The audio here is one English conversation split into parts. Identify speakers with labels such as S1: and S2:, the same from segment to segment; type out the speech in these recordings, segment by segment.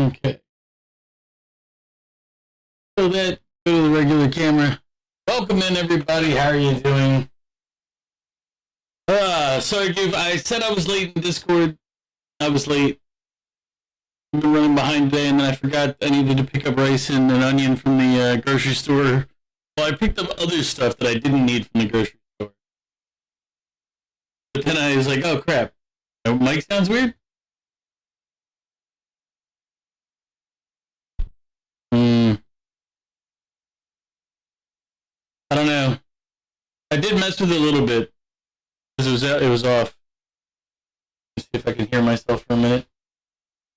S1: Okay. So that, go to the regular camera. Welcome in, everybody. How are you doing? Sorry, Goof. I said I was late in Discord. I was late. I've been running behind today, and then I forgot I needed to pick up rice and an onion from the grocery store. Well, I picked up other stuff that I didn't need from the grocery store. But then I was like, oh, crap. My mic sounds weird? I don't know. I did mess with it a little bit because it was off. Let's see if I can hear myself for a minute.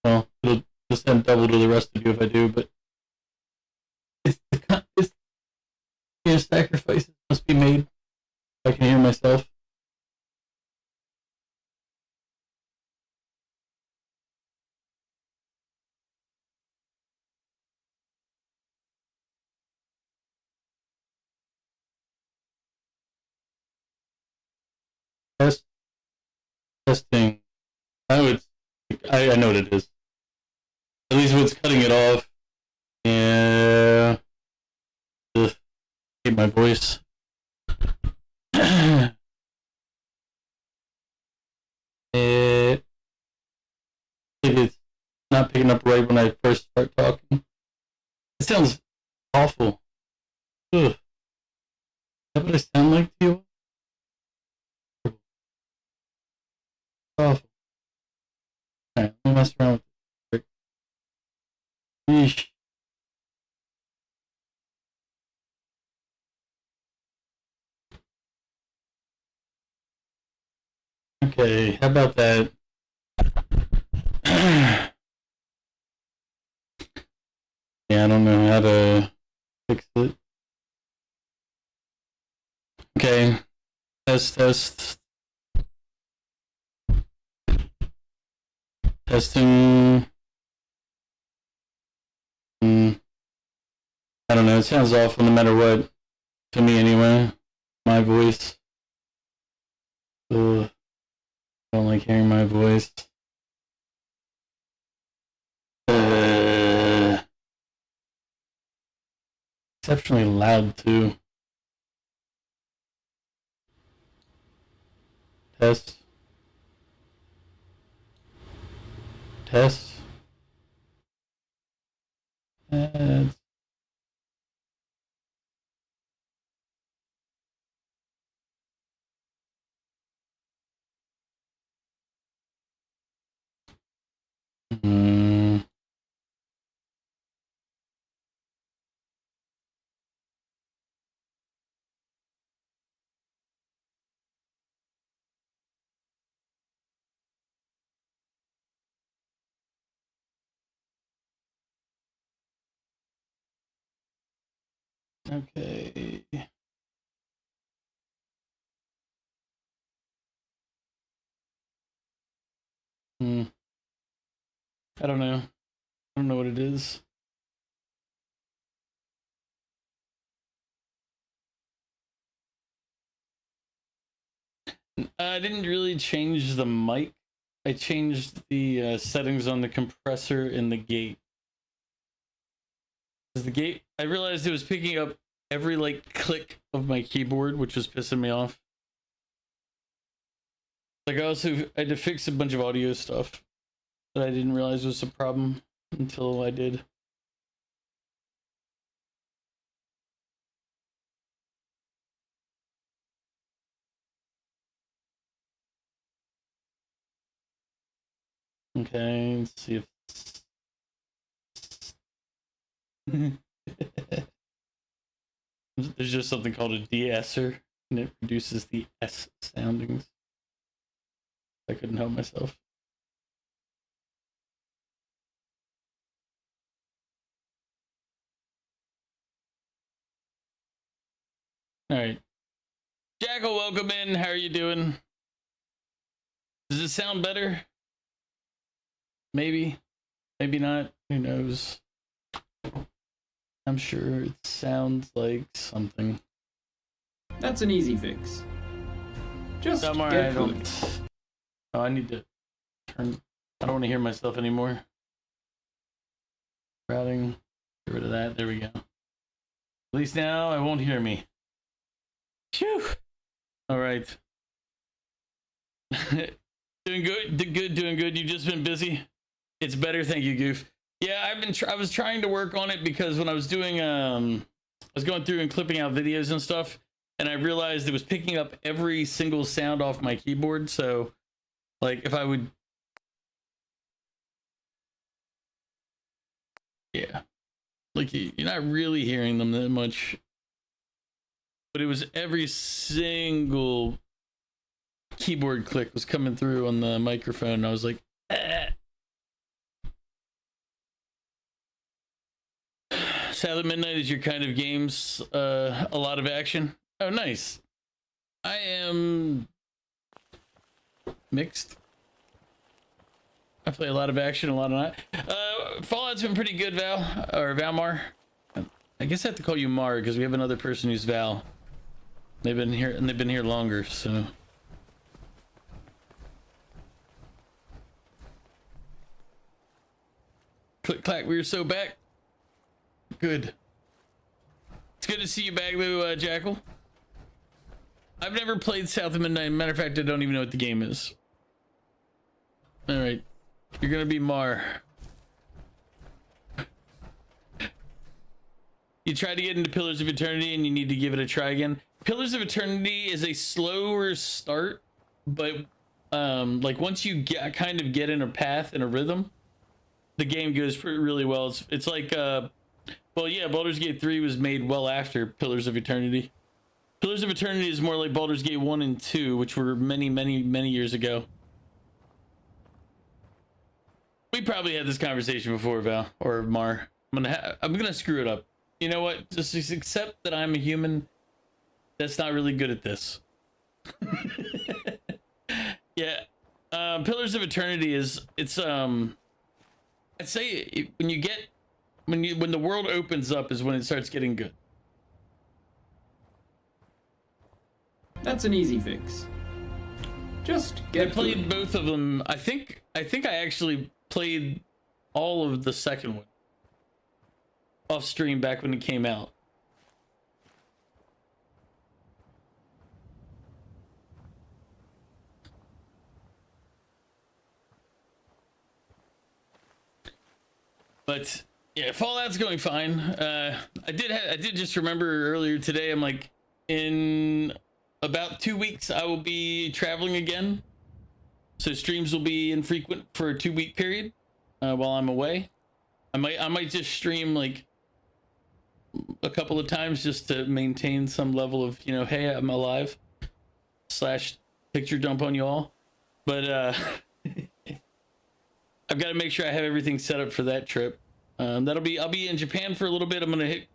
S1: Well, it'll just end double to the rest of you if I do, but sacrifices must be made. I can hear myself. Testing. Oh, I know what it is. At least if it's cutting it off. Yeah. Ugh. Hate my voice. It's not picking up right when I first start talking. It sounds awful. Ugh. Is that what I sound like to you? Awful. Alright, let me mess around with this. Yeesh. Okay, how about that? Yeah, I don't know how to fix it. Okay, test. Testing. I don't know, it sounds awful no matter what. To me anyway. My voice. Ugh. I don't like hearing my voice. Exceptionally loud too. Test. Okay. I don't know. I don't know what it is. I didn't really change the mic. I changed the settings on the compressor and the gate. Because the gate, I realized it was picking up every like click of my keyboard, which was pissing me off. Like I had to fix a bunch of audio stuff that I didn't realize was a problem until I did. Okay, let's see if there's just something called a de-esser, and it produces the S soundings. I couldn't help myself. All right, Jackal, welcome in. How are you doing? Does it sound better? Maybe, maybe not. Who knows? I'm sure it sounds like something.
S2: That's an easy fix. Just
S1: don't worry,
S2: get
S1: I don't. Oh, I need to turn. I don't want to hear myself anymore. Routing. Get rid of that. There we go. At least now it won't hear me. Phew. All right. Doing good. Doing good. You've just been busy. It's better. Thank you, Goof. Yeah, I was trying to work on it because when I was doing I was going through and clipping out videos and stuff, and I realized it was picking up every single sound off my keyboard. So, like, if I would, yeah, like you're not really hearing them that much, but it was every single keyboard click was coming through on the microphone, and I was like, eh. Silent Midnight is your kind of games, a lot of action. Oh, nice. I am mixed. I play a lot of action, a lot of not. Fallout's been pretty good, Val, or Valmar. I guess I have to call you Mar because we have another person who's Val. They've been here and they've been here longer, so. Click clack, we were so back. Good. It's good to see you back, though, Jackal. I've never played South of Midnight. Matter of fact, I don't even know what the game is. All right, you're gonna be Mar. You tried to get into Pillars of Eternity, and you need to give it a try again. Pillars of Eternity is a slower start, but like once you kind of get in a path and a rhythm, the game goes really well. It's like well, yeah, Baldur's Gate 3 was made well after Pillars of Eternity. Pillars of Eternity is more like Baldur's Gate 1 and 2, which were many years ago. We probably had this conversation before, Val or Mar. I'm gonna screw it up. You know what? Just accept that I'm a human that's not really good at this. Yeah. Pillars of Eternity is I'd say when the world opens up is when it starts getting good.
S2: That's an easy fix. Just get
S1: I played both of them. I think I actually played all of the second one off stream back when it came out. But yeah, Fallout's going fine. I did just remember earlier today. I'm like, in about 2 weeks, I will be traveling again. So streams will be infrequent for a 2-week period while I'm away. I might just stream like a couple of times just to maintain some level of, you know, hey, I'm alive / picture dump on you all. But I've got to make sure I have everything set up for that trip. I'll be in Japan for a little bit. I'm gonna hit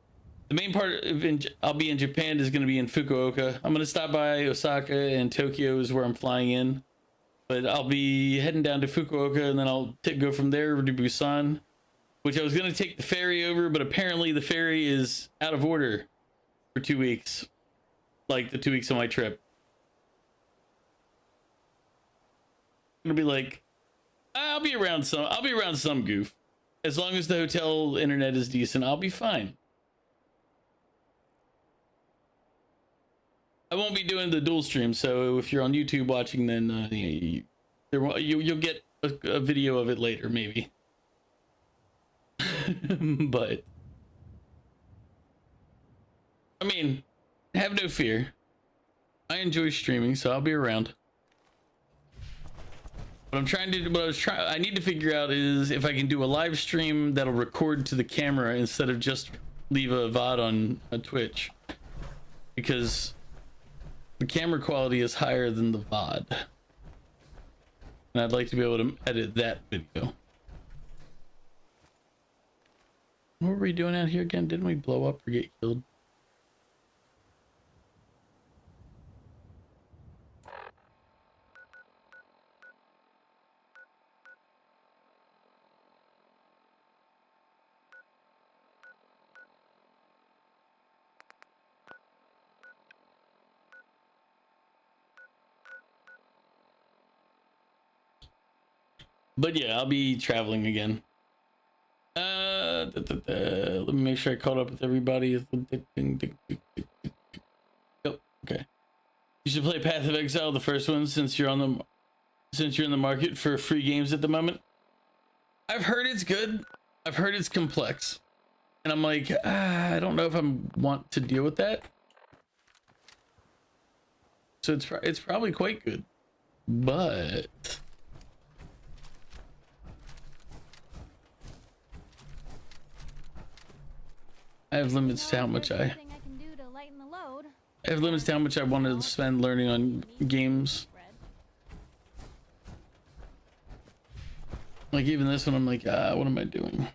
S1: the main part of I'll be in Japan is gonna be in Fukuoka. I'm gonna stop by Osaka and Tokyo is where I'm flying in, but I'll be heading down to Fukuoka and then I'll go from there to Busan, which I was gonna take the ferry over, but apparently the ferry is out of order for 2 weeks, like the 2 weeks of my trip. I'm gonna be like, I'll be around some goof. As long as the hotel internet is decent, I'll be fine. I won't be doing the dual stream, so if you're on YouTube watching, then you'll get a video of it later, maybe. But I mean, have no fear. I enjoy streaming, so I'll be around. I need to figure out is if I can do a live stream that'll record to the camera instead of just leave a VOD on Twitch, because the camera quality is higher than the VOD, and I'd like to be able to edit that video. What were we doing out here again? Didn't we blow up or get killed? But yeah, I'll be traveling again. Let me make sure I caught up with everybody. Oh, okay. You should play Path of Exile, the first one, since you're in the market for free games at the moment. I've heard it's good. I've heard it's complex, and I'm like, I don't know if I want to deal with that. So it's probably quite good, but I have limits to how much I have limits to how much I want to spend learning on games. Like even this one, I'm like, what am I doing?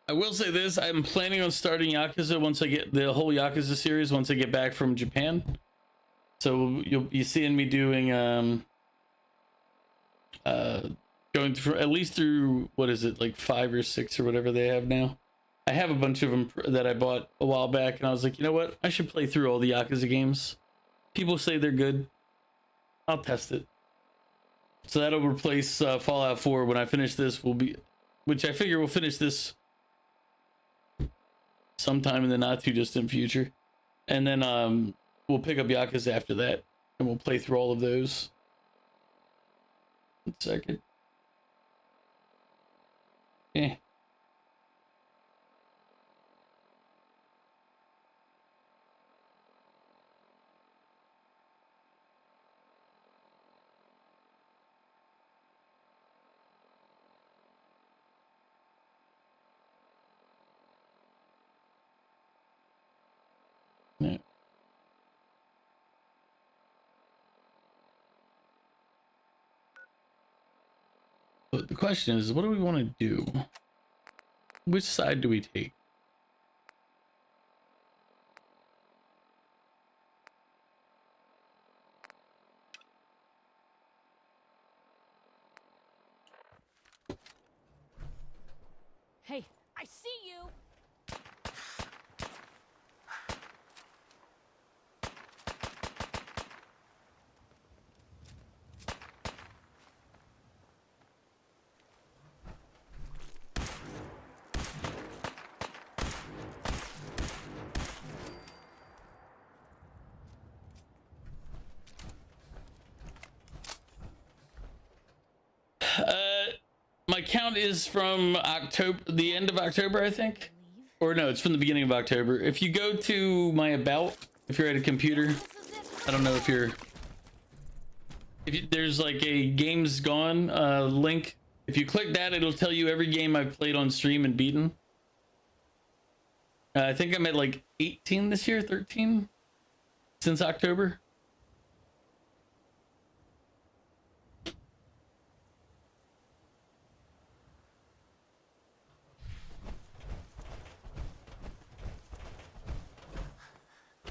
S1: I will say this: I'm planning on starting Yakuza once I get the whole Yakuza series once I get back from Japan. So you'll be seeing me doing going through at least through, what is it, like 5 or 6 or whatever they have now. I have a bunch of them that I bought a while back, and I was like, you know what? I should play through all the Yakuza games. People say they're good. I'll test it. So that'll replace Fallout 4 when I finish this. Which I figure we'll finish this sometime in the not too distant future, and then we'll pick up Yakuza after that, and we'll play through all of those. 1 second. Eh. Yeah. But the question is, what do we want to do? Which side do we take?
S3: Hey, I see you!
S1: My count is from October, the end of October, I think. Or no, it's from the beginning of October. If you go to my about, if you're at a computer, I don't know if you're... there's like a games gone link. If you click that, it'll tell you every game I've played on stream and beaten. I think I'm at like 18 this year, 13 since October.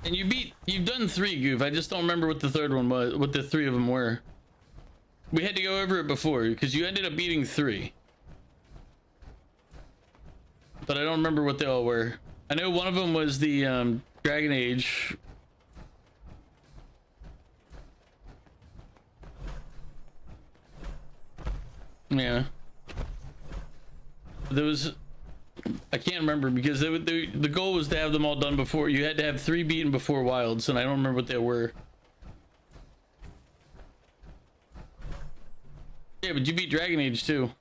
S1: And you've done 3, Goof. I just don't remember what the third one was, what the 3 of them were. We had to go over it before because you ended up beating 3. But I don't remember what they all were. I know one of them was the Dragon Age. Yeah. There was... I can't remember because the goal was to have them all done before. You had to have 3 beaten before Wilds, and I don't remember what they were. Yeah, but you beat Dragon Age too.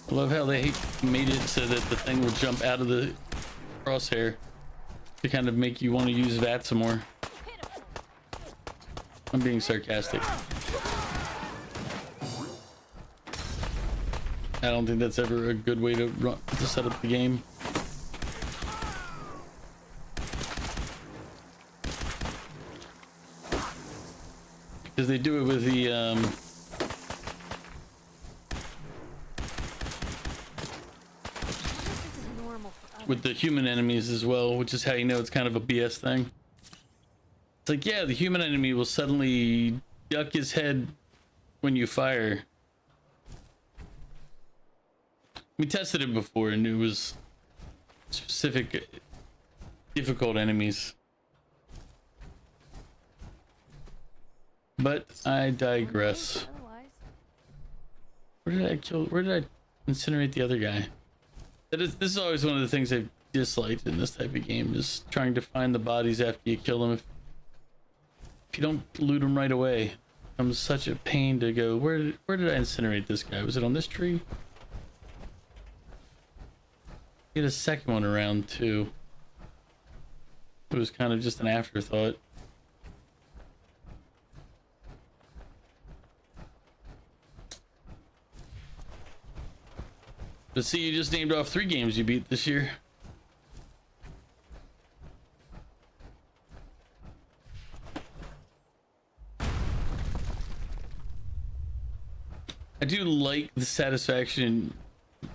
S1: I love how they made it so that the thing would jump out of the crosshair to kind of make you want to use that some more. I'm being sarcastic. I don't think that's ever a good way to set up the game. Because they do it with the with the human enemies as well, which is how you know it's kind of a BS thing. It's like, yeah, the human enemy will suddenly duck his head when you fire. We tested it before and it was specific difficult enemies. But I digress. Where did I kill? Where did I incinerate the other guy? This is always one of the things I've disliked in this type of game, is trying to find the bodies after you kill them. If you don't loot them right away, it becomes such a pain to go, where did I incinerate this guy? Was it on this tree? Get a second one around too. It was kind of just an afterthought. But see, you just named off 3 games you beat this year. I do like the satisfaction,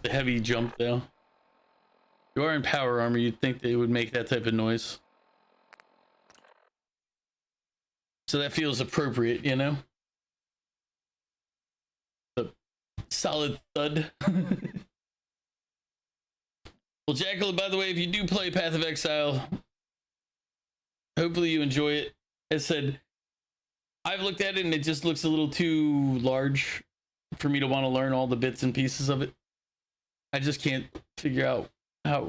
S1: the heavy jump though. You are in power armor, you'd think they would make that type of noise. So that feels appropriate, you know? The solid thud. Well, Jackal, by the way, if you do play Path of Exile, hopefully you enjoy it. As I said, I've looked at it and it just looks a little too large for me to want to learn all the bits and pieces of it. I just can't figure out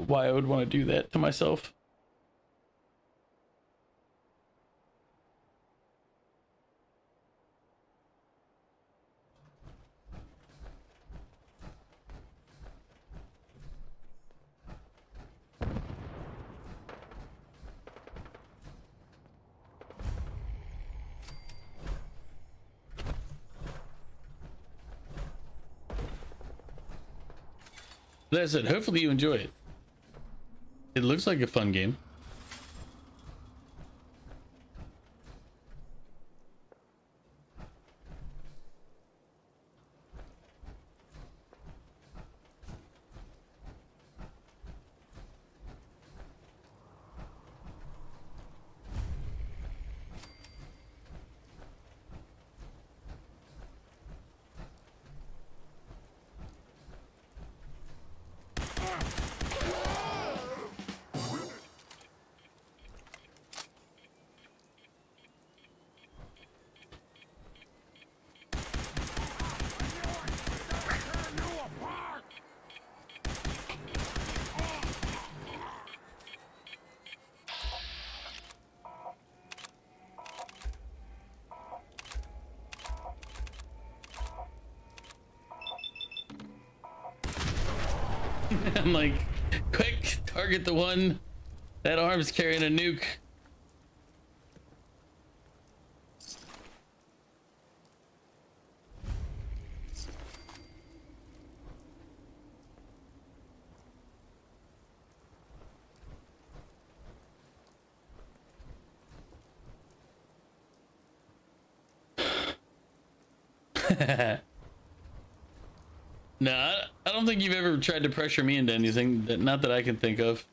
S1: why I would want to do that to myself. That's it. Hopefully you enjoy it. It looks like a fun game. I'm like, quick, target the one. That arm's carrying a nuke. No, I don't think you've ever tried to pressure me into anything. Not that I can think of.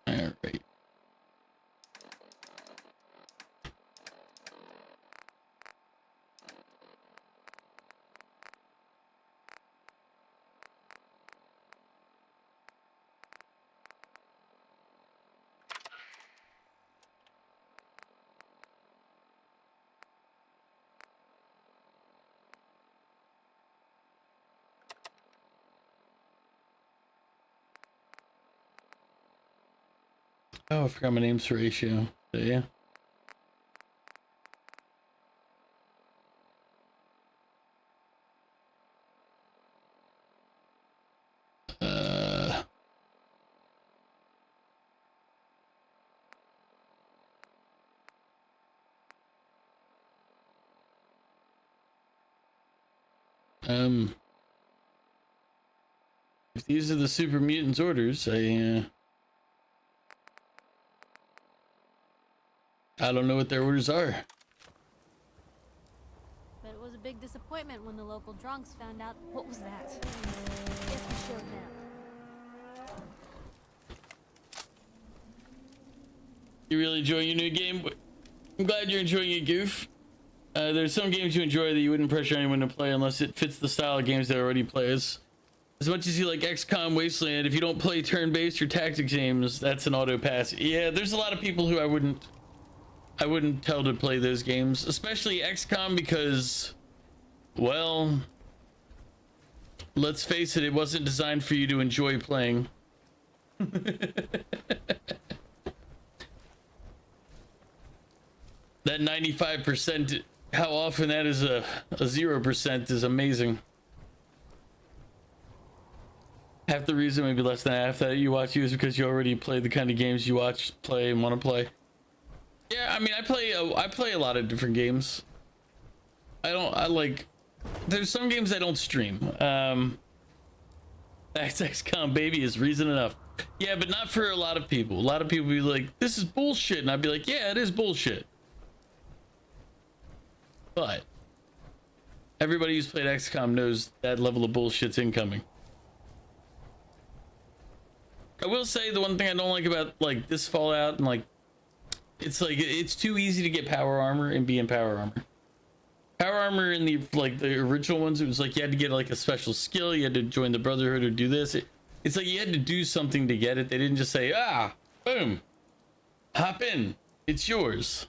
S1: All right. Oh, I forgot my name's Horatio. So, yeah. If these are the super mutants orders, I don't know what their orders are.
S3: But it was a big disappointment when the local drunks found out. What was that? Guess we showed them.
S1: You really enjoying your new game? I'm glad you're enjoying it, Goof. There's some games you enjoy that you wouldn't pressure anyone to play unless it fits the style of games they already play. As much as you like XCOM Wasteland, if you don't play turn-based or tactics games, that's an auto pass. Yeah, there's a lot of people who I wouldn't tell to play those games, especially XCOM, because, well, let's face it, it wasn't designed for you to enjoy playing. That 95%, how often that is a 0% is amazing. Half the reason, maybe less than half, that you watch you is because you already play the kind of games you watch, play, and want to play. Yeah, I mean, I play a lot of different games. There's some games I don't stream. XCOM baby is reason enough. Yeah, but not for a lot of people. A lot of people be like, this is bullshit, and I'd be like, yeah, it is bullshit. But everybody who's played XCOM knows that level of bullshit's incoming. I will say the one thing I don't like about like this Fallout, and like it's too easy to get power armor and be in power armor. Power armor in the original ones, it was like you had to get like a special skill, you had to join the Brotherhood or do this. It's like you had to do something to get it. They didn't just say, ah, boom, hop in, it's yours.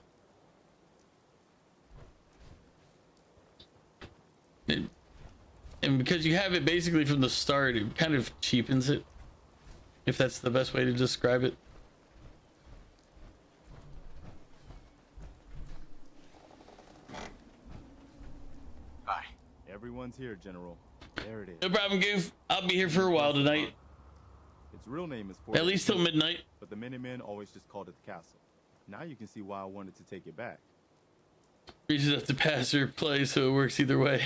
S1: And because you have it basically from the start, it kind of cheapens it, if that's the best way to describe it.
S4: Hi. Everyone's here, General. There it is.
S1: No problem, Goof. I'll be here for a while tonight.
S4: Its real name is Fort
S1: At least till midnight.
S4: But the Minutemen always just called it the castle. Now you can see why I wanted to take it back.
S1: Reason have to pass or play, so it works either way.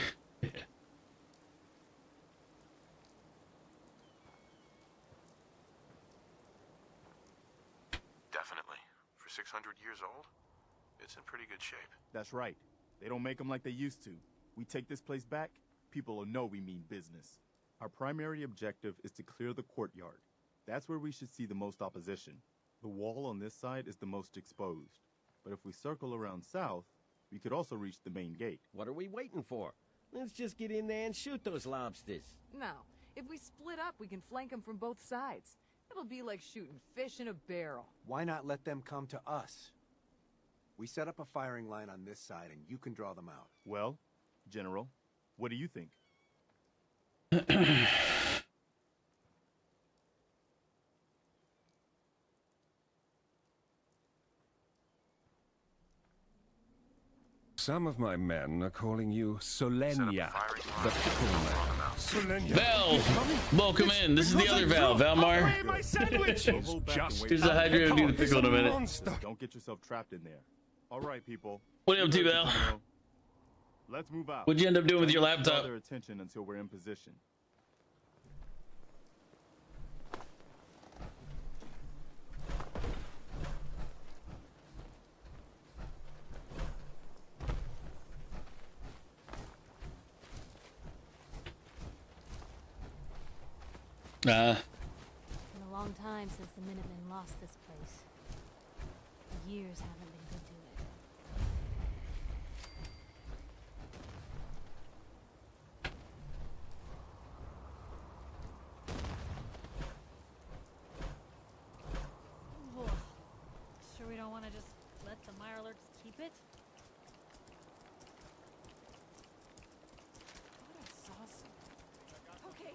S5: Definitely. For 600 years old, it's in pretty good shape.
S4: That's right. They don't make them like they used to. We take this place back, people will know we mean business. Our primary objective is to clear the courtyard. That's where we should see the most opposition. The wall on this side is the most exposed. But if we circle around south, we could also reach the main gate.
S6: What are we waiting for? Let's just get in there and shoot those lobsters.
S7: No. If we split up, we can flank them from both sides. It'll be like shooting fish in a barrel.
S8: Why not let them come to us? We set up a firing line on this side, and you can draw them out.
S4: Well, General, what do you think?
S9: Some of my men are calling you Solenia, the pickle man.
S1: Val, welcome in. This is the other Val, Valmar. Here's the Hydro, do the pickle in a minute.
S4: Don't get yourself trapped in there. All right, people.
S1: What are you up to, Val?
S4: Let's move out.
S1: What'd you end up doing with your
S4: Don't
S1: laptop?
S4: draw their attention until we're in position.
S3: It's been a long time since the Minutemen lost this place. The years haven't been good to it. Ugh. Sure we don't want to just let the Mirelurks keep it? Okay.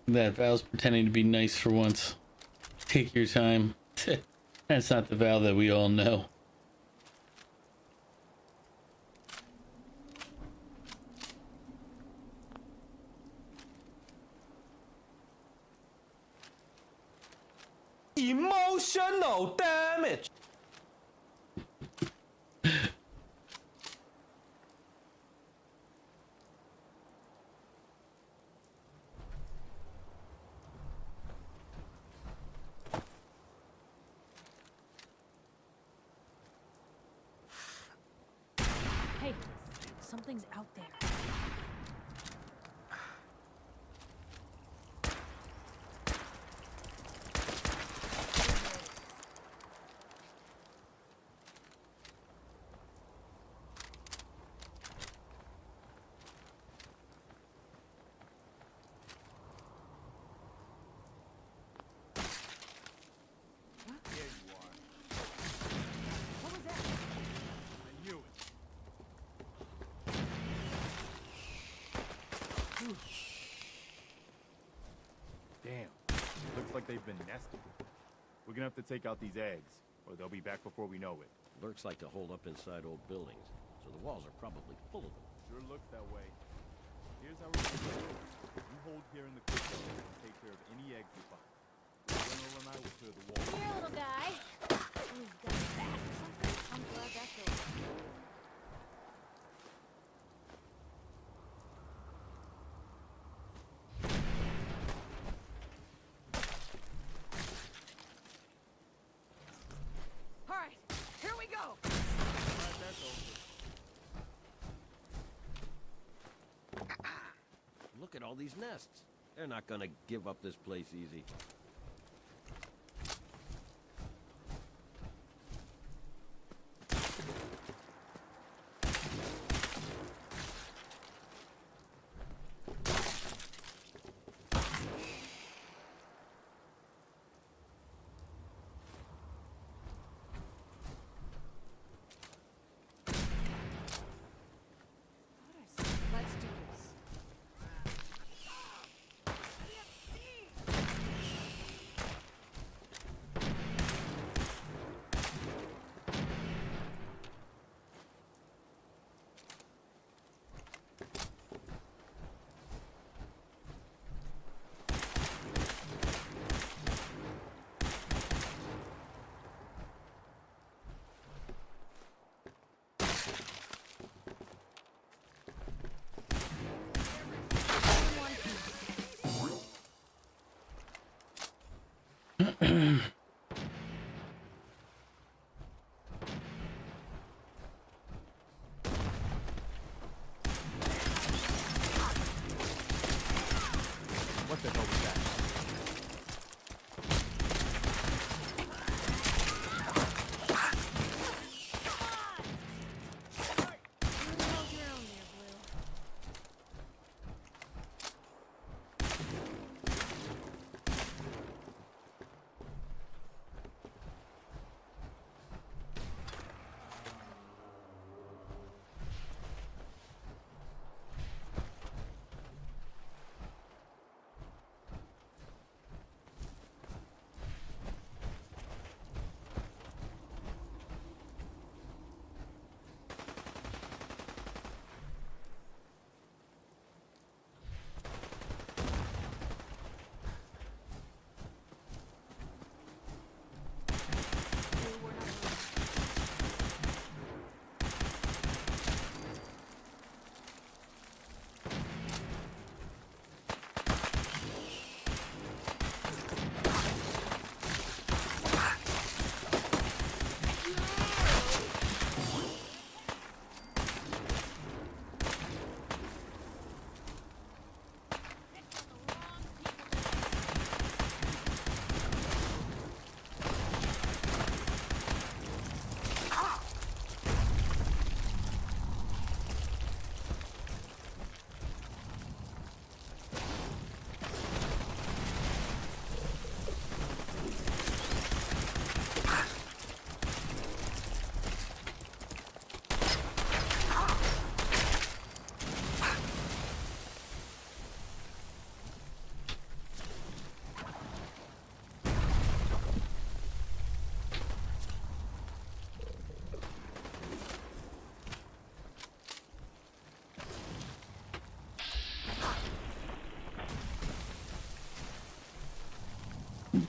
S1: That Val's pretending to be nice for once. Take your time. That's not the Val that we all know.
S6: Emotional damage.
S3: Hey, something's out there.
S7: What was that?
S4: I knew it. Damn. Looks like they've been nested. We're gonna have to take out these eggs, or they'll be back before we know it.
S6: Lurks like to hold up inside old buildings, so the walls are probably full of them.
S4: Sure looks that way. Here's how we're gonna do it. You hold here in the kitchen and take care of any eggs you find. The General and I will clear the wall.
S3: Here, little guy. He's got a back or something. I'm glad that's over.
S7: All right, here we go.
S4: Alright, that's over.
S6: Look at all these nests. They're not gonna give up this place easy.
S7: Let's do this.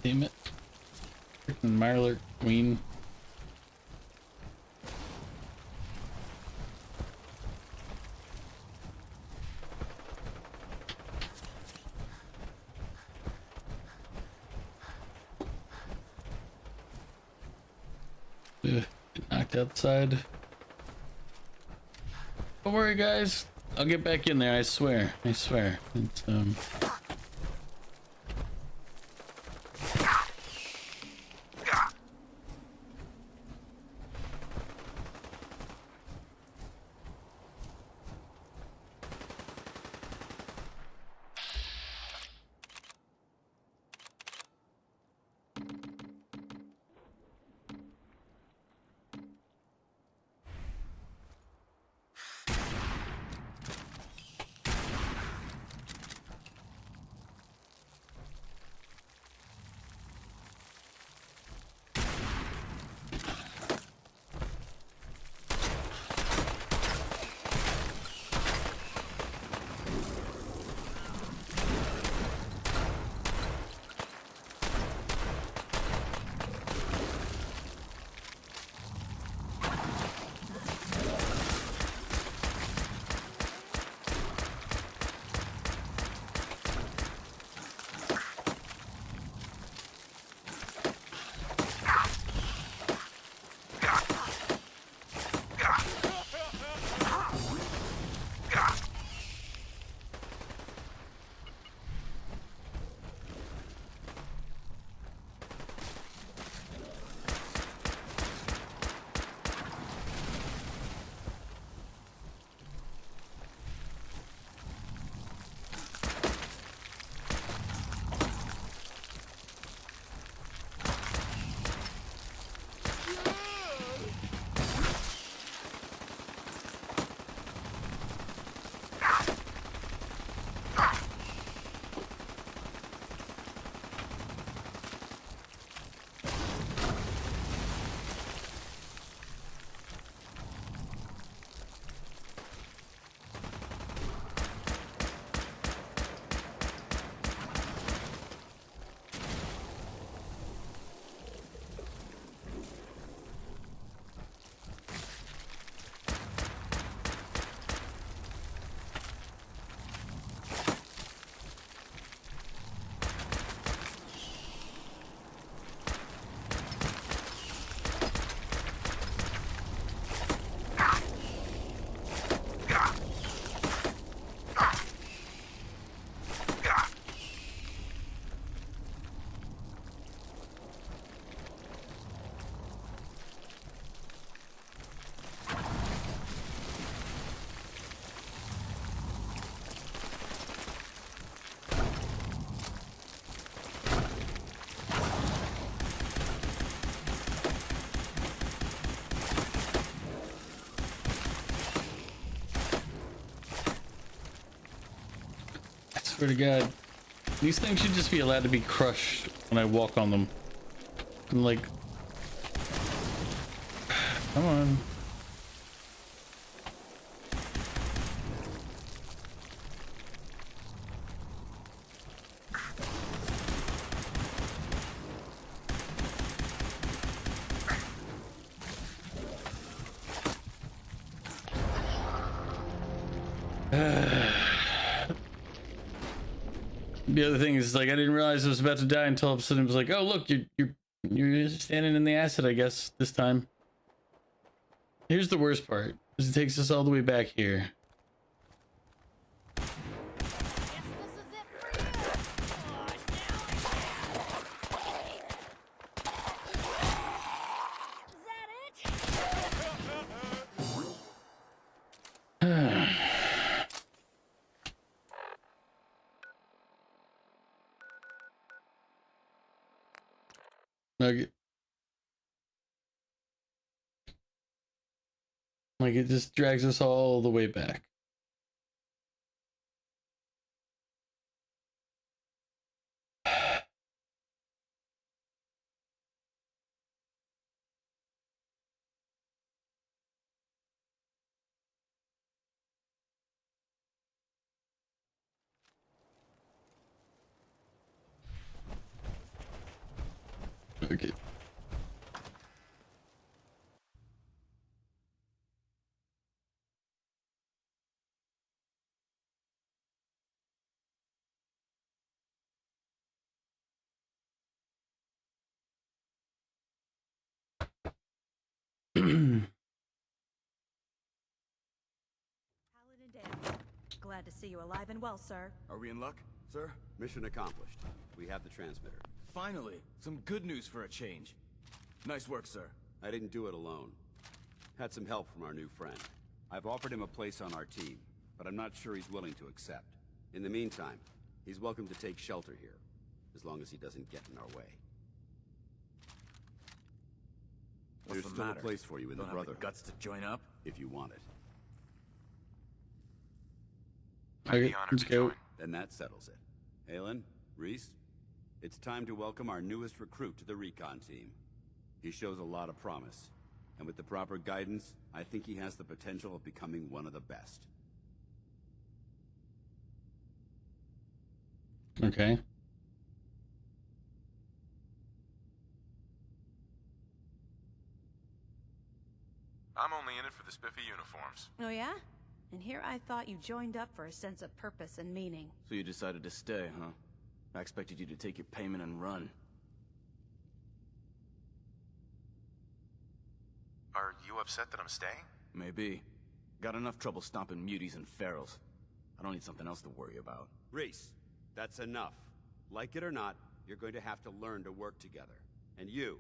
S1: Damn it. Freaking Mirelurk Queen. Ugh, get knocked outside. Don't worry, guys. I'll get back in there. I swear. I swear. It's swear to God, these things should just be allowed to be crushed when I walk on them. I'm like, come on. The other thing is, like, I didn't realize I was about to die until all of a sudden it was like, oh look, you're standing in the acid, I guess, this time. Here's the worst part, is it takes us all the way back here. Nugget. Like, it just drags us all the way back. Okay.
S10: Glad to see you alive and well, sir.
S11: Are we in luck, sir?
S12: Mission accomplished. We have the transmitter.
S11: Finally, some good news for a change. Nice work, sir.
S12: I didn't do it alone. Had some help from our new friend. I've offered him a place on our team, but I'm not sure he's willing to accept. In the meantime, he's welcome to take shelter here, as long as he doesn't get in our way.
S11: What's
S12: There's
S11: the
S12: still
S11: matter?
S12: a place for you in the
S11: Don't have
S12: Brotherhood.
S11: the guts to join up?
S12: If you want it.
S1: Okay, let's go.
S12: Then that settles it. Halen, Reese, it's time to welcome our newest recruit to the recon team. He shows a lot of promise, and with the proper guidance, I think he has the potential of becoming one of the best.
S1: Okay.
S5: I'm only in it for the spiffy uniforms.
S10: Oh yeah? And here I thought you joined up for a sense of purpose and meaning.
S11: So you decided to stay, huh? I expected you to take your payment and run.
S5: Are you upset that I'm staying?
S11: Maybe. Got enough trouble stomping muties and ferals. I don't need something else to worry about.
S12: Reese, that's enough. Like it or not, you're going to have to learn to work together. And you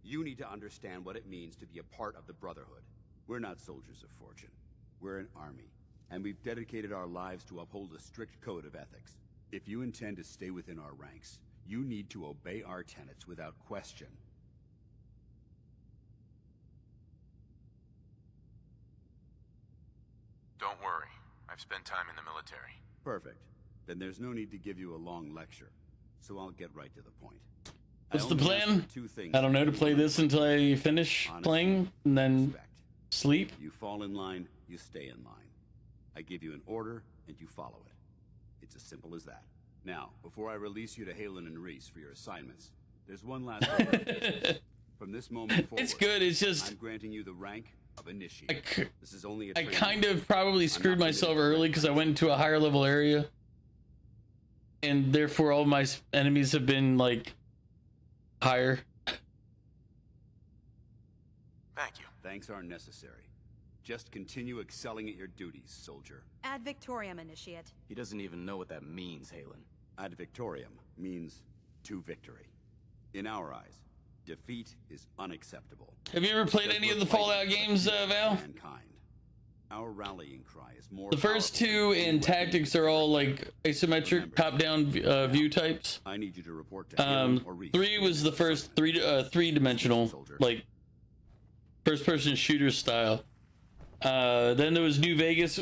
S12: need to understand what it means to be a part of the Brotherhood. We're not soldiers of fortune. We're an army, and we've dedicated our lives to uphold a strict code of ethics. If you intend to stay within our ranks, you need to obey our tenets without question.
S5: Don't worry. I've spent time in the military.
S12: Perfect. Then there's no need to give you a long lecture, so I'll get right to the point.
S1: What's
S12: I
S1: the
S12: only ask
S1: plan?
S12: for two things.
S1: I don't know, to play this until I finish
S12: Honesty,
S1: playing and then
S12: respect.
S1: sleep.
S12: You fall in line, you stay in line. I give you an order, and you follow it. It's as simple as that. Now, before I release you to Halen and Reese for your assignments, there's one last order. From this moment forward,
S1: It's good, it's just
S12: I'm granting you the rank of Initiate. This is only a
S1: I
S12: training
S1: kind
S12: ground.
S1: of probably
S12: I'm
S1: screwed
S12: not
S1: myself
S12: committed to
S1: early
S12: it.
S1: because I went into a higher level area, and therefore all my enemies have been like higher.
S5: Thank you.
S12: Thanks aren't necessary. Just continue excelling at your duties, soldier.
S10: Ad Victoriam, Initiate.
S11: He doesn't even know what that means, Halen.
S12: Ad Victoriam means to victory. In our eyes, defeat is unacceptable.
S1: Have you ever played
S12: Because
S1: any
S12: we're
S1: of the
S12: fighting
S1: Fallout
S12: for the
S1: games,
S12: future of
S1: Val?
S12: mankind. Our rallying cry is more
S1: The first
S12: powerful
S1: two
S12: than any
S1: in
S12: weapon
S1: tactics
S12: you
S1: are
S12: can
S1: all
S12: ever
S1: like isometric
S12: Remember,
S1: top-down view types.
S12: I need you to report to Halen or Reese.
S1: 3 was the first three-dimensional, like first-person shooter style. Then there was New Vegas,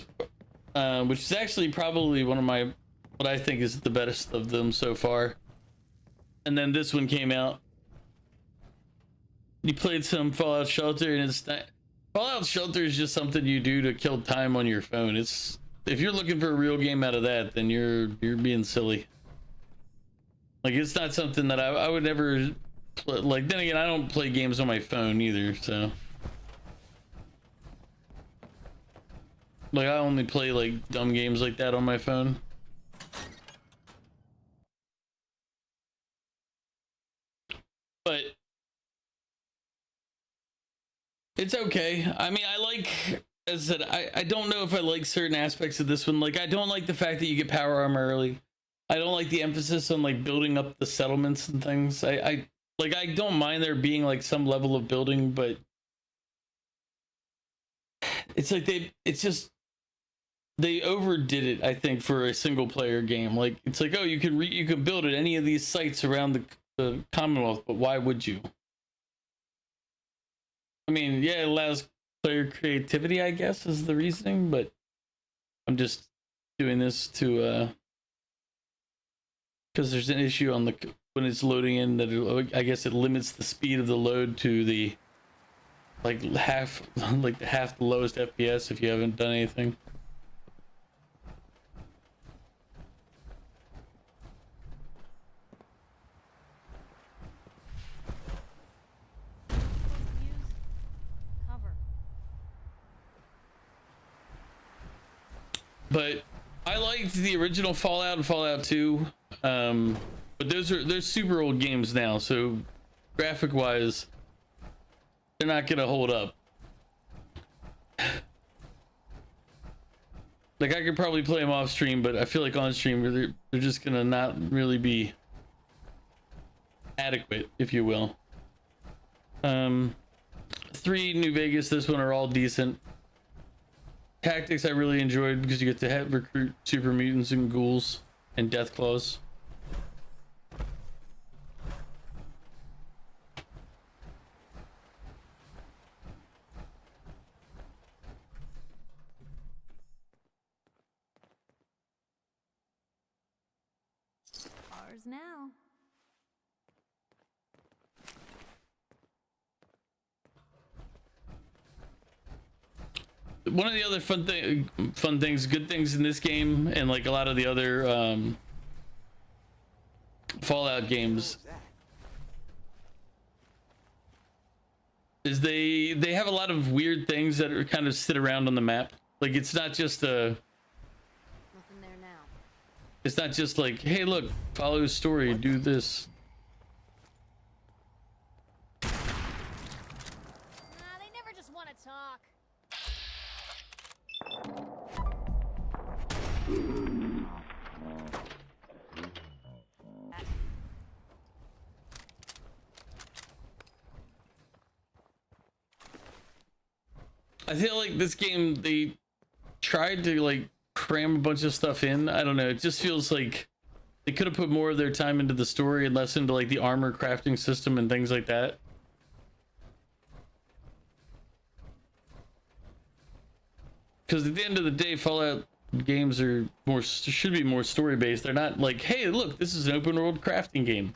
S1: which is actually probably one of what I think is the best of them so far. And then this one came out. You played some Fallout Shelter, and it's not, Fallout Shelter is just something you do to kill time on your phone. It's, if you're looking for a real game out of that, then you're being silly. Like, it's not something that I would never play. Like, then again, I don't play games on my phone either, so. Like, I only play like dumb games like that on my phone. But it's okay. I mean, I like, as I said, I don't know if I like certain aspects of this one. Like, I don't like the fact that you get power armor early. I don't like the emphasis on like building up the settlements and things. I don't mind there being like some level of building, but it's like they overdid it, I think, for a single player game. Like, it's like, oh, you can build at any of these sites around the Commonwealth, but why would you? I mean, yeah, it allows player creativity, I guess, is the reasoning, but I'm just doing this to because there's an issue on when it's loading in that I guess it limits the speed of the load to the half the lowest FPS if you haven't done anything. But I liked the original Fallout and Fallout 2. But they're super old games now, so graphic wise, they're not gonna hold up. Like, I could probably play them off stream, but I feel like on stream they're just gonna not really be adequate, if you will. 3 New Vegas, this one are all decent. Tactics I really enjoyed because you get to recruit super mutants and ghouls and death claws.
S3: Ours now.
S1: One of the other fun things, good things in this game, and like a lot of the other Fallout games, is they have a lot of weird things that are kind of sit around on the map. Like, it's not just
S3: Nothing there now.
S1: it's not just like, hey, look, follow his story, do this.
S3: Nah, they never just want to talk.
S1: I feel like this game, they tried to like cram a bunch of stuff in. I don't know, it just feels like they could have put more of their time into the story and less into like the armor crafting system and things like that. Because at the end of the day, Fallout games are should be more story based. They're not like, hey, look, this is an open world crafting game.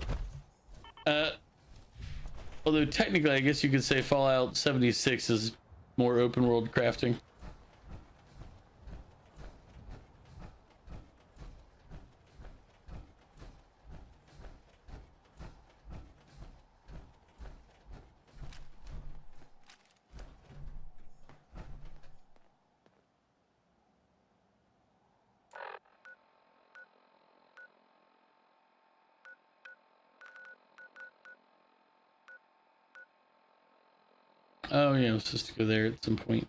S1: Although technically, I guess you could say Fallout 76 is more open world crafting. Oh yeah, I was supposed to go there at some point.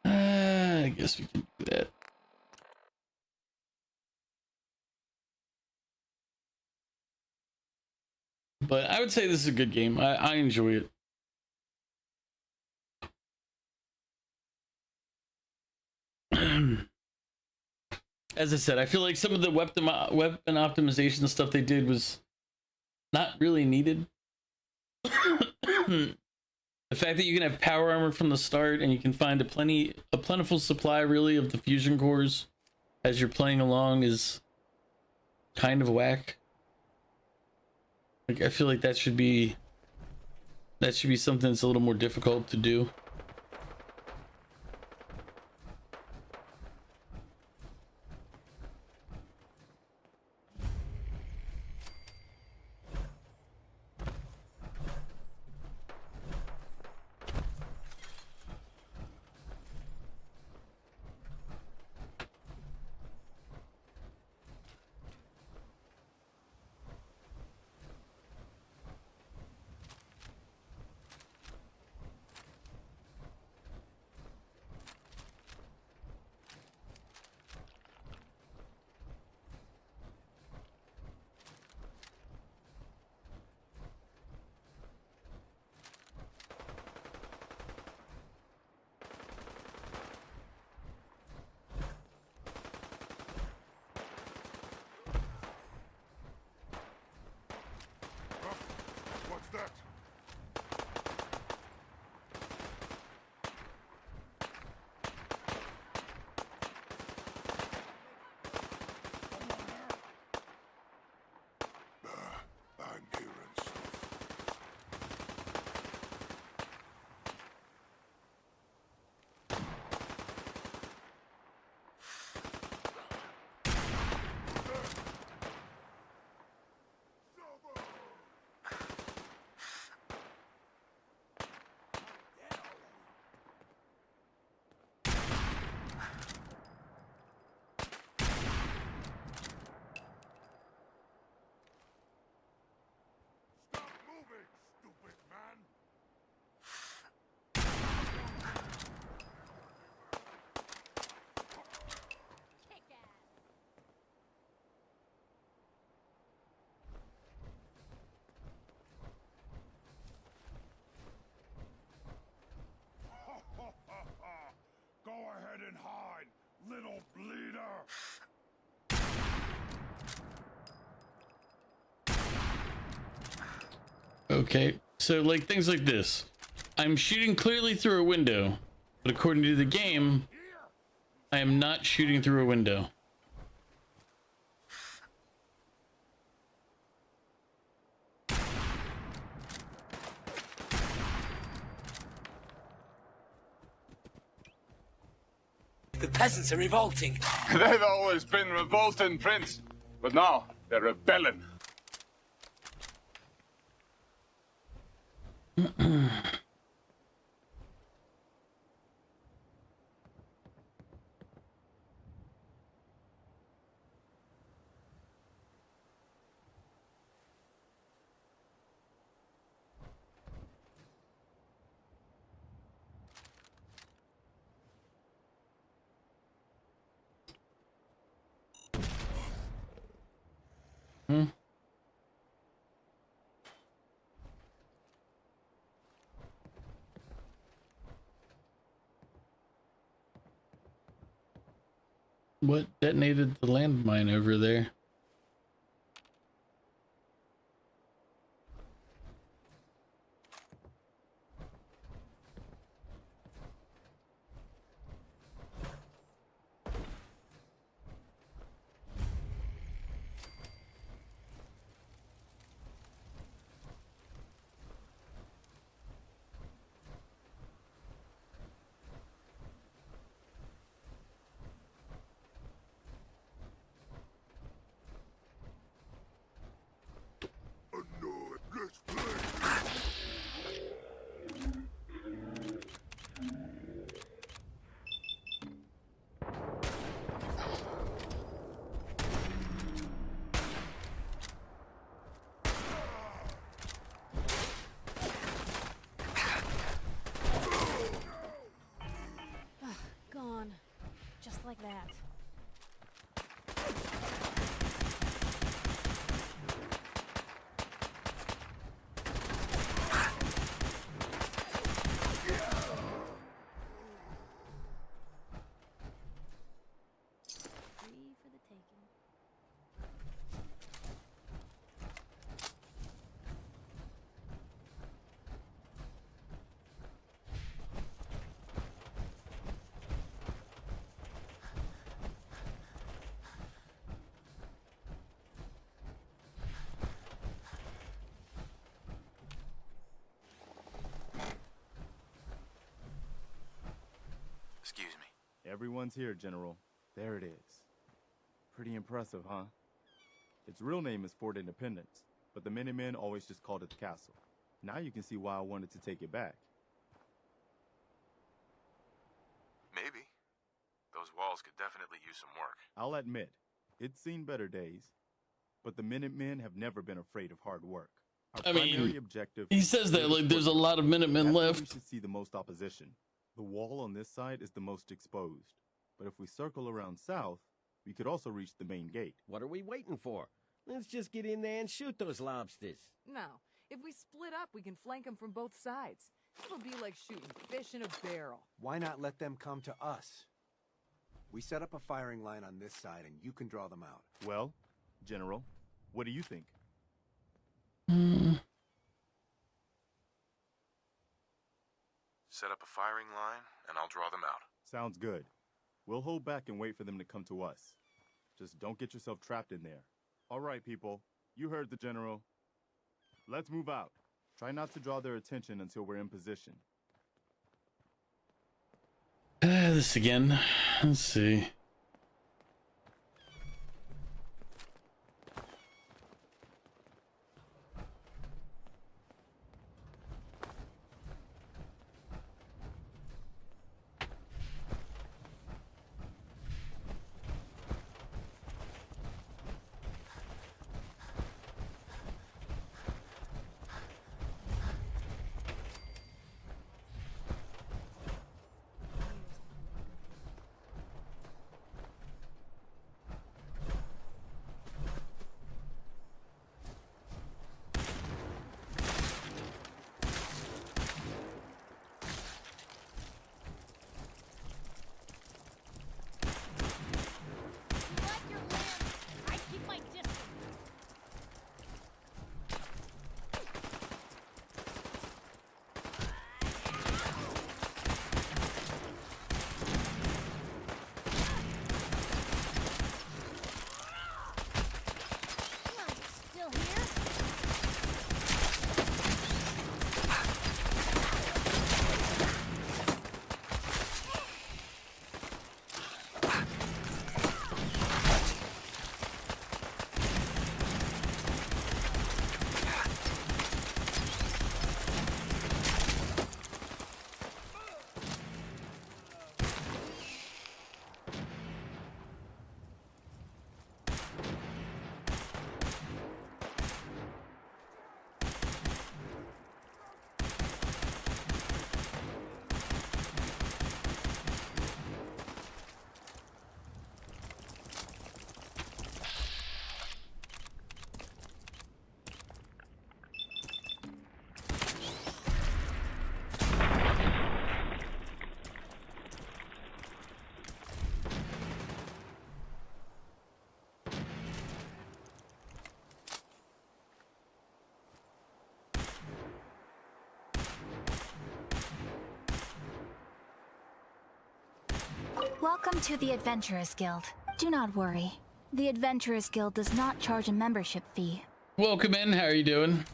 S1: I guess we can do that. But I would say this is a good game. I enjoy it. As I said, I feel like some of the weapon optimization stuff they did was not really needed. The fact that you can have power armor from the start and you can find a plentiful supply really of the fusion cores as you're playing along is kind of whack. Like, I feel like that should be something that's a little more difficult to do. Okay, so like things like this. I'm shooting clearly through a window, but according to the game, I am not shooting through a window.
S13: The peasants are revolting.
S14: They've always been revolting, Prince. But now, they're rebelling.
S1: What detonated the landmine over there?
S3: Gone. Just like that. Free for the taking.
S5: Excuse me.
S4: Everyone's here, General. There it is. Pretty impressive, huh? Its real name is Fort Independence, but the Minutemen always just called it the castle. Now you can see why I wanted to take it back.
S5: Maybe. Those walls could definitely use some work.
S4: I'll admit, it's seen better days, but the Minutemen have never been afraid of hard work. Our primary objective
S1: he says that like there's a lot of Minutemen left.
S4: We should see the most opposition. The wall on this side is the most exposed, but if we circle around south, we could also reach the main gate.
S6: What are we waiting for? Let's just get in there and shoot those lobsters.
S7: No. If we split up, we can flank them from both sides. It'll be like shooting fish in a barrel.
S8: Why not let them come to us? We set up a firing line on this side, and you can draw them out.
S4: Well, General, what do you think?
S5: Set up a firing line, and I'll draw them out.
S4: Sounds good. We'll hold back and wait for them to come to us. Just don't get yourself trapped in there. All right, people. You heard the General. Let's move out. Try not to draw their attention until we're in position.
S1: This again. Let's see.
S15: Welcome to the Adventurers Guild. Do not worry. The Adventurers Guild does not charge a membership fee.
S1: Welcome in. How are you doing?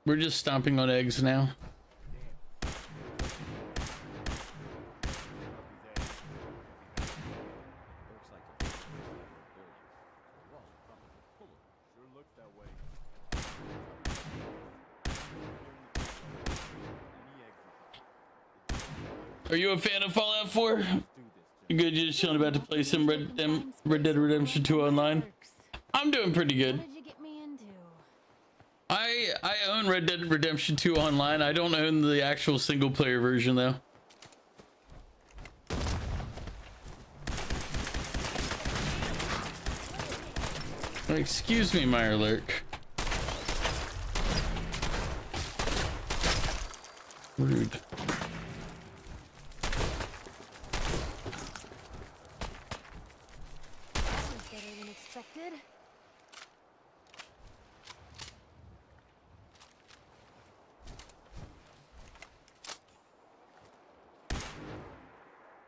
S1: We're just stomping on eggs now. Are you a fan of Fallout 4? You good? You just chilling about to play some Red Dead Redemption 2 online? I'm doing pretty good.
S3: What did you get me into?
S1: I own Red Dead Redemption 2 online. I don't own the actual single player version though. Excuse me, Meyer Lurk. Rude.
S3: Better than expected.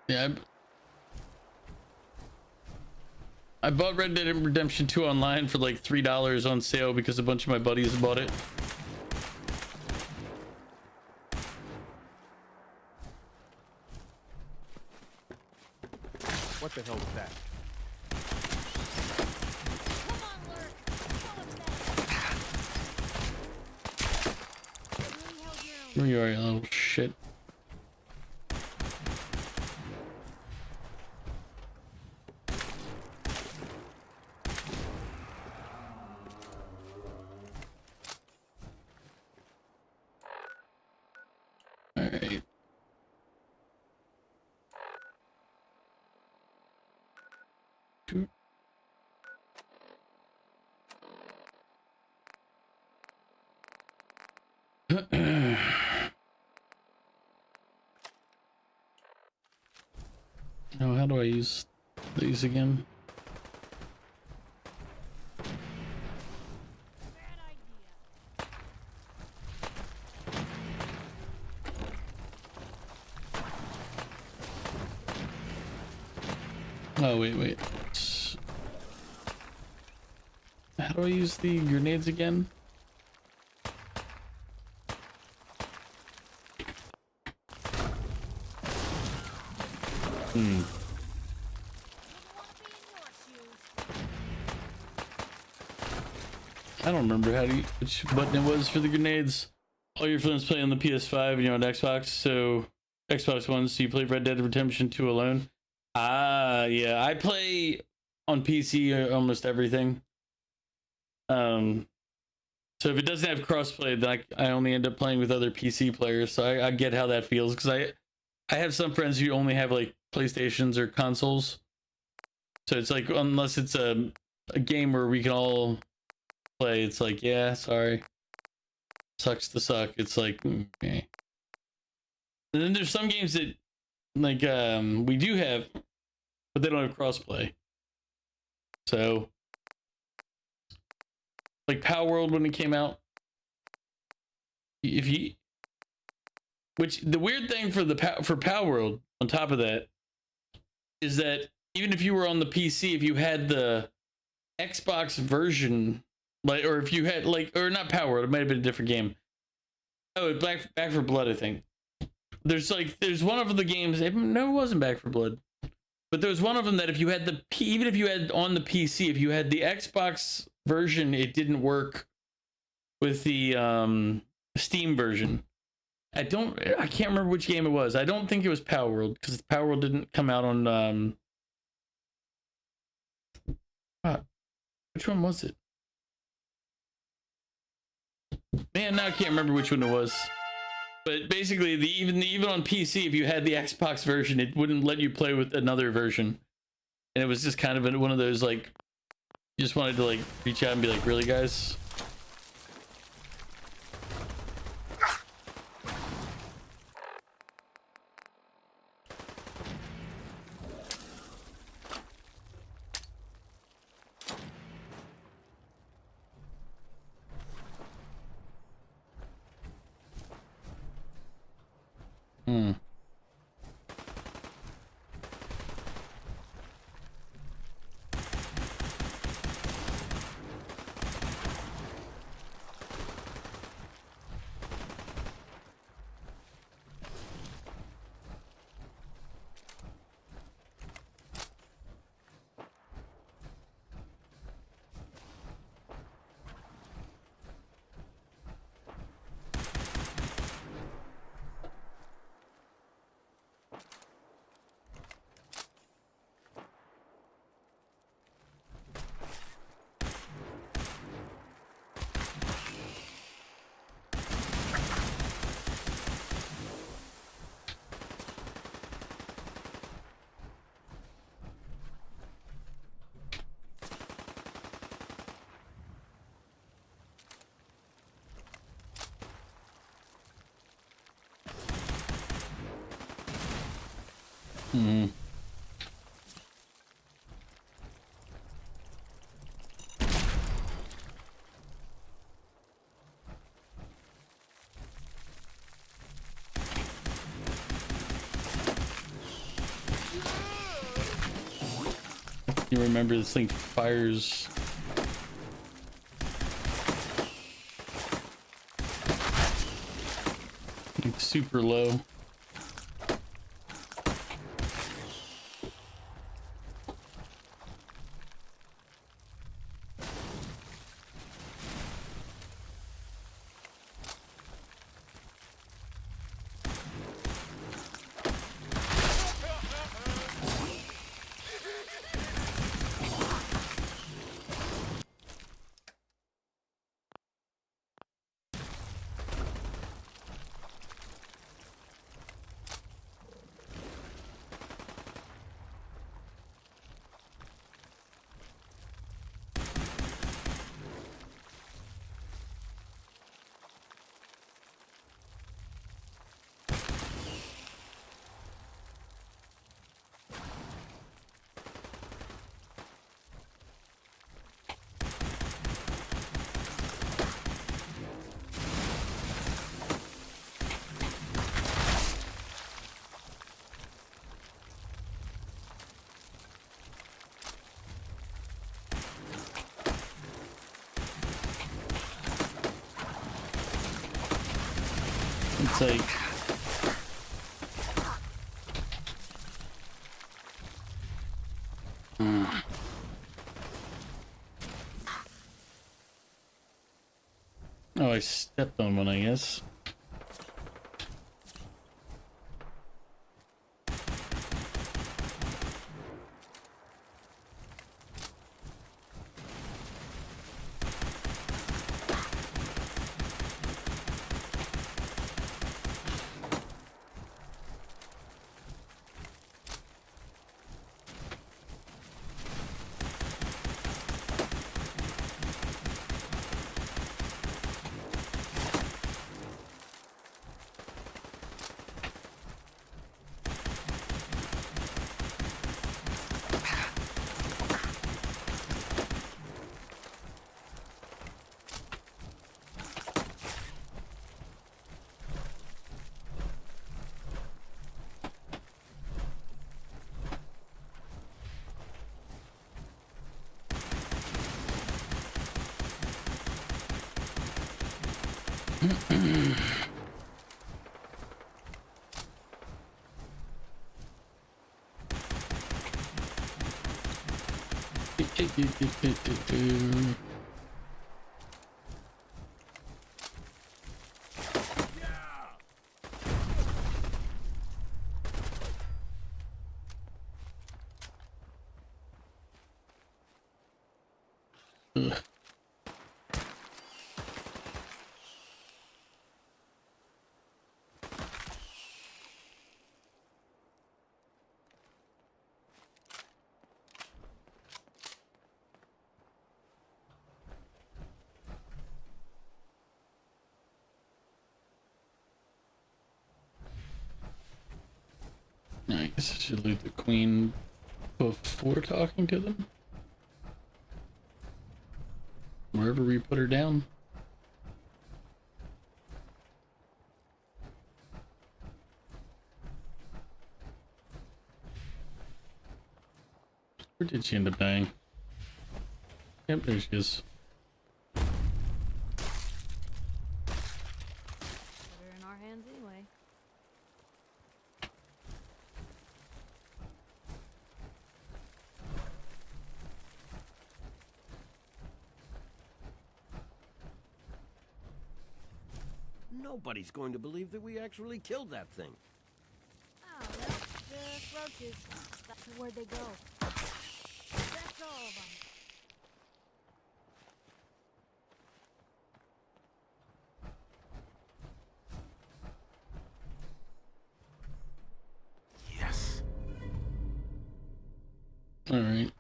S1: Yeah, I bought Red Dead Redemption 2 online for like $3 on sale because a bunch of my buddies bought it.
S4: What the hell was that?
S1: Where you are, you little shit. Alright. Oh, how do I use these again? Oh, wait. How do I use the grenades again? I don't remember which button it was for the grenades. All your friends play on the PS5 and you're on Xbox, so Xbox One, so you play Red Dead Redemption 2 alone. Ah, yeah, I play on PC almost everything. So if it doesn't have crossplay, then I only end up playing with other PC players. So I get how that feels, because I have some friends who only have like PlayStations or consoles. So it's like, unless it's a game where we can all play, it's like, yeah, sorry, sucks to suck. It's like, okay. And then there's some games that like we do have, but they don't have crossplay. So like Power World, when it came out, which the weird thing for Power World on top of that is that even if you were on the PC, if you had the Xbox version, like, or if you had like, or not Power World, it might have been a different game. Oh, Back for Blood, I think. There's one of the games. No, it wasn't Back for Blood, but there was one of them that if you had even if you had on the PC, if you had the Xbox version, it didn't work with the Steam version. I can't remember which game it was. I don't think it was Power World, because Power World didn't come out on which one was it? Man, now I can't remember which one it was. But basically, even on PC, if you had the Xbox version, it wouldn't let you play with another version. And it was just kind of one of those, like, you just wanted to like reach out and be like, really, guys? Hmm. You remember this thing fires like super low. It's like oh, I stepped on one, I guess. Ugh. I guess I should loot the queen before talking to them. Wherever we put her down. Where did she end up dying? Yep, there she is.
S3: Put her in our hands anyway.
S6: Nobody's going to believe that we actually killed that thing.
S3: Oh, well, the roaches. That's where they go. That's all of them.
S11: Yes.
S1: All right.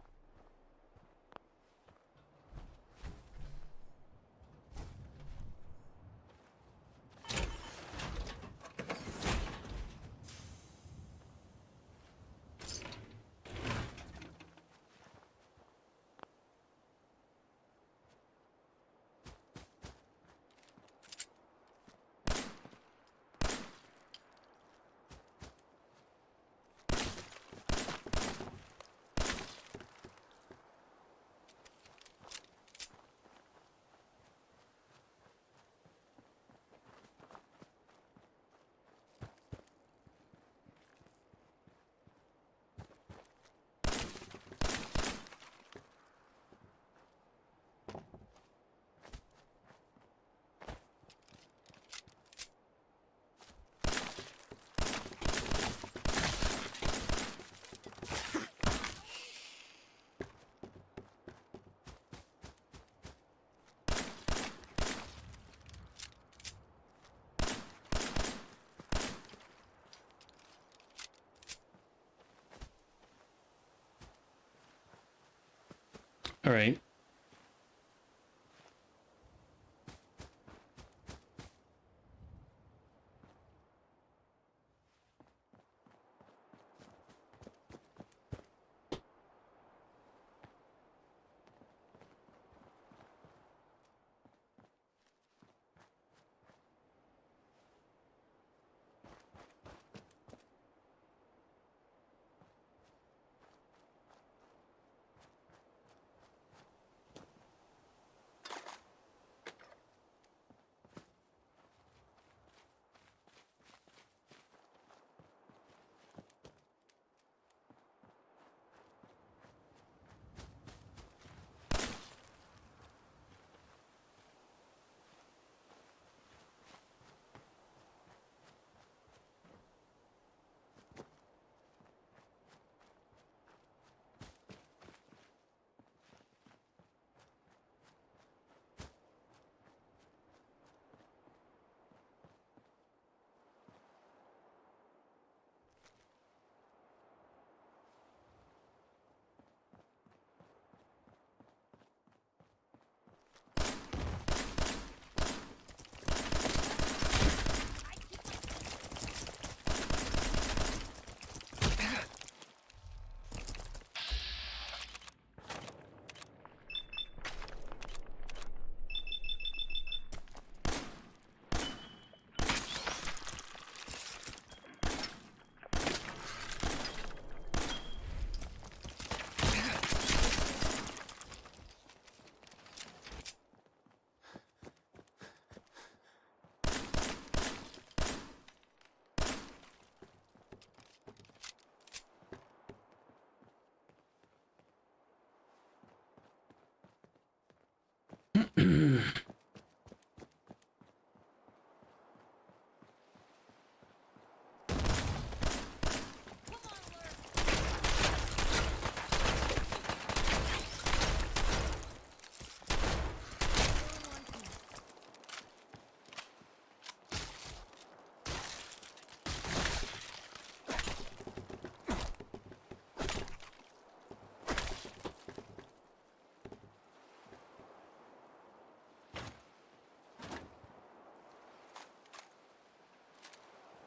S1: All right.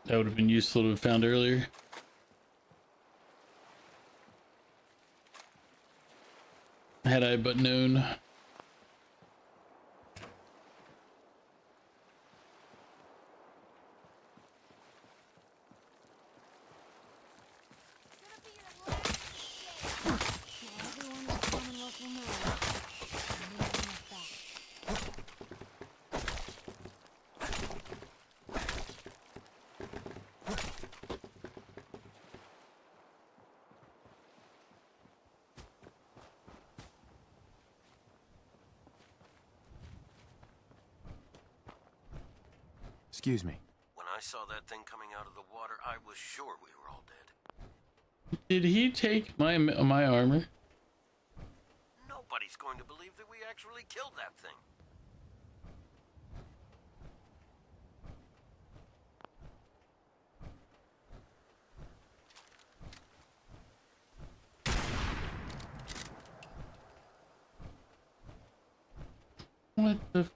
S1: That would have been useful to have found earlier. Had I but known.
S8: Excuse me.
S6: When I saw that thing coming out of the water, I was sure we were all dead.
S1: Did he take my armor?
S6: Nobody's going to believe that we actually killed that thing.
S1: What the?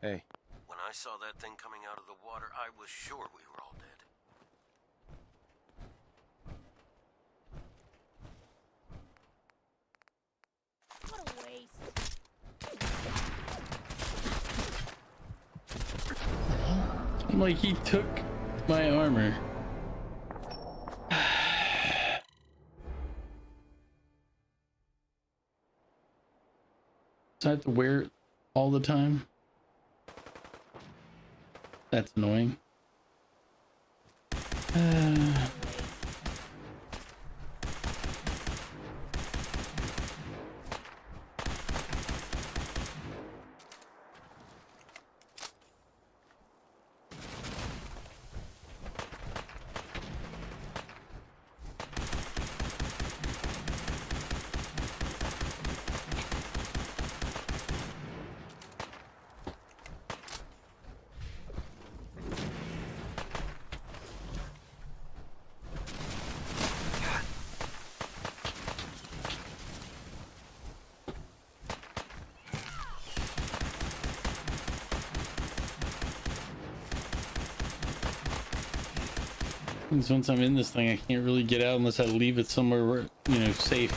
S8: Hey.
S6: When I saw that thing coming out of the water, I was sure we were all dead.
S3: What a waste.
S1: I'm like, he took my armor. So I have to wear it all the time? That's annoying. Because once I'm in this thing, I can't really get out unless I leave it somewhere where, you know, safe.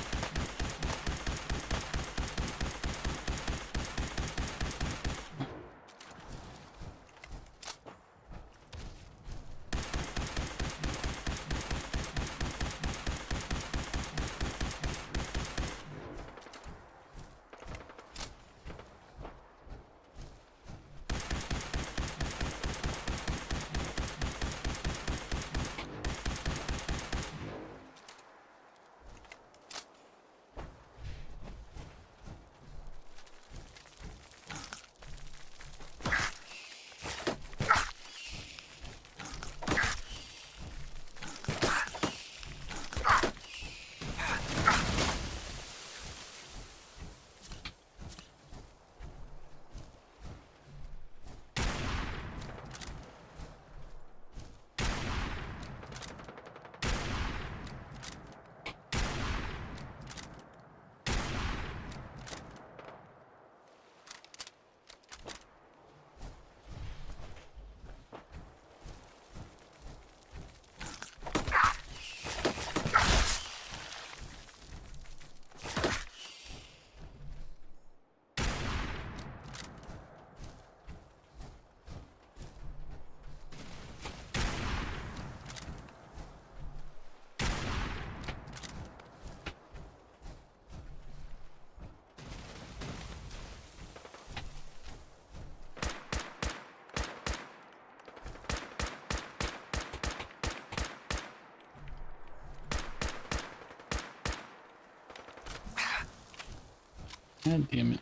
S1: God damn it.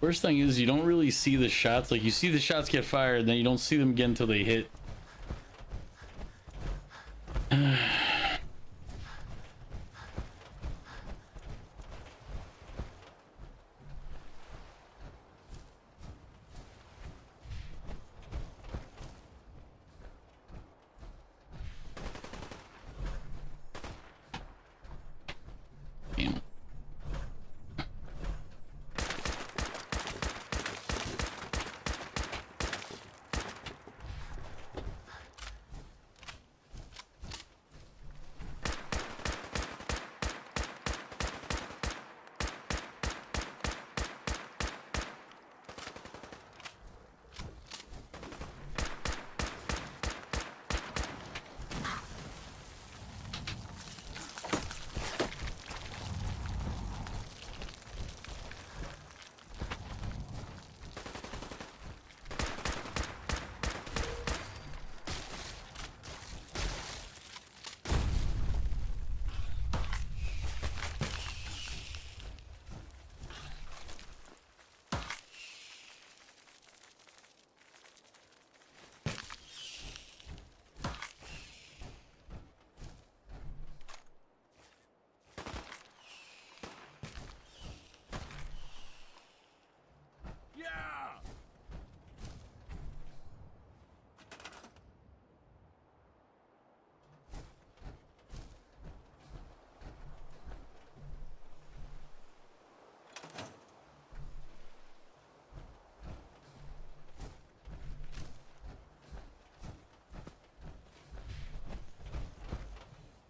S1: Worst thing is you don't really see the shots. Like, you see the shots get fired, and then you don't see them again until they hit. Damn.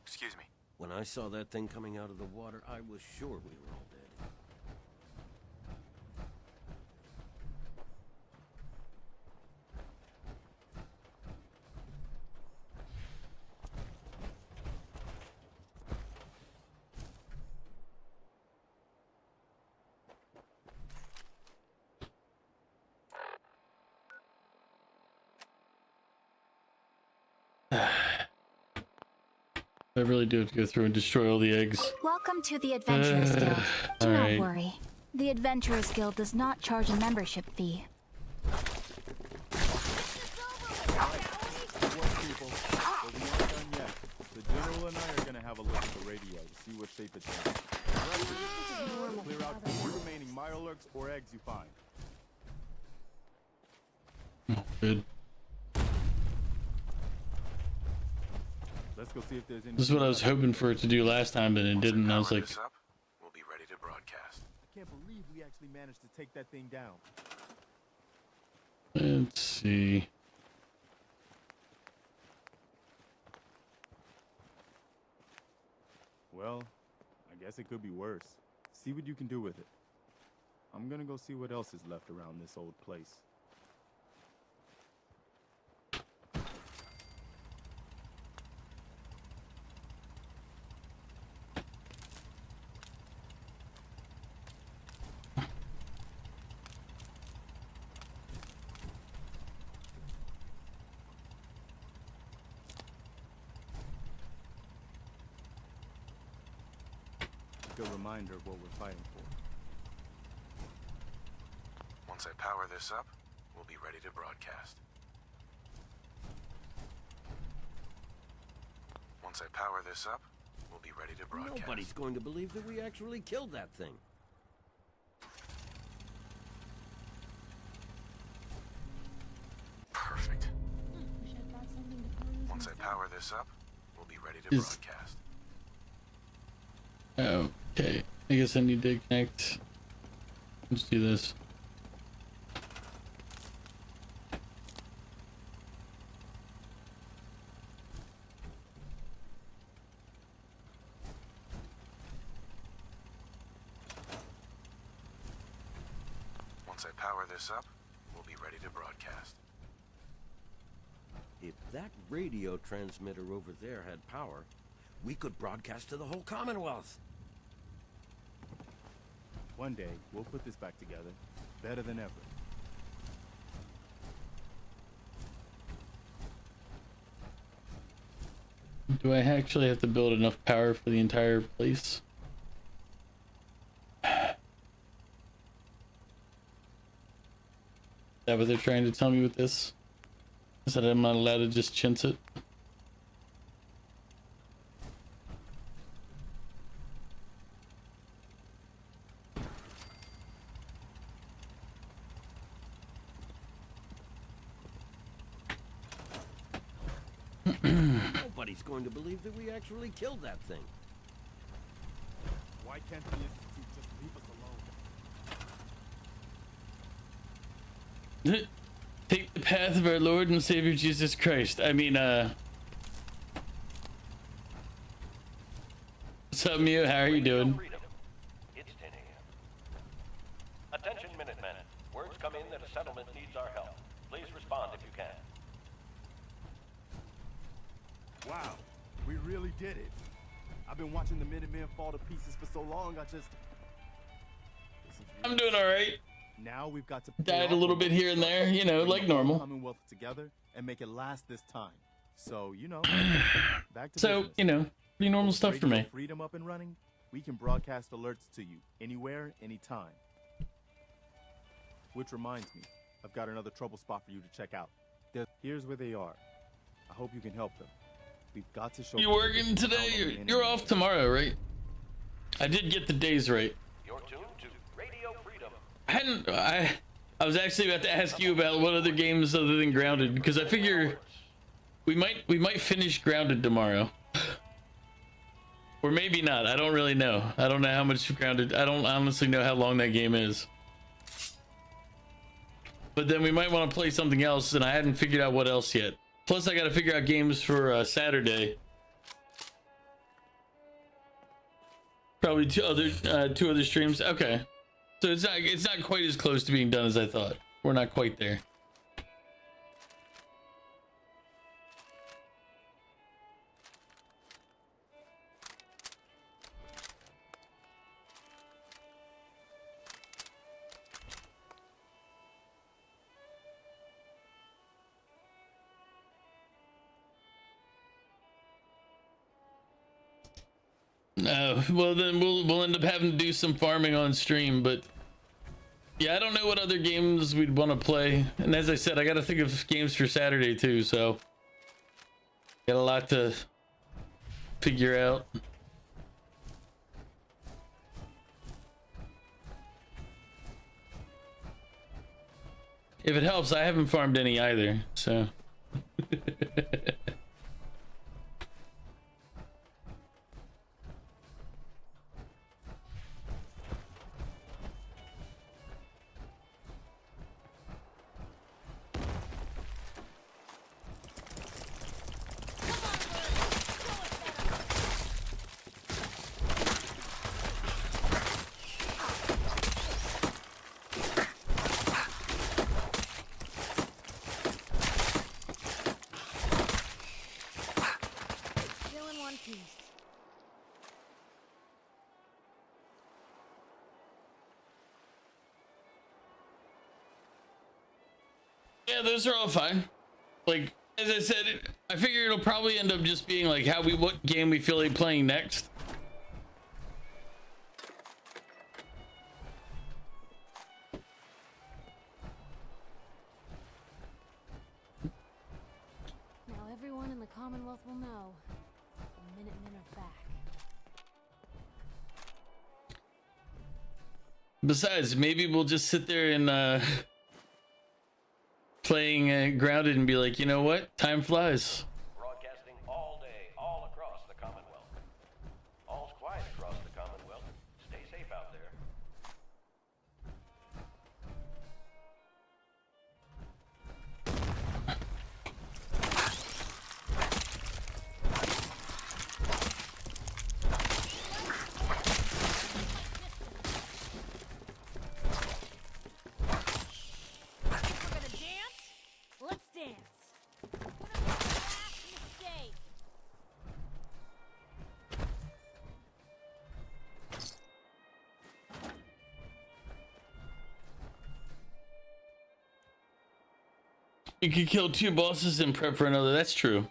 S5: Excuse me.
S6: When I saw that thing coming out of the water, I was sure we were all dead.
S1: I really do have to go through and destroy all the eggs.
S15: Welcome to the Adventurers Guild. Do not
S1: alright.
S15: worry. The Adventurers Guild does not charge a membership fee.
S4: People, but we aren't done yet. The General and I are gonna have a look at the radio to see what shape it's in. Clear out any remaining Mirelurks or eggs you find.
S1: Oh, good.
S4: Let's go see if there's any.
S1: This is what I was hoping for it to do last time, but it didn't. And I was like,
S5: We'll be ready to broadcast.
S4: I can't believe we actually managed to take that thing down.
S1: let's see.
S4: Well, I guess it could be worse. See what you can do with it. I'm gonna go see what else is left around this old place. Good reminder of what we're fighting for.
S5: Once I power this up, we'll be ready to broadcast. Once I power this up, we'll be ready to broadcast.
S6: Nobody's going to believe that we actually killed that thing.
S5: Perfect. Once I power this up, we'll be ready to broadcast.
S1: Okay, I guess I need to connect. Let's do this.
S5: Once I power this up, we'll be ready to broadcast.
S6: If that radio transmitter over there had power, we could broadcast to the whole Commonwealth.
S4: One day, we'll put this back together, better than ever.
S1: Do I actually have to build enough power for the entire place? Is that what they're trying to tell me with this? Is that I'm not allowed to just chintz it?
S6: Nobody's going to believe that we actually killed that thing.
S4: Why can't the Institute just leave us alone?
S1: Take the path of our Lord and Savior Jesus Christ. I mean, what's up, Mew? How are you doing?
S16: It's 10 a.m. Attention, Minutemen. Words come in that a settlement needs our help. Please respond if you can.
S4: Wow, we really did it. I've been watching the Minutemen fall to pieces for so long,
S1: I'm doing all right.
S4: Now we've got to
S1: died a little bit here and there, you know, like normal.
S4: Commonwealth together and make it last this time. So, you know, back to
S1: so,
S4: business.
S1: you know, pretty normal stuff for me.
S4: Freedom up and running, we can broadcast alerts to you anywhere, anytime. Which reminds me, I've got another trouble spot for you to check out. Here's where they are. I hope you can help them. We've got to show
S1: You working today? You're off tomorrow, right? I did get the days right.
S16: You're tuned to Radio Freedom.
S1: I was actually about to ask you about what other games other than Grounded, because I figure we might finish Grounded tomorrow. Or maybe not. I don't really know. I don't know how much Grounded. I don't honestly know how long that game is. But then we might want to play something else, and I hadn't figured out what else yet. Plus, I got to figure out games for Saturday. Probably two other streams. Okay, so it's not quite as close to being done as I thought. We're not quite there. Well then we'll end up having to do some farming on stream, but yeah, I don't know what other games we'd want to play. And as I said, I got to think of games for Saturday too, so got a lot to figure out. If it helps, I haven't farmed any either, so.
S3: Still in one piece.
S1: Yeah, those are all fine. Like, as I said, I figure it'll probably end up just being like what game we feel like playing next.
S3: Now everyone in the Commonwealth will know. The Minutemen are back.
S1: Besides, maybe we'll just sit there and playing Grounded and be like, you know what? Time flies.
S16: Broadcasting all day, all across the Commonwealth. All's quiet across the Commonwealth. Stay safe out there.
S3: We're gonna dance? Let's dance. Gonna make a last mistake.
S1: You could kill 2 bosses and prep for another. That's true.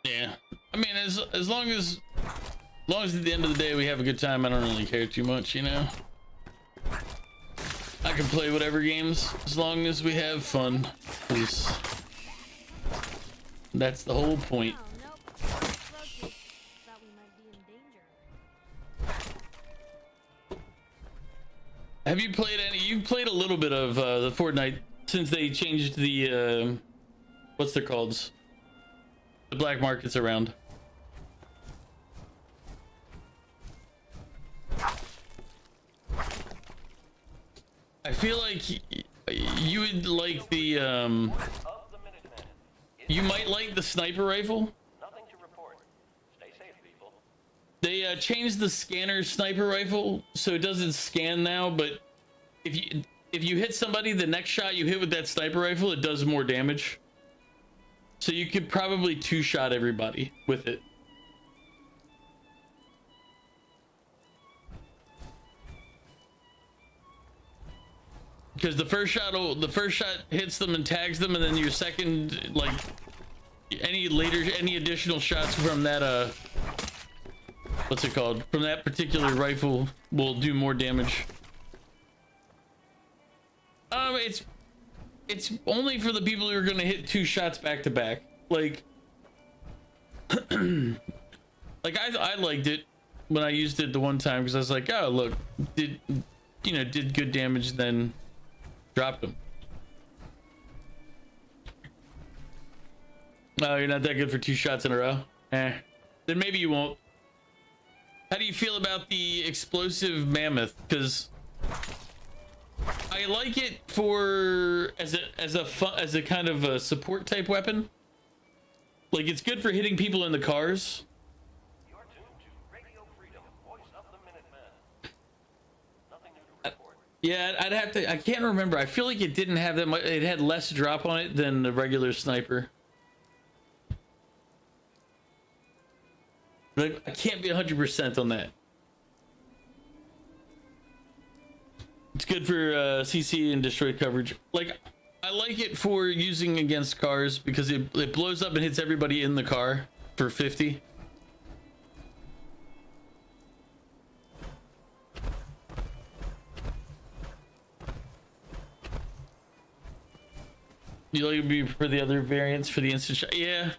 S1: Yeah. I mean, as long as at the end of the day we have a good time, I don't really care too much, you know. I can play whatever games as long as we have fun. 'Cause that's the whole point.
S3: Thought we might be in danger.
S1: Have you played any? You played a little bit of the Fortnite since they changed the what's they're called? The black markets around. I feel like you would like the you might like the sniper rifle.
S16: Nothing to report. Stay safe, people.
S1: They changed the scanner sniper rifle so it doesn't scan now, but if you hit somebody, the next shot you hit with that sniper rifle, it does more damage. So you could probably 2-shot everybody with it. Because the first shot hits them and tags them, and then your second, like, any additional shots from that what's it called, from that particular rifle will do more damage. It's only for the people who are gonna hit 2 shots back to back. Like like I liked it when I used it the one time because I was like, oh look, did good damage, then dropped them. Oh, you're not that good for 2 shots in a row? Then maybe you won't. How do you feel about the explosive mammoth? Because I like it for as a kind of a support type weapon. Like, it's good for hitting people in the cars.
S16: You're tuned to Radio Freedom, voice of the Minutemen. Nothing new to report.
S1: Yeah, I'd have to. I can't remember. I feel like it didn't have that much. It had less drop on it than the regular sniper. Like, I can't be 100% on that. It's good for CC and destroy coverage. Like, I like it for using against cars because it blows up and hits everybody in the car for 50. You like me for the other variants for the instant shot? Yeah,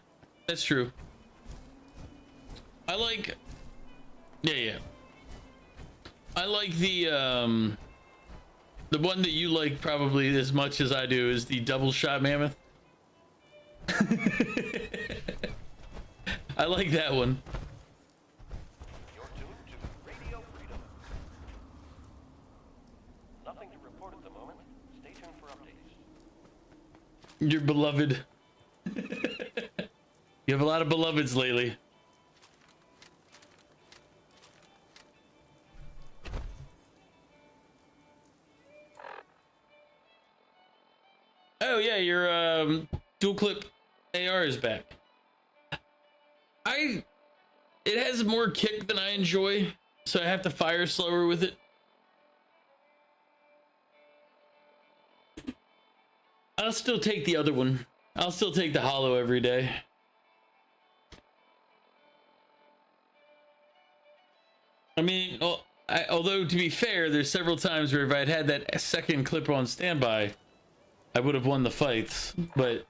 S1: that's true. I like, yeah. I like the one that you like probably as much as I do is the double shot mammoth. I like that one.
S16: You're tuned to Radio Freedom. Nothing to report at the moment. Stay tuned for updates.
S1: Your beloved. You have a lot of beloveds lately. Oh yeah, your dual clip AR is back. It has more kick than I enjoy, so I have to fire slower with it. I'll still take the other one. I'll still take the hollow every day. I mean, although to be fair, there's several times where if I'd had that second clip on standby, I would have won the fights, but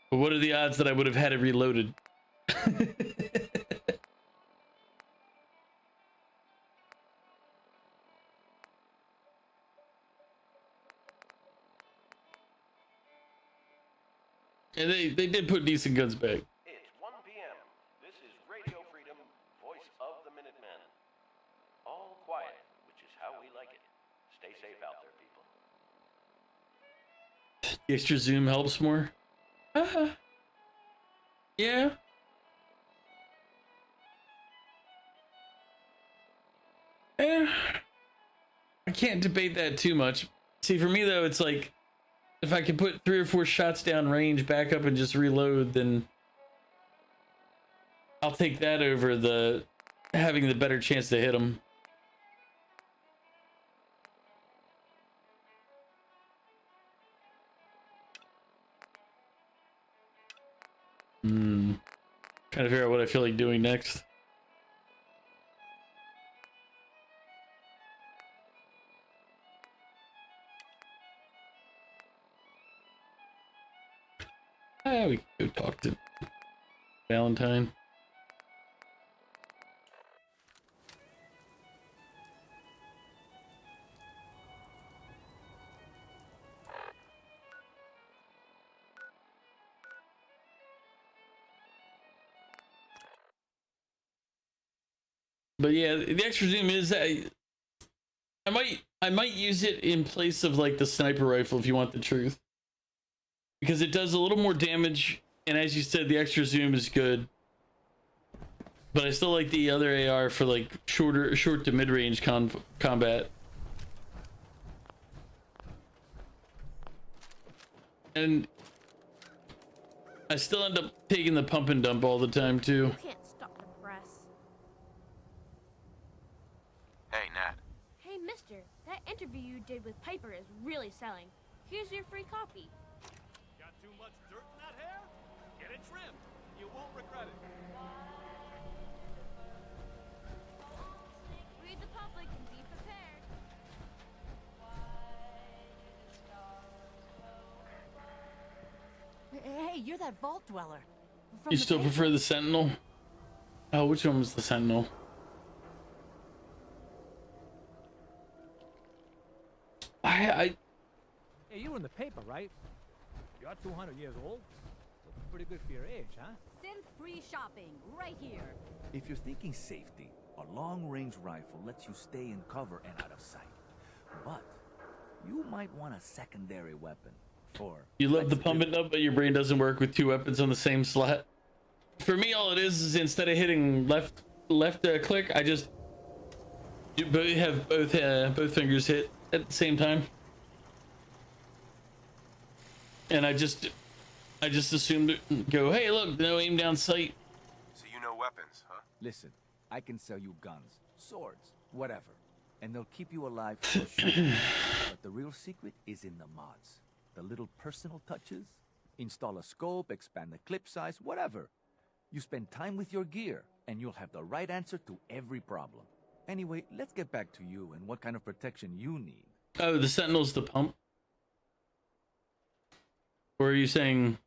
S1: what are the odds that I would have had it reloaded? And they did put decent guns back.
S16: It's 1 p.m. This is Radio Freedom, voice of the Minutemen. All quiet, which is how we like it. Stay safe out there, people.
S1: The extra zoom helps more. Yeah. I can't debate that too much. See, for me though, it's like if I can put 3 or 4 shots down range, back up and just reload, then I'll take that over the having the better chance to hit them. Trying to figure out what I feel like doing next. We can go talk to Valentine. But yeah, the extra zoom is I might use it in place of like the sniper rifle if you want the truth. Because it does a little more damage, and as you said, the extra zoom is good. But I still like the other AR for like short to mid-range combat. And I still end up taking the pump and dump all the time too.
S3: Can't stop the press.
S5: Hey, Nat.
S3: Hey, mister, that interview you did with Piper is really selling. Here's your free copy.
S17: Got too much dirt in that hair? Get it trimmed. You won't regret it.
S3: Read the public and be prepared.
S7: Hey, you're that vault dweller.
S1: You still prefer the Sentinel? Oh, which one was the Sentinel?
S18: Hey, you were in the paper, right? You're 200 years old. Looking pretty good for your age, huh?
S10: Synth-free shopping, right here.
S19: If you're thinking safety, a long-range rifle lets you stay in cover and out of sight. But you might want a secondary weapon for...
S1: You love the pump and dump, but your brain doesn't work with 2 weapons on the same slot. For me, all it is instead of hitting left click, I just have both fingers hit at the same time. And I just assumed go, hey, look, no aim down sight.
S5: So you know weapons, huh?
S19: Listen, I can sell you guns, swords, whatever. And they'll keep you alive for sure. But the real secret is in the mods. The little personal touches. Install a scope, expand the clip size, whatever. You spend time with your gear, and you'll have the right answer to every problem. Anyway, let's get back to you and what kind of protection you need.
S1: Oh, the Sentinel's the pump? Or are you saying...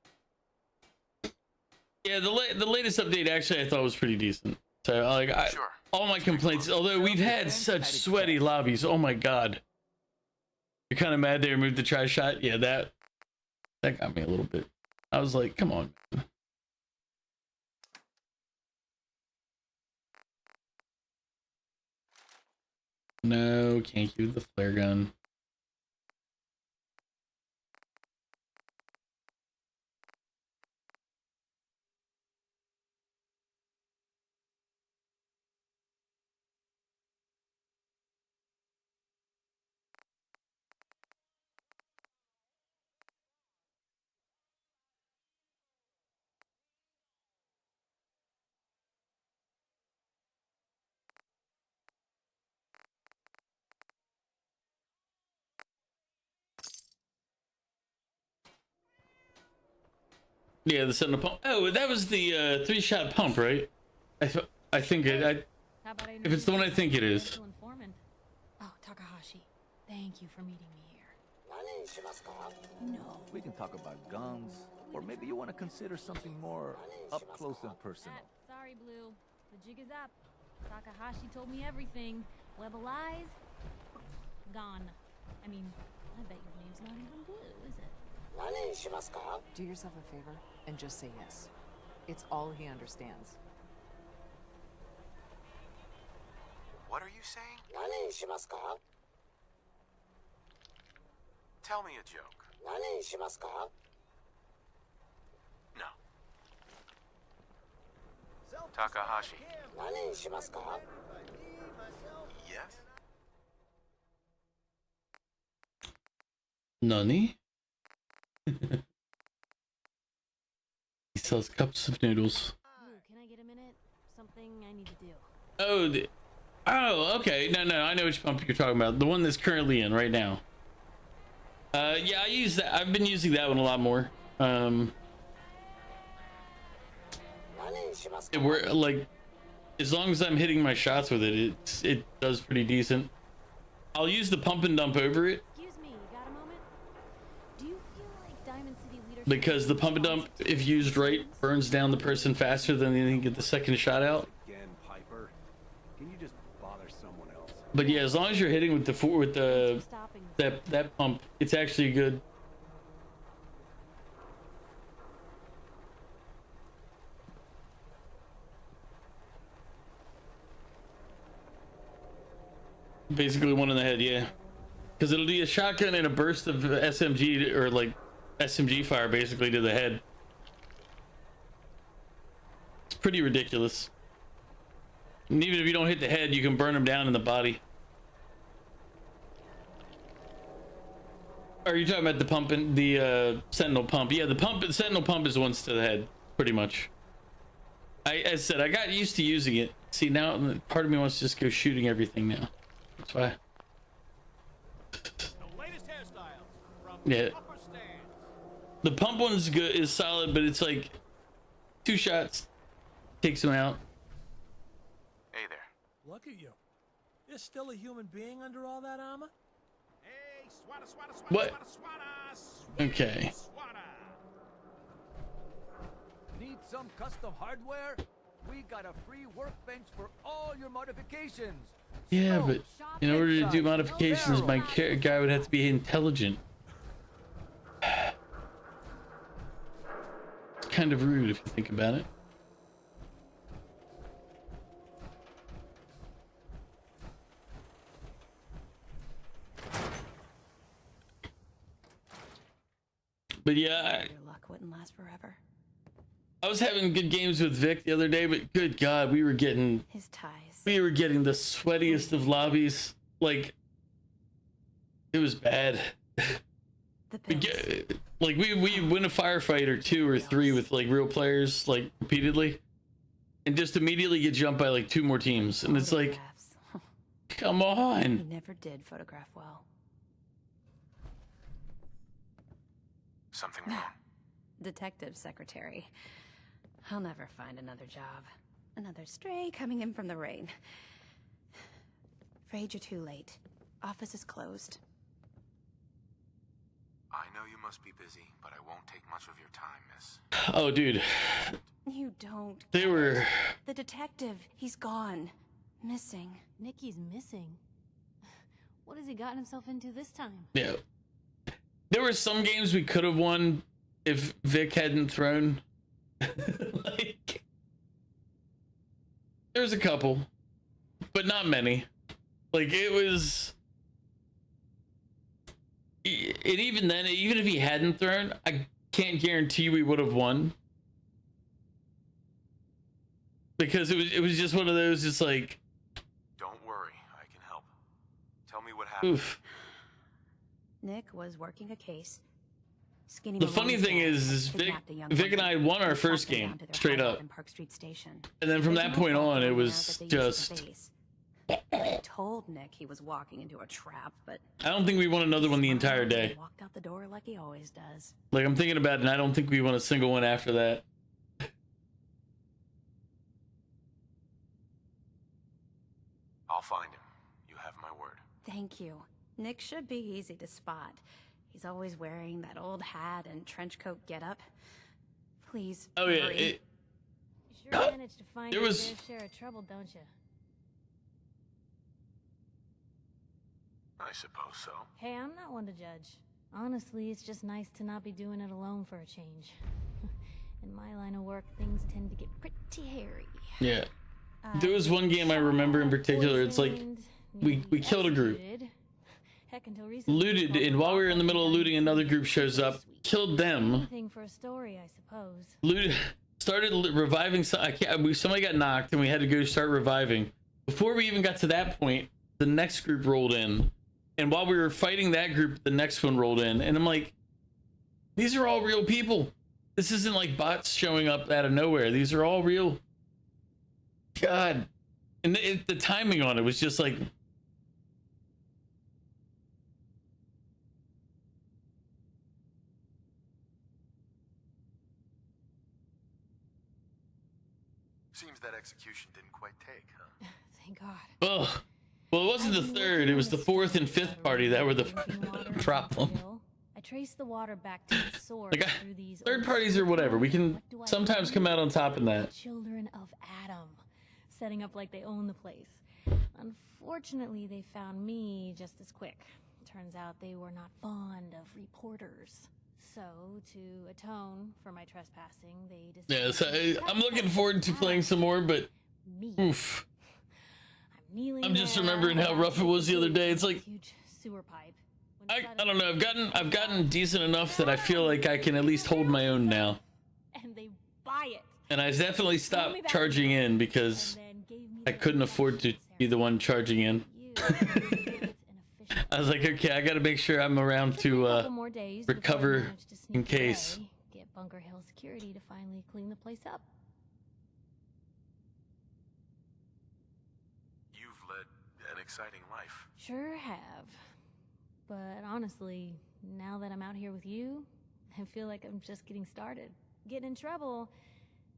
S1: Yeah, the latest update actually I thought was pretty decent. So, like, all my complaints, although we've had such sweaty lobbies, oh my god. You're kind of mad they removed the try shot? Yeah, that got me a little bit. I was like, come on. No, can't use the flare gun. Yeah, the Sentinel pump. Oh, that was the 3-shot pump, right? I think it. If it's the one I think it is.
S3: Oh, Takahashi, thank you for meeting me here.
S19: No. We can talk about guns, or maybe you want to consider something more up close and personal.
S3: Sorry, Blue. The jig is up. Takahashi told me everything. Web of lies, gone. I mean, I bet your name's not even Blue, is it?
S7: Do yourself a favor and just say yes. It's all he understands.
S5: What are you saying? Tell me a joke. No. Takahashi. Yes?
S1: Nani? He sells cups of noodles.
S3: Blue, can I get a minute? Something I need to do.
S1: Oh, oh, okay. No, I know which pump you're talking about. The one that's currently in right now. Yeah, I use that. I've been using that one a lot more. Like, as long as I'm hitting my shots with it, it does pretty decent. I'll use the pump and dump over it.
S3: Excuse me, you got a moment? Do you feel like Diamond City leadership...
S1: Because the pump and dump, if used right, burns down the person faster than they can get the second shot out.
S8: Again, Piper. Can you just bother someone else?
S1: But yeah, as long as you're hitting with that pump, it's actually good. Basically one in the head, yeah. Because it'll do a shotgun and a burst of SMG, or like SMG fire basically to the head. It's pretty ridiculous. And even if you don't hit the head, you can burn them down in the body. Are you talking about the pump and the Sentinel pump? Yeah, the Sentinel pump is once to the head, pretty much. As I said, I got used to using it. See, now part of me wants to just go shooting everything now. That's why. Yeah. The pump one's good, is solid, but it's like 2 shots takes them out.
S5: Hey there.
S18: Look at you. You're still a human being under all that armor?
S17: Hey, swata, swata, swata,
S1: What?
S17: swata, swata,
S1: Okay.
S19: Need some custom hardware? We got a free workbench for all your modifications.
S1: Yeah, but in order to do modifications, my guy would have to be intelligent. It's kind of rude if you think about it. But yeah,
S10: Your luck wouldn't last forever.
S1: I was having good games with Vic the other day, but good God, we were getting
S10: His ties.
S1: the sweatiest of lobbies. Like, it was bad. We win a firefight or 2 or 3 with like real players, like repeatedly, and just immediately get jumped by like 2 more teams, and it's like, come on.
S10: He never did photograph well.
S5: Something wrong?
S10: Detective secretary. I'll never find another job. Another stray coming in from the rain. Afraid you're too late. Office is closed.
S5: I know you must be busy, but I won't take much of your time, miss.
S1: Oh, dude.
S10: You don't.
S1: They were...
S10: The detective, he's gone. Missing.
S3: Nikki's missing. What has he gotten himself into this time?
S1: Yeah. There were some games we could have won if Vic hadn't thrown. Like, there's a couple, but not many. Like, it was... And even then, even if he hadn't thrown, I can't guarantee we would have won. Because it was just one of those, just like...
S5: Don't worry, I can help. Tell me what happened.
S1: Oof.
S10: Nick was working a case. Skinny
S1: The funny thing is Vic and I won our first game, straight up. And then from that point on, it was just...
S10: I told Nick he was walking into a trap, but
S1: I don't think we won another one the entire day.
S10: he walked out the door like he always does.
S1: Like, I'm thinking about it, and I don't think we won a single one after that.
S5: I'll find him. You have my word.
S10: Thank you. Nick should be easy to spot. He's always wearing that old hat and trench coat getup. Please.
S1: Oh yeah.
S10: hurry.
S3: You sure managed to find
S1: there
S3: your
S1: was-
S3: fair share of trouble, don't you?
S5: I suppose so.
S3: Hey, I'm not one to judge. Honestly, it's just nice to not be doing it alone for a change. In my line of work, things tend to get pretty hairy.
S1: Yeah. There was one game I remember in particular. It's like we killed a group,
S3: Heck, until recently,
S1: looted, and while we were in the middle of looting, another group shows up, killed them,
S3: anything for a story, I suppose.
S1: looted, started reviving. Somebody got knocked, and we had to go start reviving. Before we even got to that point, the next group rolled in, and while we were fighting that group, the next one rolled in, and I'm like, these are all real people. This isn't like bots showing up out of nowhere. These are all real. God, and the timing on it was just like.
S5: Seems that execution didn't quite take, huh?
S3: Thank God.
S1: Ugh. Well, it wasn't the third. It was the fourth and fifth party that were the problem.
S3: I traced the water back to the source
S1: Like,
S3: through these
S1: third parties or whatever, we can sometimes come out on top in that.
S3: Children of Adam, setting up like they own the place. Unfortunately, they found me just as quick. Turns out they were not fond of reporters. So, to atone for my trespassing, they decided...
S1: Yeah, so I'm looking forward to playing some more, but oof. I'm just remembering how rough it was the other day. It's like
S3: huge sewer pipe.
S1: I don't know. I've gotten decent enough that I feel like I can at least hold my own now.
S3: And they buy it.
S1: And I definitely stopped charging in because I couldn't afford to be the one charging in. I was like, okay, I got to make sure I'm around to recover in case.
S3: Get Bunker Hill security to finally clean the place up.
S5: You've led an exciting life.
S3: Sure have. But honestly, now that I'm out here with you, I feel like I'm just getting started. Getting in trouble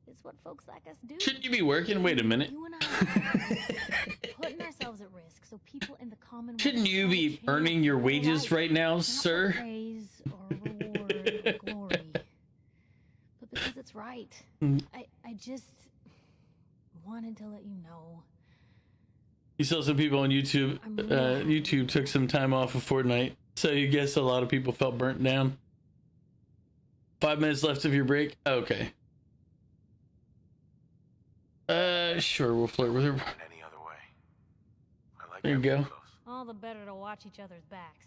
S3: is what folks like us do.
S1: Shouldn't you be working? Wait a minute.
S3: You and I putting ourselves at risk so people in the common
S1: Shouldn't you be earning your wages right now, sir?
S3: praise or reward or glory, but because it's right. I just wanted to let you know.
S1: You saw some people on YouTube. YouTube took some time off of Fortnite, so you guess a lot of people felt burnt down. 5 minutes left of your break. Okay. Sure, we'll flirt with her.
S5: Any other way. I like
S1: There you go.
S3: All the better to watch each other's backs.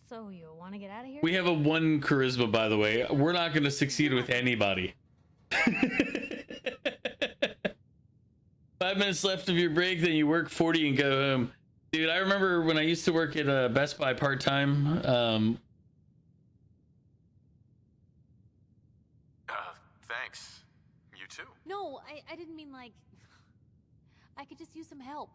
S3: So you want to get out of here?
S1: We have a 1 charisma, by the way. We're not going to succeed with anybody. 5 minutes left of your break, then you work 40 and go home. Dude, I remember when I used to work at Best Buy part-time.
S5: Thanks. You too.
S3: No, I didn't mean like I could just use some help.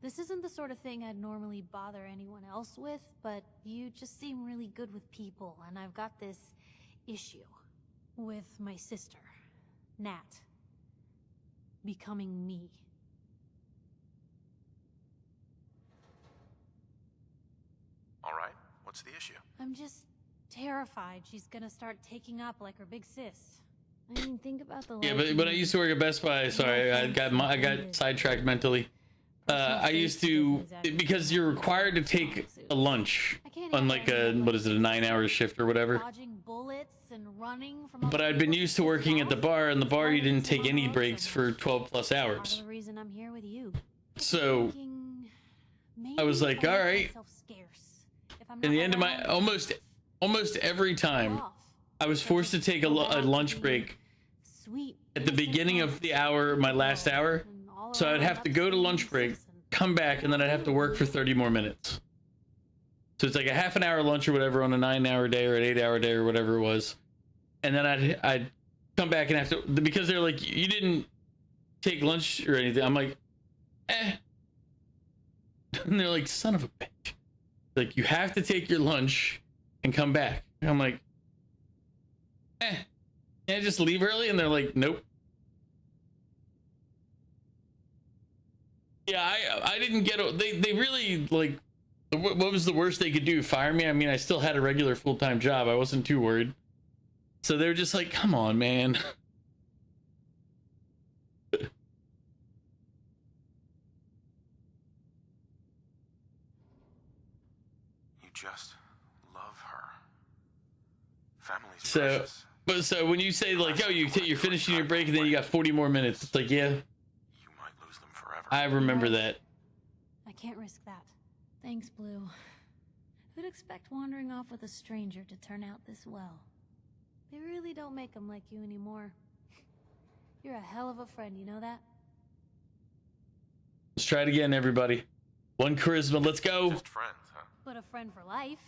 S3: This isn't the sort of thing I'd normally bother anyone else with, but you just seem really good with people, and I've got this issue with my sister, Nat, becoming me.
S5: All right, what's the issue?
S3: I'm just terrified she's gonna start taking up like her big sis. I mean, think about the
S1: Yeah, but when I used to work at Best Buy, sorry, I got sidetracked mentally. I used to, because you're required to take a lunch on like a, what is it, a 9-hour shift or whatever.
S3: Dodging bullets and running from
S1: But I'd been used to working at the bar, and the bar you didn't take any breaks for 12 plus
S3: part
S1: hours.
S3: of the reason I'm here with you.
S1: So I was like, all right. In the end of my almost every time, I was forced to take a lunch break at the beginning of the hour, my last hour. So I'd have to go to lunch break, come back, and then I'd have to work for 30 more minutes. So it's like a half an hour lunch or whatever on a 9-hour day or an 8-hour day or whatever it was. And then I'd come back and have to, because they're like, you didn't take lunch or anything. I'm like, eh. And they're like, son of a bitch. Like, you have to take your lunch and come back. And I'm like, eh. Can I just leave early? And they're like, nope. Yeah, I didn't get, they really, like, what was the worst they could do? Fire me? I mean, I still had a regular full-time job. I wasn't too worried. So they were just like, come on, man.
S5: You just love her. Family's precious.
S1: But so when you say like, oh, you're finishing your break and then you got 40 more minutes, it's like, yeah.
S5: You might lose them forever.
S1: I remember that.
S3: I can't risk that. Thanks, Blue. Who'd expect wandering off with a stranger to turn out this well? They really don't make them like you anymore. You're a hell of a friend, you know that?
S1: Let's try it again, everybody. One charisma, let's go.
S5: Just friends, huh?
S3: But a friend for life.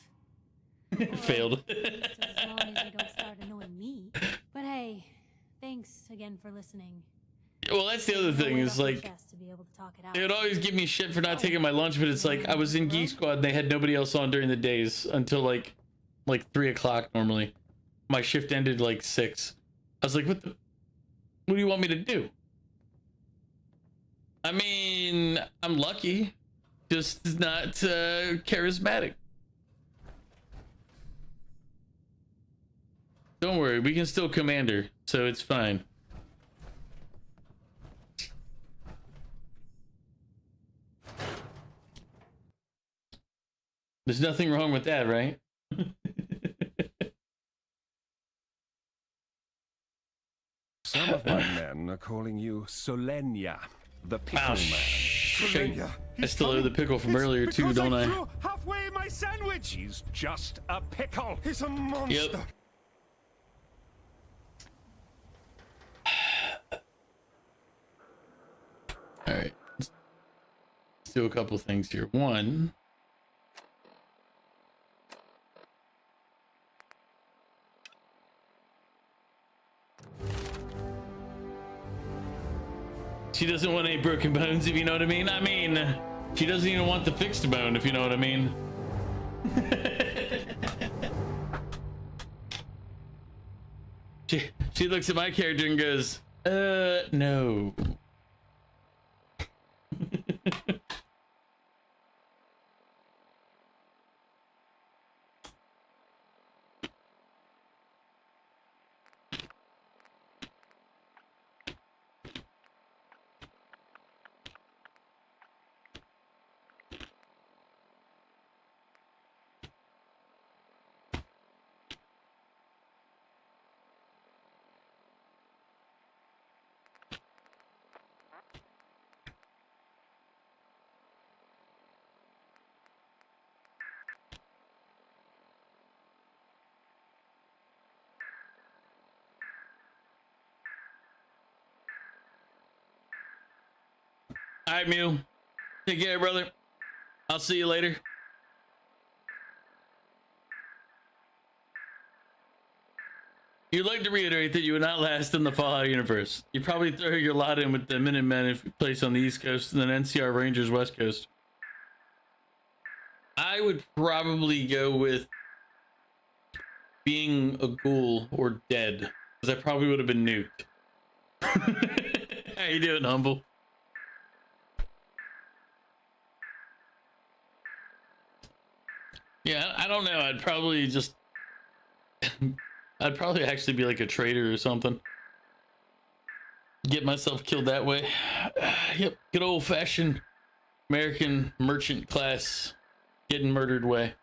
S1: Failed.
S3: As long as you don't start annoying me. But hey, thanks again for listening.
S1: Well, that's the other thing is like,
S3: To be able to talk it out.
S1: they would always give me shit for not taking my lunch, but it's like I was in Geek Squad and they had nobody else on during the days until like 3 o'clock normally. My shift ended like 6. I was like, what do you want me to do? I mean, I'm lucky, just not charismatic. Don't worry, we can still command her, so it's fine. There's nothing wrong with that, right?
S9: Some of my men are calling you Solenia, the pickle man.
S1: Solenia. I still owe the pickle from earlier too, don't I?
S9: Halfway my sandwich. He's just a pickle. He's a monster.
S1: Yep. All right. Let's do a couple things here. One. She doesn't want any broken bones, if you know what I mean. I mean, she doesn't even want the fixed bone, if you know what I mean. She looks at my character and goes, no. All right, Mew. Take care, brother. I'll see you later. You'd like to reiterate that you would not last in the Fallout universe. You'd probably throw your lot in with the Minutemen if placed on the East Coast and then NCR Rangers West Coast. I would probably go with being a ghoul or dead, because I probably would have been nuked. How you doing, Humble? Yeah, I don't know. I'd probably just... I'd probably actually be like a traitor or something. Get myself killed that way. Yep, good old-fashioned American merchant class getting murdered way.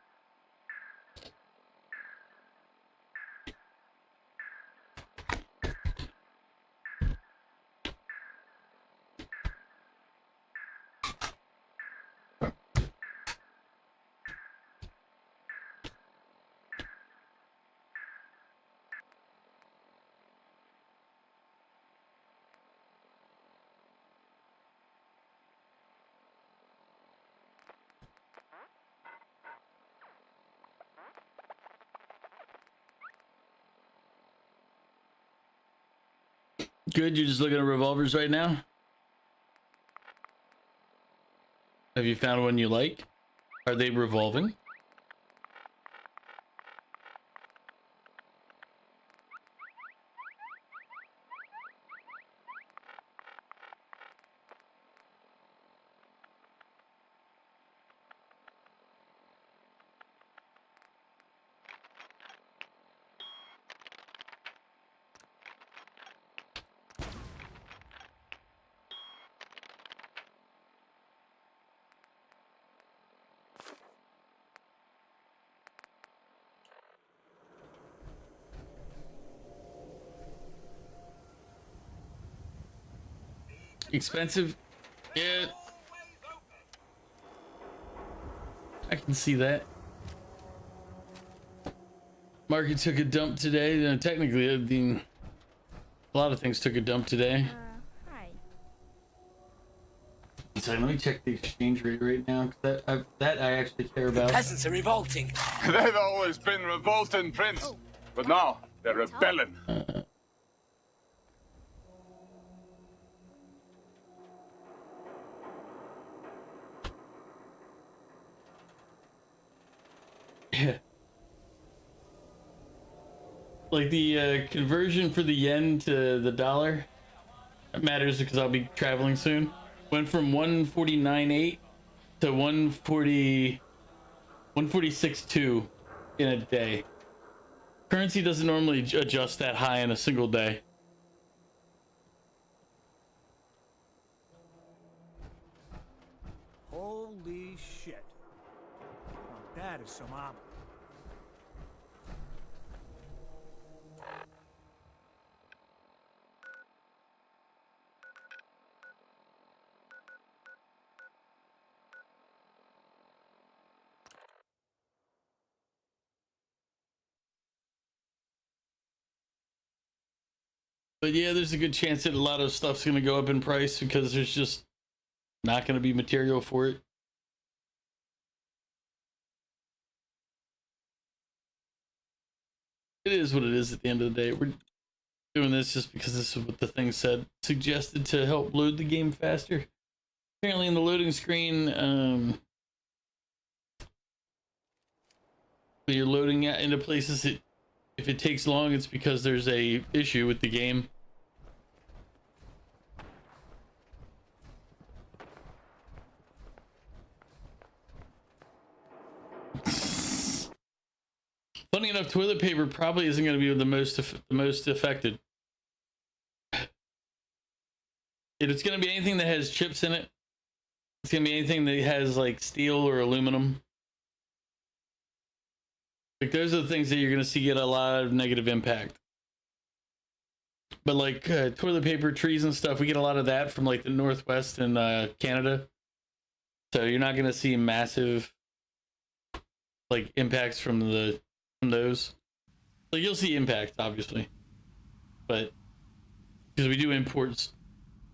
S1: Good, you're just looking at revolvers right now? Have you found one you like? Are they revolving? Expensive? Yeah. I can see that. Market took a dump today. Technically, I mean, a lot of things took a dump today.
S3: Hi.
S1: So let me check the exchange rate right now, because that I actually care about.
S13: Peasants are revolting.
S14: They've always been revolting, Prince. But now, they're rebelling. Yeah. Like the conversion for the yen to the dollar, that matters because I'll be traveling soon. Went from 149.8 to 146.2 in a day. Currency doesn't normally adjust that high in a single day.
S18: Holy shit. Now that is some armor.
S1: But yeah, there's a good chance that a lot of stuff's going to go up in price because there's just not going to be material for it. It is what it is at the end of the day. We're doing this just because this is what the thing said. Suggested to help load the game faster. Apparently in the loading screen, when you're loading into places, if it takes long, it's because there's a issue with the game. Funny enough, toilet paper probably isn't going to be the most affected. If it's going to be anything that has chips in it, it's going to be anything that has like steel or aluminum. Like those are the things that you're going to see get a lot of negative impact. But like toilet paper, trees and stuff, we get a lot of that from like the Northwest and Canada. So you're not going to see massive like impacts from those. Like you'll see impact obviously, but because we do imports,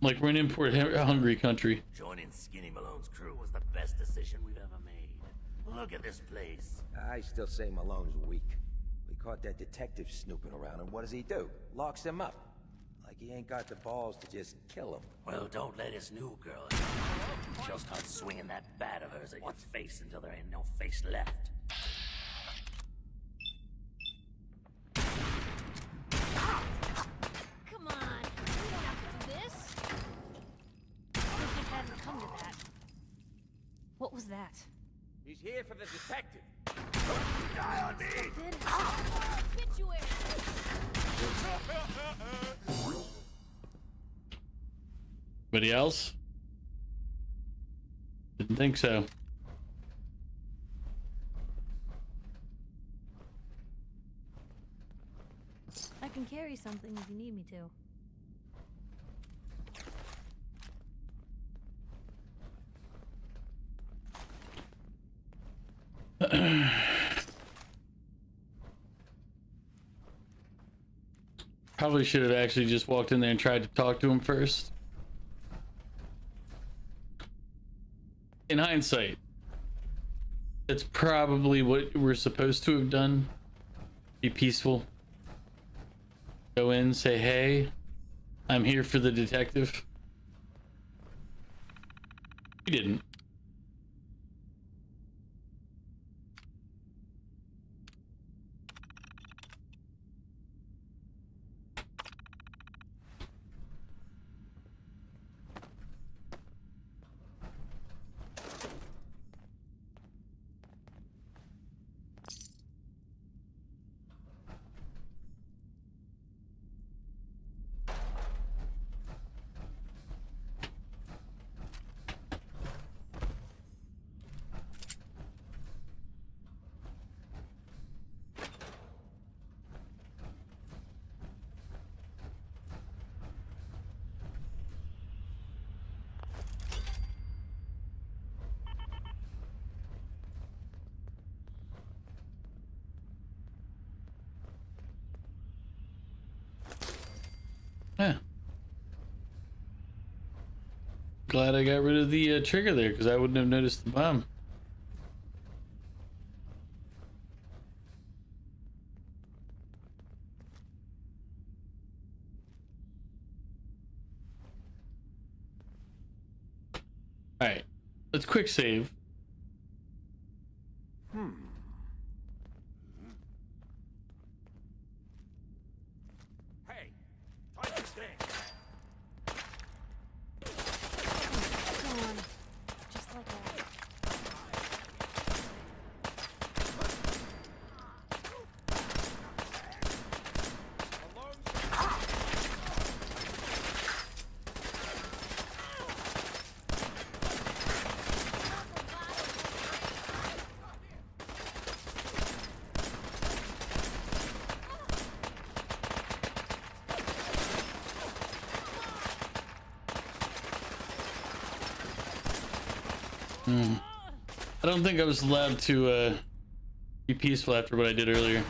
S1: like we're an import hungry country.
S13: Joining Skinny Malone's crew was the best decision we've ever made. Look at this place.
S8: I still say Malone's weak. We
S13: caught that detective snooping around, and what does he do? Locks him up. Like he ain't got the balls to just kill him.
S16: Well, don't let his new girl. She'll start swinging that bat of hers at your face until there ain't no face left.
S3: Come on, we don't have to do this. If it hadn't come to that. What was that?
S19: He's here for the detective.
S3: Die on me! Obituary!
S14: Anybody else? Didn't think so.
S3: I can carry something if you need me to.
S14: Probably should have actually just walked in there and tried to talk to him first. In hindsight, that's probably what we're supposed to have done. Be peaceful. Go in, say, hey, I'm here for the detective. We didn't. Yeah. Glad I got rid of the trigger there, because I wouldn't have noticed the bomb. Alright, let's quick save.
S19: Hey, time to stay.
S3: Go on. Just like that.
S14: I don't think I was allowed to be peaceful after what I did earlier.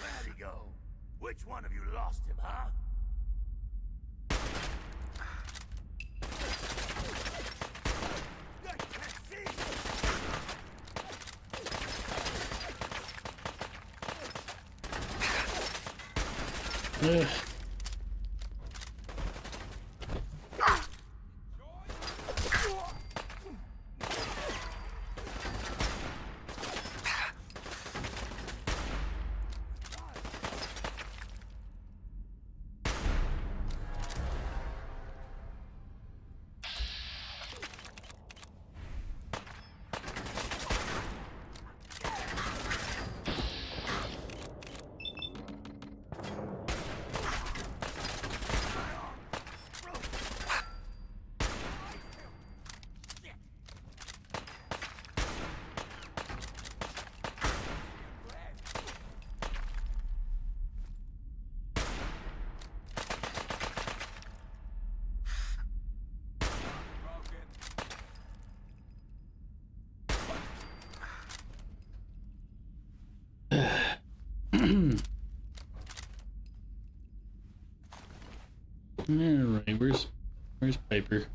S16: Where'd he go? Which one of you lost him, huh?
S14: Ugh. Alright, where's Piper?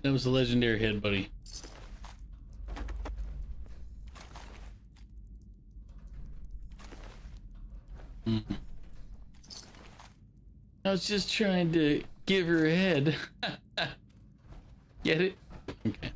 S14: That was the legendary head, buddy. I was just trying to give her a head. Get it? Okay.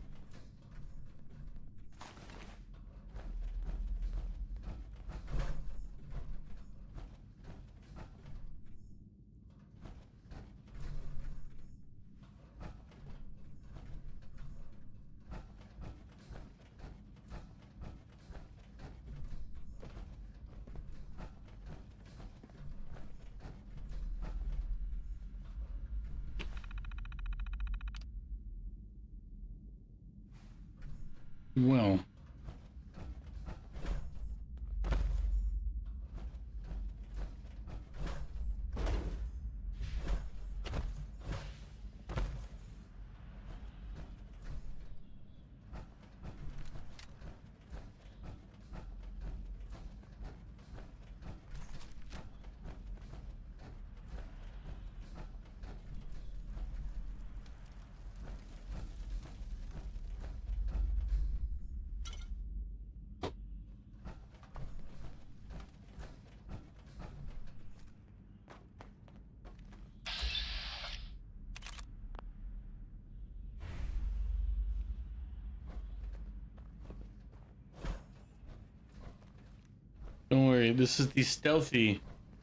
S14: Well. Don't worry, this is the stealthy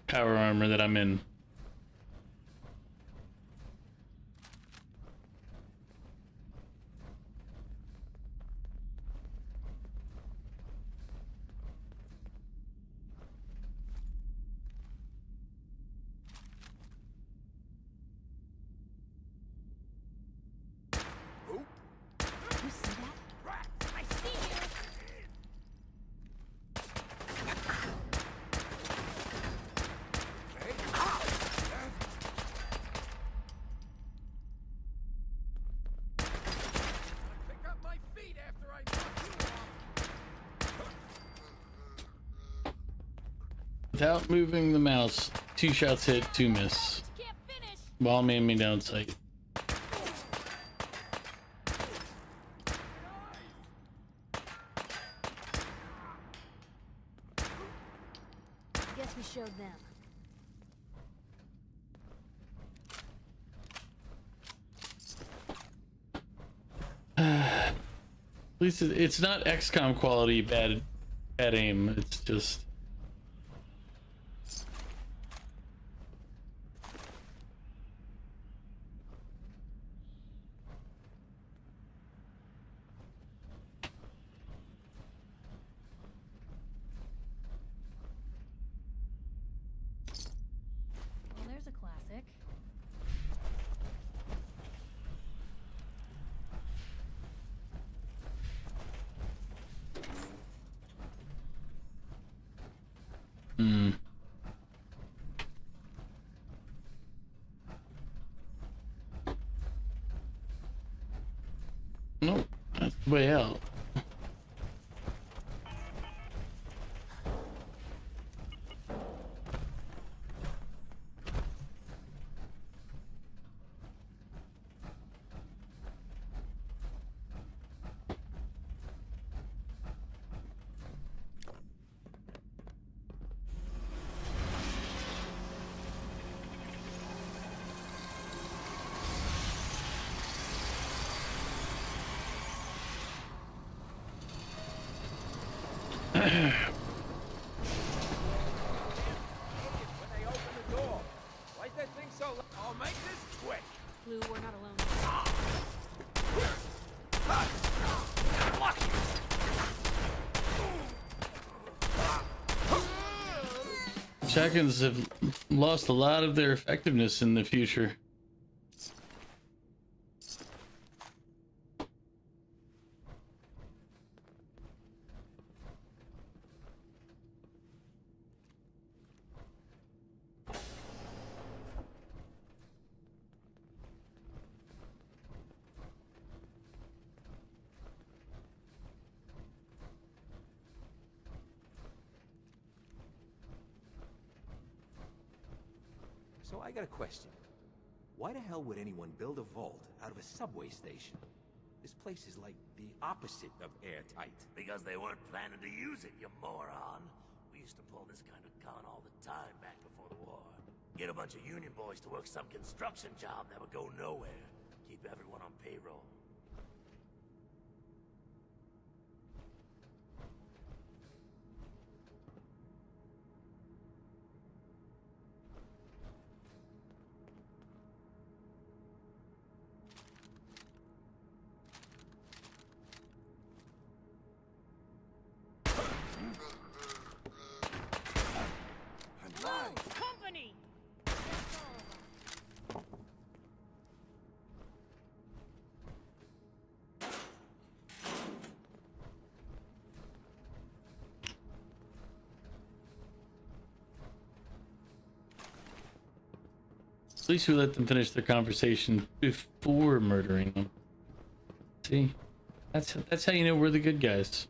S14: power armor that I'm in. Without moving the mouse, 2 shots hit, 2 miss. While man me down sight.
S3: Guess we showed them.
S14: At least it's not XCOM quality bad aim. It's just.
S3: Well, there's a classic.
S14: Hmm. Nope, that's the way out.
S18: Why's that thing so loud? I'll make this quick.
S3: Blue, we're not alone.
S14: Shotguns have lost a lot of their effectiveness in the future.
S13: So I got a question. Why the hell would anyone build a vault out of a subway station? This place is like the opposite of airtight.
S20: Because they weren't planning to use it, you moron. We used to pull this kind of con all the time back before the war. Get a bunch of union boys to work some construction job that would go nowhere. Keep everyone on payroll.
S3: Company!
S14: At least we let them finish their conversation before murdering them. See? That's how you know we're the good guys.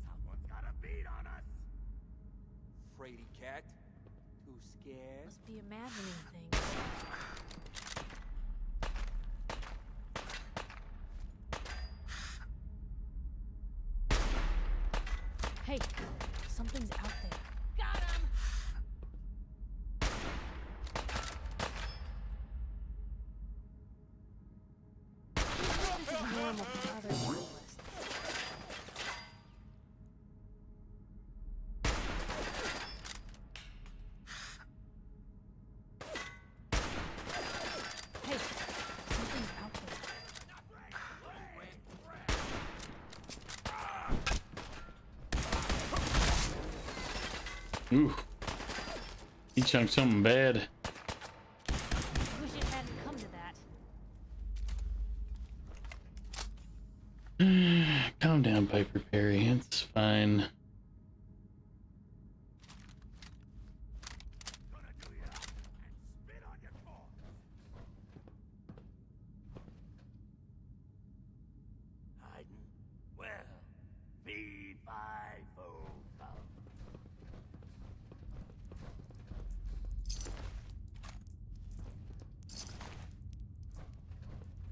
S20: Someone's got a beat on us.
S13: Fraidy cat? Too scared?
S3: Must be imagining things. Hey, something's out there. Got him! This is normal for other journalists. Hey, something's out there.
S14: Ooh. He chunked something bad.
S3: Wish it hadn't come to that.
S14: Calm down, Piper Perry. It's fine.
S20: Hiding? Well, feed my foe.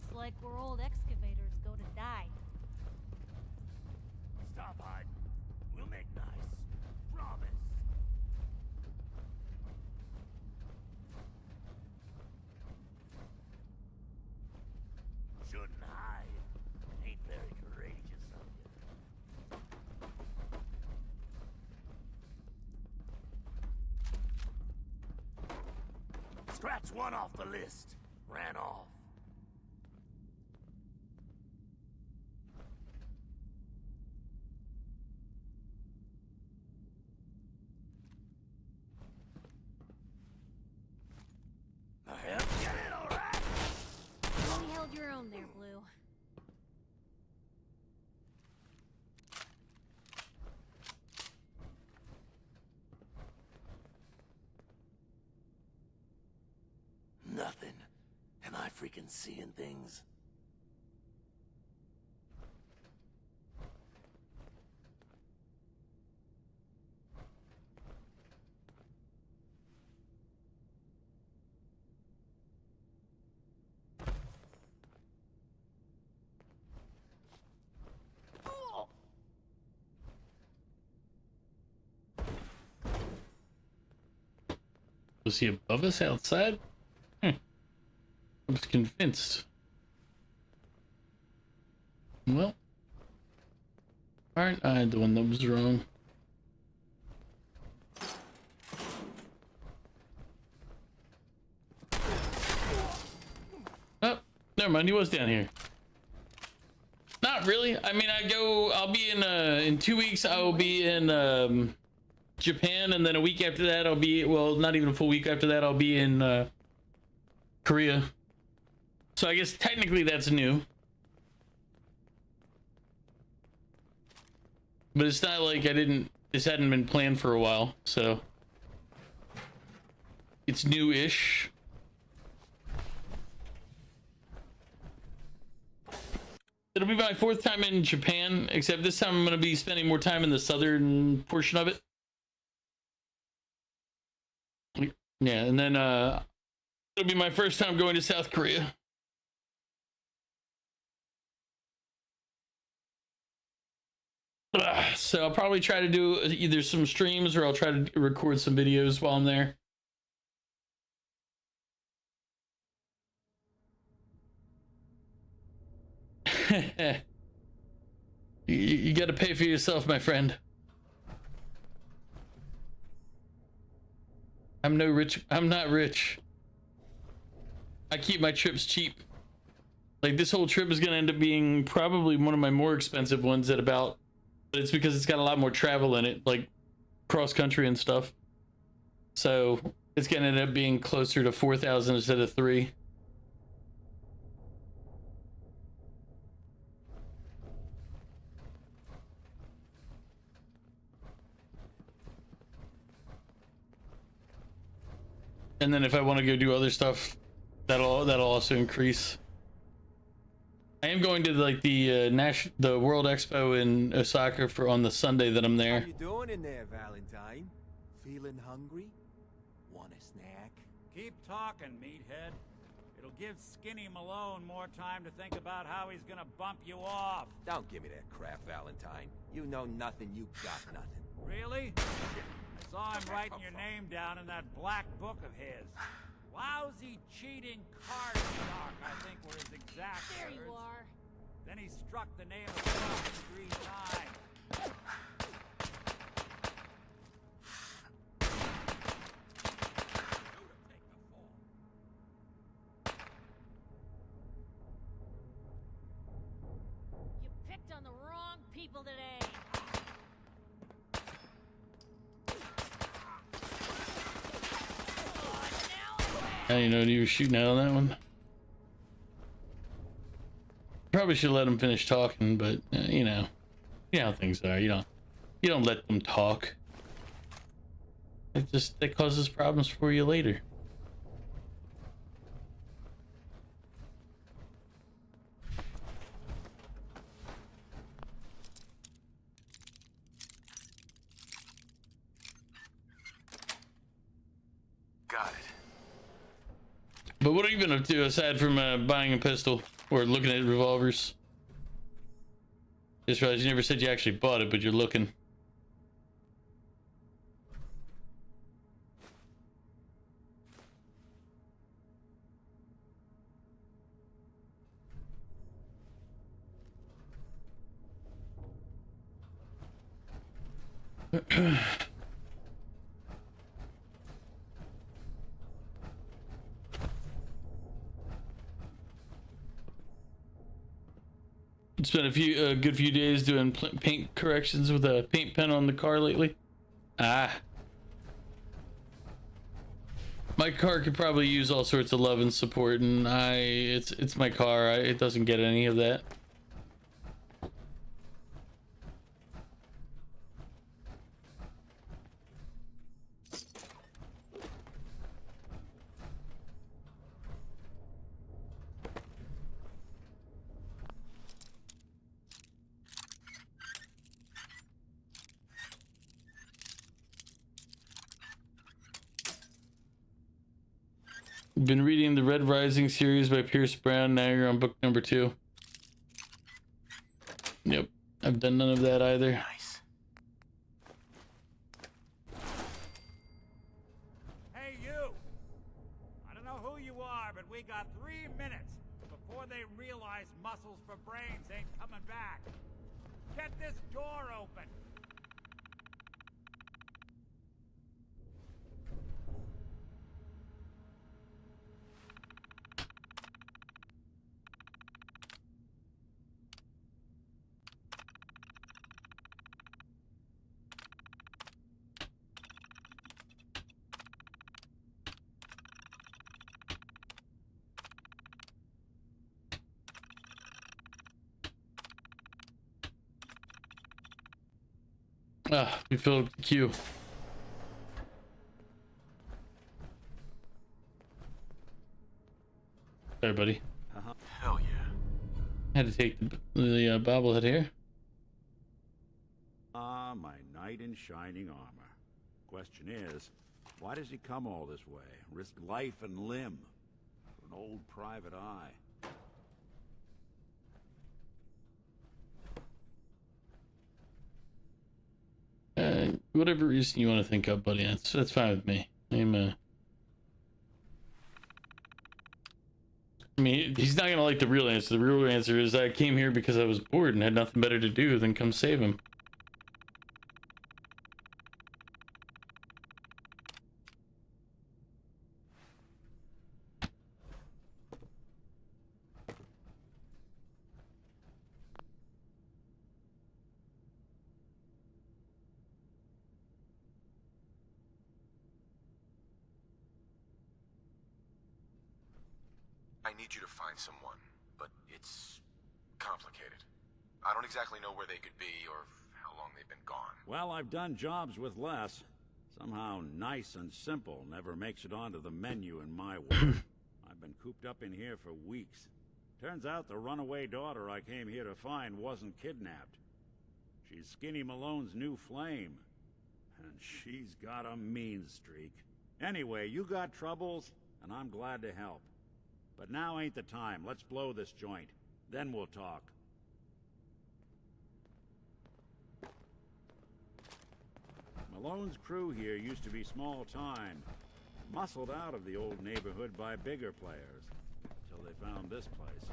S3: It's like where old excavators go to die.
S20: Stop hiding. We'll make nice. Promise. Shouldn't hide. Ain't very courageous of you. Scratch one off the list. Ran off. The hell? Get it, all right?
S3: You only held your own there, Blue.
S20: Nothing. Am I freaking seeing things?
S14: Was he above us outside? I was convinced. Well, aren't I the one that was wrong? Oh, never mind. He was down here. Not really. I mean, I'll be in 2 weeks. I will be in Japan, and then a week after that, I'll be, well, not even a full week after that, I'll be in Korea. So I guess technically that's new. But it's not like this hadn't been planned for a while, so It's new-ish. It'll be my 4th time in Japan, except this time I'm going to be spending more time in the southern portion of it. Yeah, and then it'll be my first time going to South Korea. So I'll probably try to do either some streams or I'll try to record some videos while I'm there. You got to pay for yourself, my friend. I'm not rich. I keep my trips cheap. Like, this whole trip is going to end up being probably one of my more expensive ones at about, but it's because it's got a lot more travel in it, like cross country and stuff. So it's going to end up being closer to 4,000 instead of 3. And then if I want to go do other stuff, that'll also increase. I am going to like the World Expo in Osaka on the Sunday that I'm there.
S8: How you doing in there, Valentine? Feeling hungry? Want a snack?
S17: Keep talking, meathead. It'll give Skinny Malone more time to think about how he's gonna bump you off.
S13: Don't give me that crap, Valentine. You know nothing, you got nothing.
S17: Really? I saw him writing your name down in that black book of his. Lousy, cheating card stock, I think were his exact words.
S3: There you are.
S17: Then he struck the name of God 3 times.
S3: You picked on the wrong people today.
S14: I didn't know you were shooting out on that one. Probably should let them finish talking, but you know how things are. You don't let them talk. That causes problems for you later.
S5: Got it.
S14: But what have you been up to aside from buying a pistol or looking at revolvers? Just realized you never said you actually bought it, but you're looking. It's been a good few days doing paint corrections with a paint pen on the car lately. My car could probably use all sorts of love and support, and it's my car. It doesn't get any of that. Been reading the Red Rising series by Pierce Brown. Now you're on book number 2. Yep, I've done none of that either.
S5: Nice.
S17: Hey, you! I don't know who you are, but we got 3 minutes before they realize muscles for brains ain't coming back. Get this door open!
S14: We filled the queue. Sorry, buddy.
S12: Hell yeah.
S14: Had to take the bobblehead here.
S17: Ah, my knight in shining armor. Question is, why does he come all this way? Risk life and limb for an old private eye.
S14: Whatever reason you want to think of, buddy, that's fine with me. I mean, he's not gonna like the real answer. The real answer is I came here because I was bored and had nothing better to do than come save him.
S5: I need you to find someone, but it's complicated. I don't exactly know where they could be or how long they've been gone.
S17: Well, I've done jobs with less. Somehow nice and simple never makes it onto the menu in my world. I've been cooped up in here for weeks. Turns out the runaway daughter I came here to find wasn't kidnapped. She's Skinny Malone's new flame. And she's got a mean streak. Anyway, you got troubles, and I'm glad to help. But now ain't the time. Let's blow this joint. Then we'll talk. Malone's crew here used to be small time. Muscled out of the old neighborhood by bigger players. Till they found this place.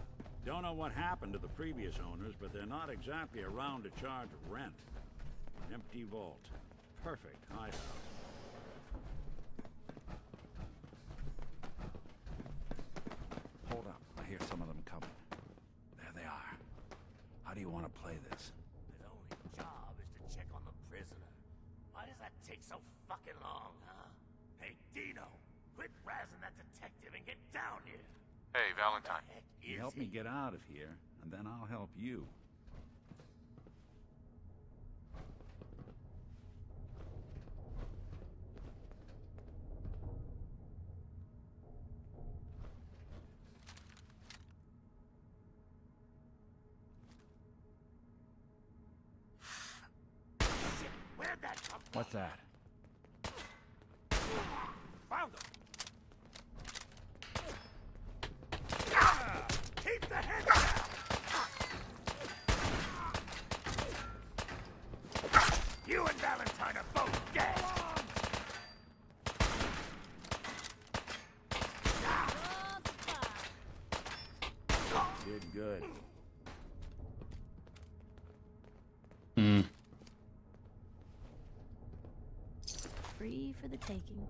S17: Don't know what happened to the previous owners, but they're not exactly around to charge rent. An empty vault. Perfect hideout.
S19: Hold up. I hear some of them coming. There they are. How do you want to play this?
S20: His only job is to check on the prisoner. Why does that take so fucking long, huh? Hey, Dino, quit razzing that detective and get down here.
S5: Hey, Valentine.
S17: You help me get out of here, and then I'll help you.
S20: Where'd that come from?
S19: What's that?
S20: Found him! Keep the head down! You and Valentine are both dead!
S17: Did good.
S3: Free for the taking.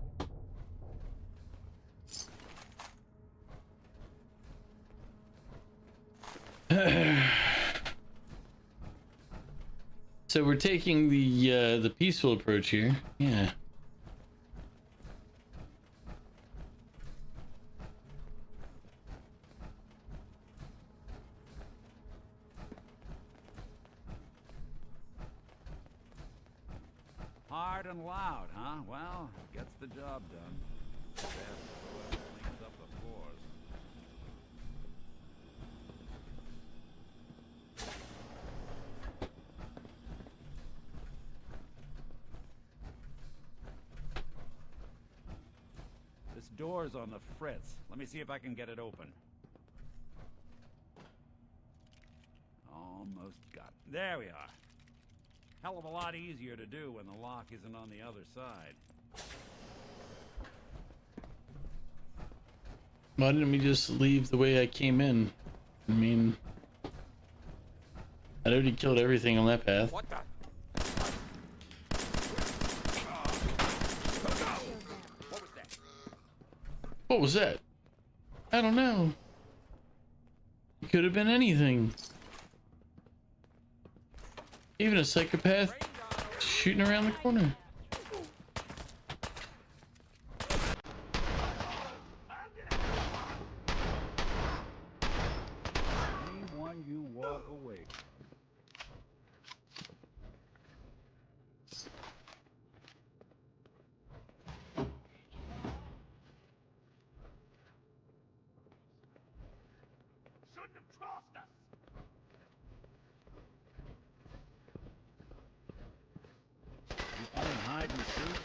S14: So we're taking the peaceful approach here. Yeah.
S17: Hard and loud, huh? Well, gets the job done. Best whoever cleans up the floors. This door's on the fritz. Let me see if I can get it open. Almost got it. There we are. Hell of a lot easier to do when the lock isn't on the other side.
S14: Why didn't we just leave the way I came in? I mean, I'd already killed everything on that path.
S20: What the? What was that?
S14: What was that? I don't know. It could have been anything. Even a psychopath shooting around the corner.
S17: Anyone you walk away.
S20: shouldn't have crossed us.
S17: You playing hide and seek?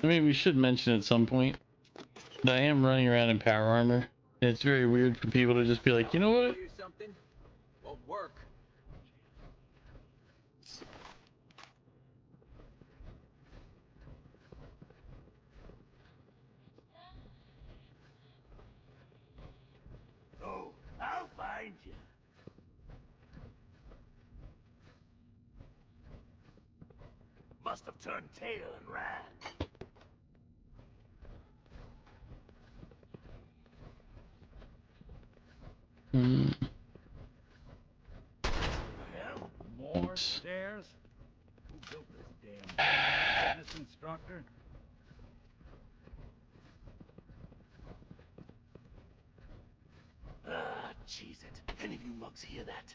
S14: I mean, we should mention at some point that I am running around in power armor. And it's very weird for people to just be like, you know what?
S13: Do something? Won't work.
S20: Oh, I'll find you. Must have turned tail and ran.
S17: Hell, more stairs? Who built this damn fitness instructor?
S20: Ah, cheese it. Any of you mugs hear that?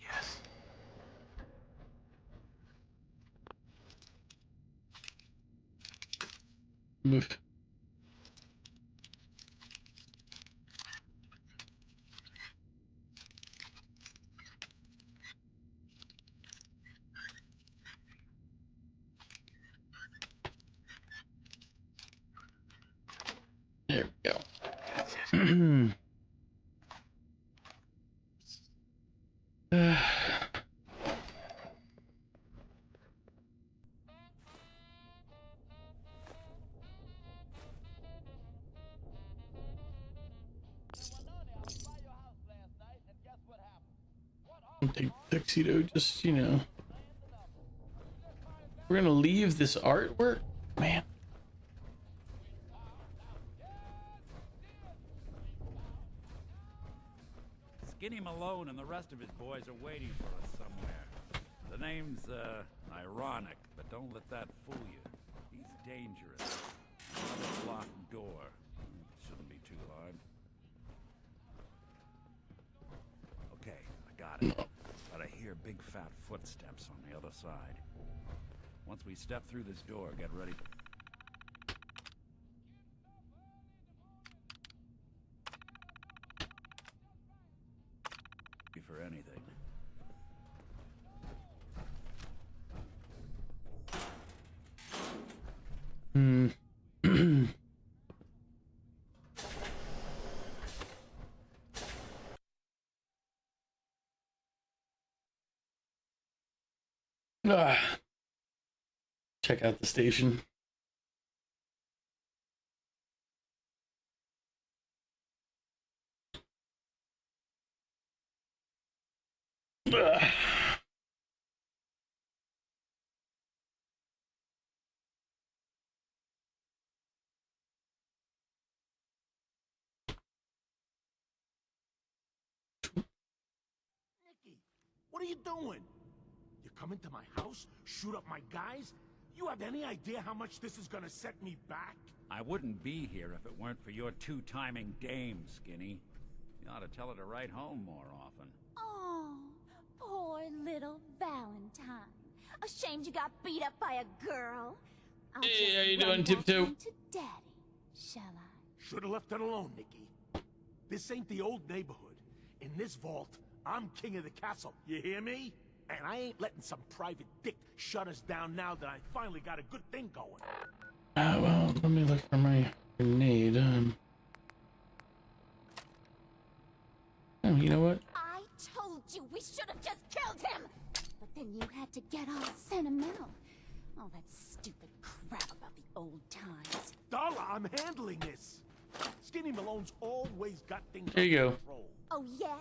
S5: Yes.
S14: Move. There we go. Take tuxedo, just, you know. We're gonna leave this artwork? Man.
S17: Skinny Malone and the rest of his boys are waiting for us somewhere. The name's, ironic, but don't let that fool you. He's dangerous. Another locked door. Shouldn't be too hard. Okay, I got it. But I hear big fat footsteps on the other side. Once we step through this door, get ready. For anything.
S14: Check out the station.
S20: What are you doing? You come into my house, shoot up my guys? You have any idea how much this is gonna set me back?
S17: I wouldn't be here if it weren't for your two-timing dame, Skinny. You ought to tell her to write home more often.
S15: Oh, poor little Valentine. Ashamed you got beat up by a girl. I'll
S14: Hey, how you
S15: just
S14: doing,
S15: run
S14: Tiptoe?
S15: back home to Daddy, shall I?
S20: Should've left it alone, Nikki. This ain't the old neighborhood. In this vault, I'm king of the castle. You hear me? And I ain't letting some private dick shut us down now that I finally got a good thing going.
S14: Well, let me look for my grenade. Oh, you know what?
S15: I told you we should have just killed him! But then you had to get all sentimental. All that stupid crap about the old times.
S20: Darla, I'm handling this. Skinny Malone's always got things
S14: There you
S20: under
S14: go.
S20: control.
S15: Oh yeah?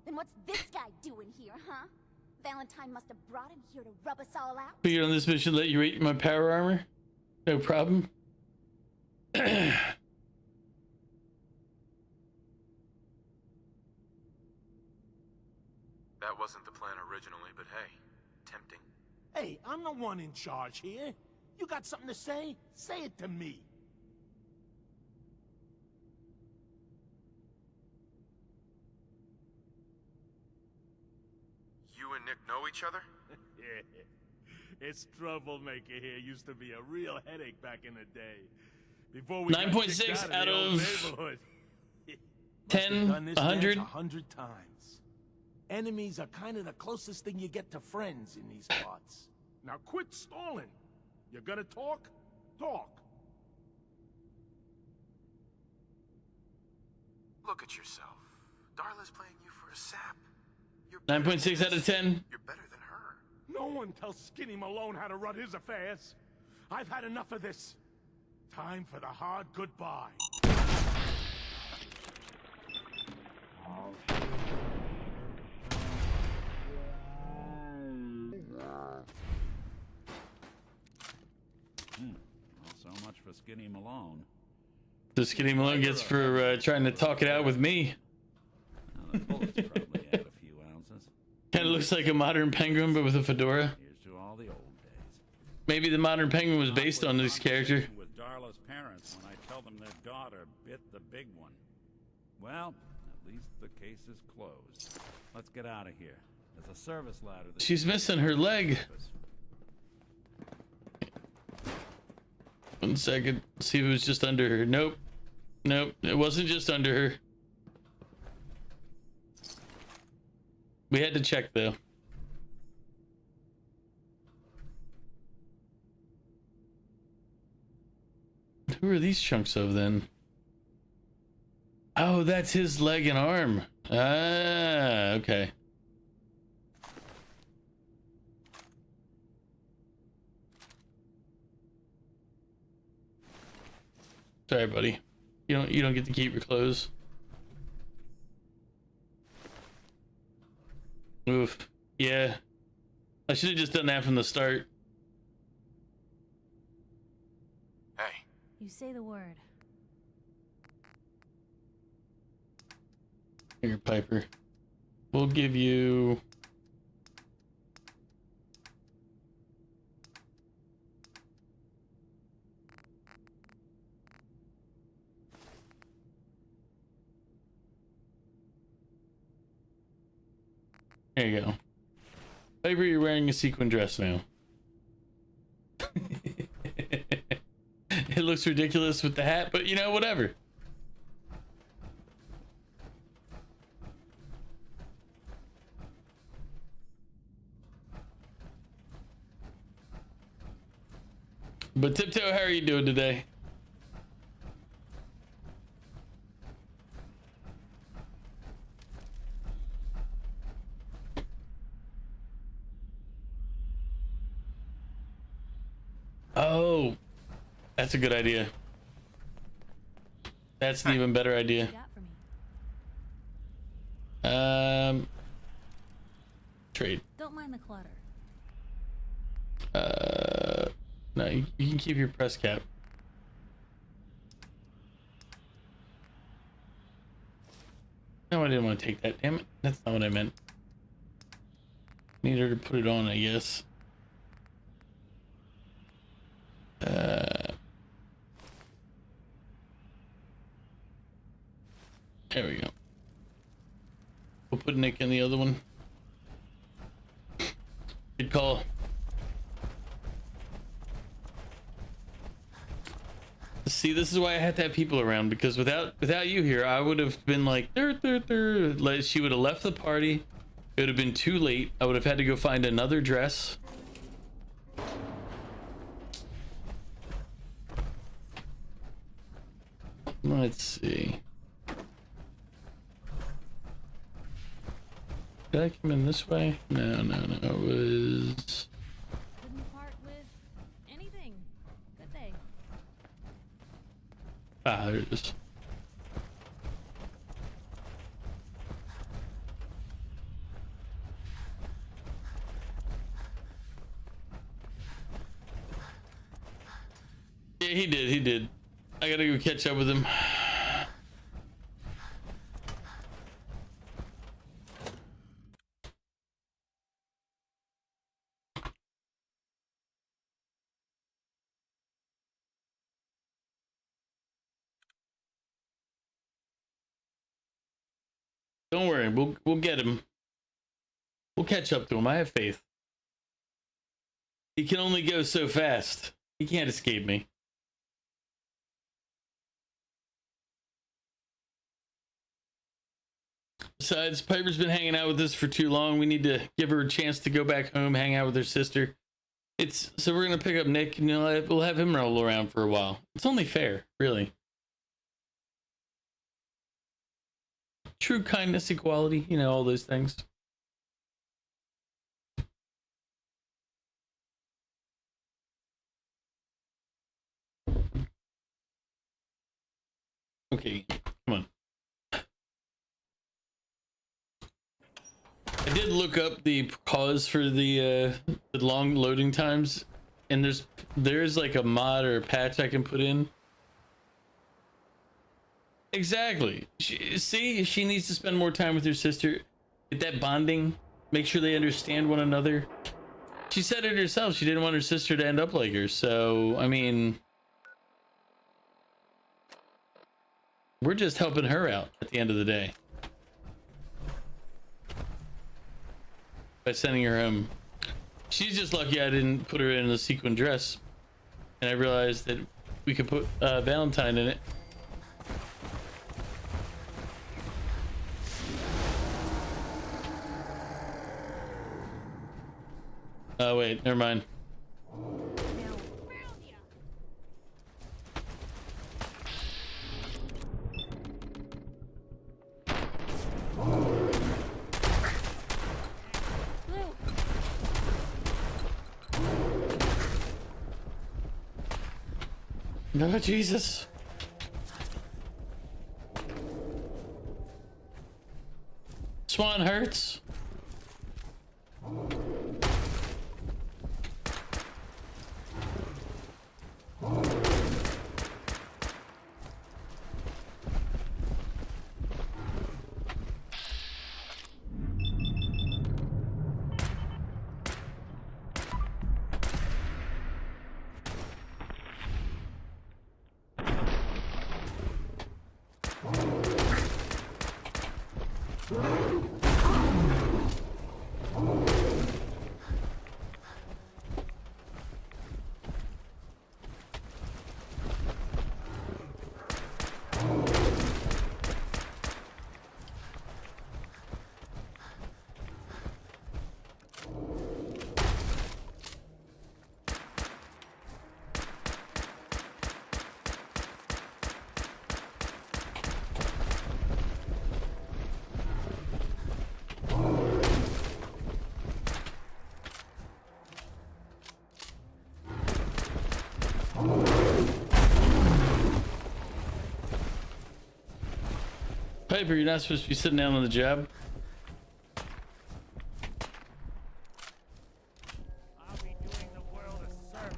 S15: Then what's this guy doing here, huh? Valentine must have brought him here to rub us all out.
S14: Figured on this mission, let you rate my power armor. No problem.
S5: That wasn't the plan originally, but hey, tempting.
S20: Hey, I'm the one in charge here. You got something to say? Say it to me.
S5: You and Nick know each other?
S20: This troublemaker here used to be a real headache back in the day. Before we
S14: 9.6 out of 10,
S20: done this
S14: 100.
S20: dance 100 times. Enemies are kind of the closest thing you get to friends in these parts. Now quit stalling. You're gonna talk? Talk.
S5: Look at yourself. Darla's playing you for a sap.
S14: 9.6 out of 10.
S5: You're better than her.
S20: No one tells Skinny Malone how to run his affairs. I've had enough of this. Time for the hard goodbye.
S17: Well, so much for Skinny Malone.
S14: The Skinny Malone gets for trying to talk it out with me.
S17: Now, the bullets probably add a few ounces.
S14: Kind of looks like a modern penguin, but with a fedora.
S17: Here's to all the old days.
S14: Maybe the modern penguin was based on this character.
S17: With Darla's parents when I tell them their daughter bit the big one. Well, at least the case is closed. Let's get out of here. There's a service ladder.
S14: She's missing her leg. 1 second. See if it was just under her. Nope. Nope. It wasn't just under her. We had to check though. Who are these chunks of then? Oh, that's his leg and arm. Ah, okay. Sorry, buddy. You don't get to keep your clothes. Oof. Yeah. I should have just done that from the start.
S5: Hey.
S3: You say the word.
S14: Here, Piper. We'll give you... There you go. Piper, you're wearing a sequin dress now. It looks ridiculous with the hat, but you know, whatever. But Tiptoe, how are you doing today? Oh, that's a good idea. That's an even better idea. Trade.
S3: Don't mind the clutter.
S14: No, you can keep your press cap. No, I didn't want to take that. Damn it. That's not what I meant. Need her to put it on, I guess. There we go. We'll put Nick in the other one. Good call. See, this is why I had to have people around, because without you here, I would have been like, like she would have left the party. It would have been too late. I would have had to go find another dress. Let's see. Did I come in this way? No. It was.
S3: Couldn't part with anything, could they?
S14: Ah, there it is. Yeah, he did. I gotta go catch up with him. Don't worry, we'll get him. We'll catch up to him. I have faith. He can only go so fast. He can't escape me. Besides, Piper's been hanging out with us for too long. We need to give her a chance to go back home, hang out with her sister. So we're gonna pick up Nick, and we'll have him roll around for a while. It's only fair, really. True kindness, equality, all those things. Okay, come on. I did look up the cause for the long loading times, and there's like a mod or a patch I can put in. Exactly. She needs to spend more time with her sister. Get that bonding. Make sure they understand one another. She said it herself. She didn't want her sister to end up like her. So, I mean, we're just helping her out at the end of the day by sending her home. She's just lucky I didn't put her in a sequin dress, and I realized that we could put Valentine in it. Oh wait, never mind. No, Jesus. Swan hurts. Piper, you're not supposed to be sitting down on the job.
S18: I'll be doing the world a service.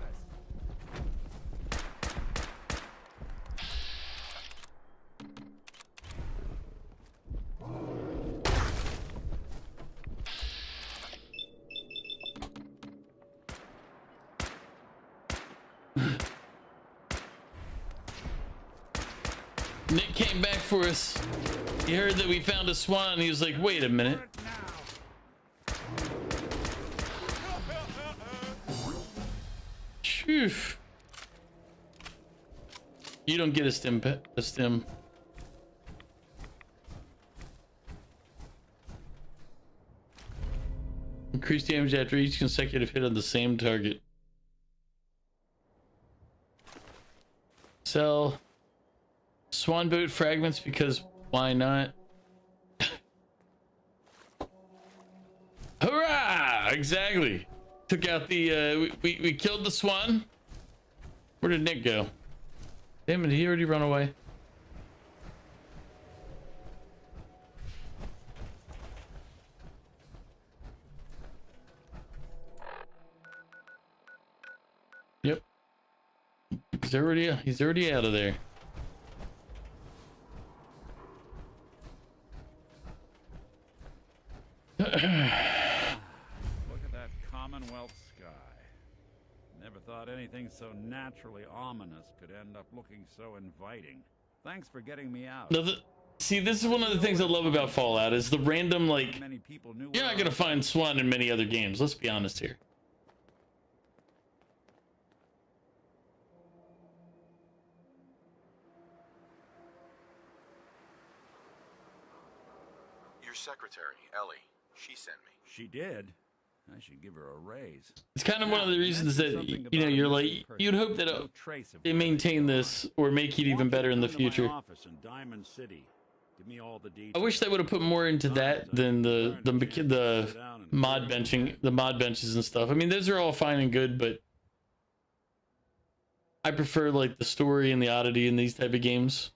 S14: Nick came back for us. He heard that we found a swan. He was like, wait a minute. Phew. You don't get a stim. Increase damage after each consecutive hit on the same target. Sell swan boat fragments because why not? Hurrah! Exactly. Took out the we killed the swan. Where did Nick go? Damn it, did he already run away? Yep. He's already out of there.
S17: Look at that Commonwealth sky. Never thought anything so naturally ominous could end up looking so inviting. Thanks for getting me out.
S14: See, this is one of the things I love about Fallout is the random, like, you're not gonna find swan in many other games, let's be honest here.
S5: Your secretary, Ellie, she sent me.
S17: She did? I should give her a raise.
S14: It's kind of one of the reasons that, you know, you're like, you'd hope that they maintain this or make it even better in the future.
S17: Office in Diamond City. Give me all the details.
S14: I wish they would have put more into that than the mod benches and stuff. I mean, those are all fine and good, but I prefer like the story and the oddity in these type of games.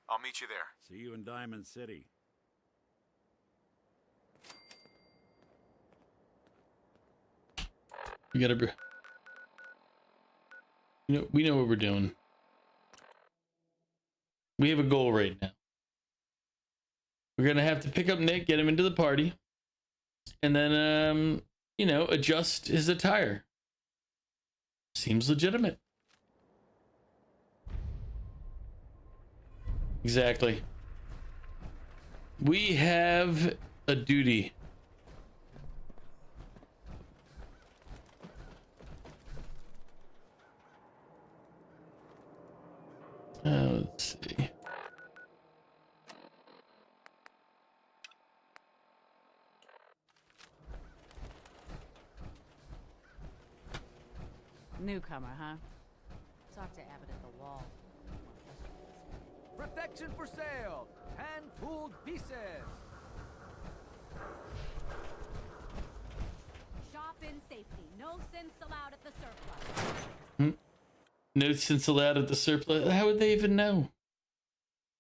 S5: I'll meet you there.
S17: See you in Diamond City.
S14: We gotta, you know, we know what we're doing. We have a goal right now. We're gonna have to pick up Nick, get him into the party, and then, you know, adjust his attire. Seems legitimate. Exactly. We have a duty. Let's see.
S7: Newcomer, huh? Talk to Abbott at the wall.
S18: Protection for sale! Hand-tooled pieces!
S15: Shop in safety. No sense allowed at the surplus.
S14: No sense allowed at the surplus. How would they even know?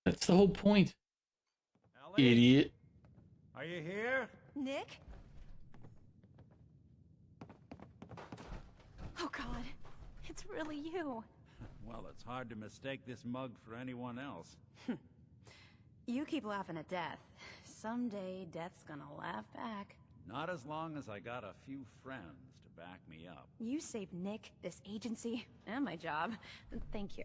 S14: That's the whole point.
S17: Ellie?
S14: Idiot.
S17: Are you here?
S10: Nick? Oh god, it's really you.
S17: Well, it's hard to mistake this mug for anyone else.
S10: You keep laughing at death. Someday, death's gonna laugh back.
S17: Not as long as I got a few friends to back me up.
S10: You saved Nick, this agency, and my job. Thank you.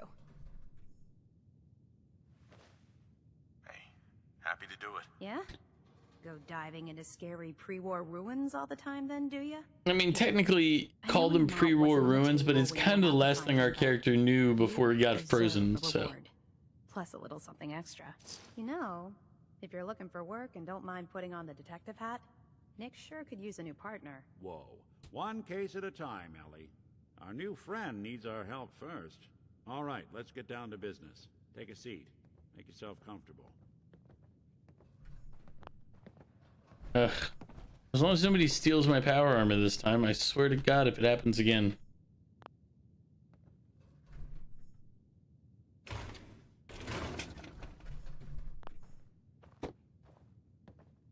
S5: Hey, happy to do it.
S10: Yeah? Go diving into scary pre-war ruins all the time then, do ya?
S14: I mean, technically, call them pre-war ruins, but it's kind of the last thing our character knew before he got frozen, so.
S10: Plus a little something extra. You know, if you're looking for work and don't mind putting on the detective hat, Nick sure could use a new partner.
S17: Whoa. One case at a time, Ellie. Our new friend needs our help first. All right, let's get down to business. Take a seat. Make yourself comfortable.
S14: Ugh. As long as nobody steals my power armor this time, I swear to God if it happens again.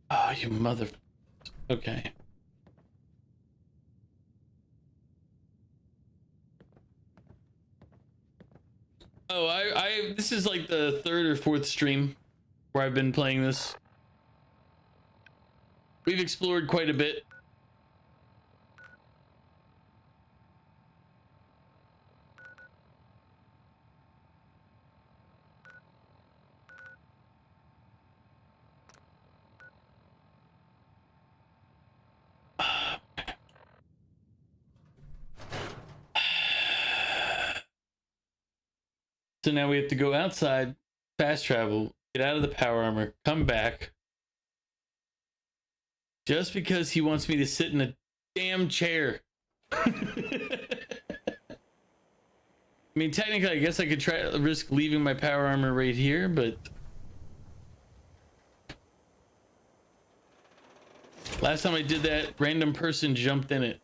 S14: Oh, you mother... Okay. Oh, this is like the third or fourth stream where I've been playing this. We've explored quite a bit. So now we have to go outside, fast travel, get out of the power armor, come back. Just because he wants me to sit in a damn chair. I mean, technically, I guess I could try to risk leaving my power armor right here, but last time I did that, random person jumped in it.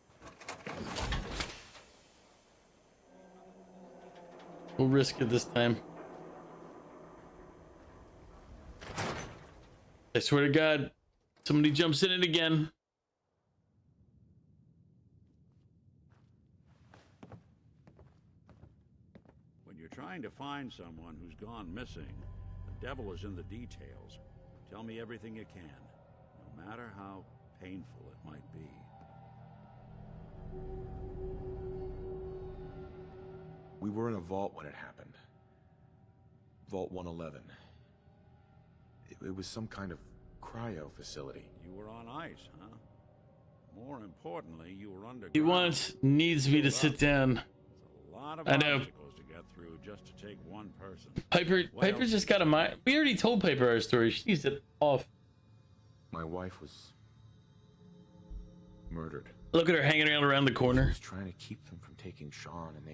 S14: We'll risk it this time. I swear to God, somebody jumps in it again.
S17: When you're trying to find someone who's gone missing, the devil is in the details. Tell me everything you can, no matter how painful it might be.
S5: We were in a vault when it happened. Vault 111. It was some kind of cryo facility.
S17: You were on ice, huh? More importantly, you were underground.
S14: He needs me to sit down.
S17: A lot of
S14: I know.
S17: obstacles to get through just to take one person.
S14: Piper's just got a mind. We already told Piper our story. She needs it off.
S5: My wife was murdered.
S14: Look at her hanging around the corner.
S5: I was trying to keep them from taking Sean, and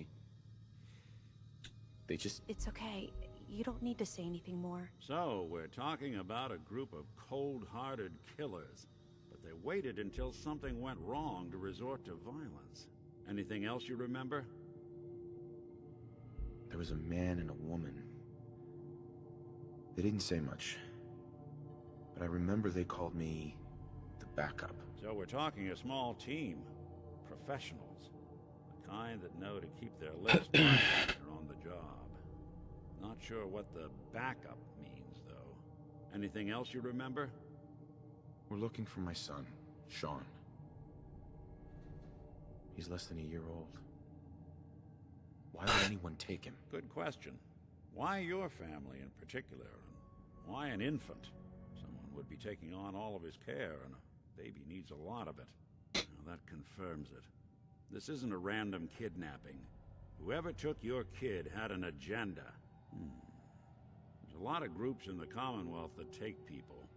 S5: they just...
S10: It's okay. You don't need to say anything more.
S17: So, we're talking about a group of cold-hearted killers, but they waited until something went wrong to resort to violence. Anything else you remember?
S5: There was a man and a woman. They didn't say much, but I remember they called me the backup.
S17: So we're talking a small team. Professionals. The kind that know to keep their lips tight when they're on the job. Not sure what the backup means, though. Anything else you remember?
S5: We're looking for my son, Sean. He's less than a year old. Why would anyone take him?
S17: Good question. Why your family in particular? And why an infant? Someone would be taking on all of his care, and a baby needs a lot of it. Now that confirms it. This isn't a random kidnapping. Whoever took your kid had an agenda. There's a lot of groups in the Commonwealth that take people.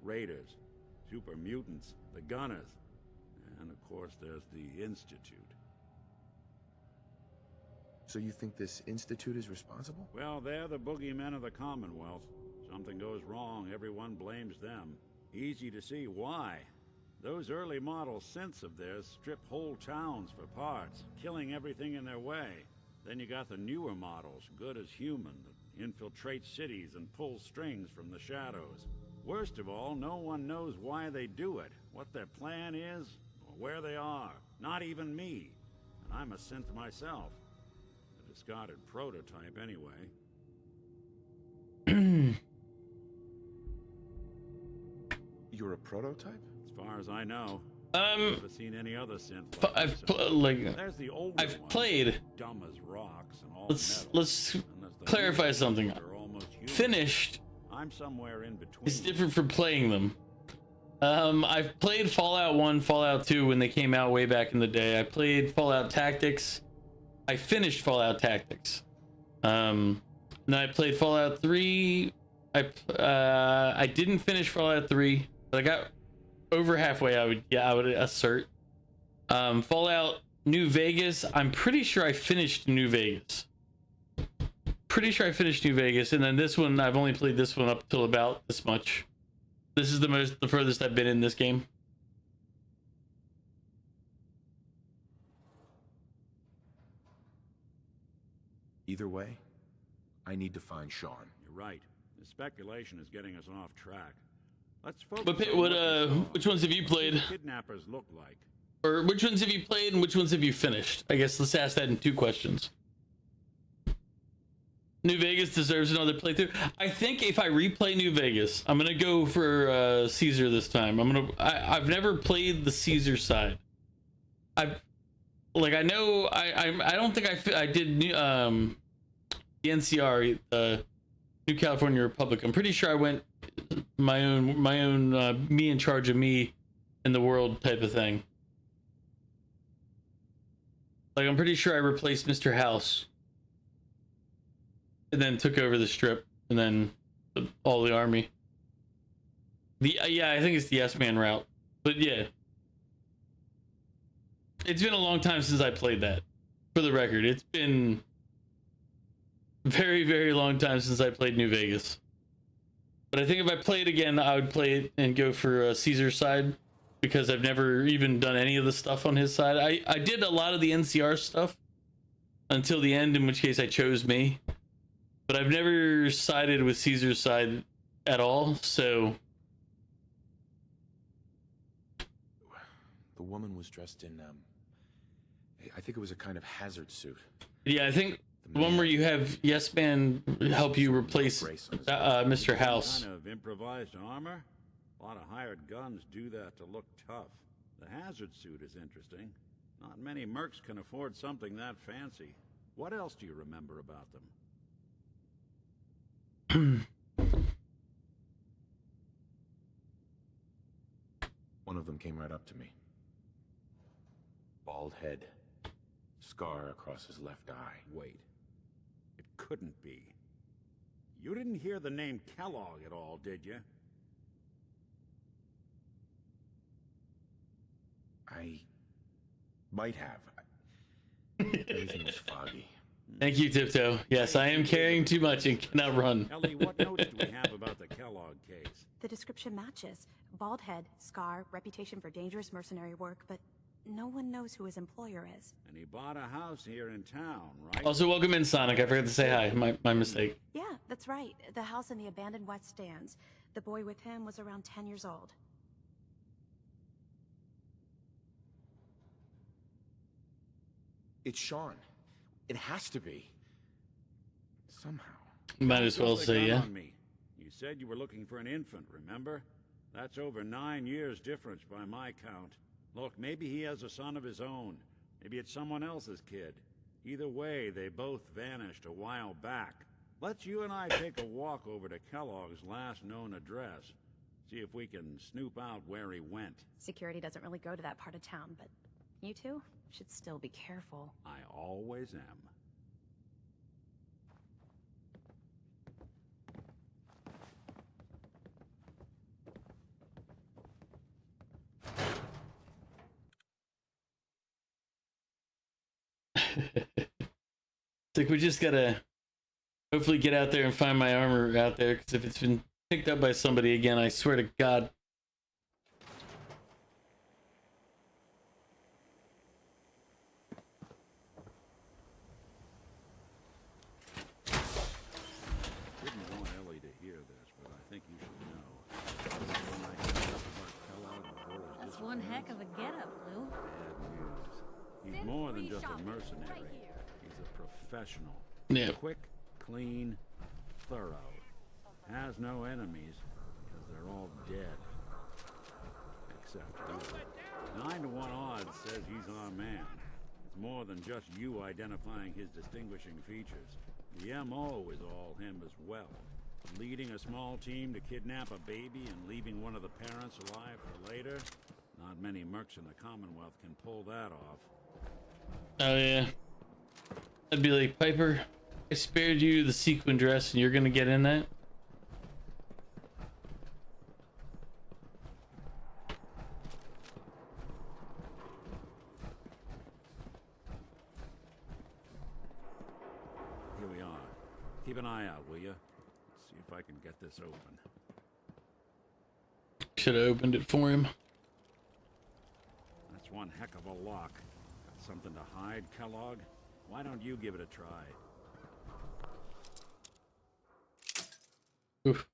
S17: Raiders, super mutants, the Gunners, and of course there's the Institute.
S5: So you think this Institute is responsible?
S17: Well, they're the boogeymen of the Commonwealth. Something goes wrong, everyone blames them. Easy to see why. Those early model synths of theirs strip whole towns for parts, killing everything in their way. Then you got the newer models, good as human, that infiltrate cities and pull strings from the shadows. Worst of all, no one knows why they do it, what their plan is, or where they are. Not even me. And I'm a synth myself. A discarded prototype, anyway.
S5: You're a prototype?
S17: As far as I know. Never seen any other synth There's the older
S14: I've played.
S17: Dumb as rocks and all
S14: Let's clarify something. Finished.
S17: I'm somewhere in between.
S14: It's different from playing them. I've played Fallout 1, Fallout 2 when they came out way back in the day. I played Fallout Tactics. I finished Fallout Tactics. Then I played Fallout 3. I didn't finish Fallout 3, but I got over halfway, I would assert. Fallout New Vegas, I'm pretty sure I finished New Vegas. And then this one, I've only played this one up till about this much. This is the furthest I've been in this game.
S5: Either way, I need to find Sean.
S17: You're right. The speculation is getting us off track. Let's focus
S14: But
S17: on
S14: which ones have you played?
S17: Kidnappers look like.
S14: Or which ones have you played and which ones have you finished? I guess let's ask that in 2 questions. New Vegas deserves another playthrough. I think if I replay New Vegas, I'm gonna go for Caesar this time. I've never played the Caesar side. I don't think I did the NCR, New California Republic. I'm pretty sure I went my own me in charge of me in the world type of thing. Like, I'm pretty sure I replaced Mr. House and then took over the strip, and then all the army. Yeah, I think it's the S-Man route, but yeah, it's been a long time since I played that. For the record, it's been very, very long time since I played New Vegas. But I think if I play it again, I would play it and go for Caesar's side, because I've never even done any of the stuff on his side. I did a lot of the NCR stuff until the end, in which case I chose me. But I've never sided with Caesar's side at all, so...
S5: The woman was dressed in, I think it was a kind of hazard suit.
S14: Yeah, I think the one where you have Yes Man help you replace Mr. House.
S17: Kind of improvised armor? A lot of hired guns do that to look tough. The hazard suit is interesting. Not many mercs can afford something that fancy. What else do you remember about them?
S5: One of them came right up to me. Bald head. Scar across his left eye.
S17: Wait. It couldn't be. You didn't hear the name Kellogg at all, did you?
S5: I might have. Everything was foggy.
S14: Thank you, Tiptoe. Yes, I am carrying too much and cannot run.
S17: Ellie, what notes do we have about the Kellogg case?
S10: The description matches. Bald head, scar, reputation for dangerous mercenary work, but no one knows who his employer is.
S17: And he bought a house here in town, right?
S14: Also, welcome in, Sonic. I forgot to say hi. My mistake.
S10: Yeah, that's right. The house in the abandoned West Stands. The boy with him was around 10 years old.
S5: It's Sean. It has to be. Somehow.
S14: Might as well say, yeah.
S17: You said you were looking for an infant, remember? That's over 9 years difference by my count. Look, maybe he has a son of his own. Maybe it's someone else's kid. Either way, they both vanished a while back. Let's you and I take a walk over to Kellogg's last known address. See if we can snoop out where he went.
S10: Security doesn't really go to that part of town, but you two should still be careful.
S17: I always am.
S14: It's like we just gotta hopefully get out there and find my armor out there, because if it's been picked up by somebody again, I swear to God.
S17: Didn't want Ellie to hear this, but I think you should know. When I found out about Kellogg before his
S3: That's one heck of a getup, Lou.
S17: bad news. He's more than just a mercenary. He's a professional.
S14: Yeah.
S17: Quick, clean, thorough. Has no enemies because they're all dead. Except you. 9 to 1 odds says he's our man. It's more than just you identifying his distinguishing features. The MO is all him as well. Leading a small team to kidnap a baby and leaving one of the parents alive for later? Not many mercs in the Commonwealth can pull that off.
S14: Oh yeah. I'd be like, Piper, I spared you the sequin dress and you're gonna get in that?
S17: Here we are. Keep an eye out, will you? Let's see if I can get this open.
S14: Should have opened it for him.
S17: That's one heck of a lock. Got something to hide, Kellogg? Why don't you give it a try?
S14: Oof.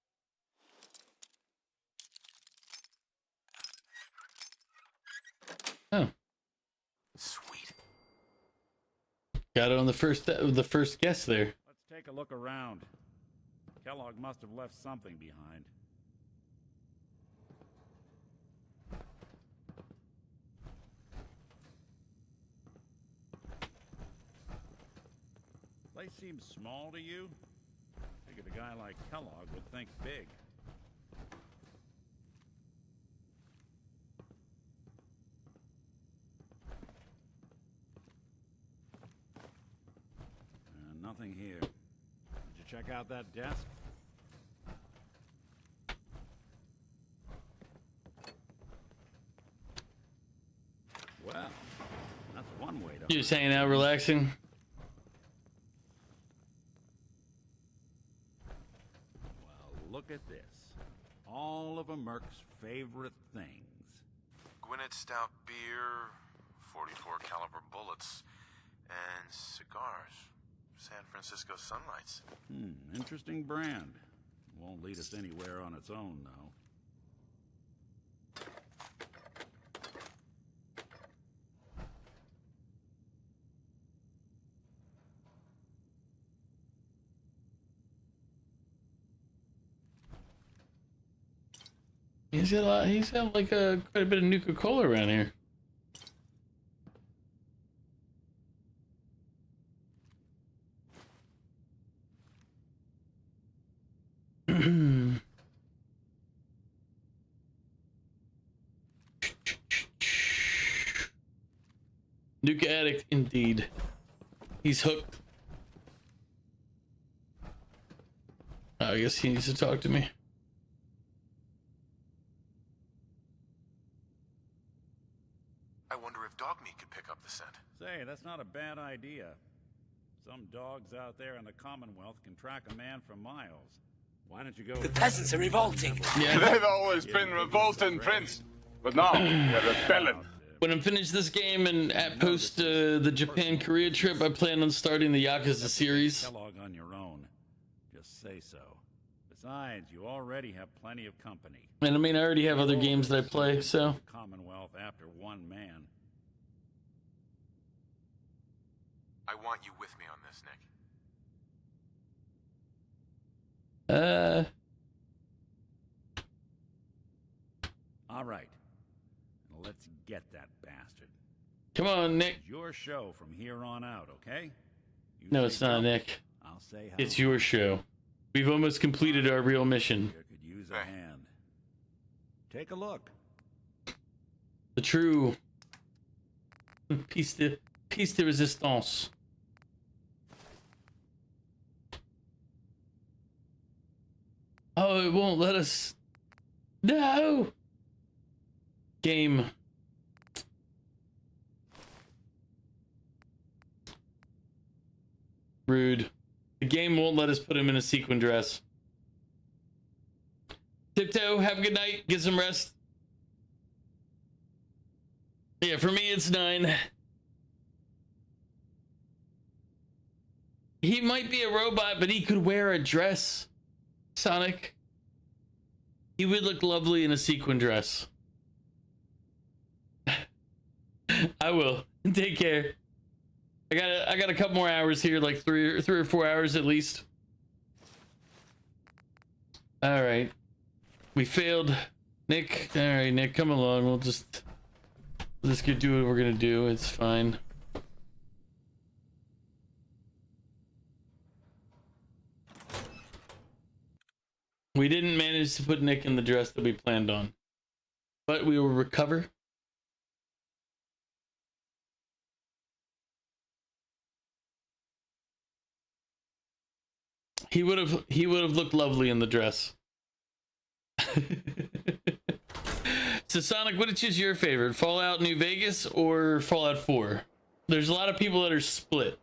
S14: Oh.
S5: Sweet.
S14: Got it on the first guess there.
S17: Let's take a look around. Kellogg must have left something behind. Place seems small to you? Figured a guy like Kellogg would think big. Nothing here. Did you check out that desk? Well, that's one way to...
S14: You're just hanging out, relaxing.
S17: Well, look at this. All of a Merc's favorite things.
S5: Gwinnett stout beer, 44 caliber bullets, and cigars. San Francisco Sunlights.
S17: Interesting brand. Won't lead us anywhere on its own, though.
S14: He's got a lot, he's got like quite a bit of Nuka-Cola around here. Nuka addict indeed. He's hooked. I guess he needs to talk to me.
S5: I wonder if dog meat could pick up the scent.
S17: Say, that's not a bad idea. Some dogs out there in the Commonwealth can track a man for miles. Why don't you go...
S20: The peasants are revolting.
S14: Yeah.
S21: They've always been revolting, Prince. But now, they're rebelling.
S14: When I'm finished this game and at post the Japan-Korea trip, I plan on starting the Yakuza series.
S17: Kellogg on your own. Just say so. Besides, you already have plenty of company.
S14: And I mean, I already have other games that I play, so...
S17: The Commonwealth after one man.
S5: I want you with me on this, Nick.
S17: All right. Let's get that bastard.
S14: Come on, Nick.
S17: It's your show from here on out, okay? You
S14: No,
S17: say
S14: it's not,
S17: go,
S14: Nick.
S17: I'll say how.
S14: It's your show. We've almost completed our real mission.
S17: Could use a hand. Take a look.
S14: The true piece de resistance. Oh, it won't let us. No. Game. Rude. The game won't let us put him in a sequin dress. Tiptoe, have a good night. Get some rest. Yeah, for me, it's 9. He might be a robot, but he could wear a dress. Sonic. He would look lovely in a sequin dress. I will. Take care. I got a couple more hours here, like three or 4 hours at least. All right. We failed. Nick. All right, Nick, come along. We'll just go do what we're gonna do. It's fine. We didn't manage to put Nick in the dress that we planned on, but we will recover. He would have looked lovely in the dress. So Sonic, which is your favorite? Fallout New Vegas or Fallout 4? There's a lot of people that are split.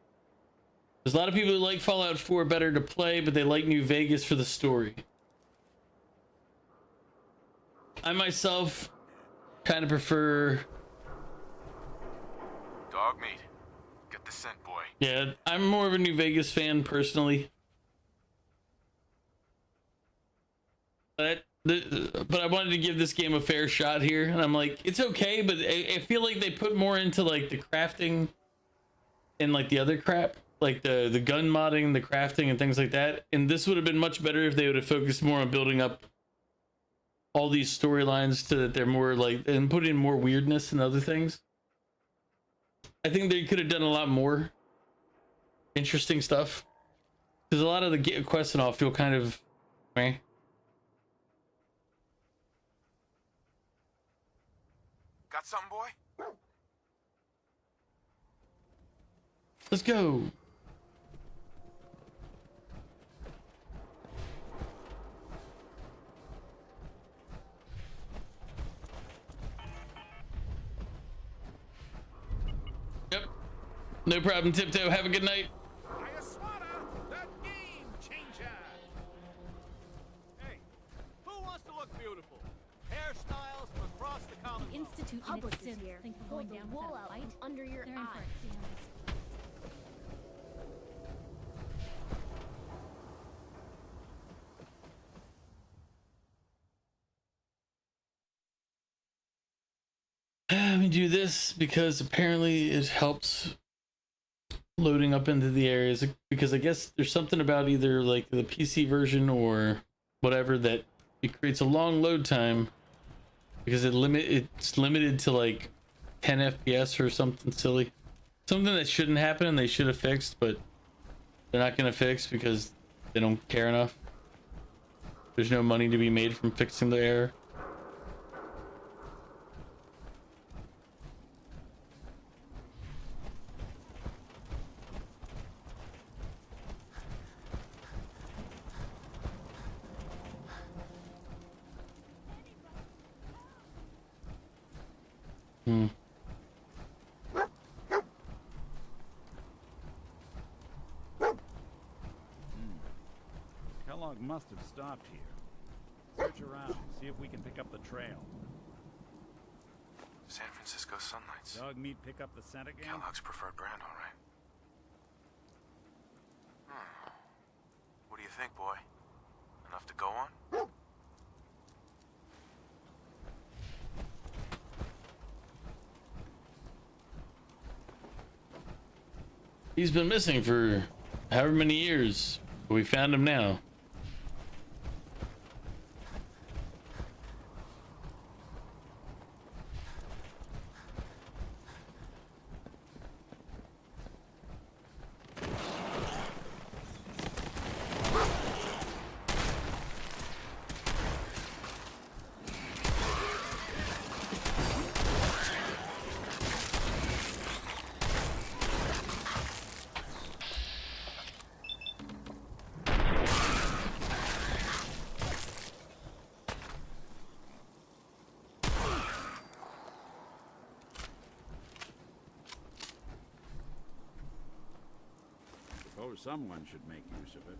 S14: There's a lot of people who like Fallout 4 better to play, but they like New Vegas for the story. I myself kind of prefer...
S5: Dog meat. Get the scent, boy.
S14: Yeah, I'm more of a New Vegas fan personally. But I wanted to give this game a fair shot here, and I'm like, it's okay, but I feel like they put more into like the crafting and like the other crap, like the gun modding, the crafting, and things like that. And this would have been much better if they would have focused more on building up all these storylines so that they're more like, and put in more weirdness and other things. I think they could have done a lot more interesting stuff, because a lot of the quests and all feel kind of meh.
S5: Got something, boy?
S14: Let's go. No problem, Tiptoe. Have a good night.
S18: Hey, who wants to look beautiful? Hairstyles from across the common.
S3: Institute
S15: Public
S3: and its
S15: is
S3: synths
S15: here.
S3: think we're
S15: Pull
S3: going
S15: the
S3: down
S15: wool
S3: without a
S15: out
S3: fight.
S15: from under your
S3: They're in for
S15: eye.
S3: a damn
S14: Let me do this because apparently it helps loading up into the areas, because I guess there's something about either like the PC version or whatever that it creates a long load time because it's limited to like 10 FPS or something silly. Something that shouldn't happen and they should have fixed, but they're not going to fix because they don't care enough. There's no money to be made from fixing the error. Hmm.
S17: Kellogg must have stopped here. Search around, see if we can pick up the trail.
S5: San Francisco Sunlights.
S17: Dog meat pick up the scent again?
S5: Kellogg's preferred brand, all right. What do you think, boy? Enough to go on?
S14: He's been missing for however many years, but we found him now.
S17: Suppose someone should make use of it.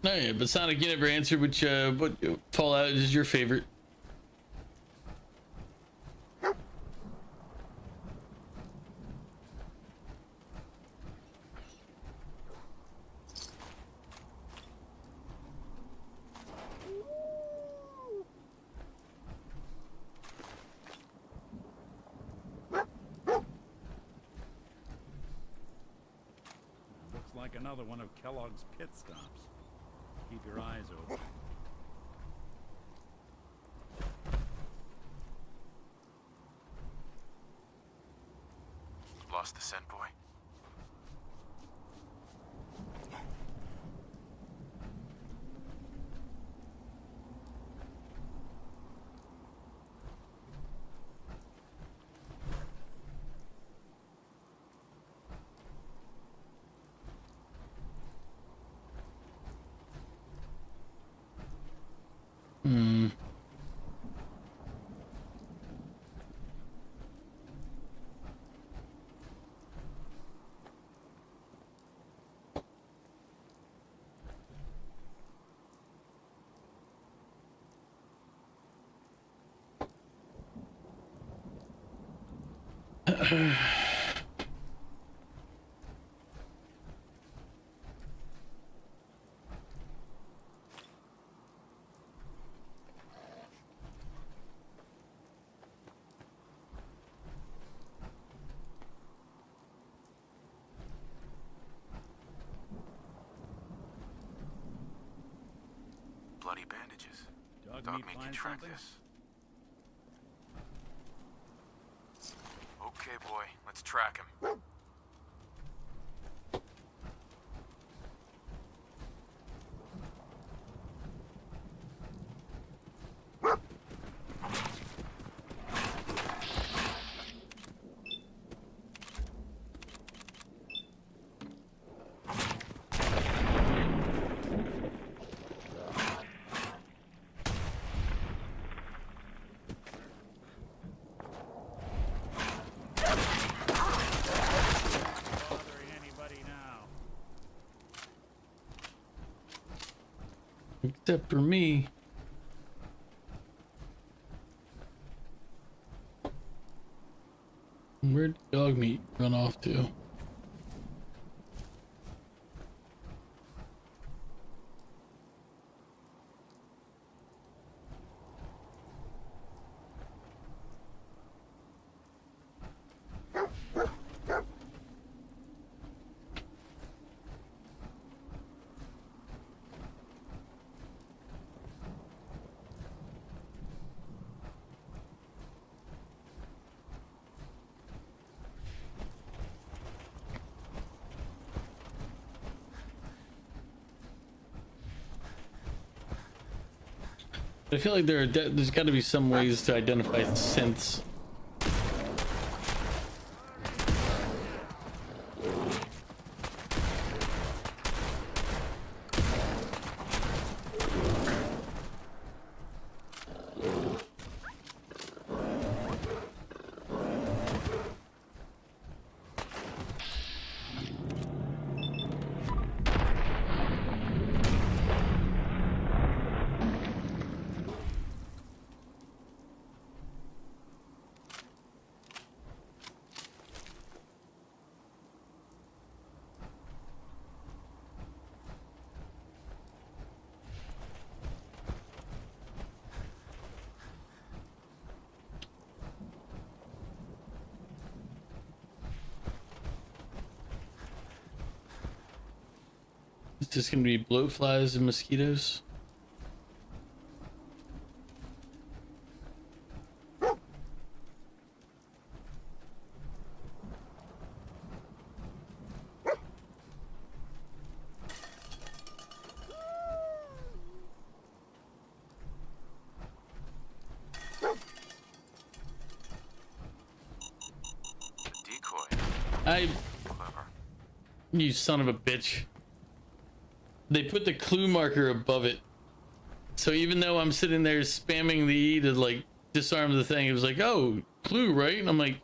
S14: No, yeah, but Sonic, you never answered which what Fallout is your favorite.
S17: Looks like another one of Kellogg's pit stops. Keep your eyes open.
S5: Lost the scent, boy.
S14: Hmm.
S5: Bloody bandages.
S17: Dog
S5: Dog
S17: meat
S5: meat can
S17: find
S5: track
S17: something?
S5: this. Okay, boy, let's track him.
S14: Except for me. Where'd the dog meat run off to? I feel like there's got to be some ways to identify synths. It's just gonna be blowflies and mosquitoes. You son of a bitch. They put the clue marker above it. So even though I'm sitting there spamming the E to like disarm the thing, it was like, oh, clue, right? And I'm like,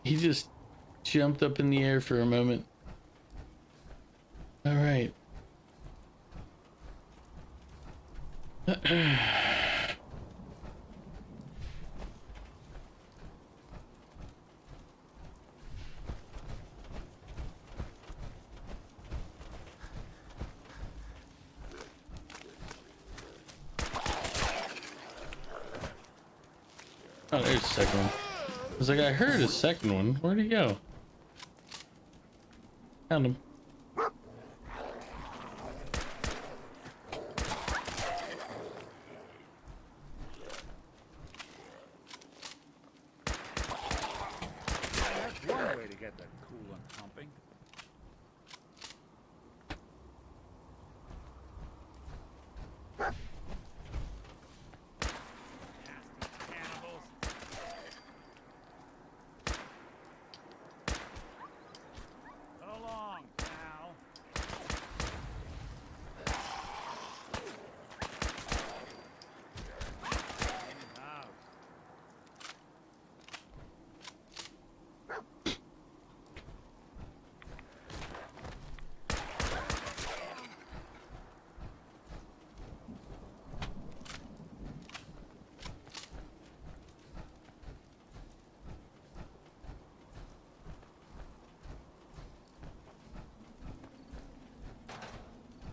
S14: he just jumped up in the air for a moment. All right. Oh, there's the second one. I was like, I heard a second one. Where'd he go? Found him.
S17: That's one way to get that coolant pumping.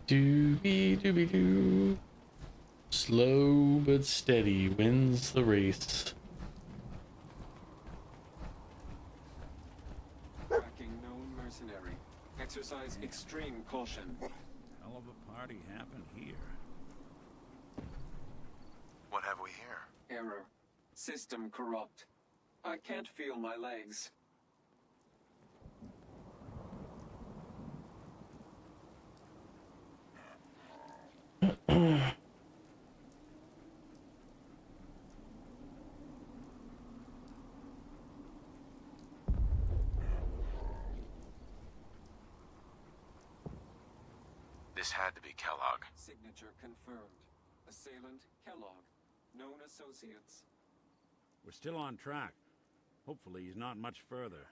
S17: Doobie doobie doo. Slow but steady wins the race.
S2: Tracking known mercenary. Exercise
S9: Extreme caution.
S17: Hell of a party happened here.
S5: What have we here?
S9: Error. System corrupt. I can't feel my legs.
S5: This had to be Kellogg.
S9: Signature confirmed. Assailant Kellogg. Known associates.
S17: We're still on track. Hopefully he's not much further.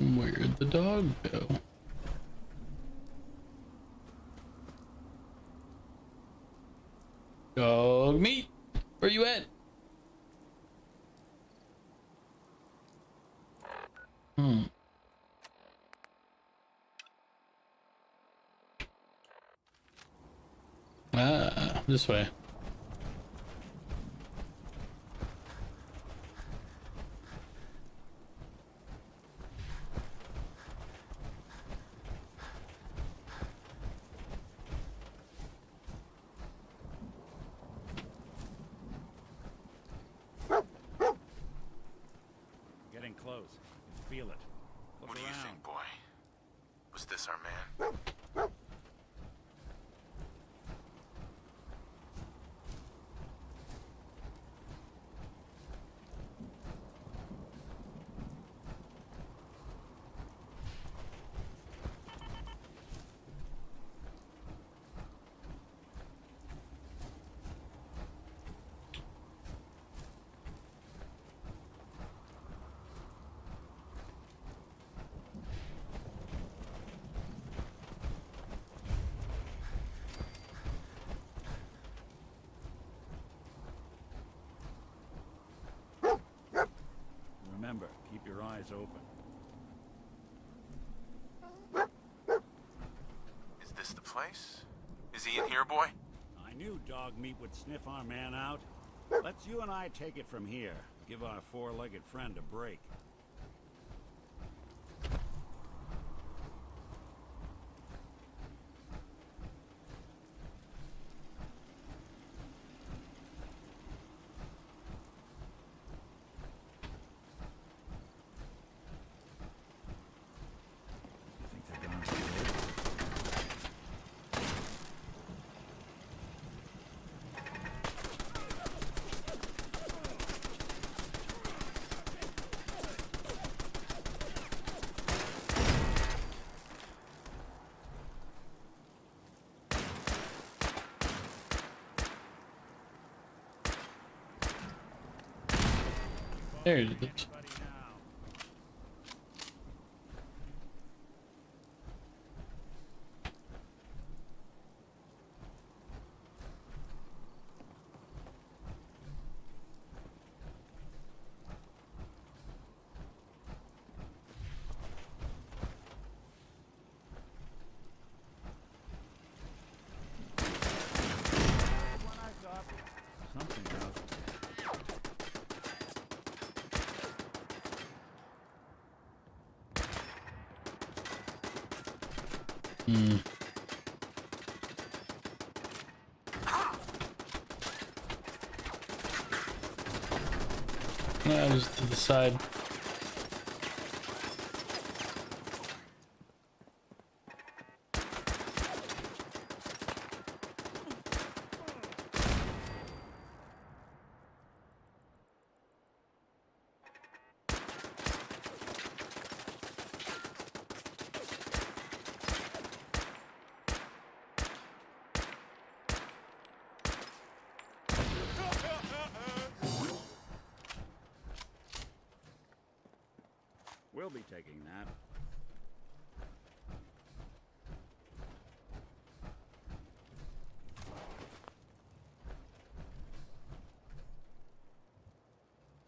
S14: Where'd the dog go? Dog meat, where you at? Ah, this way.
S17: Getting close. You can feel it. Look
S5: What do you
S17: around.
S5: think, boy? Was this our man?
S17: Remember, keep your eyes open.
S5: Is this the place? Is he in here, boy?
S17: I knew dog meat would sniff our man out. Let's you and I take it from here. Give our four-legged friend a break.
S14: There it is. I was to the side.
S17: We'll be taking that.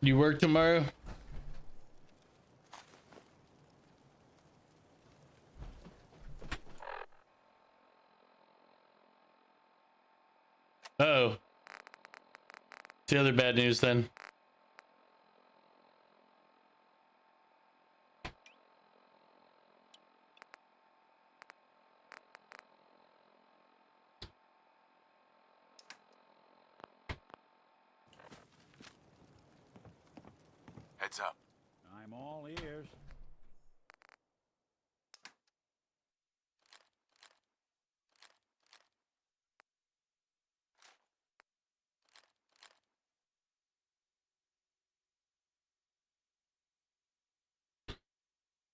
S14: You work tomorrow? Uh-oh. The other bad news then.
S5: Heads up.
S17: I'm all ears.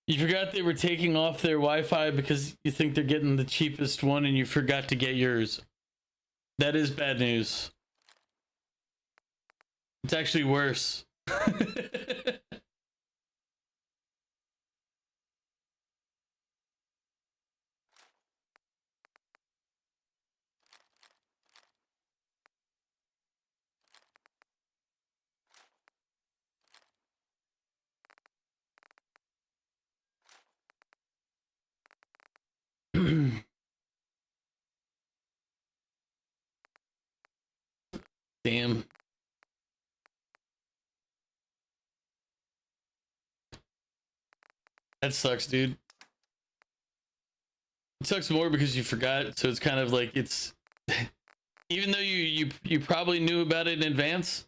S14: You forgot they were taking off their Wi-Fi because you think they're getting the cheapest one and you forgot to get yours. That is bad news. It's actually worse. Damn. That sucks, dude. It sucks more because you forgot, so it's kind of like it's even though you probably knew about it in advance,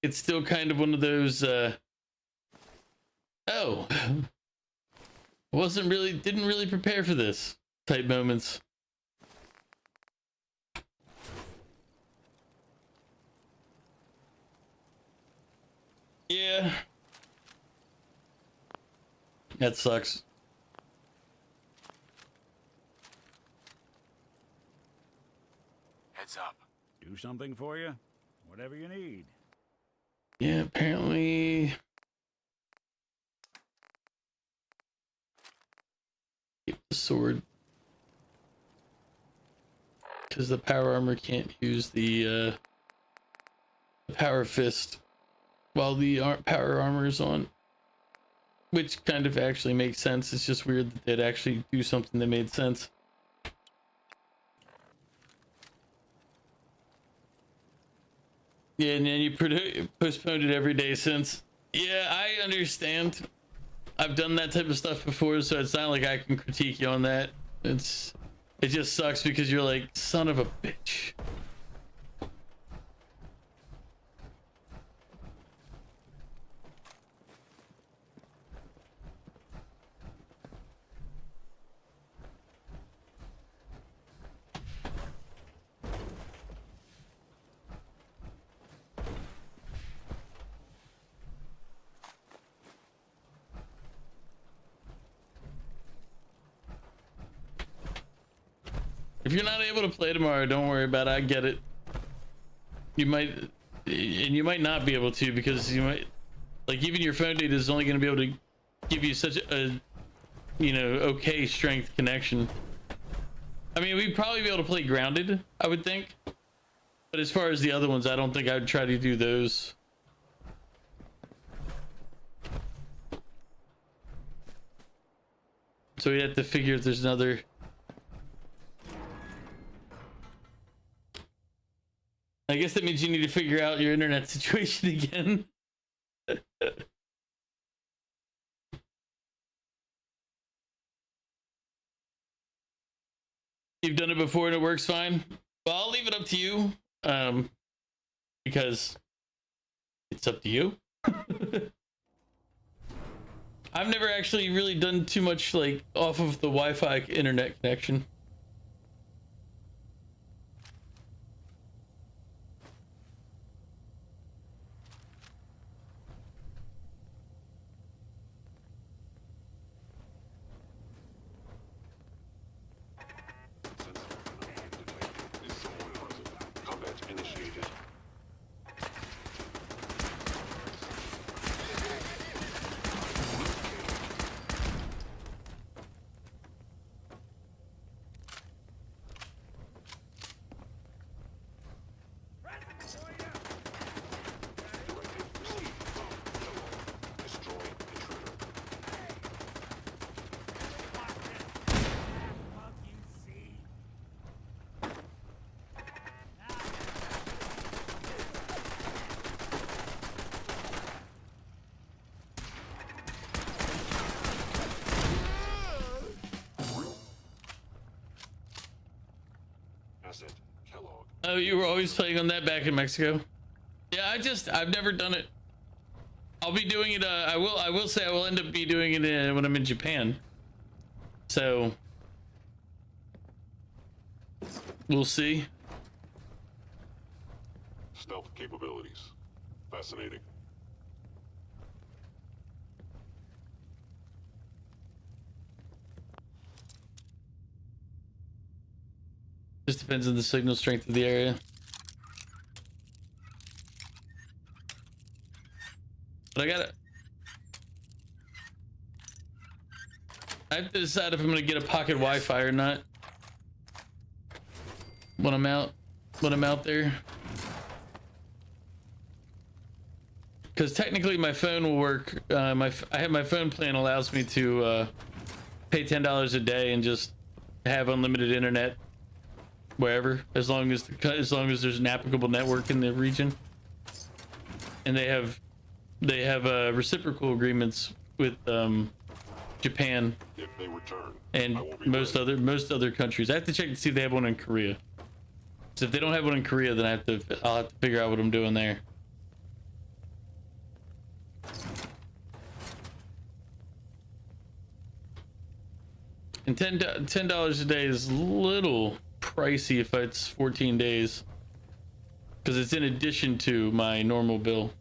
S14: it's still kind of one of those oh, didn't really prepare for this type moments. Yeah. That sucks.
S5: Heads up.
S17: Do something for you? Whatever you need.
S14: Yeah, apparently. Keep the sword. Because the power armor can't use the power fist while the power armor is on. Which kind of actually makes sense. It's just weird that they'd actually do something that made sense. Yeah, and then you postponed it every day since. Yeah, I understand. I've done that type of stuff before, so it's not like I can critique you on that. It just sucks because you're like, son of a bitch. If you're not able to play tomorrow, don't worry about it. I get it. You might, and you might not be able to because you might, like, even your phone data is only going to be able to give you such a, you know, okay strength connection. I mean, we'd probably be able to play grounded, I would think. But as far as the other ones, I don't think I would try to do those. So we have to figure if there's another. I guess that means you need to figure out your internet situation again. You've done it before and it works fine. Well, I'll leave it up to you, because it's up to you. I've never actually really done too much like off of the Wi-Fi internet connection.
S21: Combat initiated.
S14: Oh, you were always playing on that back in Mexico? Yeah, I've never done it. I'll be doing it. I will say I will end up be doing it when I'm in Japan. So we'll see.
S21: Stealth capabilities. Fascinating.
S14: Just depends on the signal strength of the area. But I have to decide if I'm gonna get a pocket Wi-Fi or not when I'm out there. Because technically my phone will work. I have my phone plan allows me to pay $10 a day and just have unlimited internet wherever, as long as there's an applicable network in the region. And they have reciprocal agreements with Japan
S21: If they return,
S14: and most other countries. I have to check to see if they have one in Korea. So if they don't have one in Korea, then I'll have to figure out what I'm doing there. And $10 a day is a little pricey if it's 14 days, because it's in addition to my normal bill.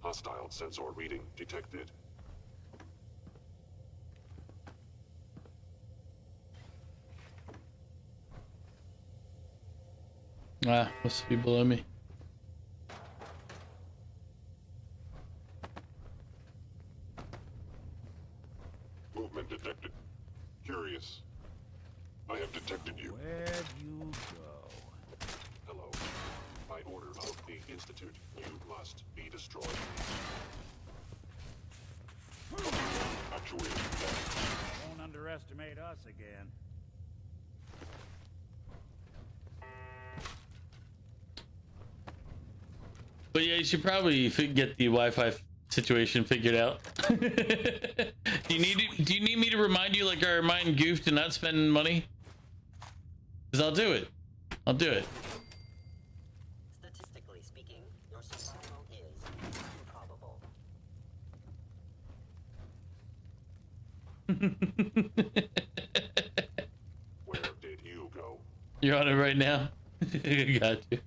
S21: Hostile sensor reading detected.
S14: Must be below me.
S21: Movement detected. Curious. I have detected you.
S17: Where'd you go?
S21: Hello. By order of the Institute, you must be destroyed. Actuated.
S17: Don't underestimate us again.
S14: But yeah, you should probably get the Wi-Fi situation figured out. Do you need me to remind you like I remind Goof to not spend money? Because I'll do it. I'll do it.
S2: Statistically speaking, your survival is improbable.
S21: Where did you go?
S14: You're on it right now. Got you.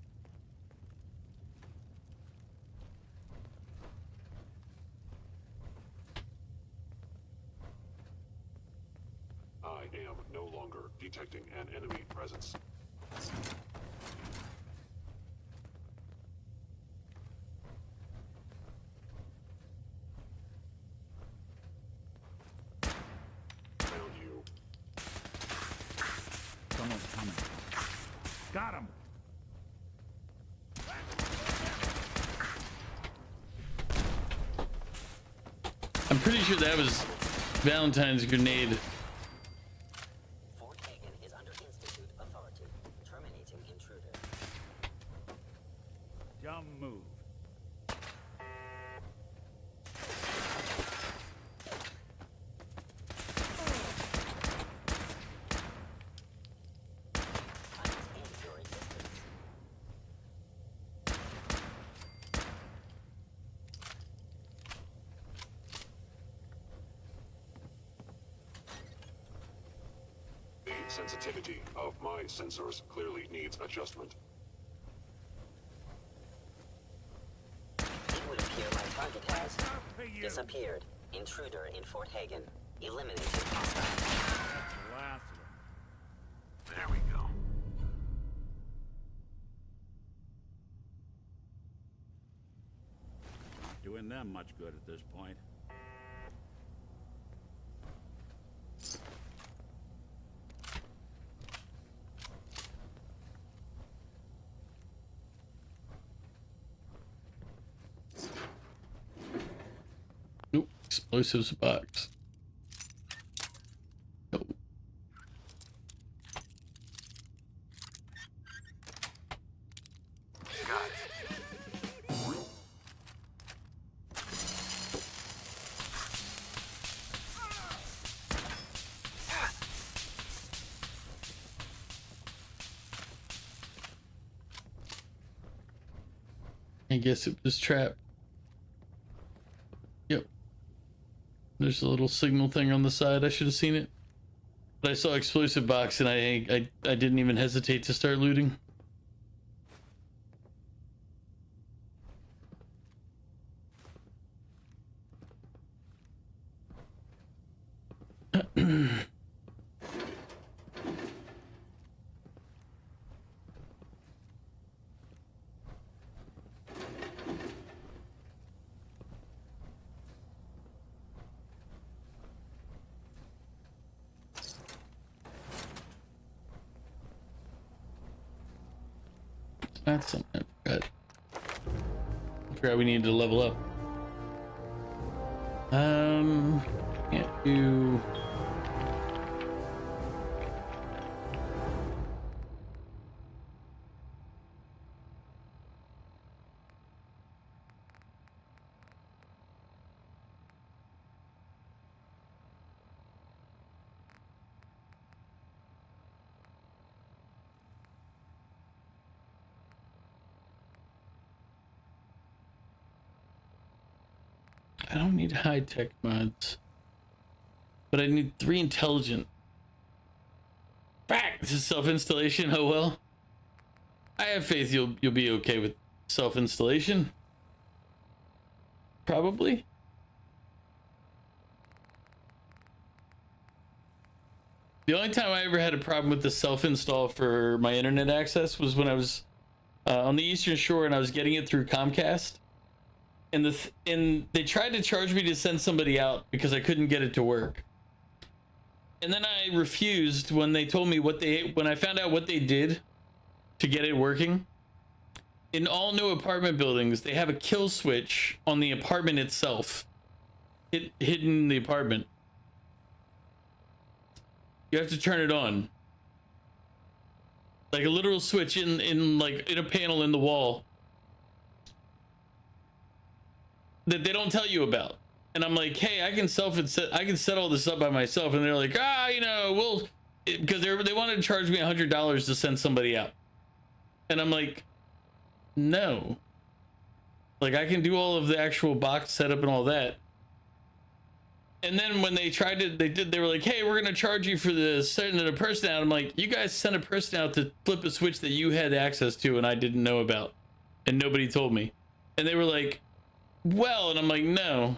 S21: I am am no longer detecting an enemy presence. Found you.
S17: Someone's coming. Got him!
S14: I'm pretty sure that was Valentine's grenade.
S2: Fort Hagen is under Institute authority. Terminating intruder.
S17: Dumb move.
S21: The sensitivity of my sensors clearly needs adjustment.
S2: It would appear my target has disappeared. Intruder in Fort Hagen. Eliminating hostile.
S17: There we go. Not doing them much good at this point.
S14: Nope, explosives box. Nope. I guess it was trapped. Yep. There's a little signal thing on the side. I should have seen it. But I saw explosive box and I didn't even hesitate to start looting. That's something I forgot. I forgot we needed to level up. Can't do. I don't need high-tech mods, but I need 3 intelligent. Fact, this is self-installation. Oh well. I have faith you'll be okay with self-installation. Probably. The only time I ever had a problem with the self-install for my internet access was when I was on the Eastern Shore and I was getting it through Comcast. And they tried to charge me to send somebody out because I couldn't get it to work. And then I refused when they told me when I found out what they did to get it working. In all new apartment buildings, they have a kill switch on the apartment itself. Hidden in the apartment. You have to turn it on. Like a literal switch in a panel in the wall. That they don't tell you about. And I'm like, hey, I can set all this up by myself. And they're like, because they wanted to charge me $100 to send somebody out. And I'm like, no. Like, I can do all of the actual box setup and all that. And then when they were like, hey, we're gonna charge you for sending a person out. I'm like, you guys sent a person out to flip a switch that you had access to and I didn't know about. And nobody told me. And they were like, well, and I'm like, no,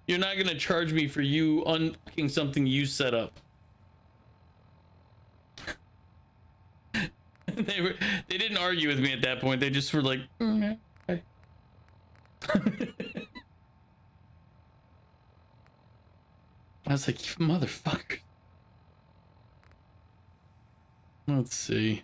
S14: you're not gonna charge me for you unfucking something you set up. They didn't argue with me at that point. They just were like, okay. I was like, you motherfucker. Let's see.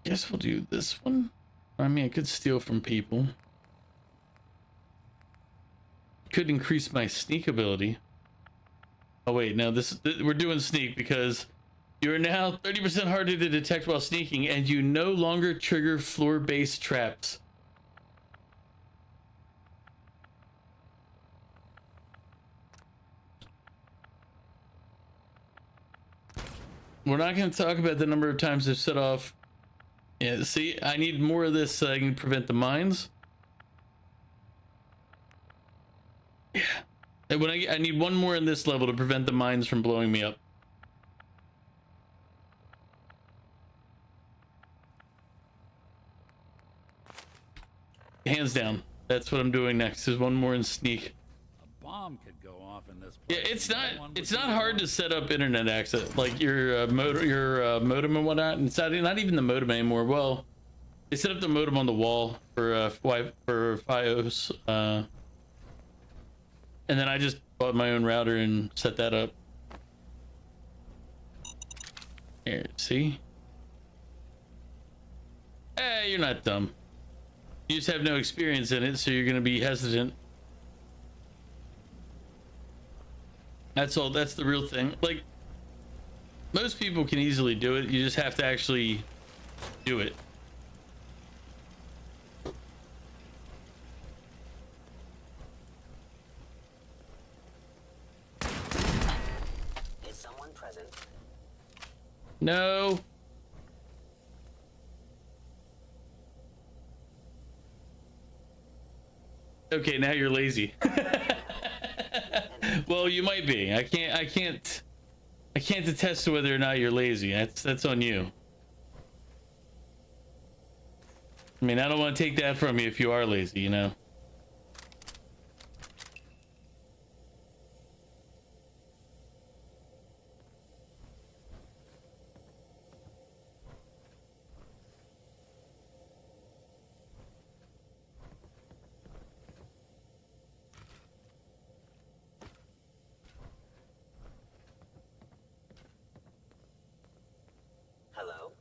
S14: Guess we'll do this one. I mean, I could steal from people. Could increase my sneak ability. Oh wait, no, we're doing sneak because you are now 30% harder to detect while sneaking, and you no longer trigger floor-based traps. We're not going to talk about the number of times I've set off. Yeah, see, I need more of this so I can prevent the mines. Yeah. And when I need one more in this level to prevent the mines from blowing me up. Hands down. That's what I'm doing next, is one more in sneak.
S17: A bomb could go off in this place.
S14: Yeah, it's not hard to set up internet access, like your modem and whatnot. And it's not even the modem anymore. Well, they set up the modem on the wall for FiOS, and then I just bought my own router and set that up. Here, see? You're not dumb. You just have no experience in it, so you're gonna be hesitant. That's all. That's the real thing. Like, most people can easily do it. You just have to actually do it.
S2: Is someone present?
S14: No. Okay, now you're lazy. Well, you might be. I can't attest to whether or not you're lazy. That's on you. I mean, I don't want to take that from you if you are lazy, you know.
S2: Hello?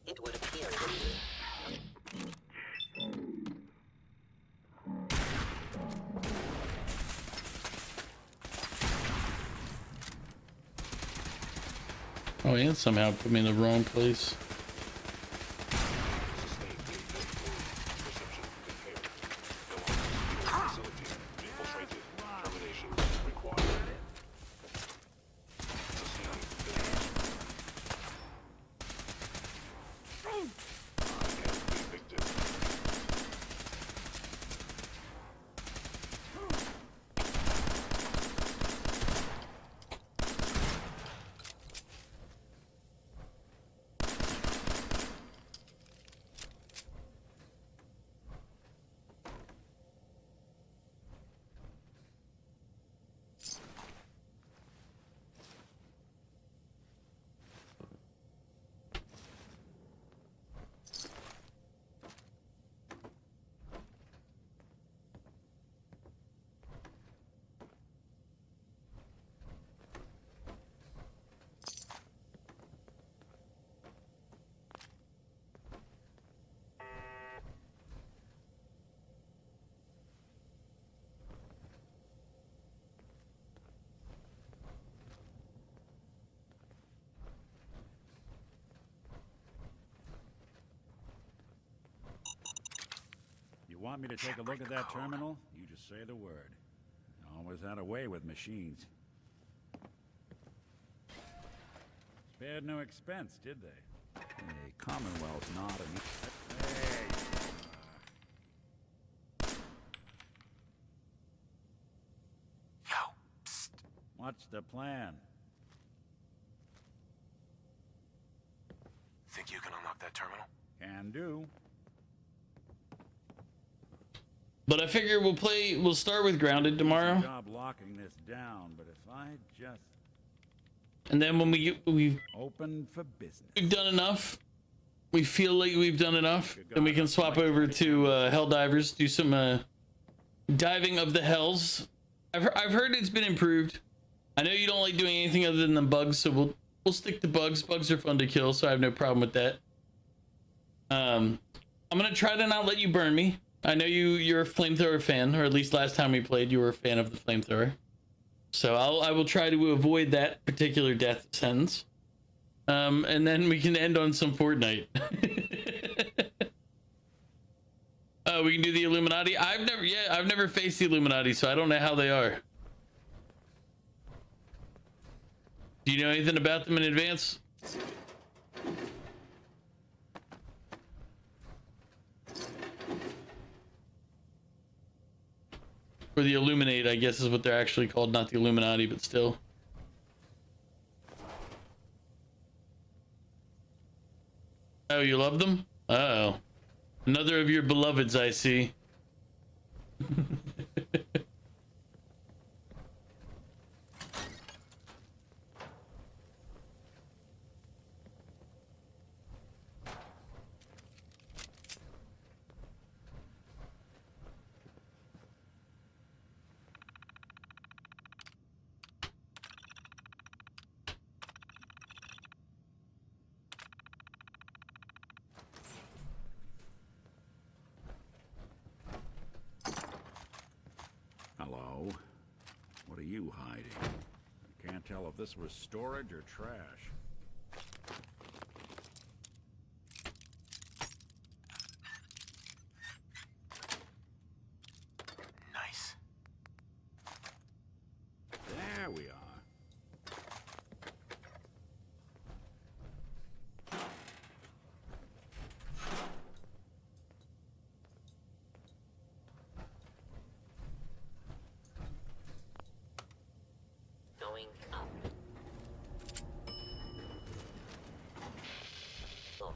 S2: It would appear that
S14: Oh, and somehow put me in the wrong place.
S17: You want me to take a look at that terminal? You just say the word. Always had a way with machines. Spared no expense, did they? Hey, Commonwealth's not an... Hey! What's the plan?
S5: Think you can unlock that terminal?
S17: Can do.
S14: But I figure we'll start with Grounded tomorrow.
S17: Job locking this down, but if I just
S14: And then when we've
S17: open for business.
S14: We've done enough. We feel like we've done enough. Then we can swap over to Helldivers, do some diving of the hells. I've heard it's been improved. I know you don't like doing anything other than the bugs, so we'll stick to bugs. Bugs are fun to kill, so I have no problem with that. I'm gonna try to not let you burn me. I know you're a flamethrower fan, or at least last time we played, you were a fan of the flamethrower. So I will try to avoid that particular death sentence. And then we can end on some Fortnite. Oh, we can do the Illuminati. I've never faced the Illuminati, so I don't know how they are. Do you know anything about them in advance? Or the Illuminate, I guess is what they're actually called, not the Illuminati, but still. Oh, you love them? Uh-oh. Another of your beloveds, I see.
S17: Hello? What are you hiding? I can't tell if this was storage or trash.
S5: Nice.
S17: There we are.
S2: Going up. Floor.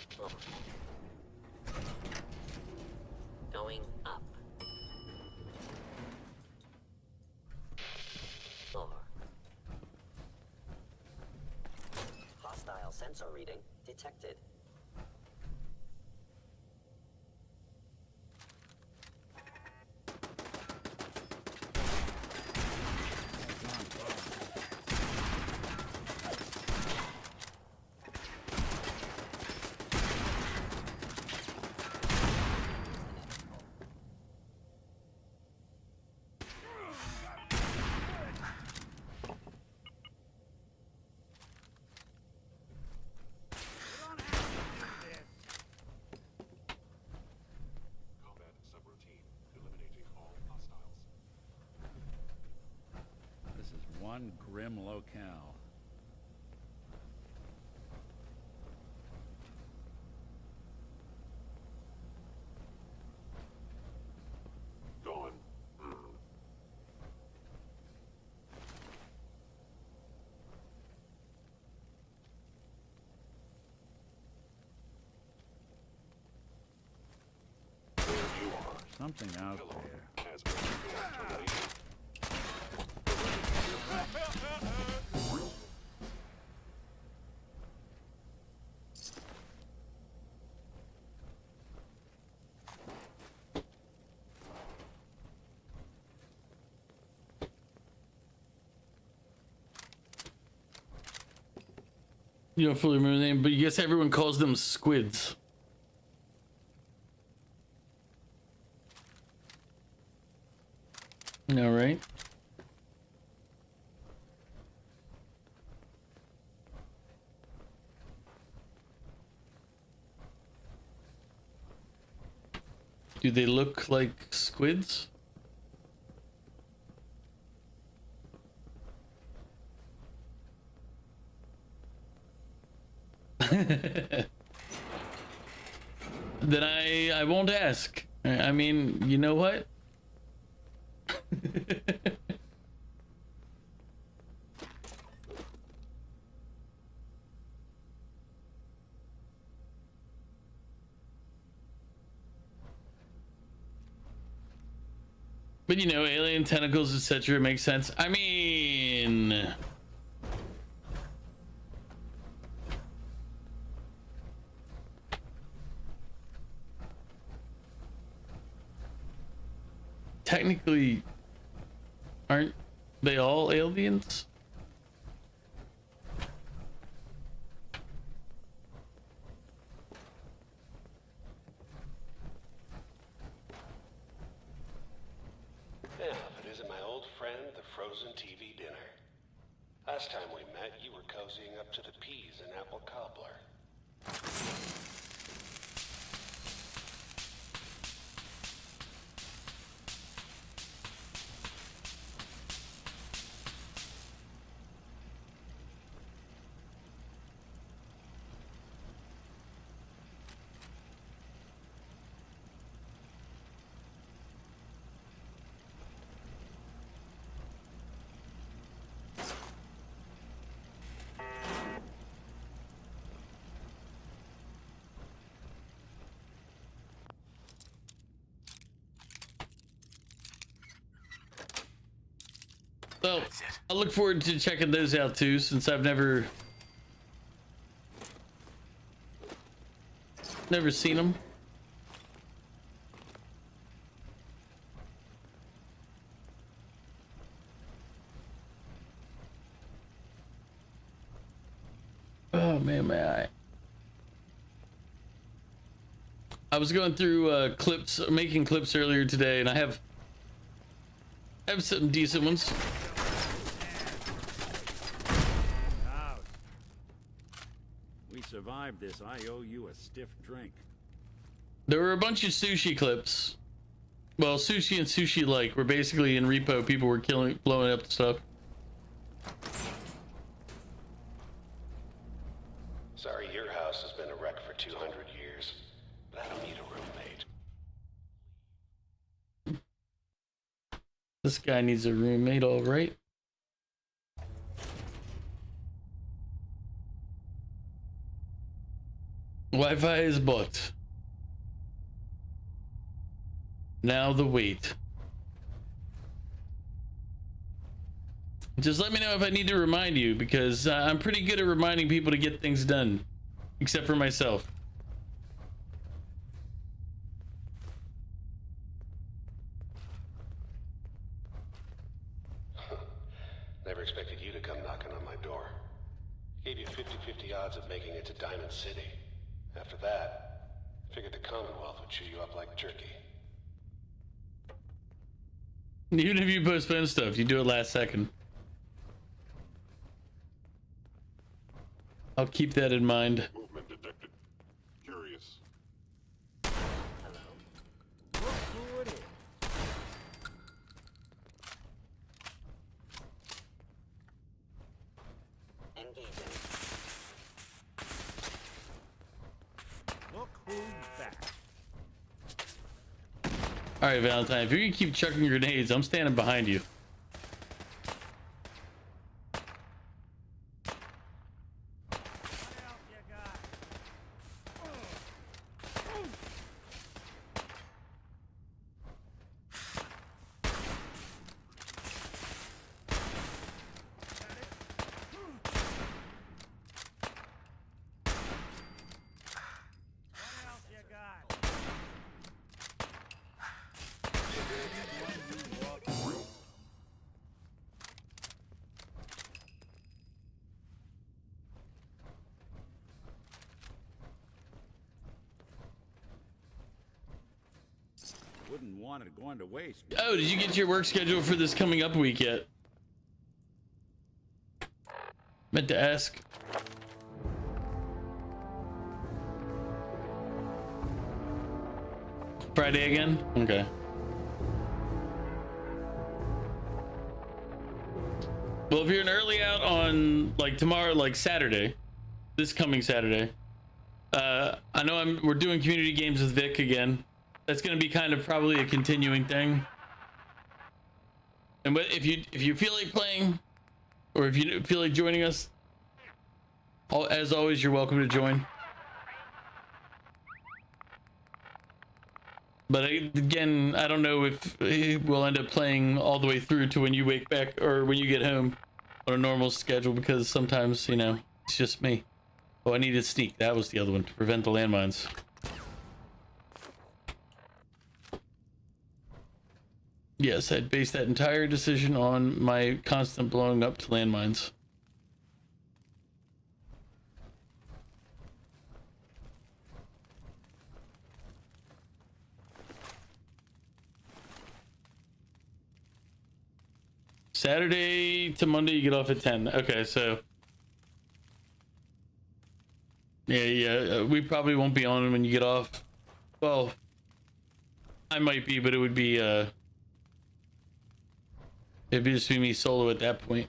S2: Floor. Going up. Floor. Hostile sensor reading detected.
S21: Combat subroutine. Eliminating all hostiles.
S17: This is one grim locale.
S21: Gone.
S17: Something out there.
S21: Has termination.
S14: You don't fully remember the name, but you guess everyone calls them squids. All right. Do they look like squids? Then I won't ask. I mean, you know what? But you know, alien tentacles, etc. makes sense. I mean, technically, aren't they all aliens?
S16: Yeah, if it isn't my old friend, the frozen TV dinner. Last time we met, you were cozying up to the peas and apple cobbler.
S14: Well, I look forward to checking those out too, since I've never seen them. Oh man, my eye. I was going through clips, making clips earlier today, and I have some decent ones.
S17: We survived this. I owe you a stiff drink.
S14: There were a bunch of sushi clips. Well, sushi and sushi like were basically in repo. People were blowing up the stuff.
S16: Sorry, your house has been a wreck for 200 years, but I don't need a roommate.
S14: This guy needs a roommate, all right. Wi-Fi is booked. Now the wait. Just let me know if I need to remind you, because I'm pretty good at reminding people to get things done, except for myself.
S16: Never expected you to come knocking on my door. Gave you 50-50 odds of making it to Diamond City. After that, figured the Commonwealth would chew you up like jerky.
S14: Even if you postpone stuff, you do it last second. I'll keep that in mind.
S21: Movement detected. Curious.
S17: Look who's back.
S14: All right, Valentine, if you can keep chucking grenades, I'm standing behind you.
S17: Wouldn't want it going to waste.
S14: Oh, did you get your work schedule for this coming up week yet? Meant to ask. Friday again? Okay. Well, if you're an early out on like tomorrow, like Saturday, this coming Saturday, I know we're doing community games with Vic again. That's going to be kind of probably a continuing thing. And if you feel like playing, or if you feel like joining us, as always, you're welcome to join. But again, I don't know if we'll end up playing all the way through to when you wake back or when you get home on a normal schedule, because sometimes, you know, it's just me. Oh, I needed sneak. That was the other one, to prevent the landmines. Yes, I'd base that entire decision on my constant blowing up to landmines. Saturday to Monday, you get off at 10. Okay, so... Yeah, we probably won't be on when you get off. Well, I might be, but it would be, it'd be just be me solo at that point.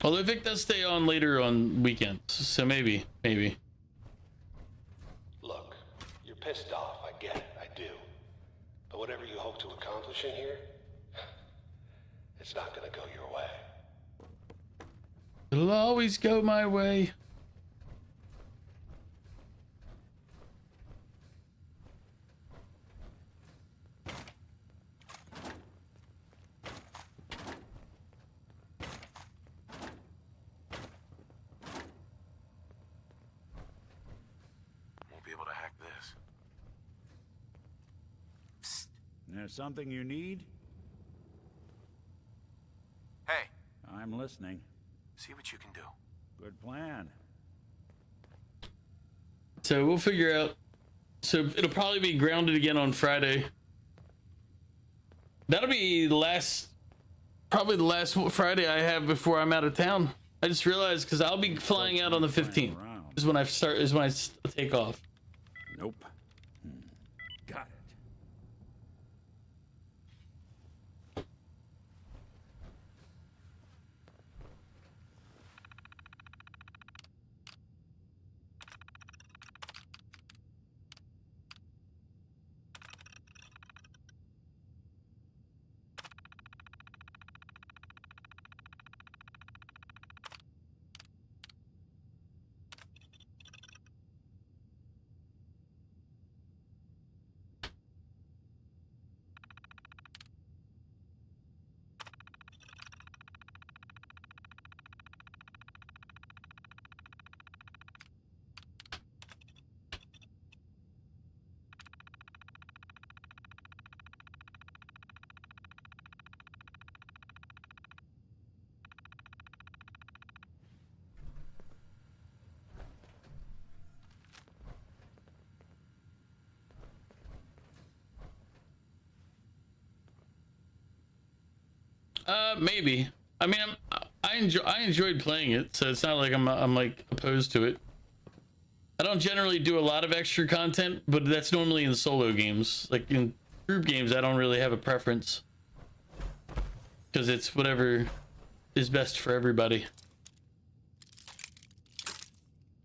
S14: Although Vic does stay on later on weekends, so maybe.
S16: Look, you're pissed off, I get it, I do. But whatever you hope to accomplish in here, it's not gonna go your way.
S14: It'll always go my way.
S5: Won't be able to hack this.
S17: There's something you need?
S5: Hey.
S17: I'm listening.
S5: See what you can do.
S17: Good plan.
S14: So we'll figure out. So it'll probably be grounded again on Friday. That'll be the last, probably the last Friday I have before I'm out of town. I just realized because I'll be flying out on the 15th. Is when I take off.
S17: Nope. Got it.
S14: Maybe. I mean, I enjoyed playing it, so it's not like I'm like opposed to it. I don't generally do a lot of extra content, but that's normally in solo games. Like in group games, I don't really have a preference because it's whatever is best for everybody.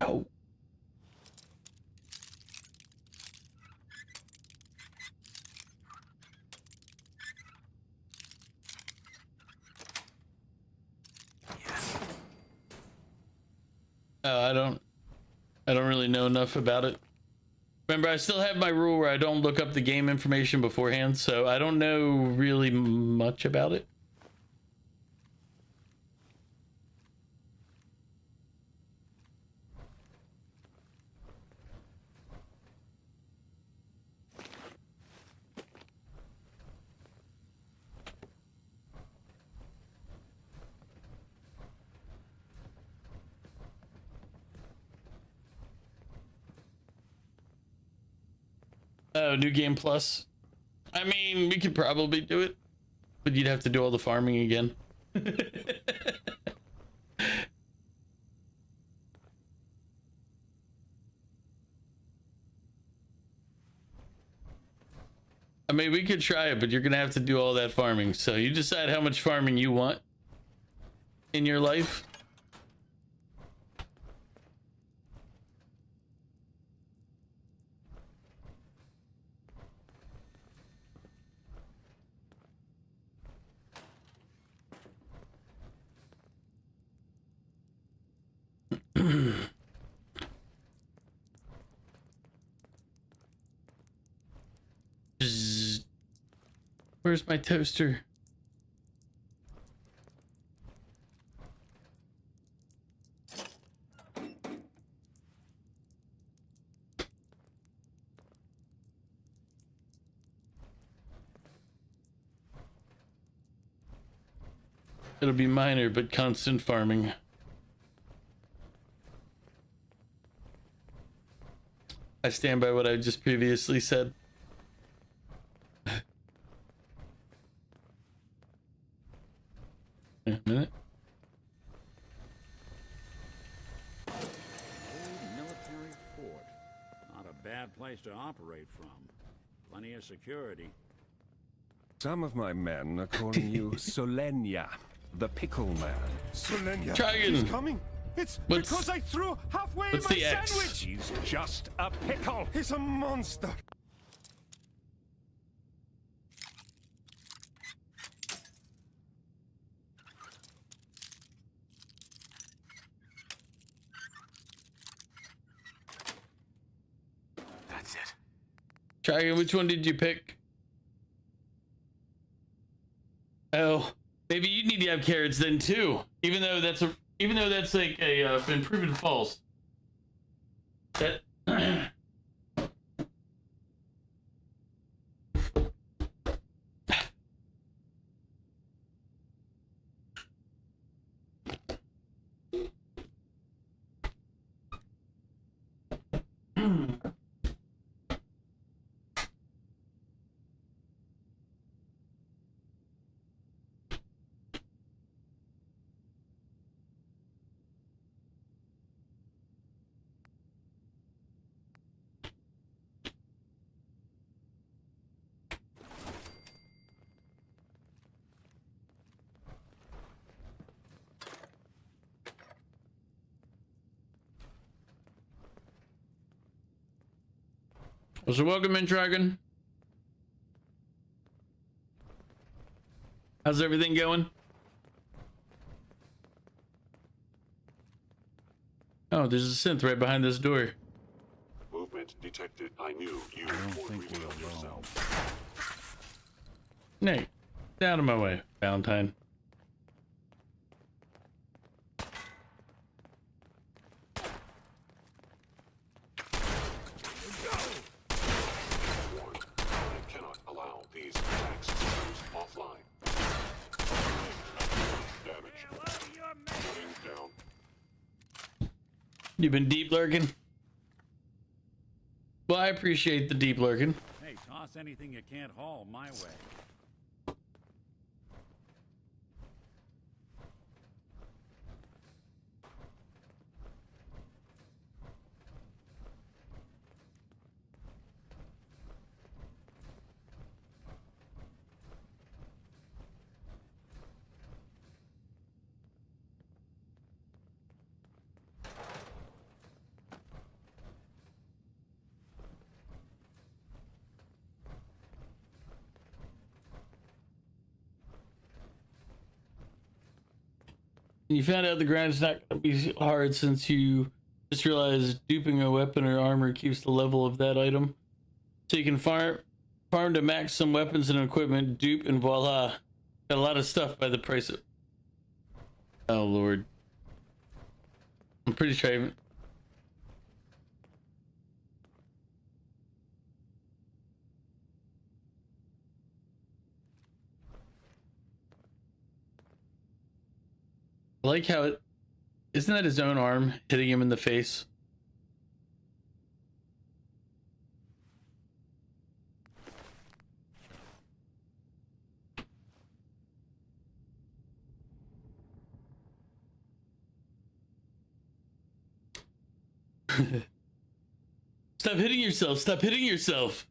S14: Oh. I don't really know enough about it. Remember, I still have my rule where I don't look up the game information beforehand, so I don't know really much about it. Oh, New Game Plus. I mean, we could probably do it, but you'd have to do all the farming again. I mean, we could try it, but you're gonna have to do all that farming. So you decide how much farming you want in your life. Where's my toaster? It'll be minor, but constant farming. I stand by what I just previously said. A minute.
S17: Old military fort. Not a bad place to operate from. Plenty of security.
S9: Some of my men are calling you Solenia, the pickle man.
S5: Solenia,
S14: Dragon.
S5: he's coming. It's
S14: What's-
S5: because I threw halfway
S14: what's
S5: my
S14: the X?
S5: sandwich.
S9: He's just a pickle.
S5: He's a monster.
S13: That's it.
S14: Dragon, which one did you pick? Oh, maybe you need to have carrots then too. Even though that's like a been proven false. That was a welcome in, Dragon. How's everything going? Oh, there's a synth right behind this door.
S21: Movement detected. I knew you would reveal yourself.
S14: Nate, get out of my way, Valentine.
S21: I cannot allow these attacks to use offline. Damage. Getting down.
S14: You been deep lurking? Well, I appreciate the deep lurking.
S17: Hey, toss anything you can't haul my way.
S14: You found out the grind's not going to be hard since you just realized duping a weapon or armor keeps the level of that item. So you can farm to max some weapons and equipment, dupe, and voila. Got a lot of stuff by the price of... Oh, Lord. I'm pretty sure I haven't... I like how it... Isn't that his own arm hitting him in the face? Stop hitting yourself. Stop hitting yourself.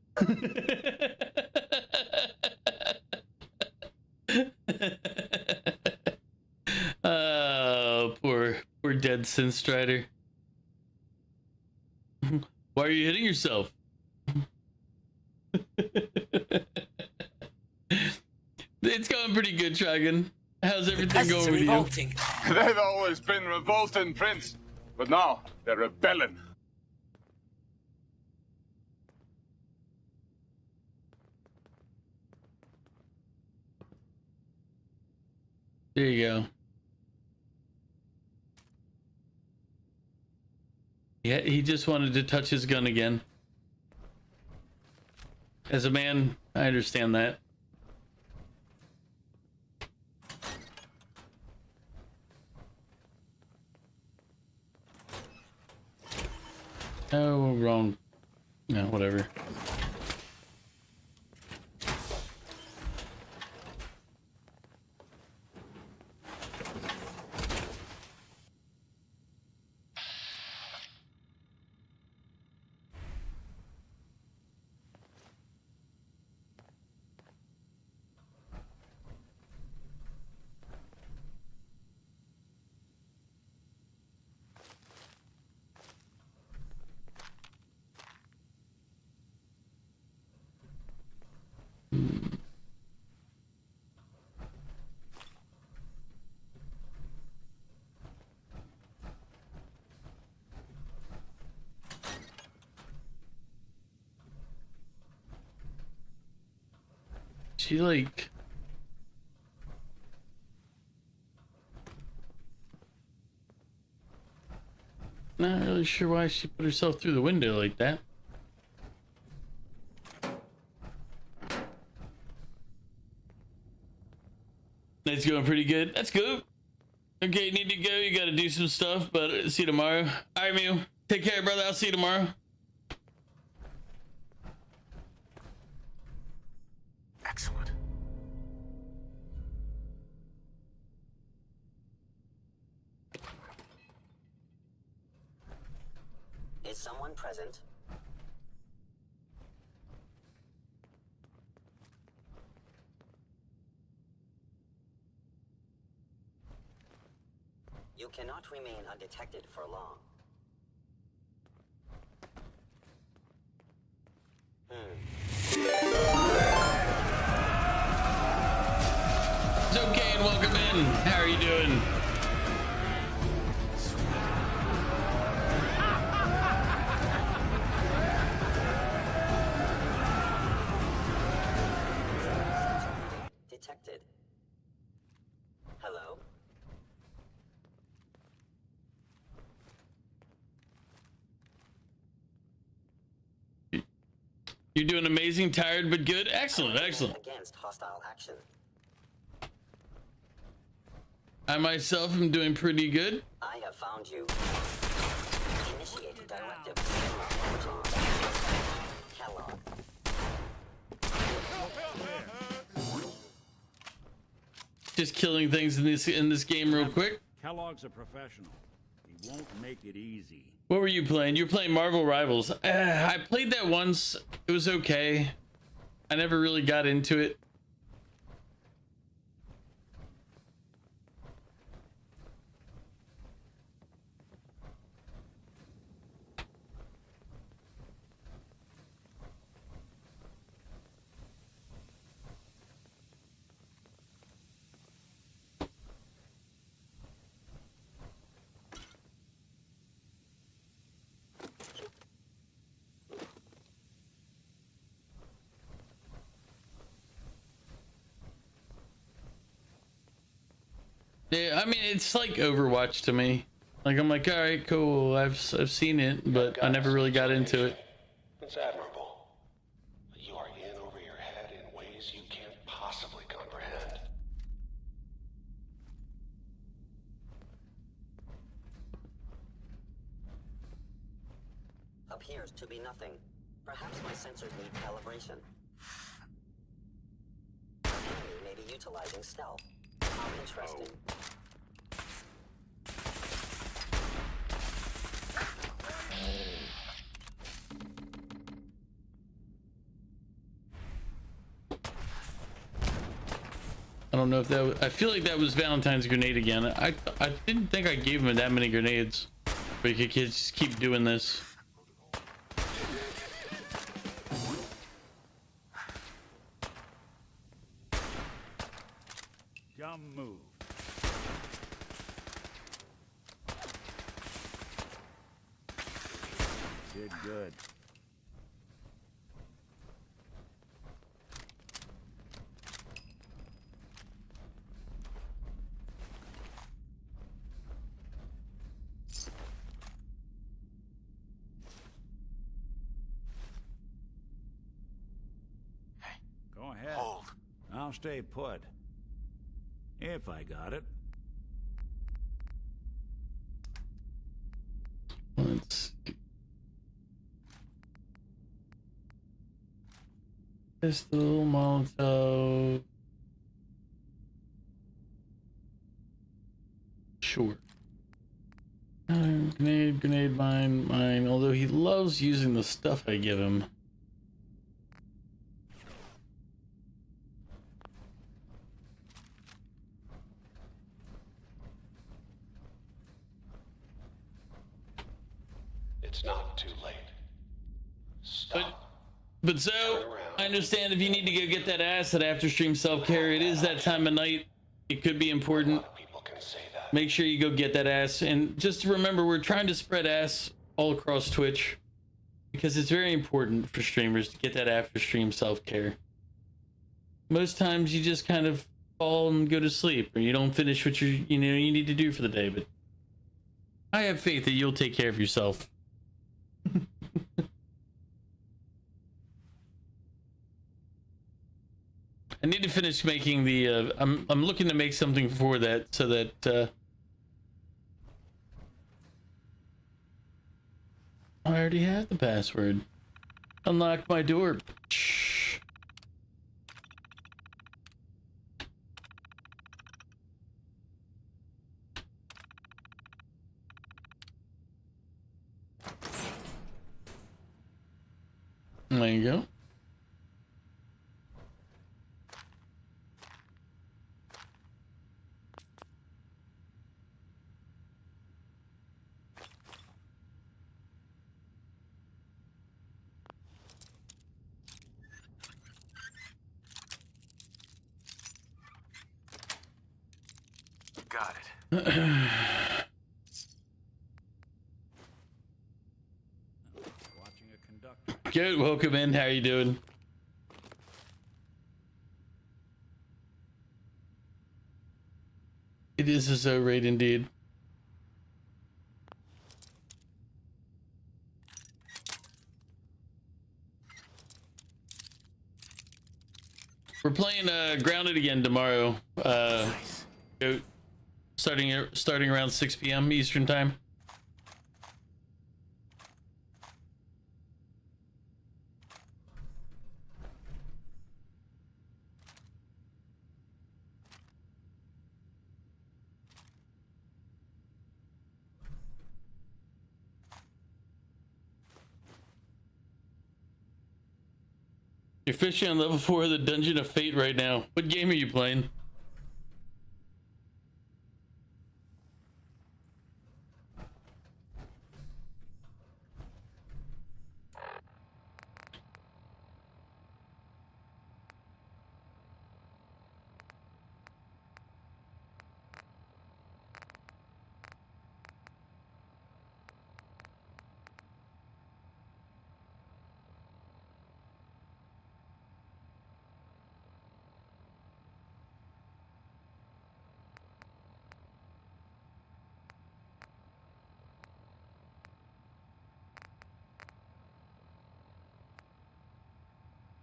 S14: Oh, poor dead Sin Strider. Why are you hitting yourself? It's going pretty good, Dragon. How's everything going with you?
S11: They've always been revolting, Prince. But now, they're rebelling.
S14: There you go. Yeah, he just wanted to touch his gun again. As a man, I understand that. Oh, wrong. No, whatever. She like... Not really sure why she put herself through the window like that. Night's going pretty good. That's good. Okay, need to go. You gotta do some stuff, but see you tomorrow. Alright, Mew. Take care, brother. I'll see you tomorrow.
S16: Excellent.
S2: Is someone present? You cannot remain undetected for long.
S14: It's okay and welcome in. How are you doing?
S2: Detected. Hello?
S14: You're doing amazing, tired but good. Excellent, excellent.
S2: Against hostile action.
S14: I myself am doing pretty good.
S2: I have found you. Initiate directive. Kellogg.
S14: Just killing things in this game real quick.
S17: Kellogg's a professional. He won't make it easy.
S14: What were you playing? You were playing Marvel Rivals. I played that once. It was okay. I never really got into it. Yeah, I mean, it's like Overwatch to me. Like, I'm like, all right, cool. I've seen it, but I never really got into it.
S16: It's admirable. But you are in over your head in ways you can't possibly comprehend.
S2: Appears to be nothing. Perhaps my sensors need calibration. Enemy may be utilizing stealth. How interesting.
S14: I don't know if that was, I feel like that was Valentine's grenade again. I didn't think I gave him that many grenades. But you could just keep doing this.
S17: Dumb move. Did good. I'll stay put. If I got it.
S14: Let's see. Pistol, Molotov. Sure. Grenade, mine. Although he loves using the stuff I give him.
S16: It's not too late.
S14: But so, I understand if you need to go get that acid after stream self-care, it is that time of night. It could be important. Make sure you go get that ass. And just remember, we're trying to spread ass all across Twitch. Because it's very important for streamers to get that after stream self-care. Most times you just kind of fall and go to sleep, or you don't finish what you need to do for the day, but I have faith that you'll take care of yourself. I need to finish making the I'm looking to make something for that so that I already have the password. Unlock my door. Shh. There you go.
S5: Got it.
S14: Good, welcome in. How you doing? It is a zo raid indeed. We're playing Grounded again tomorrow. Go starting around 6 p.m. Eastern time. You're fishing on level 4 of the Dungeon of Fate right now. What game are you playing?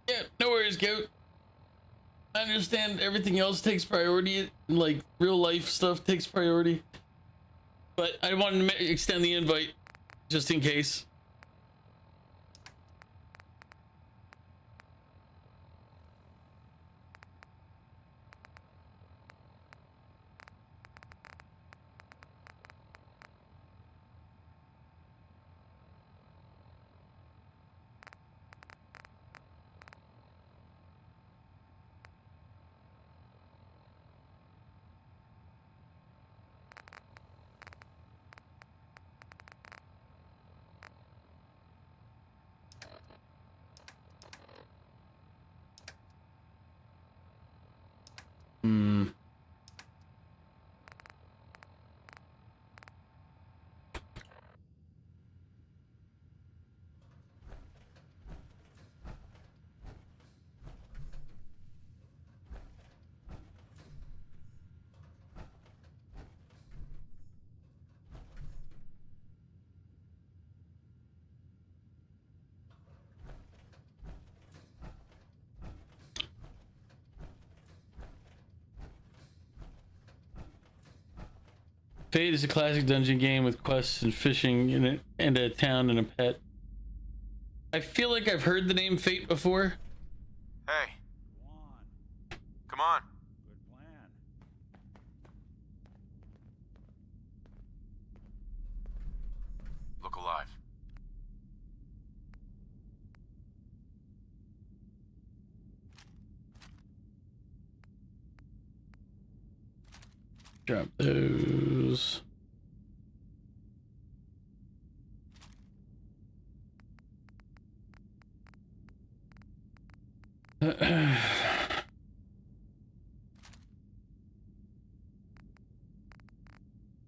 S14: Yeah, no worries, Goat. I understand everything else takes priority, like real life stuff takes priority. But I wanted to extend the invite, just in case. Fate is a classic dungeon game with quests and fishing in it, and a town and a pet. I feel like I've heard the name Fate before.
S5: Hey. Come on.
S17: Good plan.
S5: Look alive.
S14: Drop those.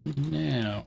S14: Now.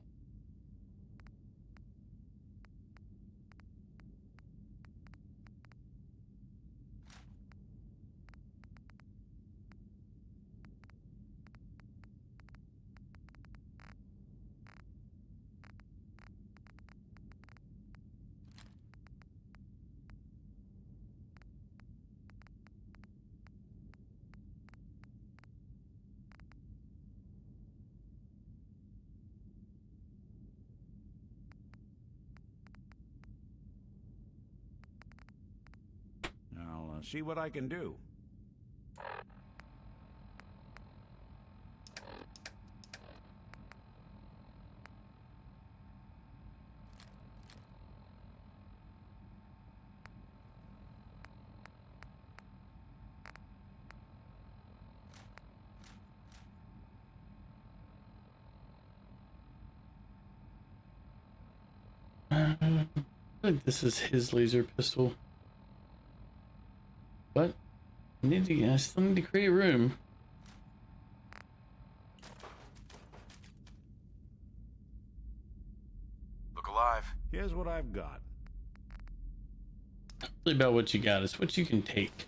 S17: I'll see what I can do.
S14: I think this is his laser pistol. But I still need to create room.
S5: Look alive.
S17: Here's what I've got.
S14: Not really about what you got, it's what you can take.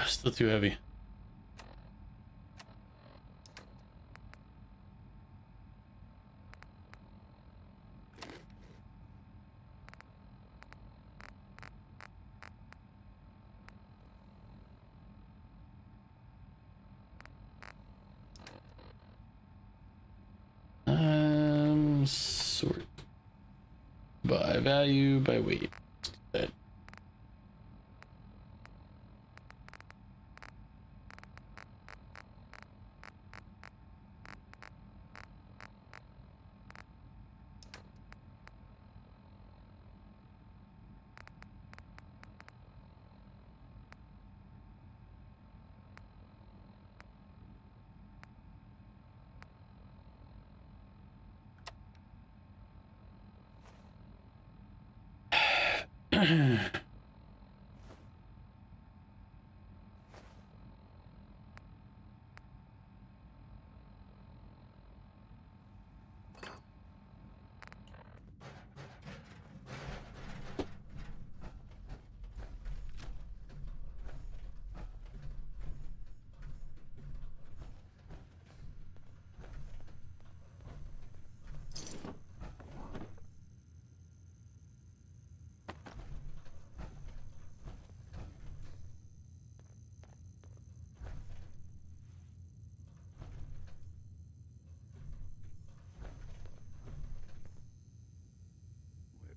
S14: Still too heavy. Sort by value, by weight. That.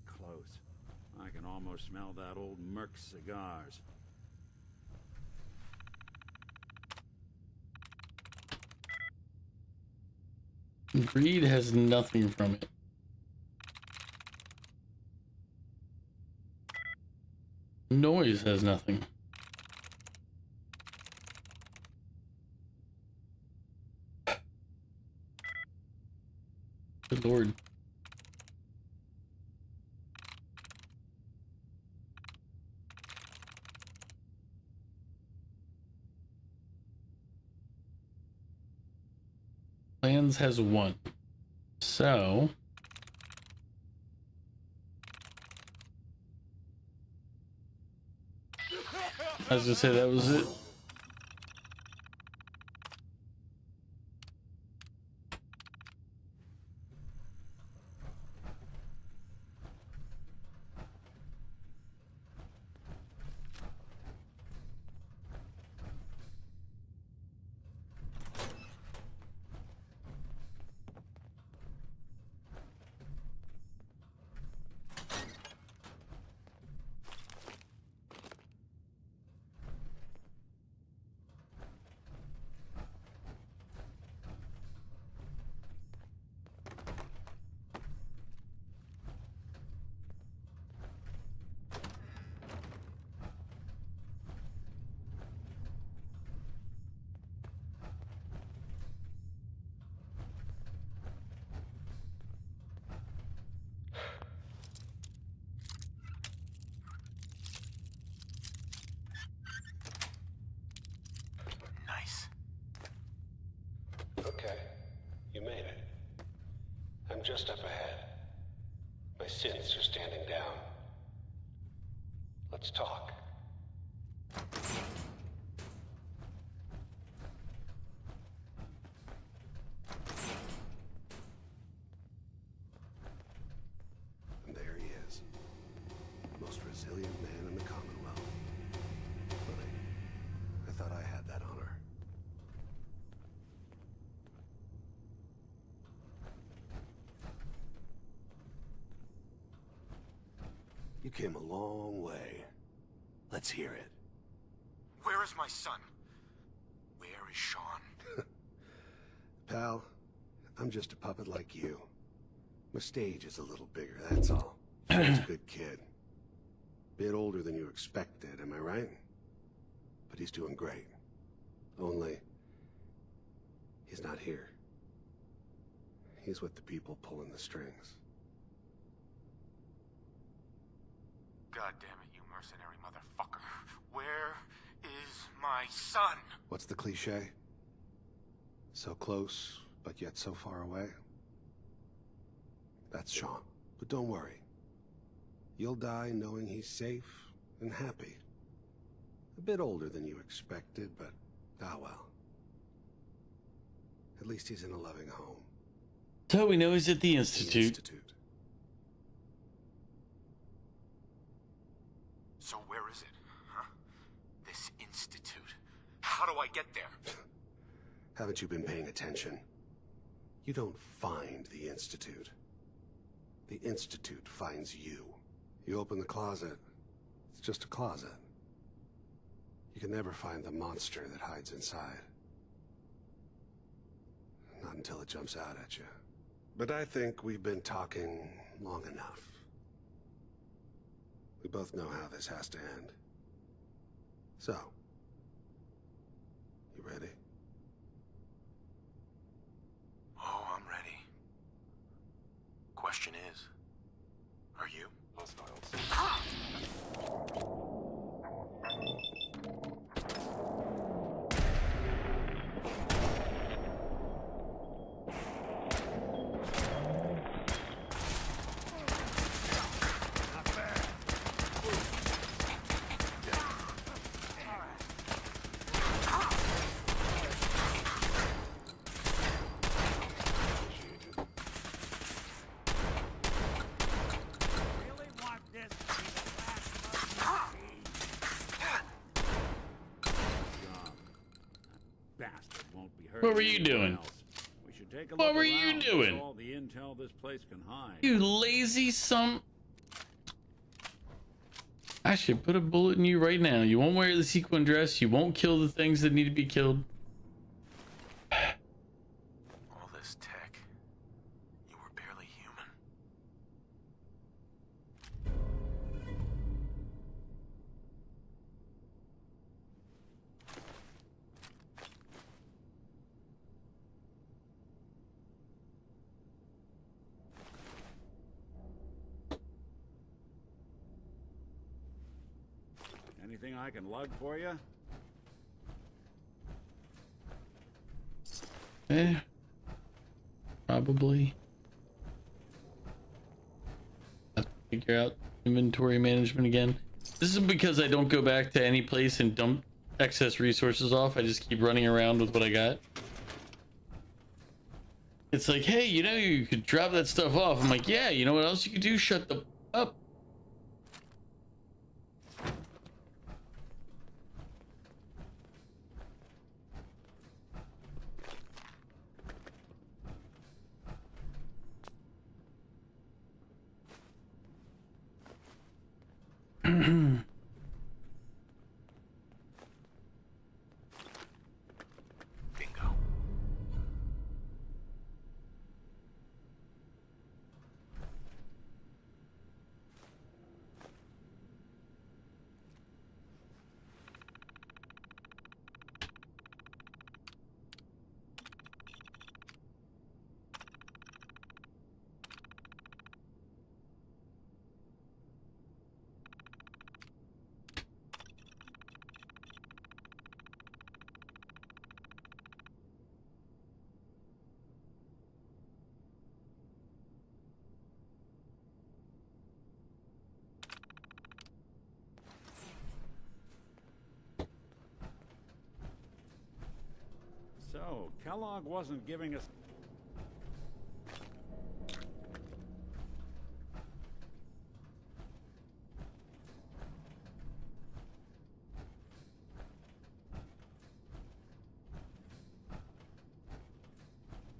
S17: Close. I can almost smell that old Merc cigars.
S14: Greed has nothing from it. Noise has nothing. Good lord. Plans has one. So I was gonna say that was it.
S16: I'm just up ahead. My synths are standing down. Let's talk. And there he is. Most resilient man in the Commonwealth. Funny. I thought I had that honor. You came a long way. Let's hear it.
S8: Where is my son? Where is Sean?
S16: Pal, I'm just a puppet like you. My stage is a little bigger, that's all. Sean's a good kid. Bit older than you expected, am I right? But he's doing great. Only, he's not here. He's with the people pulling the strings.
S8: God damn it, you mercenary motherfucker. Where is my son?
S16: What's the cliche? So close, but yet so far away? That's Sean. But don't worry. You'll die knowing he's safe and happy. A bit older than you expected, but ah well. At least he's in a loving home.
S14: So we know he's at the Institute.
S8: So where is it? Huh? This institute. How do I get there?
S16: Haven't you been paying attention? You don't find the Institute. The Institute finds you. You open the closet, it's just a closet. You can never find the monster that hides inside. Not until it jumps out at you. But I think we've been talking long enough. We both know how this has to end. So, you ready?
S8: Oh, I'm ready. Question is, are you?
S14: What were you doing?
S17: We should take a
S14: What
S17: look
S14: were you
S17: around.
S14: doing?
S17: That's all the intel this place can hide.
S14: You lazy some. I should put a bullet in you right now. You won't wear the sequin dress. You won't kill the things that need to be killed.
S8: All this tech. You were barely human.
S17: Anything I can lug for you?
S14: Probably. Have to figure out inventory management again. This is because I don't go back to any place and dump excess resources off. I just keep running around with what I got. It's like, hey, you know, you could drop that stuff off. I'm like, yeah, you know what else you could do? Shut the up.
S8: Bingo.
S17: So, Kellogg wasn't giving us...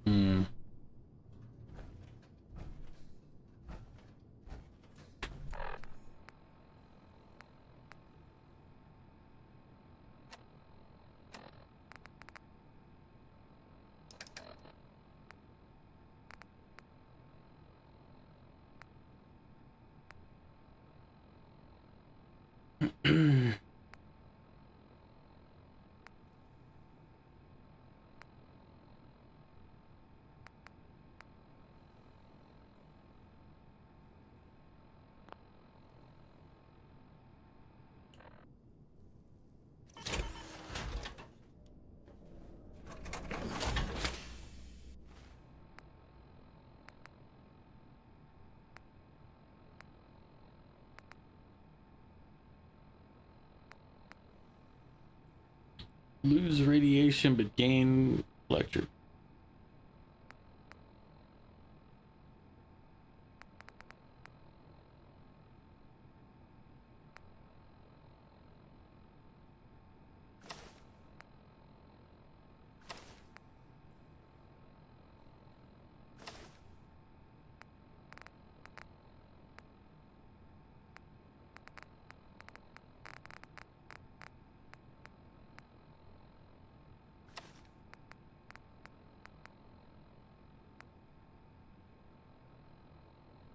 S14: Hmm. Lose radiation but gain electric.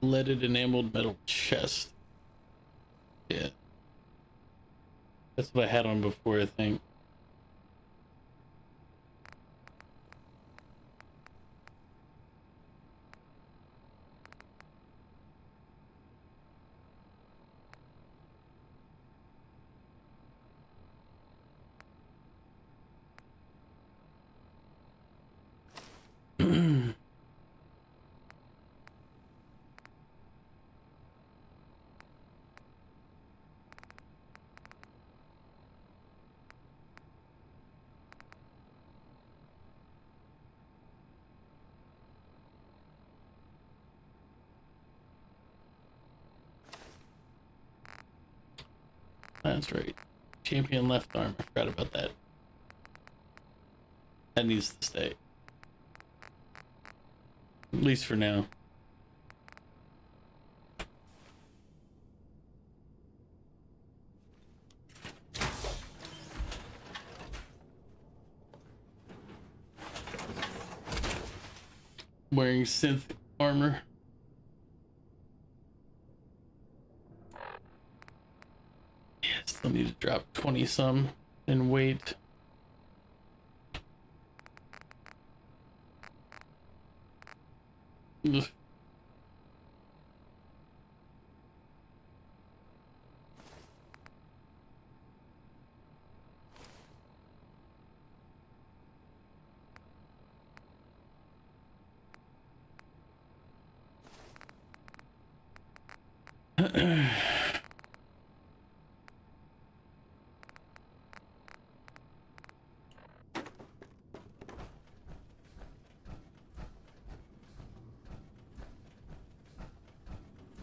S14: Leaded enameled metal chest. Yeah. That's what I had on before, I think. That's right. Champion left arm. I forgot about that. That needs to stay. At least for now. Wearing synth armor. Yeah, still need to drop 20 some in weight. Ugh.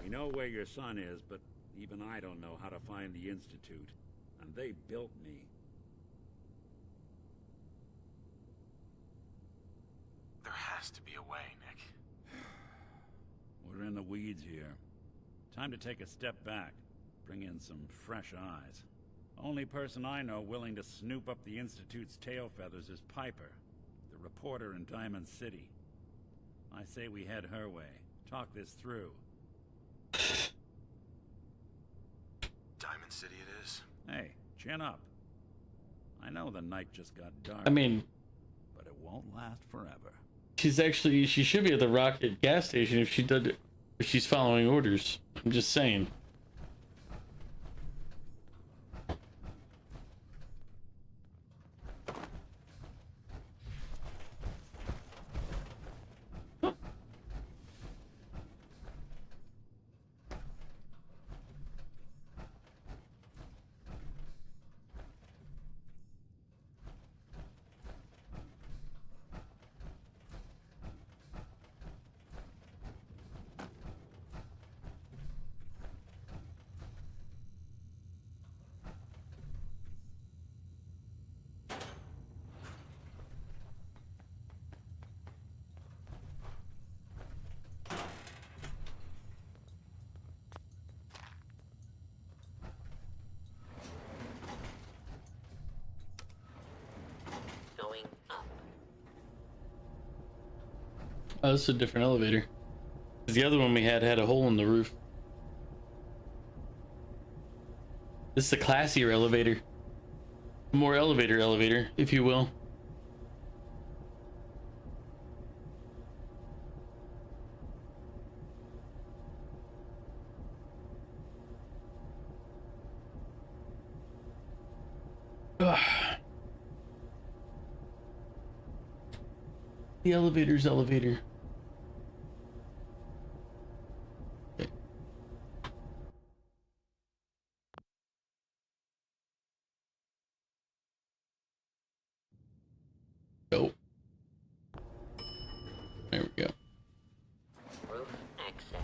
S17: We know where your son is, but even I don't know how to find the Institute. And they built me.
S8: There has to be a way, Nick.
S17: We're in the weeds here. Time to take a step back. Bring in some fresh eyes. Only person I know willing to snoop up the Institute's tail feathers is Piper, the reporter in Diamond City. I say we head her way. Talk this through.
S8: Diamond City it is.
S17: Hey, chin up. I know the night just got dark.
S14: I mean,
S17: but it won't last forever.
S14: she should be at the Rocket gas station if she's following orders. I'm just saying. Oh, this is a different elevator. 'Cause the other one we had a hole in the roof. This is a classier elevator. More elevator, if you will. Ugh. The elevator's elevator. Okay. Go. There we go.
S2: Roof access.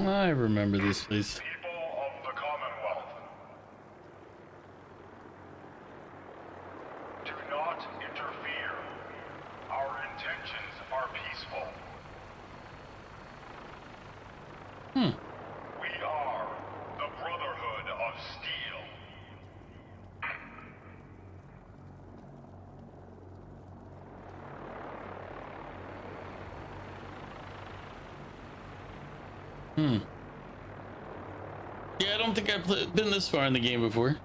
S14: I remember this place.
S21: People of the Commonwealth, do not interfere. Our intentions are peaceful. We are the Brotherhood of Steel.
S14: Yeah, I don't think I've been this far in the game before.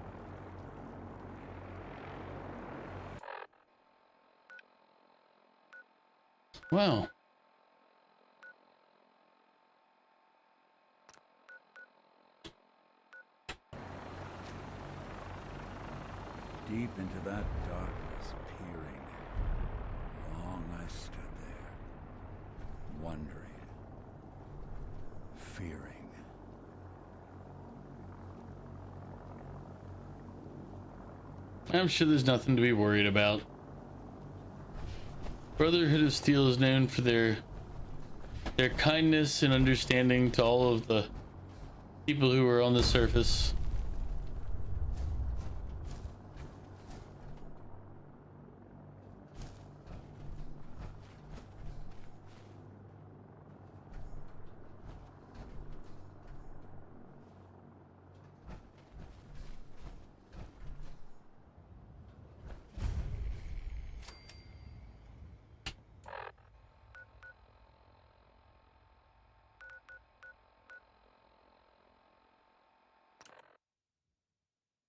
S14: Wow.
S17: Deep into that darkness, peering. Long I stood there, wondering, fearing.
S14: I'm sure there's nothing to be worried about. Brotherhood of Steel is known for their kindness and understanding to all of the people who are on the surface.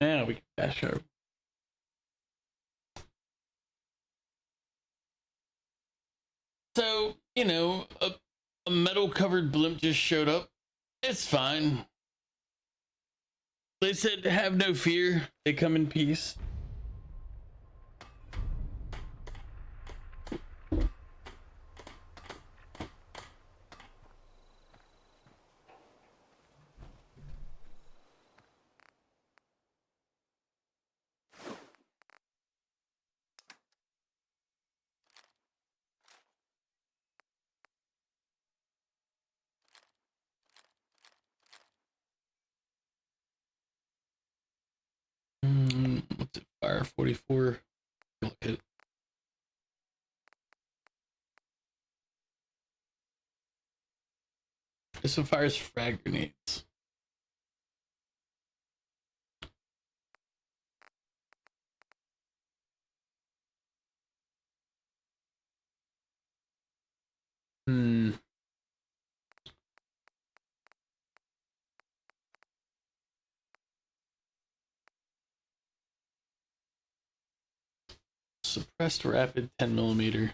S14: Now we can dash over. So, you know, a metal covered blimp just showed up. It's fine. They said, have no fear. They come in peace. What's it? Fire 44. Look at it. This one fires frag grenades. Suppressed rapid 10mm.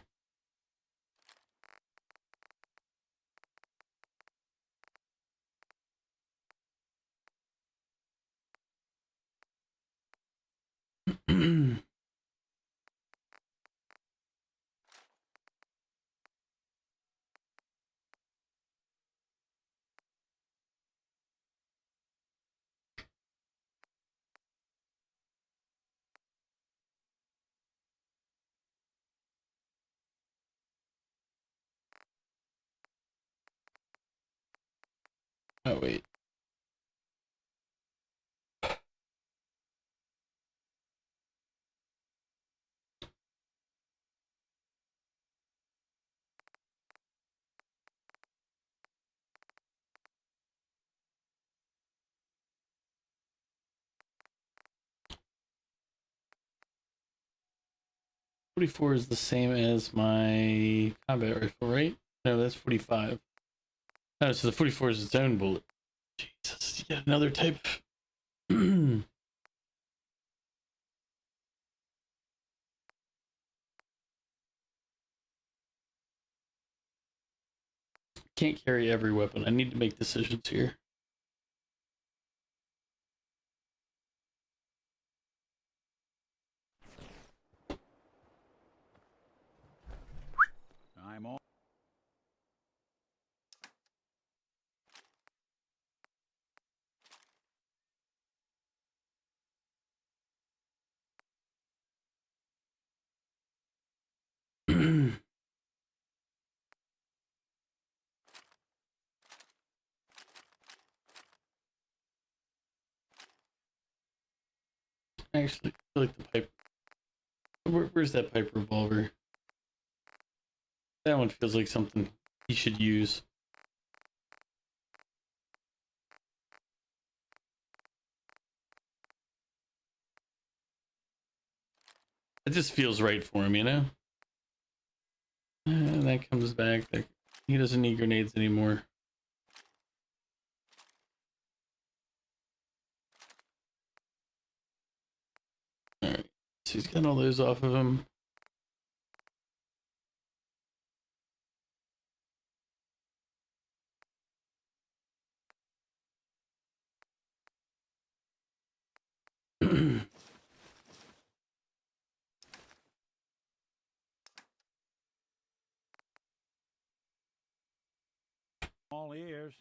S14: Oh, wait. .44 is the same as my combat rifle, right? No, that's 45. Oh, so the 44 is its own bullet. Jesus, yet another type. Can't carry every weapon. I need to make decisions here.
S17: I'm all.
S14: Actually, I feel like the pipe. Where's that pipe revolver? That one feels like something he should use. It just feels right for him, you know? And that comes back. He doesn't need grenades anymore. Alright, so he's got all those off of him.
S17: All ears.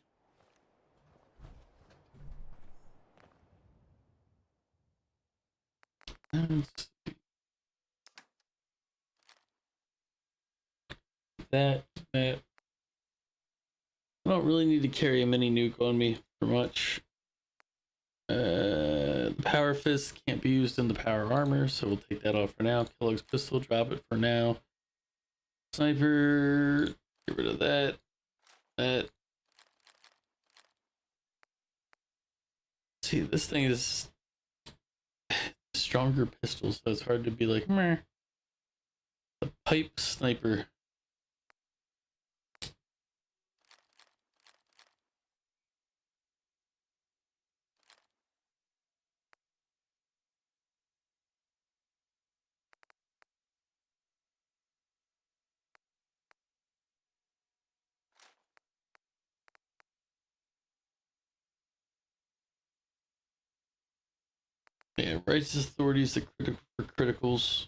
S14: That. I don't really need to carry a mini nuke on me for much. Power fist can't be used in the power armor, so we'll take that off for now. Kellogg's pistol, drop it for now. Sniper, get rid of that. That. See, this thing is stronger pistol, so it's hard to be like, meh. The pipe sniper. Yeah, righteous authorities the critical for criticals.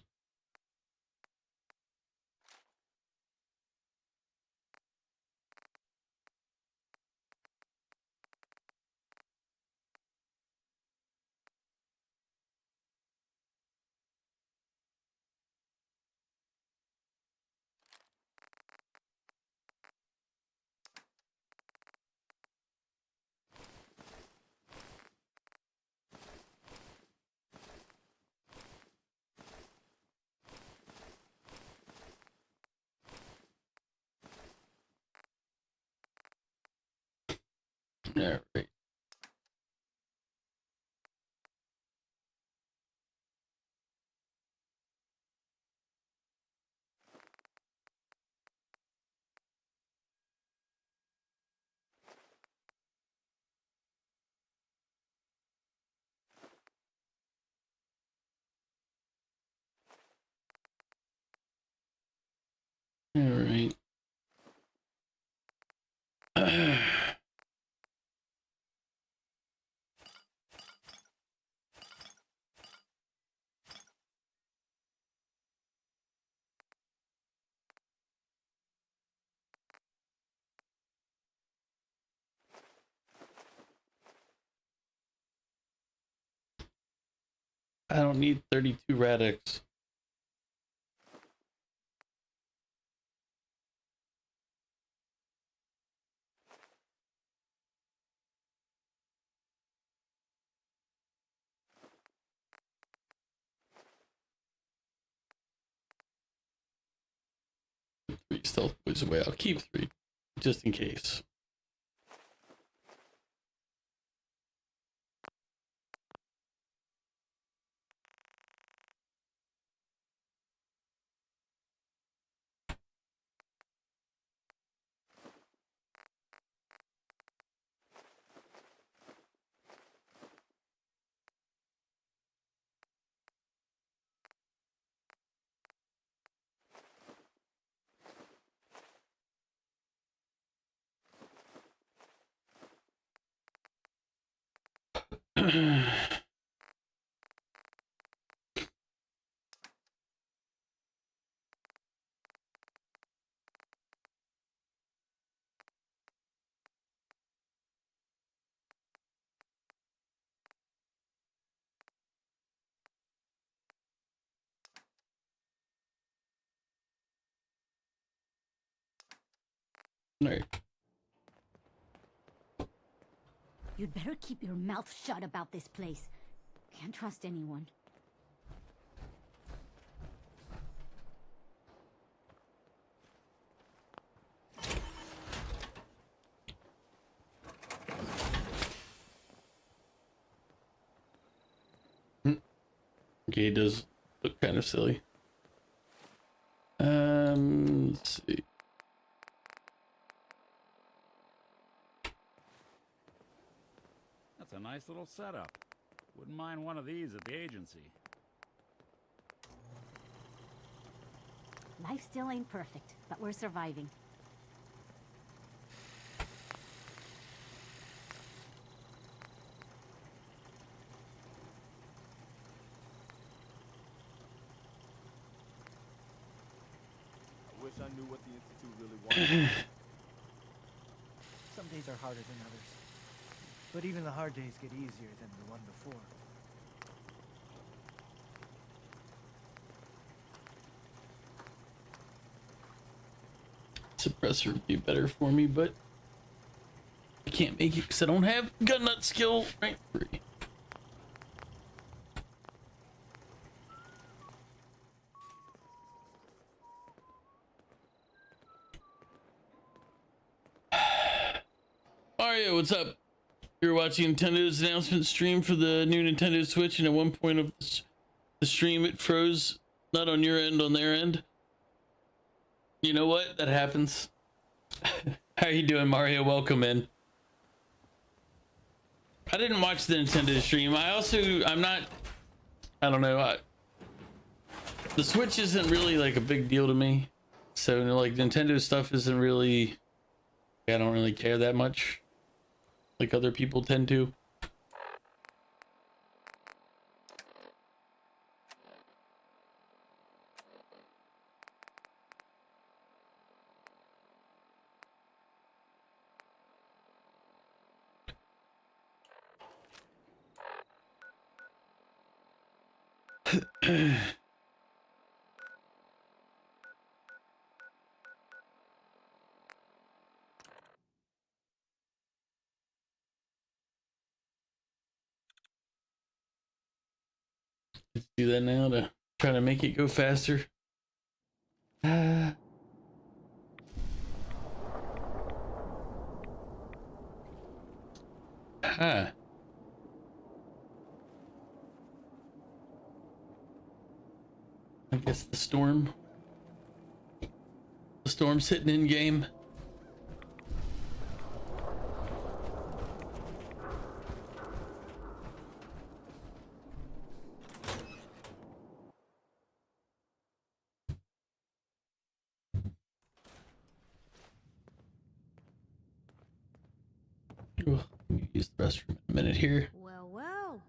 S14: Yeah, right. All right. I don't need 32 radix. Three stealth boys away. I'll keep 3 just in case. Alright.
S15: You'd better keep your mouth shut about this place. Can't trust anyone.
S14: Okay, it does look kind of silly. Let's see.
S17: That's a nice little setup. Wouldn't mind one of these at the agency.
S15: Life still ain't perfect, but we're surviving.
S4: I wish I knew what the Institute really wanted.
S6: Some days are harder than others. But even the hard days get easier than the one before.
S14: Suppressor would be better for me, but I can't make it because I don't have gun nut skill rank 3. Mario, what's up? You're watching Nintendo's announcement stream for the new Nintendo Switch, and at one point of the stream it froze, not on your end, on their end. You know what? That happens. How you doing, Mario? Welcome in. I didn't watch the Nintendo stream. I'm not, I don't know. The Switch isn't really like a big deal to me. So like Nintendo stuff isn't really, I don't really care that much. Like other people tend to. Let's do that now to try to make it go faster. Huh. I guess the storm's hitting in game. Ugh, use the restroom in a minute here.
S3: Well, well.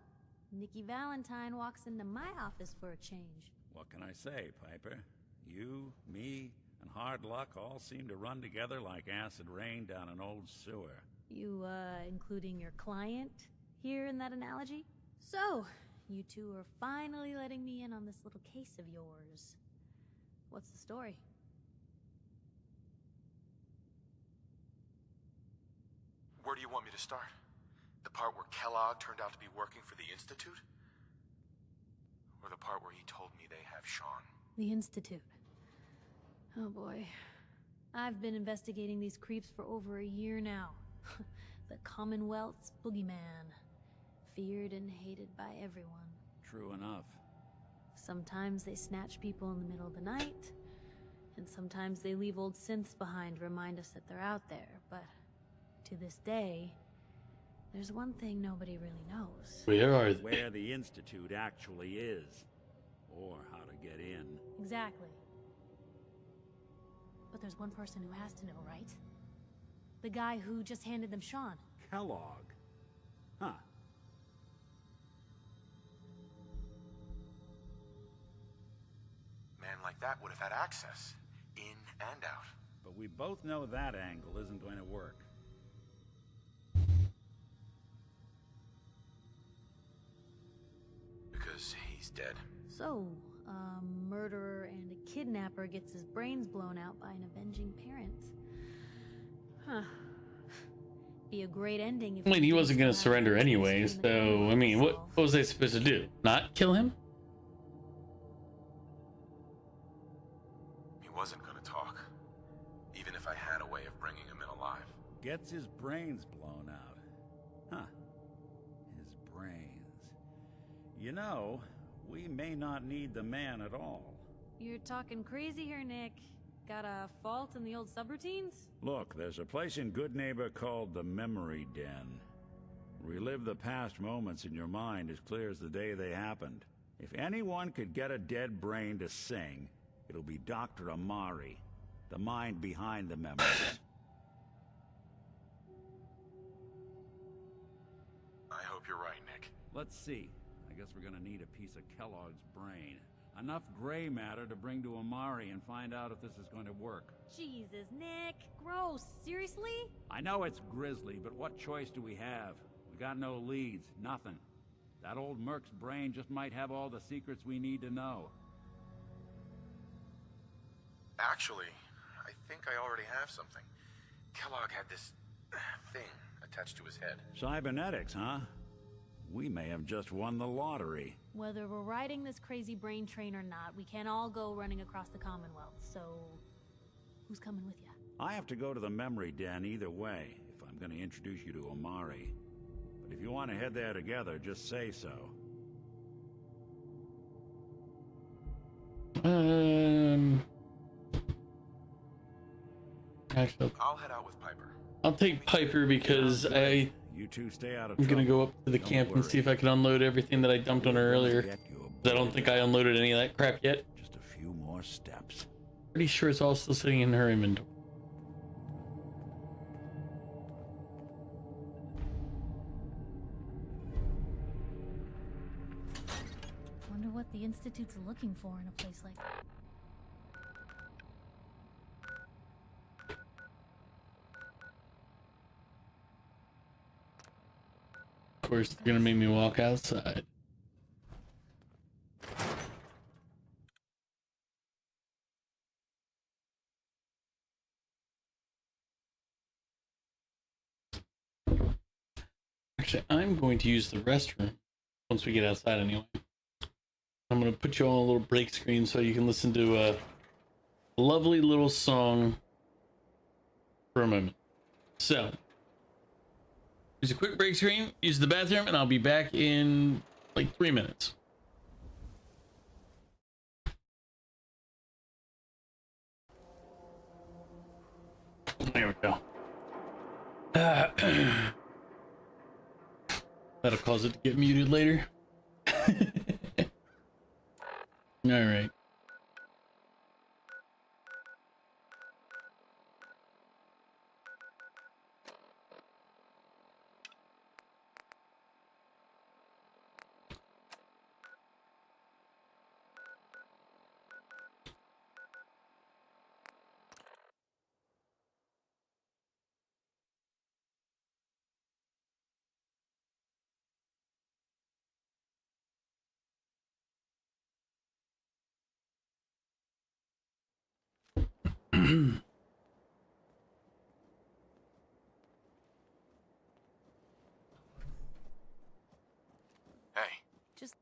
S3: Nikki Valentine walks into my office for a change.
S17: What can I say, Piper? You, me, and hard luck all seem to run together like acid rain down an old sewer.
S3: You, including your client here in that analogy? So, you two are finally letting me in on this little case of yours. What's the story?
S5: Where do you want me to start? The part where Kellogg turned out to be working for the Institute? Or the part where he told me they have Sean?
S3: The Institute. Oh boy. I've been investigating these creeps for over a year now. The Commonwealth's boogeyman. Feared and hated by everyone.
S17: True enough.
S3: Sometimes they snatch people in the middle of the night, and sometimes they leave old synths behind to remind us that they're out there, but to this day, there's one thing nobody really knows.
S14: Where are they?
S17: Where the Institute actually is. Or how to get in.
S3: Exactly. But there's one person who has to know, right? The guy who just handed them Sean.
S17: Kellogg. Huh.
S5: Man like that would have had access. In and out.
S17: But we both know that angle isn't going to work.
S5: Because he's dead.
S3: So, a murderer and a kidnapper gets his brains blown out by an avenging parent. Huh. Be a great ending if
S14: I mean, he wasn't going to surrender anyway, so, I mean, what was they supposed to do? Not kill him?
S5: He wasn't gonna talk. Even if I had a way of bringing him in alive.
S17: Gets his brains blown out. Huh. His brains. You know, we may not need the man at all.
S3: You're talking crazy here, Nick. Got a fault in the old subroutines?
S17: Look, there's a place in Good Neighbor called the Memory Den. Relive the past moments in your mind as clear as the day they happened. If anyone could get a dead brain to sing, it'll be Dr. Amari, the mind behind the memories.
S5: I hope you're right, Nick.
S17: Let's see. I guess we're gonna need a piece of Kellogg's brain. Enough gray matter to bring to Amari and find out if this is going to work.
S3: Jesus, Nick. Gross. Seriously?
S17: I know it's grisly, but what choice do we have? We got no leads, nothing. That old Merc's brain just might have all the secrets we need to know.
S5: Actually, I think I already have something. Kellogg had this thing attached to his head.
S17: Cybernetics, huh? We may have just won the lottery.
S3: Whether we're riding this crazy brain train or not, we can't all go running across the Commonwealth, so who's coming with you?
S17: I have to go to the Memory Den either way, if I'm going to introduce you to Amari. But if you want to head there together, just say so.
S14: Actually,
S5: I'll head out with Piper.
S14: I'll take Piper because I'm gonna go up to the camp and see if I can unload everything that I dumped on her earlier. 'Cause I don't think I unloaded any of that crap yet.
S17: Just a few more steps.
S14: Pretty sure it's all still sitting in her inventory.
S3: Wonder what the Institute's looking for in a place like that.
S14: Of course, they're gonna make me walk outside. Actually, I'm going to use the restroom once we get outside anyway. I'm going to put you on a little break screen so you can listen to a lovely little song for a moment. So, here's a quick break screen, use the bathroom, and I'll be back in like 3 minutes. There we go. That'll cause it to get muted later. All right.
S5: Hey.
S7: Just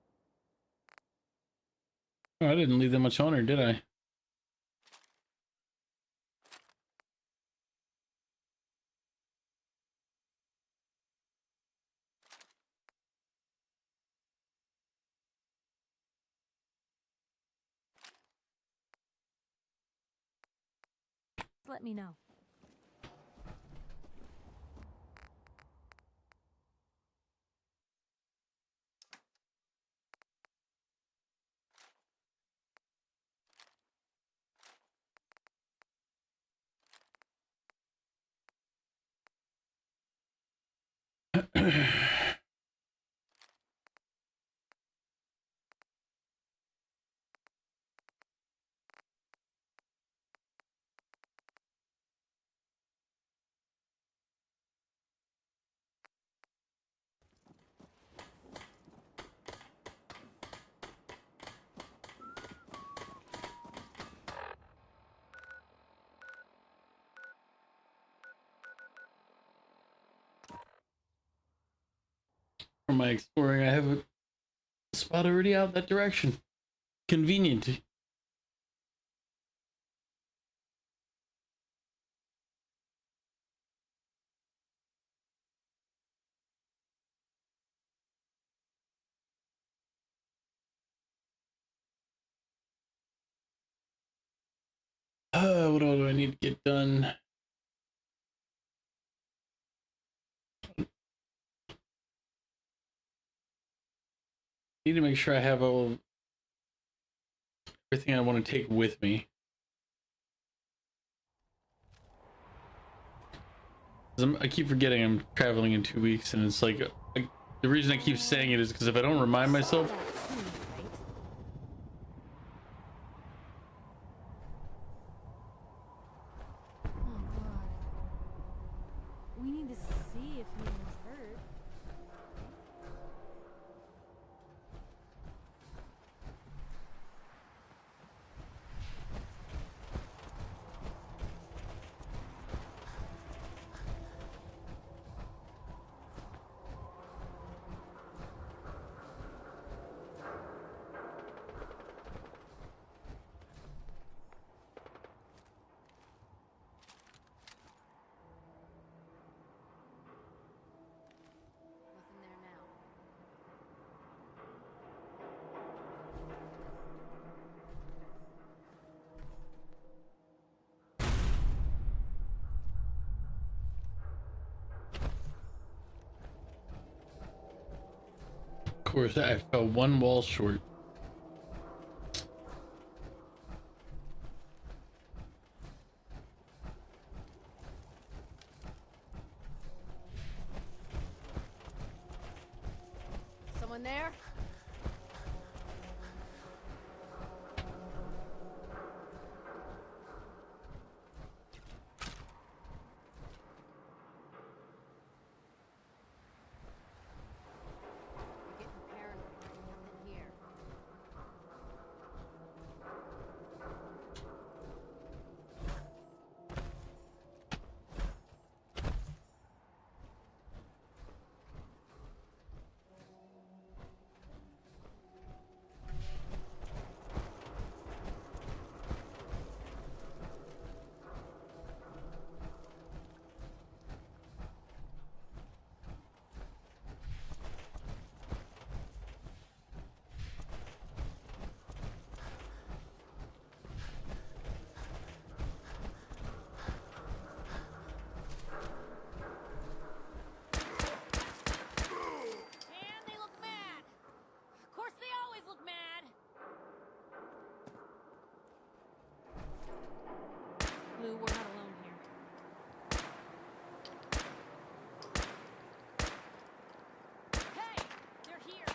S14: Oh, I didn't leave that much on her, did I?
S3: Let me know.
S14: For my exploring, I have a spot already out that direction. Convenient. What all do I need to get done? Need to make sure I have everything I want to take with me. I keep forgetting I'm traveling in 2 weeks, and it's like the reason I keep saying it is because if I don't remind myself,
S3: We need to see if he was hurt.
S7: nothing there now.
S14: of course, I fell one wall short.
S7: Someone there? You're getting paranoid. Nothing here.
S3: And they look mad. Of course, they always look mad. Lou, we're not alone here. Hey, they're here.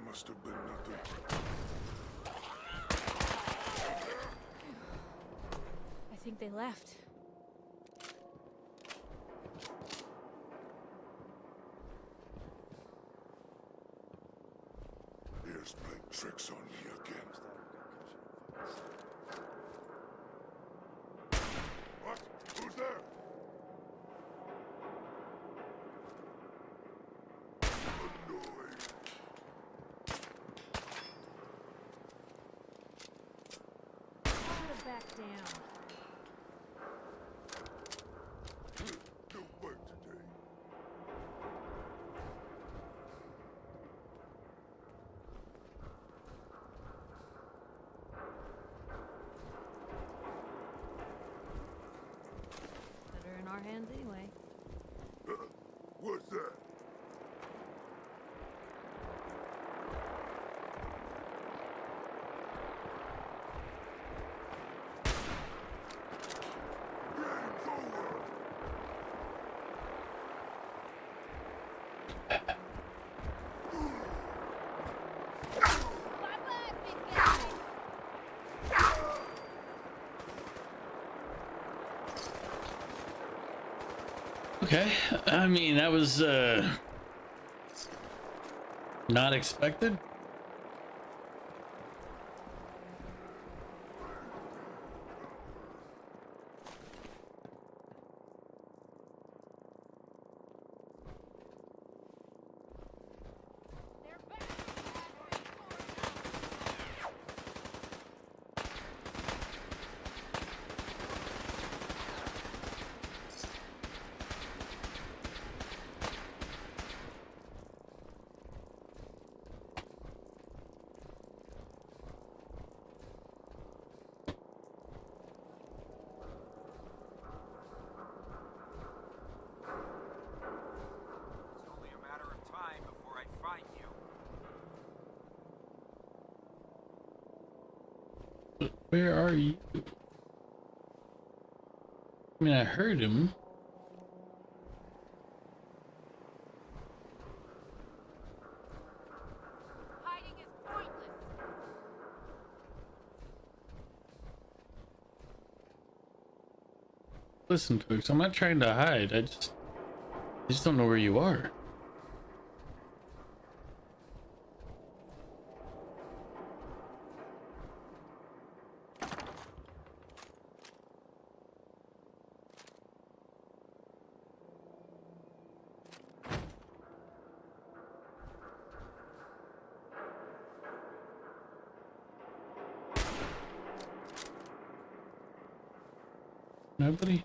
S21: Must have been nothing.
S3: I think they left.
S21: Here's playing tricks on me again.
S3: anyway.
S21: What's that?
S14: Okay, I mean, that was not expected. Where are you? I mean, I heard him.
S7: Hiding is pointless.
S14: Listen, folks, I'm not trying to hide. I just don't know where you are. Nobody?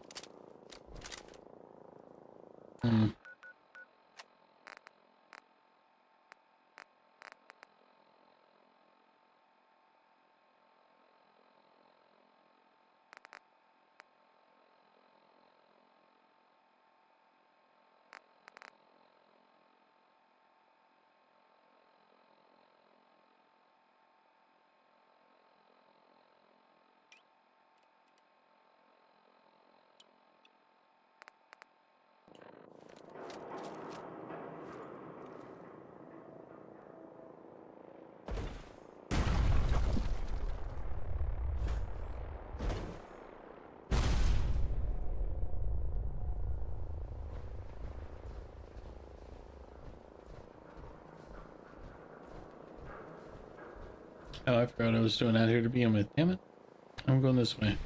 S14: Oh, I forgot I was doing out here to begin with. Damn it. I'm going this way.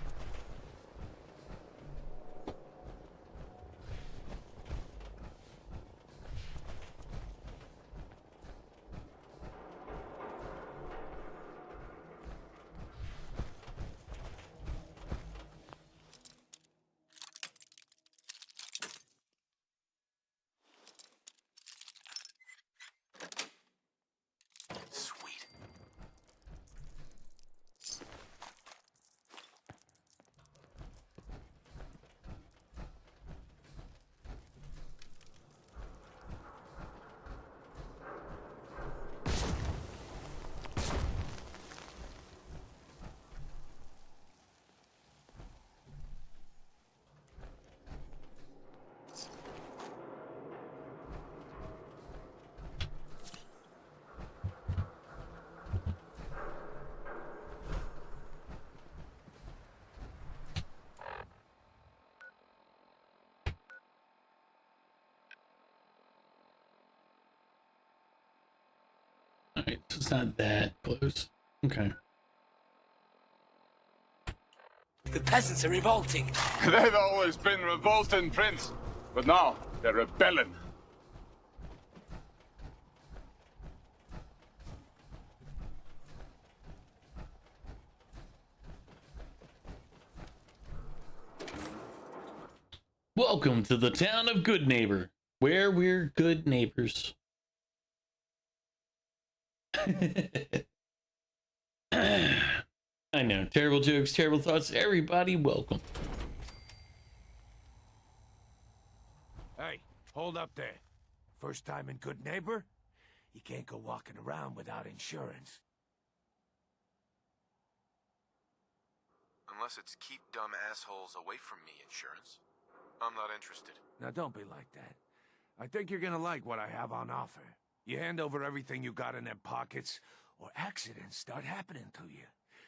S14: Alright, so it's not that close. Okay.
S20: The peasants are revolting.
S11: They've always been revolting, Prince. But now, they're rebelling.
S14: Welcome to the town of Good Neighbor, where we're good neighbors. I know, terrible jokes, terrible thoughts. Everybody, welcome.
S20: Hold up there. First time in Good Neighbor? You can't go walking around without insurance.
S5: Unless it's keep dumb assholes away from me insurance. I'm not interested.
S20: Now don't be like that. I think you're gonna like what I have on offer. You hand over everything you got in them pockets, or accidents start happening to you.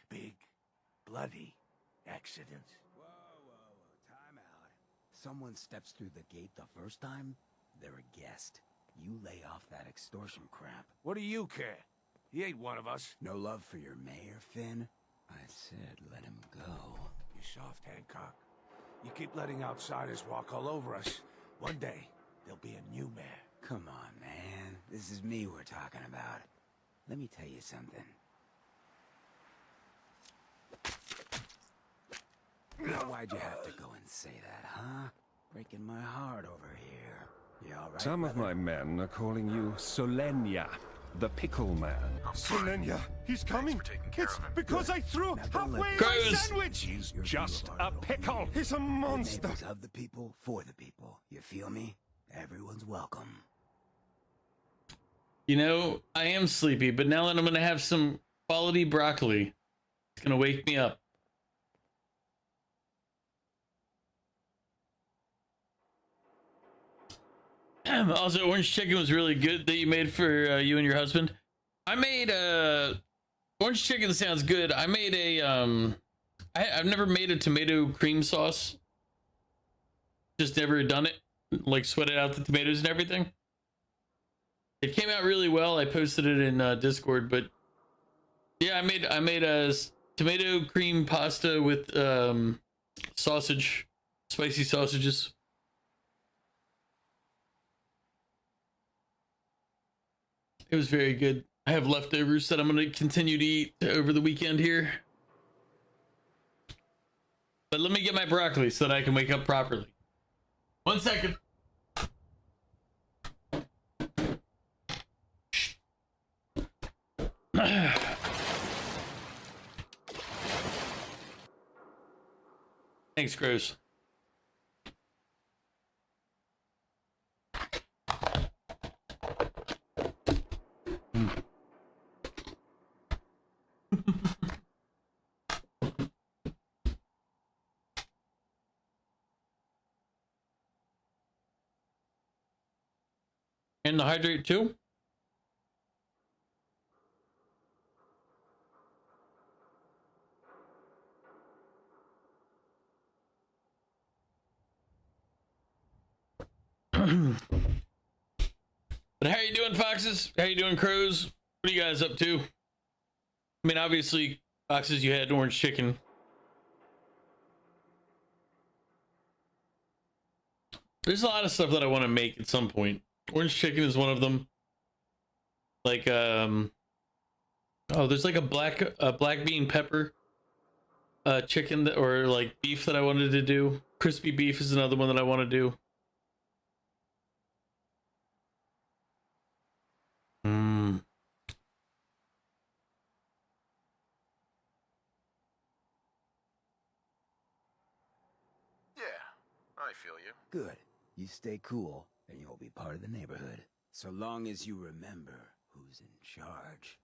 S20: Big, bloody accidents.
S1: Time out. Someone steps through the gate the first time, they're a guest. You lay off that extortion crap.
S20: What do you care? He ain't one of us.
S1: No love for your mayor, Finn? I said let him go.
S20: You soft, Hancock. You keep letting outsiders walk all over us. One day, there'll be a new mayor.
S1: Come on, man. This is me we're talking about. Let me tell you something. Now, why'd you have to go and say that, huh? Breaking my heart over here. You all right,
S9: Some of my men are calling you Solenia, the pickle man.
S16: Solenia, he's coming. It's because I threw halfway
S9: Goes.
S16: my sandwich.
S9: He's just a pickle.
S16: He's a monster.
S1: Neighbors of the people, for the people. You feel me? Everyone's welcome.
S14: You know, I am sleepy, but now that I'm going to have some quality broccoli, it's going to wake me up. Also, orange chicken was really good that you made for you and your husband. I made orange chicken sounds good. I made a I've never made a tomato cream sauce. Just never done it. Like sweated out the tomatoes and everything. It came out really well. I posted it in Discord, but yeah, I made a tomato cream pasta with sausage, spicy sausages. It was very good. I have leftovers that I'm going to continue to eat over the weekend here. But let me get my broccoli so that I can wake up properly. 1 second. Thanks, Gross. And the hydrate too? But how you doing, Foxes? How you doing, Crows? What are you guys up to? I mean, obviously, Foxes, you had orange chicken. There's a lot of stuff that I want to make at some point. Orange chicken is one of them. Like, oh, there's like a black bean pepper chicken that, or like beef that I wanted to do. Crispy beef is another one that I want to do.
S5: I feel you.
S1: Good. You stay cool, and you'll be part of the neighborhood. So long as you remember who's in charge.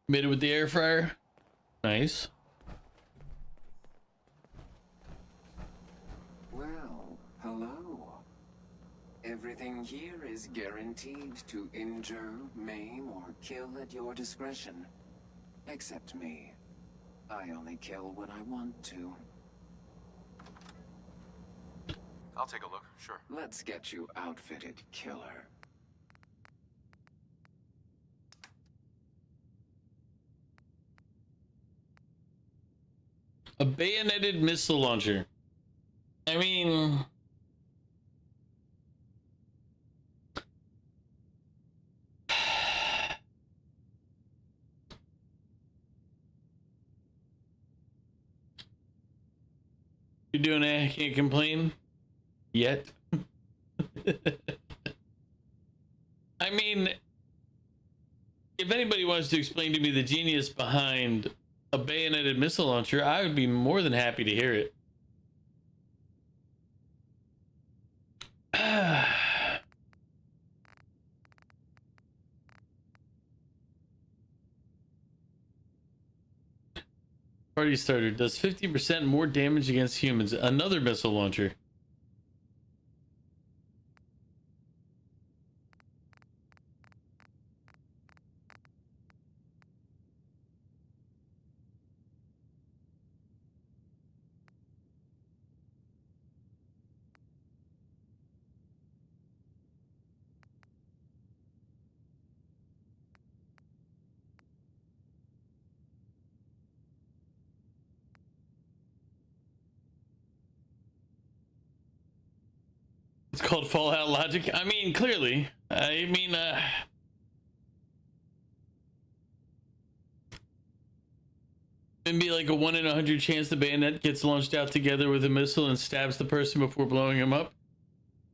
S14: Made it with the air fryer. Nice.
S22: Well, hello. Everything here is guaranteed to injure, maim, or kill at your discretion. Except me. I only kill when I want to.
S5: I'll take a look, sure.
S22: Let's get you outfitted, killer.
S14: A bayoneted missile launcher. I mean... You're doing it, I can't complain. Yet. I mean, if anybody wants to explain to me the genius behind a bayoneted missile launcher, I would be more than happy to hear it. Party starter does 50% more damage against humans. Another missile launcher. It's called Fallout logic. I mean, clearly. I mean, it'd be like a 1 in 100 chance the bayonet gets launched out together with a missile and stabs the person before blowing him up.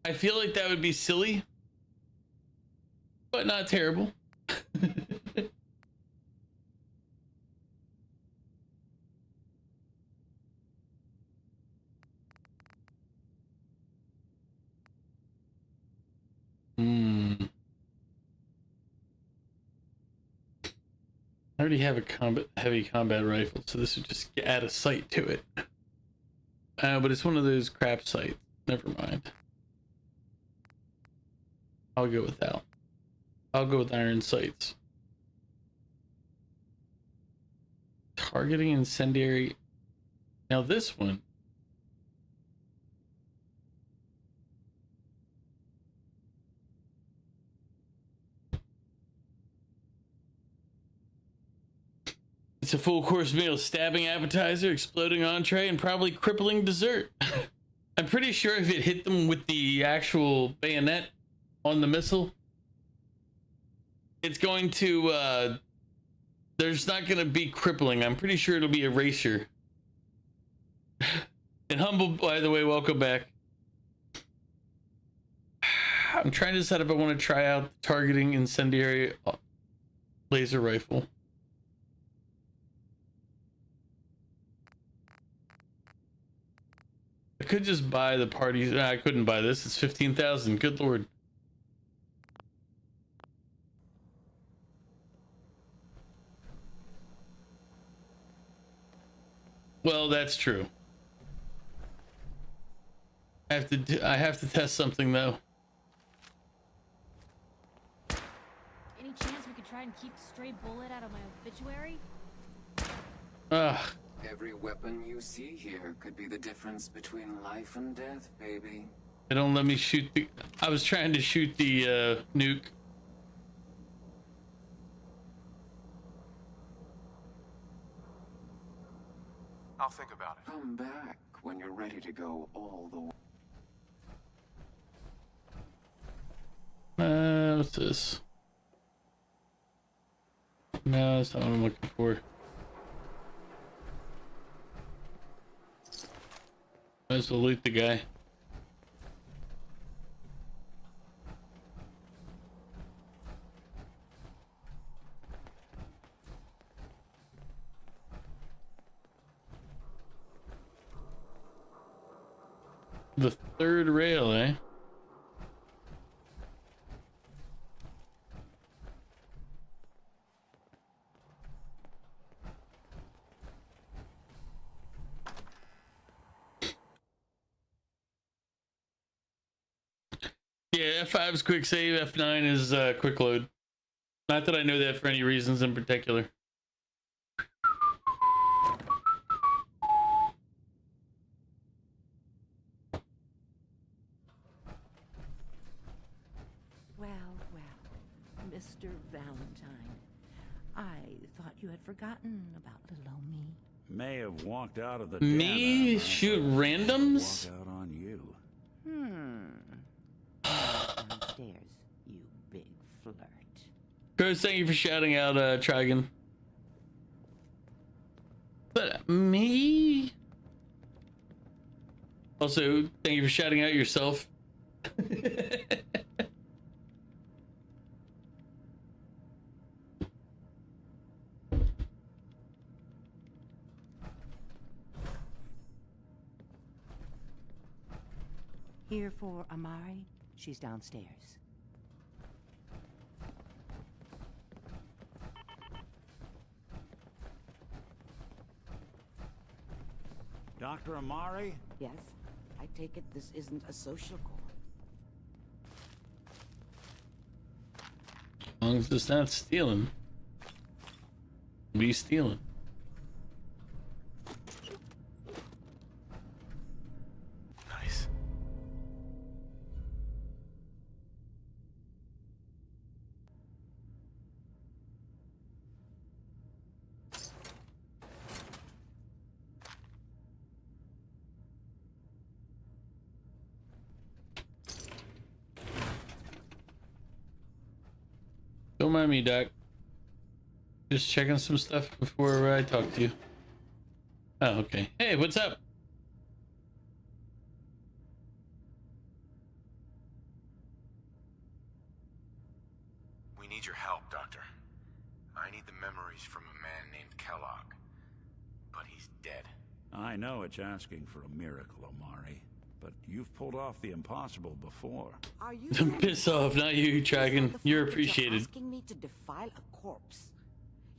S14: I feel like that would be silly, but not terrible. I already have a heavy combat rifle, so this would just add a sight to it. But it's one of those crap sights. Never mind. I'll go without. I'll go with iron sights. Targeting incendiary. Now this one. It's a full course meal, stabbing appetizer, exploding entree, and probably crippling dessert. I'm pretty sure if it hit them with the actual bayonet on the missile, it's going to, there's not going to be crippling. I'm pretty sure it'll be erasure. And Humble, by the way, welcome back. I'm trying to decide if I want to try out the targeting incendiary laser rifle. I could just buy the party. Nah, I couldn't buy this. It's 15,000. Good lord. Well, that's true. I have to test something though.
S3: Any chance we could try and keep a stray bullet out of my obituary?
S14: Ugh.
S22: Every weapon you see here could be the difference between life and death, baby.
S14: They don't let me shoot the... I was trying to shoot the nuke.
S5: I'll think about it.
S22: Come back when you're ready to go all the way.
S14: What's this? No, that's not what I'm looking for. Might as well loot the guy. The third rail, eh? Yeah, F5 is quick save, F9 is quick load. Not that I know that for any reasons in particular.
S12: Well, Mr. Valentine, I thought you had forgotten about little old me.
S17: May have walked out of the
S14: Me
S17: den,
S14: shoot randoms?
S17: walk out on you.
S12: Downstairs, you big flirt.
S14: Chris, thank you for shouting out Trigon. But me? Also, thank you for shouting out yourself.
S12: Here for Amari? She's downstairs.
S17: Dr. Amari?
S12: Yes, I take it this isn't a social call.
S14: As long as it's not stealing. Be stealing.
S5: Nice.
S14: Don't mind me, Doc. Just checking some stuff before I talk to you. Oh, okay. Hey, what's up?
S5: We need your help, Doctor. I need the memories from a man named Kellogg. But he's dead.
S17: I know it's asking for a miracle, Amari, but you've pulled off the impossible before.
S12: Are you
S14: Piss off, not you, Dragon. You're appreciated.
S12: asking me to defile a corpse?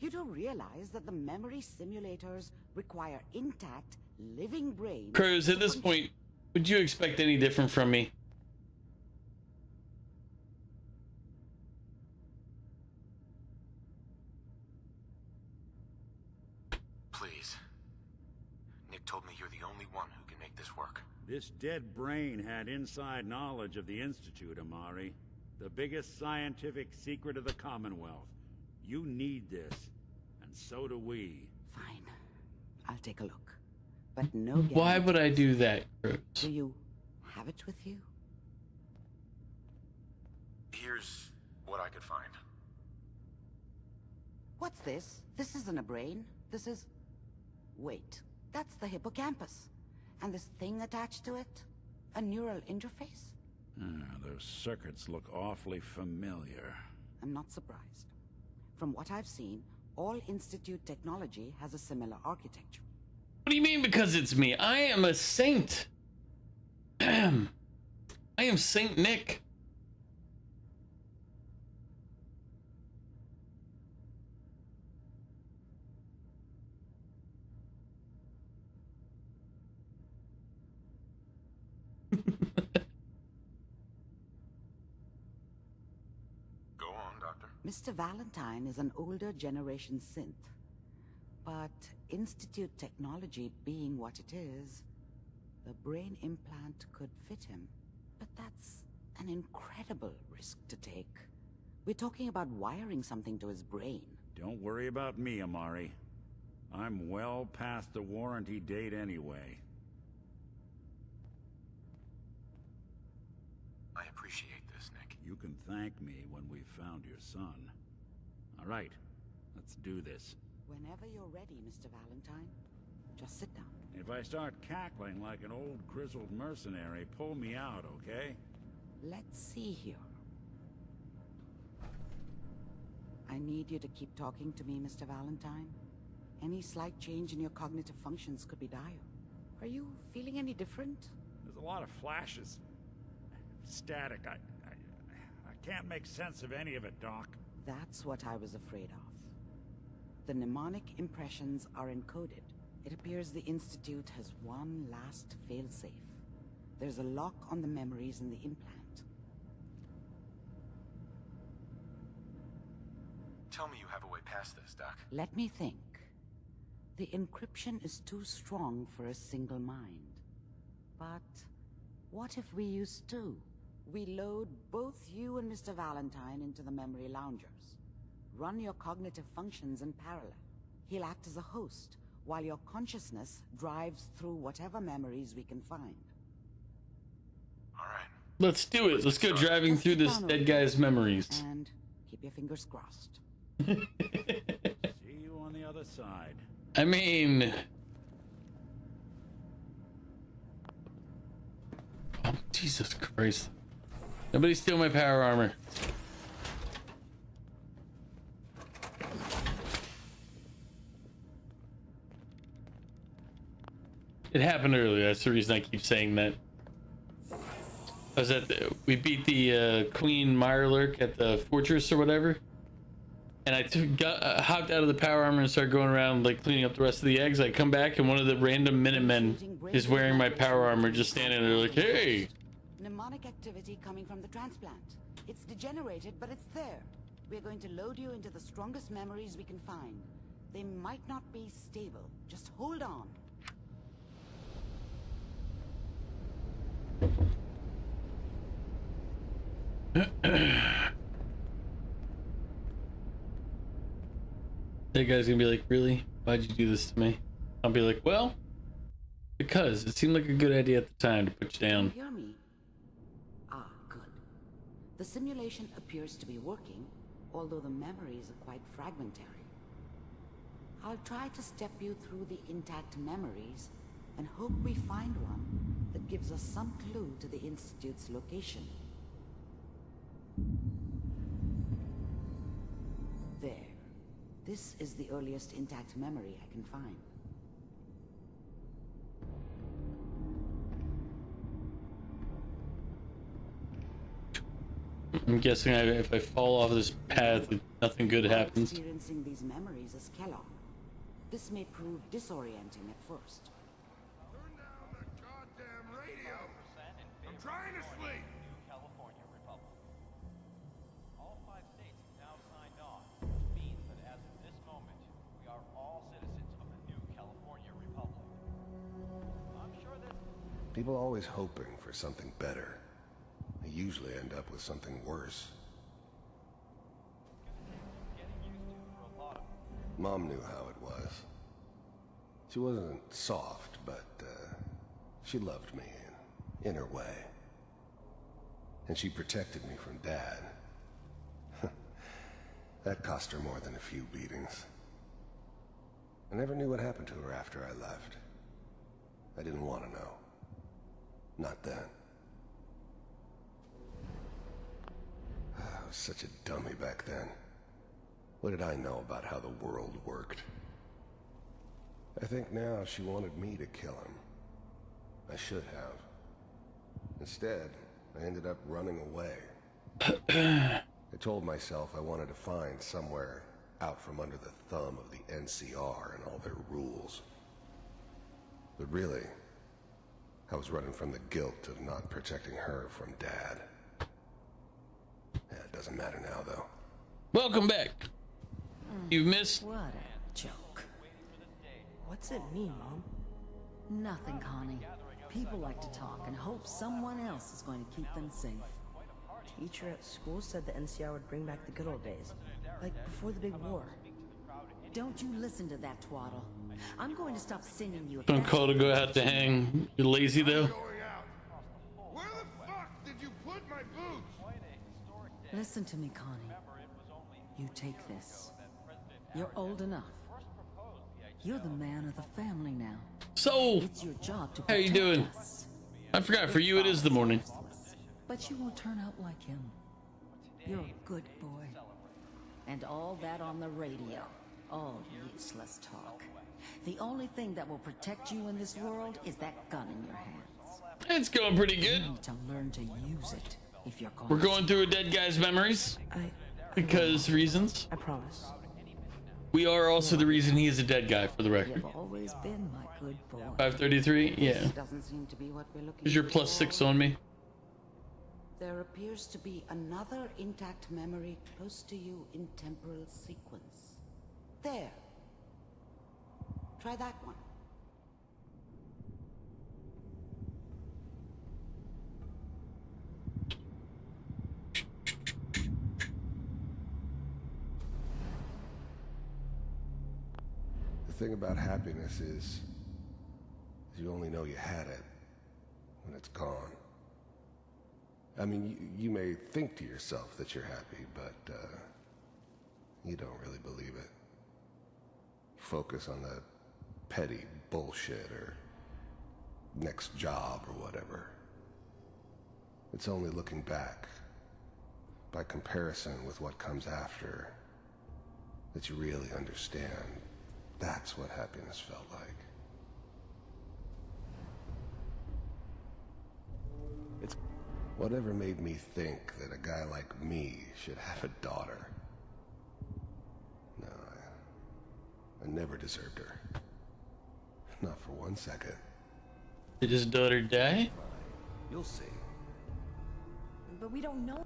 S12: You do realize that the memory simulators require intact, living brains.
S14: Crows, at this point, would you expect any different from me?
S5: Please. Nick told me you're the only one who can make this work.
S17: This dead brain had inside knowledge of the Institute, Amari. The biggest scientific secret of the Commonwealth. You need this, and so do we.
S12: Fine. I'll take a look. But no
S14: Why would I do that, Crows?
S12: Do you have it with you?
S5: Here's what I could find.
S12: What's this? This isn't a brain. This is... Wait. That's the hippocampus. And this thing attached to it? A neural interface?
S17: Those circuits look awfully familiar.
S12: I'm not surprised. From what I've seen, all Institute technology has a similar architecture.
S14: What do you mean because it's me? I am a saint. I am Saint Nick.
S5: Go on, Doctor.
S12: Mr. Valentine is an older generation synth. But Institute technology being what it is, the brain implant could fit him. But that's an incredible risk to take. We're talking about wiring something to his brain.
S17: Don't worry about me, Amari. I'm well past the warranty date anyway.
S5: I appreciate this, Nick.
S17: You can thank me when we've found your son. All right, let's do this.
S12: Whenever you're ready, Mr. Valentine, just sit down.
S17: If I start cackling like an old grizzled mercenary, pull me out, okay?
S12: Let's see here. I need you to keep talking to me, Mr. Valentine. Any slight change in your cognitive functions could be dire. Are you feeling any different?
S17: There's a lot of flashes. Static. I can't make sense of any of it, Doc.
S12: That's what I was afraid of. The mnemonic impressions are encoded. It appears the Institute has one last failsafe. There's a lock on the memories in the implant.
S5: Tell me you have a way past this, Doc.
S12: Let me think. The encryption is too strong for a single mind. But what if we use two? We load both you and Mr. Valentine into the memory loungers. Run your cognitive functions in parallel. He'll act as a host, while your consciousness drives through whatever memories we can find.
S5: All right.
S14: Let's do it. Let's go driving through this dead guy's memories.
S12: And keep your fingers crossed.
S17: See you on the other side.
S14: I mean... Oh, Jesus Christ. Nobody steal my power armor. It happened earlier. That's the reason I keep saying that. I was at we beat the Queen Mirelurk at the fortress or whatever. and I hopped out of the power armor and started going around like cleaning up the rest of the eggs. I come back and one of the random Minutemen is wearing my power armor, just standing there like, hey.
S12: Mnemonic activity coming from the transplant. It's degenerated, but it's there. We're going to load you into the strongest memories we can find. They might not be stable. Just hold on.
S14: That guy's gonna be like, really? Why'd you do this to me? I'll be like, well, because it seemed like a good idea at the time to put you down.
S12: Hear me? Ah, good. The simulation appears to be working, although the memories are quite fragmentary. I'll try to step you through the intact memories and hope we find one that gives us some clue to the Institute's location. There. This is the earliest intact memory I can find.
S14: I'm guessing if I fall off this path, nothing good happens.
S12: Experiencing these memories as Kellogg. This may prove disorienting at first.
S11: Turn down the goddamn radio! I'm trying to sleep!
S10: California Republic. All 5 states have now signed on, which means that as of this moment, we are all citizens of the new California Republic. I'm sure that
S16: People are always hoping for something better. They usually end up with something worse. Mom knew how it was. She wasn't soft, but she loved me in her way. And she protected me from Dad. That cost her more than a few beatings. I never knew what happened to her after I left. I didn't want to know. Not then. I was such a dummy back then. What did I know about how the world worked? I think now she wanted me to kill him. I should have. Instead, I ended up running away. I told myself I wanted to find somewhere out from under the thumb of the NCR and all their rules. But really, I was running from the guilt of not protecting her from Dad. Yeah, it doesn't matter now, though.
S14: Welcome back. You've missed.
S19: What a joke. What's it mean, Mom? Nothing, Connie. People like to talk and hope someone else is going to keep them safe.
S23: Teacher at school said the NCR would bring back the good old days, like before the big war.
S19: Don't you listen to that twaddle. I'm going to stop singing you.
S14: Don't call to go out to hang. You're lazy though.
S11: Where the fuck did you put my boots?
S19: Listen to me, Connie. You take this. You're old enough. You're the man of the family now.
S14: So,
S19: it's your job to
S14: how you doing?
S19: us.
S14: I forgot, for you it is the morning.
S19: But you won't turn out like him. You're a good boy. And all that on the radio. All useless talk. The only thing that will protect you in this world is that gun in your hands.
S14: It's going pretty good.
S19: You need to learn to use it if you're going
S14: We're going through a dead guy's memories. Because reasons.
S23: I promise.
S14: We are also the reason he is a dead guy, for the record.
S19: You've always been my good boy.
S14: 533? Yeah.
S12: Doesn't seem to be what we're looking
S14: Here's your
S12: for.
S14: +6 on me.
S12: There appears to be another intact memory close to you in temporal sequence. There. Try that one.
S16: The thing about happiness is you only know you had it when it's gone. I mean, you may think to yourself that you're happy, but you don't really believe it. You focus on the petty bullshit or next job or whatever. It's only looking back, by comparison with what comes after, that you really understand. That's what happiness felt like. It's whatever made me think that a guy like me should have a daughter. I never deserved her. Not for 1 second.
S14: Did his daughter die?
S16: You'll see.
S7: But we don't know.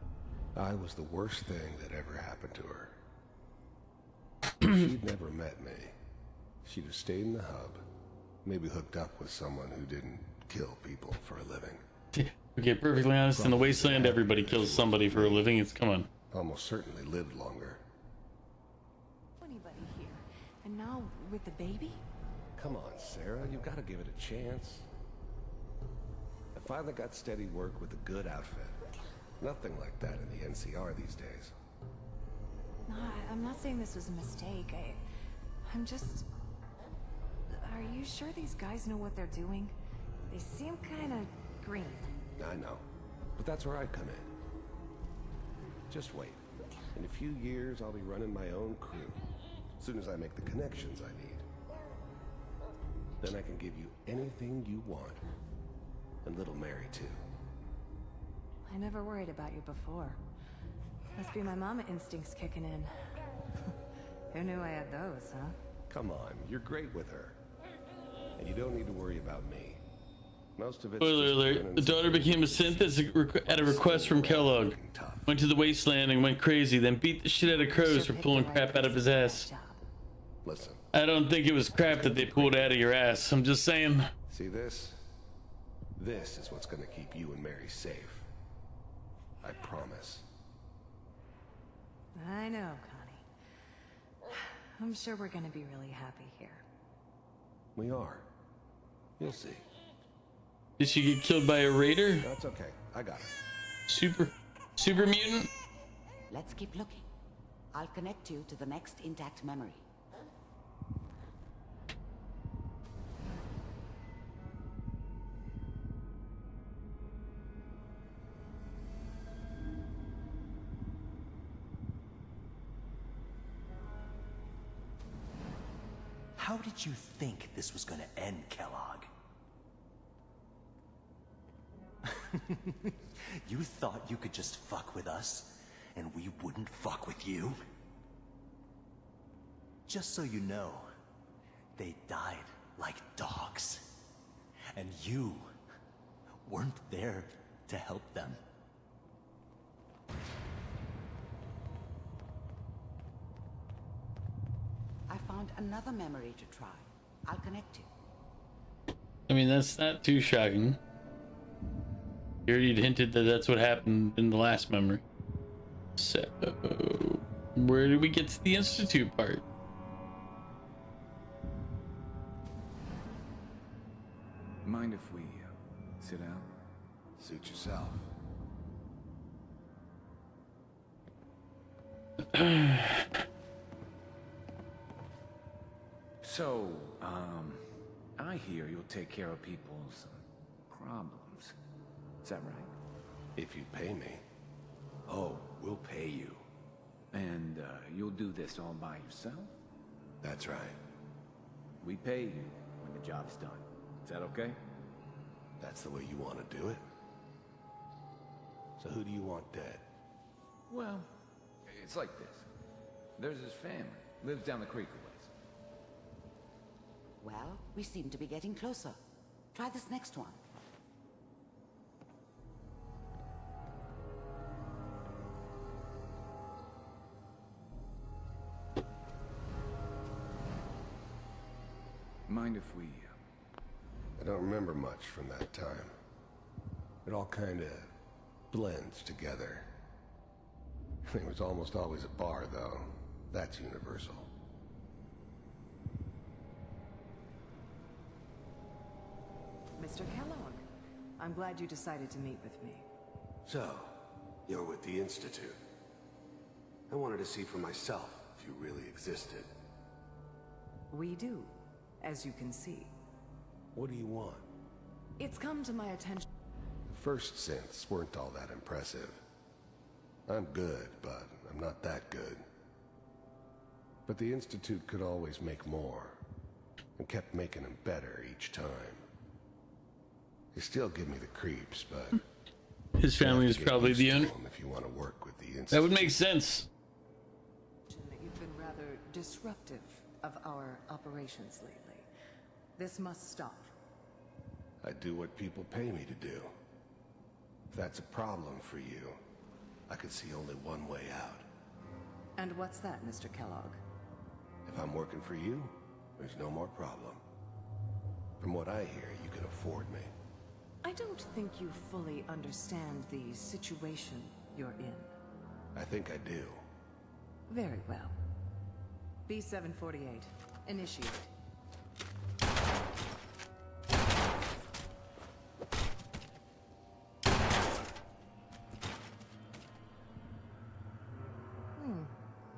S16: I was the worst thing that ever happened to her. If she'd never met me, she'd have stayed in the hub, maybe hooked up with someone who didn't kill people for a living.
S14: Okay, perfectly honest, in the wasteland, everybody kills somebody for a living. It's, come on.
S16: Almost certainly lived longer.
S7: Anybody here? And now with the baby?
S16: Come on, Sarah, you've got to give it a chance. I finally got steady work with a good outfit. Nothing like that in the NCR these days.
S7: No, I'm not saying this was a mistake. I'm just... Are you sure these guys know what they're doing? They seem kind of green.
S16: I know, but that's where I come in. Just wait. In a few years, I'll be running my own crew. As soon as I make the connections I need. Then I can give you anything you want. And little Mary, too.
S7: I never worried about you before. Must be my mama instincts kicking in. Who knew I had those, huh?
S16: Come on, you're great with her. And you don't need to worry about me. Most of it's
S14: Spoiler alert, the daughter became a synth at a request from Kellogg. Went to the wasteland and went crazy, then beat the shit out of crows for pulling crap out of his ass.
S16: Listen.
S14: I don't think it was crap that they pulled out of your ass. I'm just saying.
S16: See this? This is what's gonna keep you and Mary safe. I promise.
S7: I know, Connie. I'm sure we're gonna be really happy here.
S16: We are. You'll see.
S14: Did she get killed by a raider?
S16: That's okay. I got it.
S14: Super mutant?
S12: Let's keep looking. I'll connect you to the next intact memory.
S8: How did you think this was gonna end, Kellogg? You thought you could just fuck with us, and we wouldn't fuck with you? Just so you know, they died like dogs. And you weren't there to help them.
S12: I found another memory to try. I'll connect you.
S14: I mean, that's not too shocking. You already hinted that that's what happened in the last memory. So, where did we get to the Institute part?
S1: Mind if we sit down?
S16: Suit yourself.
S1: So, I hear you'll take care of people's problems. Is that right?
S16: If you pay me.
S1: Oh, we'll pay you. And, you'll do this all by yourself?
S16: That's right.
S1: We pay you when the job's done. Is that okay?
S16: That's the way you want to do it? So who do you want dead?
S1: Well, it's like this. There's his family. Lives down the creek a ways.
S12: Well, we seem to be getting closer. Try this next one.
S1: Mind if we...
S16: I don't remember much from that time. It all kinda blends together. It was almost always a bar, though. That's universal.
S7: Mr. Kellogg, I'm glad you decided to meet with me.
S16: So, you're with the Institute. I wanted to see for myself if you really existed.
S7: We do, as you can see.
S16: What do you want?
S7: It's come to my attention.
S16: The first synths weren't all that impressive. I'm good, but I'm not that good. But the Institute could always make more, and kept making them better each time. They still give me the creeps, but...
S14: His family is probably the owner.
S16: If you want to work with the Institute.
S14: That would make sense.
S7: That you've been rather disruptive
S2: of our operations lately. This must stop.
S16: I do what people pay me to do. If that's a problem for you, I could see only one way out.
S2: And what's that, Mr. Kellogg?
S16: If I'm working for you, there's no more problem. From what I hear, you can afford me.
S2: I don't think you fully understand the situation you're in.
S16: I think I do.
S2: Very well. B-748, initiate.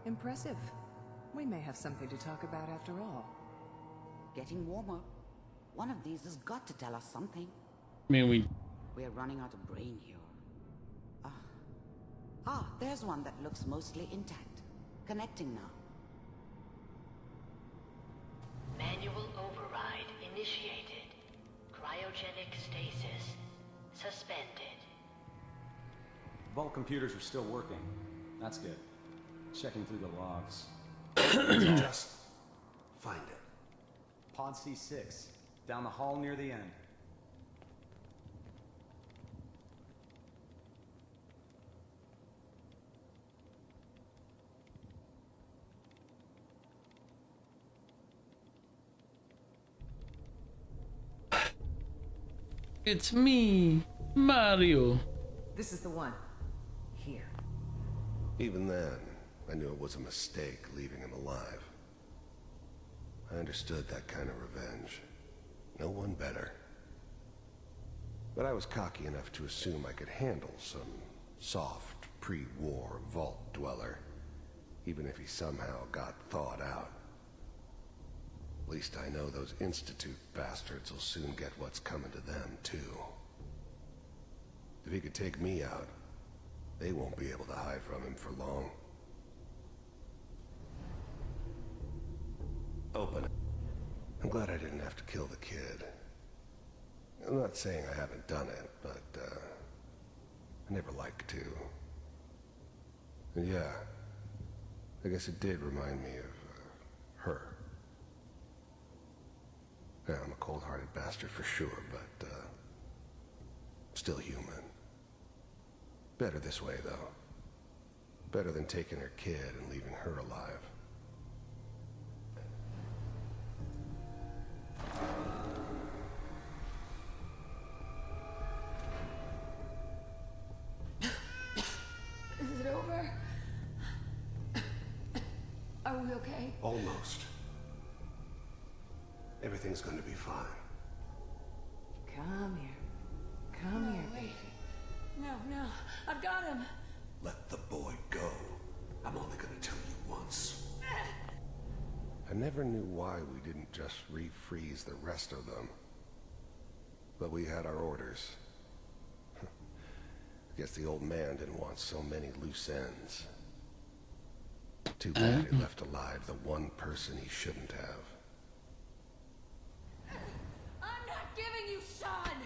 S2: Impressive. We may have something to talk about after all.
S12: Getting warmer. One of these has got to tell us something.
S14: I mean,
S12: We're running out of brain here. There's one that looks mostly intact. Connecting now.
S13: Manual override initiated. Cryogenic stasis suspended.
S18: Vault computers are still working. That's good. Checking through the logs.
S16: Just find it.
S18: Pod C6, down the hall near the end.
S14: it's me, Mario.
S2: This is the one. Here.
S16: Even then, I knew it was a mistake leaving him alive. I understood that kind of revenge. No one better. But I was cocky enough to assume I could handle some soft, pre-war vault dweller, even if he somehow got thawed out. At least I know those Institute bastards will soon get what's coming to them, too. If he could take me out, they won't be able to hide from him for long. Open it. I'm glad I didn't have to kill the kid. I'm not saying I haven't done it, but, I never liked to. And yeah, I guess it did remind me of, her. Yeah, I'm a cold-hearted bastard for sure, but, still human. Better this way, though. Better than taking her kid and leaving her alive.
S2: Is it over? Are we okay?
S16: Almost. Everything's going to be fine.
S2: Come here. Come here, baby.
S19: No, I've got him.
S16: Let the boy go. I'm only going to tell you once. I never knew why we didn't just refreeze the rest of them. But we had our orders. I guess the old man didn't want so many loose ends. Too bad he left alive the one person he shouldn't have.
S19: I'm not giving you Sean!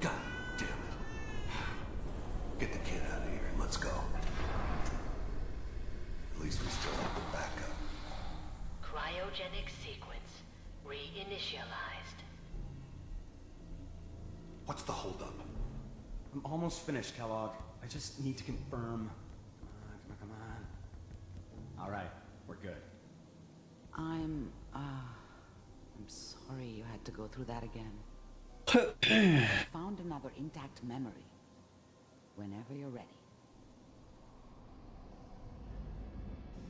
S16: God damn it. Get the kid out of here and let's go. At least we still have the backup.
S13: Cryogenic sequence reinitialized.
S16: What's the holdup?
S18: I'm almost finished, Kellogg. I just need to confirm. Come on. All right, we're good.
S12: I'm sorry you had to go through that again. I found another intact memory. Whenever you're ready.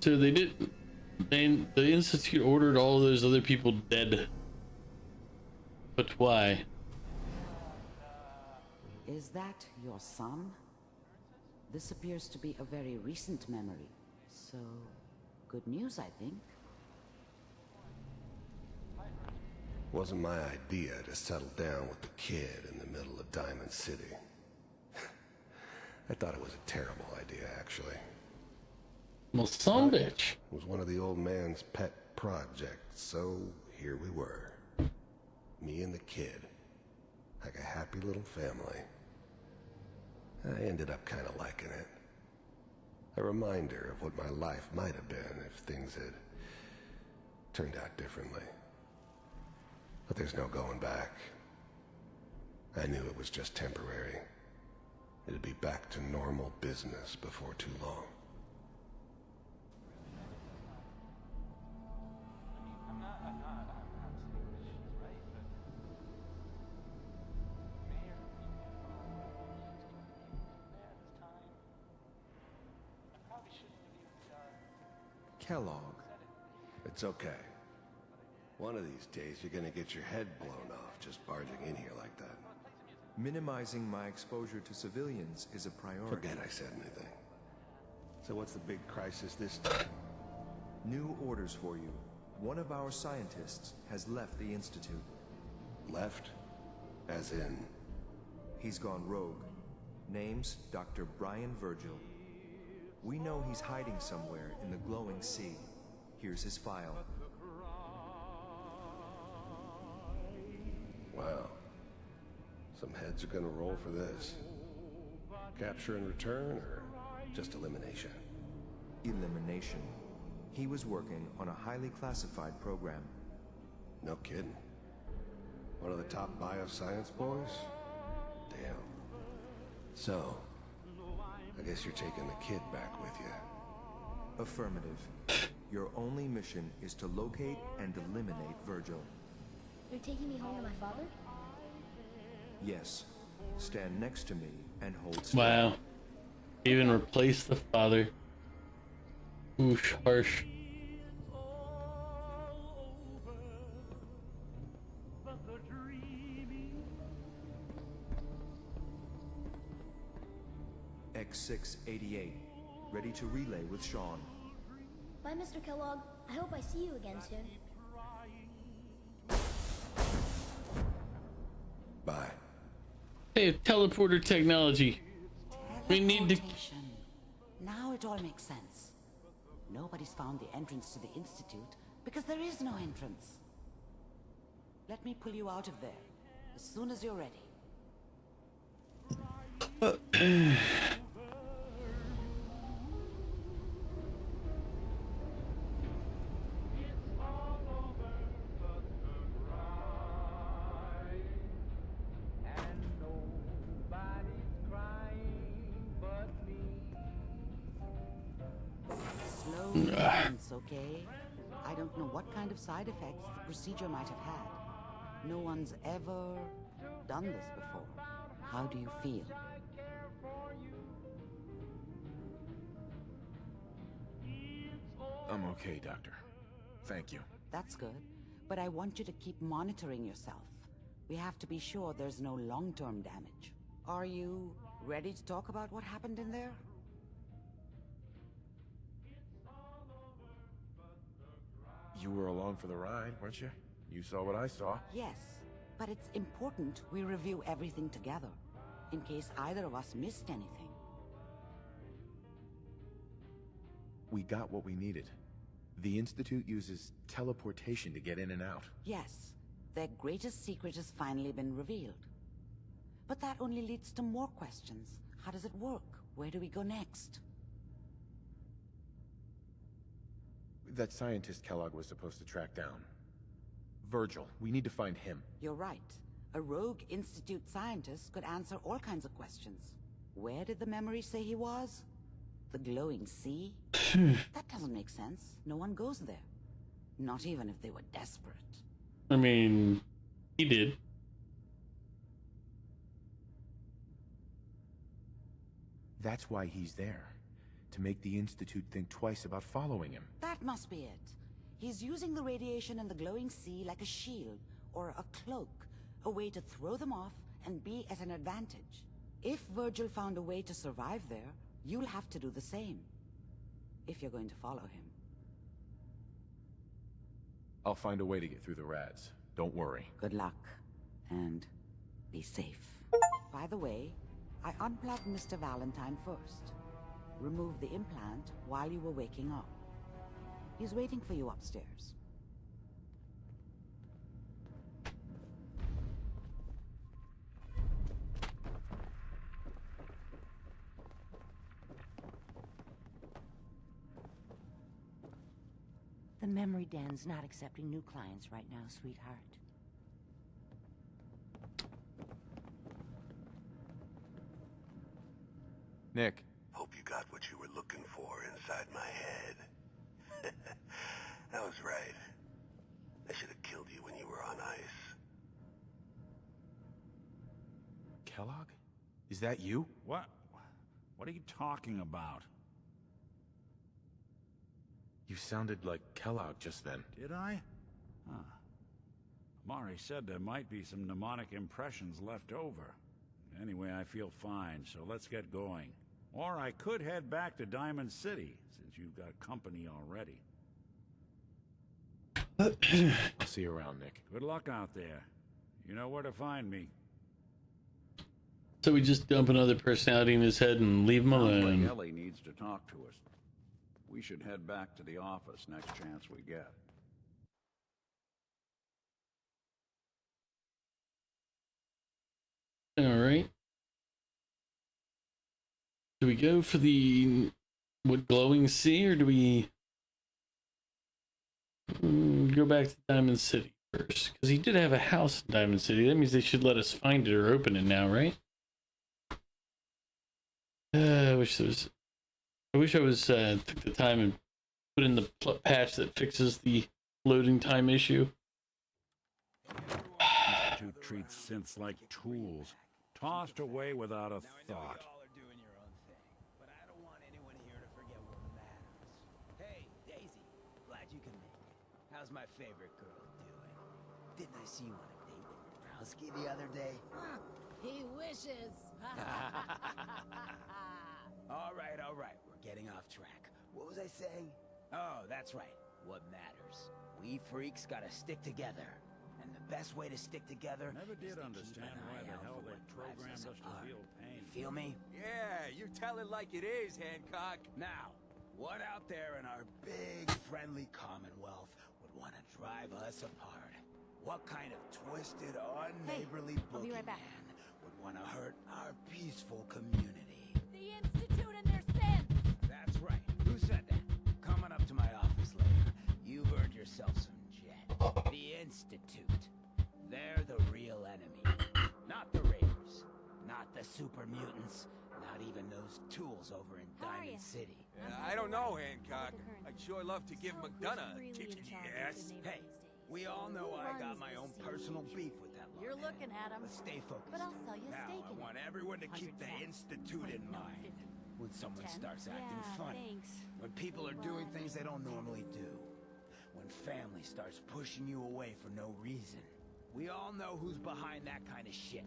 S14: So they did. The Institute ordered all of those other people dead. But why?
S12: Is that your son? This appears to be a very recent memory. So, good news, I think.
S16: Wasn't my idea to settle down with the kid in the middle of Diamond City. I thought it was a terrible idea, actually.
S14: Well, son bitch.
S16: It was one of the old man's pet projects, so here we were. Me and the kid. Like a happy little family. I ended up kind of liking it. A reminder of what my life might have been if things had turned out differently. But there's no going back. I knew it was just temporary. It'd be back to normal business before too long.
S4: Kellogg.
S16: It's okay. One of these days you're gonna get your head blown off just barging in here like that.
S4: Minimizing my exposure to civilians is a priority.
S16: Forget I said anything. So what's the big crisis this time?
S4: New orders for you. One of our scientists has left the Institute.
S16: Left? As in?
S4: He's gone rogue. Name's Dr. Brian Virgil. We know he's hiding somewhere in the glowing sea. Here's his file.
S16: Wow. Some heads are gonna roll for this. Capture and return, or just elimination?
S4: Elimination. He was working on a highly classified program.
S16: No kidding. One of the top bioscience boys? Damn. So, I guess you're taking the kid back with you.
S4: Affirmative. Your only mission is to locate and eliminate Virgil.
S6: You're taking me home to my father?
S4: Yes. Stand next to me and hold still.
S14: Wow. Even replace the father. Oosh, harsh.
S4: X688. Ready to relay with Sean.
S6: Bye, Mr. Kellogg. I hope I see you again soon.
S16: Bye.
S14: They have teleporter technology. We need to...
S12: Now it all makes sense. Nobody's found the entrance to the Institute because there is no entrance. Let me pull you out of there as soon as you're ready. It's okay. I don't know what kind of side effects the procedure might have had. No one's ever done this before. How do you feel?
S5: I'm okay, Doctor. Thank you.
S12: That's good. But I want you to keep monitoring yourself. We have to be sure there's no long-term damage. Are you ready to talk about what happened in there?
S5: You were along for the ride, weren't you? You saw what I saw.
S12: Yes, but it's important we review everything together, in case either of us missed anything.
S5: We got what we needed. The Institute uses teleportation to get in and out.
S12: Yes, their greatest secret has finally been revealed. But that only leads to more questions. How does it work? Where do we go next?
S5: That scientist Kellogg was supposed to track down. Virgil, we need to find him.
S12: You're right. A rogue Institute scientist could answer all kinds of questions. Where did the memory say he was? The glowing sea? That doesn't make sense. No one goes there. Not even if they were desperate.
S14: I mean, he did.
S5: That's why he's there. To make the Institute think twice about following him.
S12: That must be it. He's using the radiation in the glowing sea like a shield, or a cloak, a way to throw them off and be at an advantage. If Virgil found a way to survive there, you'll have to do the same. If you're going to follow him.
S5: I'll find a way to get through the rads. Don't worry.
S12: Good luck. And be safe. By the way, I unplugged Mr. Valentine first. Remove the implant while you were waking up. He's waiting for you upstairs. memory den's not accepting new clients right now, sweetheart.
S15: Nick.
S16: Hope you got what you were looking for inside my head. I was right. I should have killed you when you were on ice.
S5: Kellogg? Is that you?
S17: What? What are you talking about?
S5: You sounded like Kellogg just then.
S17: Did I? Huh. Mari said there might be some mnemonic impressions left over. Anyway, I feel fine, so let's get going. Or I could head back to Diamond City, since you've got company already.
S5: I'll see you around, Nick.
S17: Good luck out there. You know where to find me.
S14: So we just dump another personality in his head and leave him alone.
S17: Ellie needs to talk to us. We should head back to the office next chance we get.
S14: All right. Do we go for the glowing sea, or do we go back to Diamond City first? Because he did have a house in Diamond City. That means they should let us find it or open it now, right? I wish I was took the time and put in the patch that fixes the loading time issue.
S17: Institute treats synths like tools, tossed away without a thought.
S1: How's my favorite girl doing? Didn't I see you on a date with Borowski the other day?
S20: He wishes.
S1: All right, we're getting off track. What was I saying? Oh, that's right. What matters? We freaks gotta stick together. And the best way to stick together
S17: Never did
S1: is to
S17: understand
S1: keep an
S17: why
S1: eye
S17: the
S1: out
S17: hell
S1: for
S17: they
S1: what drives
S17: programmed
S1: us
S17: us to
S1: apart.
S17: feel pain.
S1: You feel me?
S21: Yeah, you tell it like it is, Hancock.
S1: Now, what out there in our big, friendly Commonwealth would want to drive us apart? What kind of twisted, unneighborly
S20: I'll be right back.
S1: boogeyman would want to hurt our peaceful community?
S20: The Institute and their sins!
S1: That's right. Who said that? Coming up to my office later. You've earned yourself some jet. The Institute. They're the real enemy. Not the Raiders. Not the super mutants. Not even those tools over in Diamond City.
S21: I don't know, Hancock. I'd sure love to give McDonough a kick in the ass.
S1: Hey, we all know I got my own personal beef with that
S20: You're looking at him.
S1: Let's stay focused.
S20: But I'll sell you a
S1: Now,
S20: steak
S1: I
S20: in
S1: want
S20: it.
S1: everyone to keep the
S20: 110.
S1: Institute in mind. When someone
S20: 10?
S1: starts acting
S20: Yeah,
S1: funny.
S20: thanks.
S1: When people are doing things they don't normally do. When family starts pushing you away for no reason. We all know who's behind that kind of shit.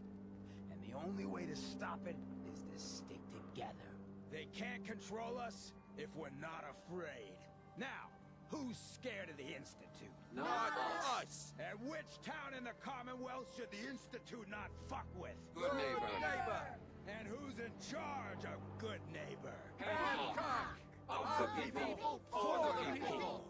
S1: And the only way to stop it is to stick together. They can't control us if we're not afraid. Now, who's scared of the Institute?
S21: Not us!
S1: And which town in the Commonwealth should the Institute not fuck with?
S21: Good neighbor.
S1: And who's in charge of good neighbor?
S21: Hancock! Of the people, for the people!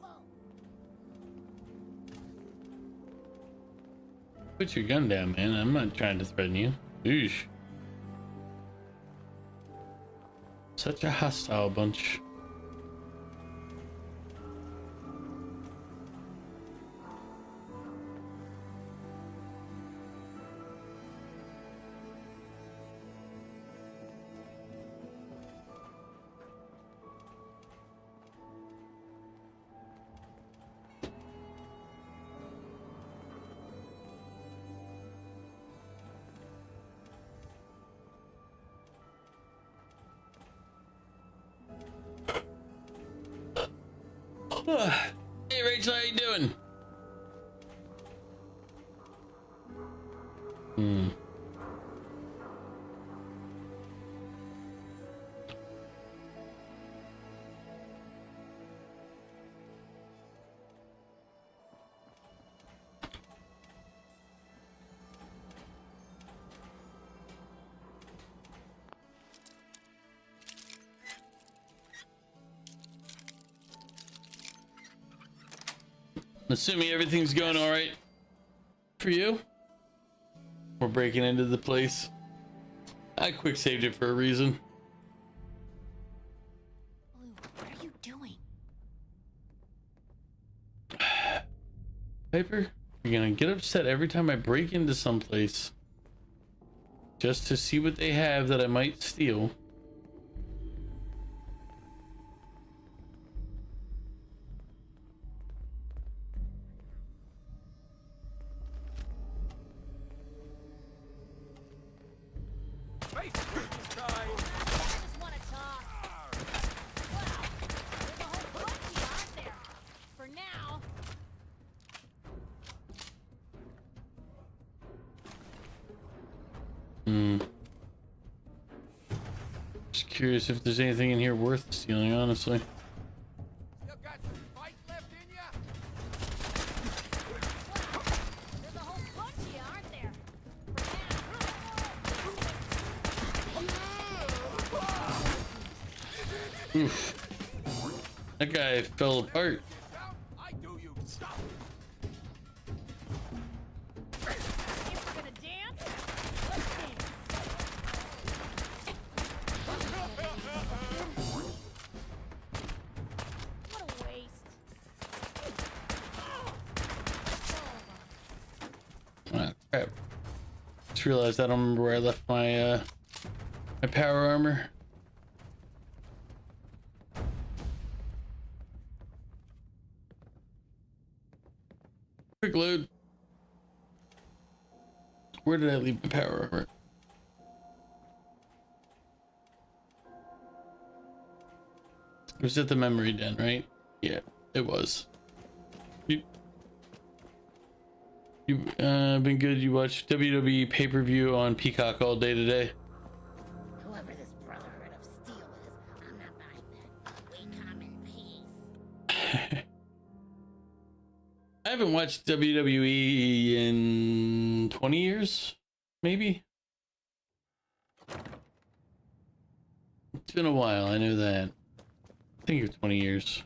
S14: Put your gun down, man. I'm not trying to threaten you. Oosh. Such a hostile bunch. Hey Rachel, how you doing? Assuming everything's going all right for you. We're breaking into the place. I quick saved it for a reason.
S20: Blue, what are you doing?
S14: Piper, you're gonna get upset every time I break into someplace just to see what they have that I might steal.
S20: I just want to talk. Wow, there's a whole bunch of you, aren't there? For now.
S14: Just curious if there's anything in here worth stealing, honestly.
S21: Still got some fight left in ya?
S20: There's a whole bunch of you, aren't there?
S14: Oof. That guy fell apart.
S21: I do you. Stop.
S20: If we're gonna dance, let's dance. What a waste.
S14: Ah, crap. Just realized I don't remember where I left my my power armor. Quick load. Where did I leave my power armor? It was at the memory den, right? Yeah, it was. You been good. You watched WWE pay-per-view on Peacock all day today.
S3: Whoever this Brotherhood of Steel is, I'm not buying that. We come in peace.
S14: I haven't watched WWE in 20 years, maybe. It's been a while, I know that. I think it's 20 years.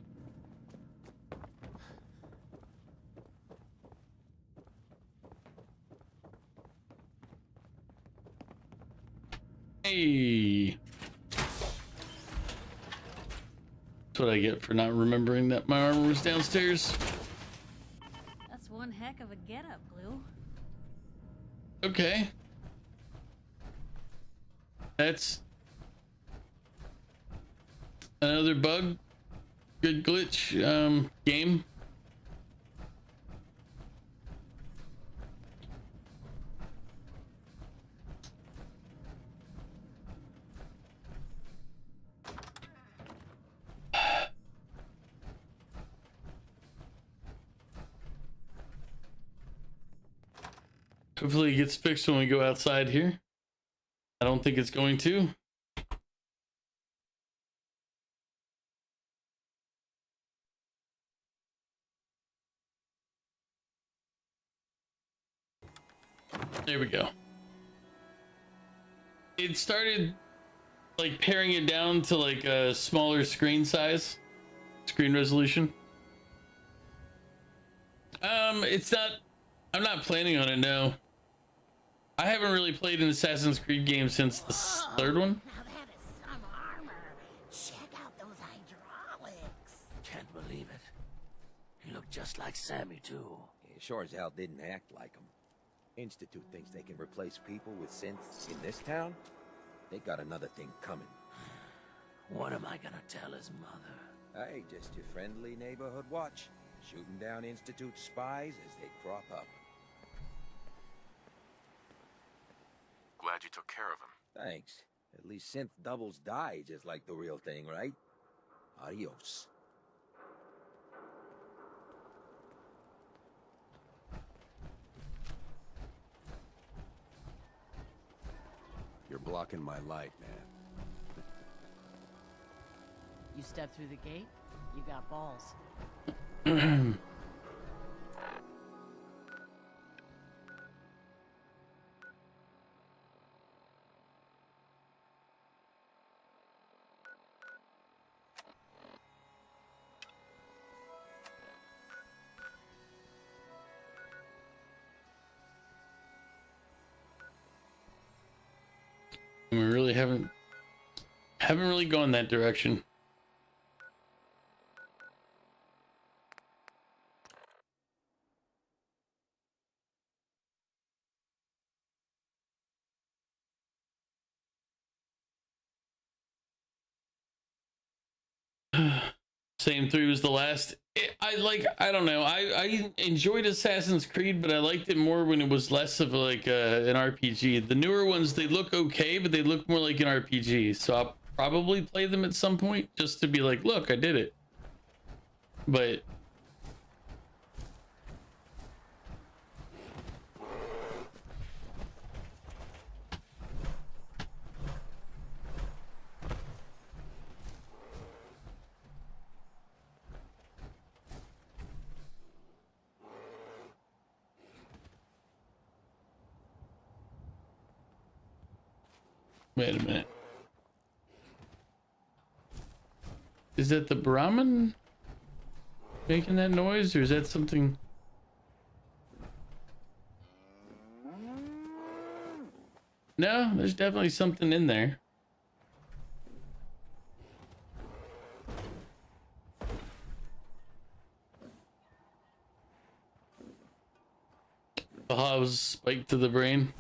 S14: Hey! That's what I get for not remembering that my armor was downstairs.
S20: That's one heck of a getup, Blue.
S14: Okay. That's another bug. Good glitch game. Hopefully it gets fixed when we go outside here. I don't think it's going to. There we go. It started like paring it down to like a smaller screen size, screen resolution. It's not, I'm not planning on it, no. I haven't really played an Assassin's Creed game since the third one.
S3: Now that is some armor. Check out those hydraulics.
S9: Can't believe it. He looked just like Sammy, too.
S15: He sure as hell didn't act like him. Institute thinks they can replace people with synths in this town? They got another thing coming.
S9: What am I gonna tell his mother?
S15: Hey, just your friendly neighborhood watch. Shooting down Institute spies as they crop up.
S5: Glad you took care of him.
S15: Thanks. At least synth doubles die just like the real thing, right? Adios.
S24: You're blocking my light, man.
S3: You step through the gate, you got balls.
S14: We really haven't really gone that direction. Same 3 was the last. I don't know. I enjoyed Assassin's Creed, but I liked it more when it was less of like an RPG. The newer ones, they look okay, but they look more like an RPG. So I'll probably play them at some point just to be like, look, I did it. But wait a minute. Is that the Brahmin making that noise, or is that something? No, there's definitely something in there. Aha, it was a spike to the brain.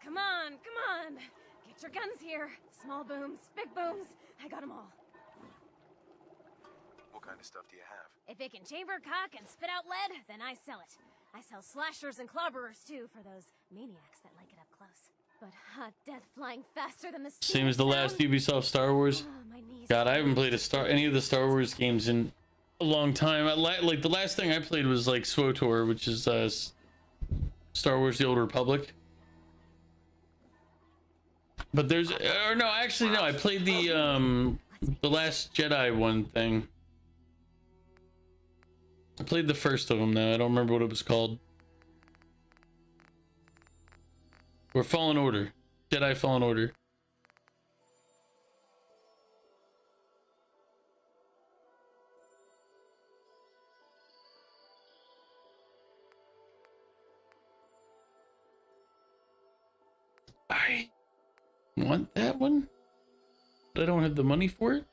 S20: Come on, come on. Get your guns here. Small booms, big booms. I got them all.
S5: What kind of stuff do you have?
S20: If it can chamber cock and spit out lead, then I sell it. I sell slashers and clobberers too for those maniacs that like it up close. But hot death flying faster than the
S14: Same as the last Ubisoft Star Wars. God, I haven't played any of the Star Wars games in a long time. Like the last thing I played was like SWTOR, which is Star Wars: The Old Republic. But there's, or no, actually no, I played the Last Jedi one thing. I played the first of them though. I don't remember what it was called. Or Fallen Order. Jedi Fallen Order. I want that one, but I don't have the money for it.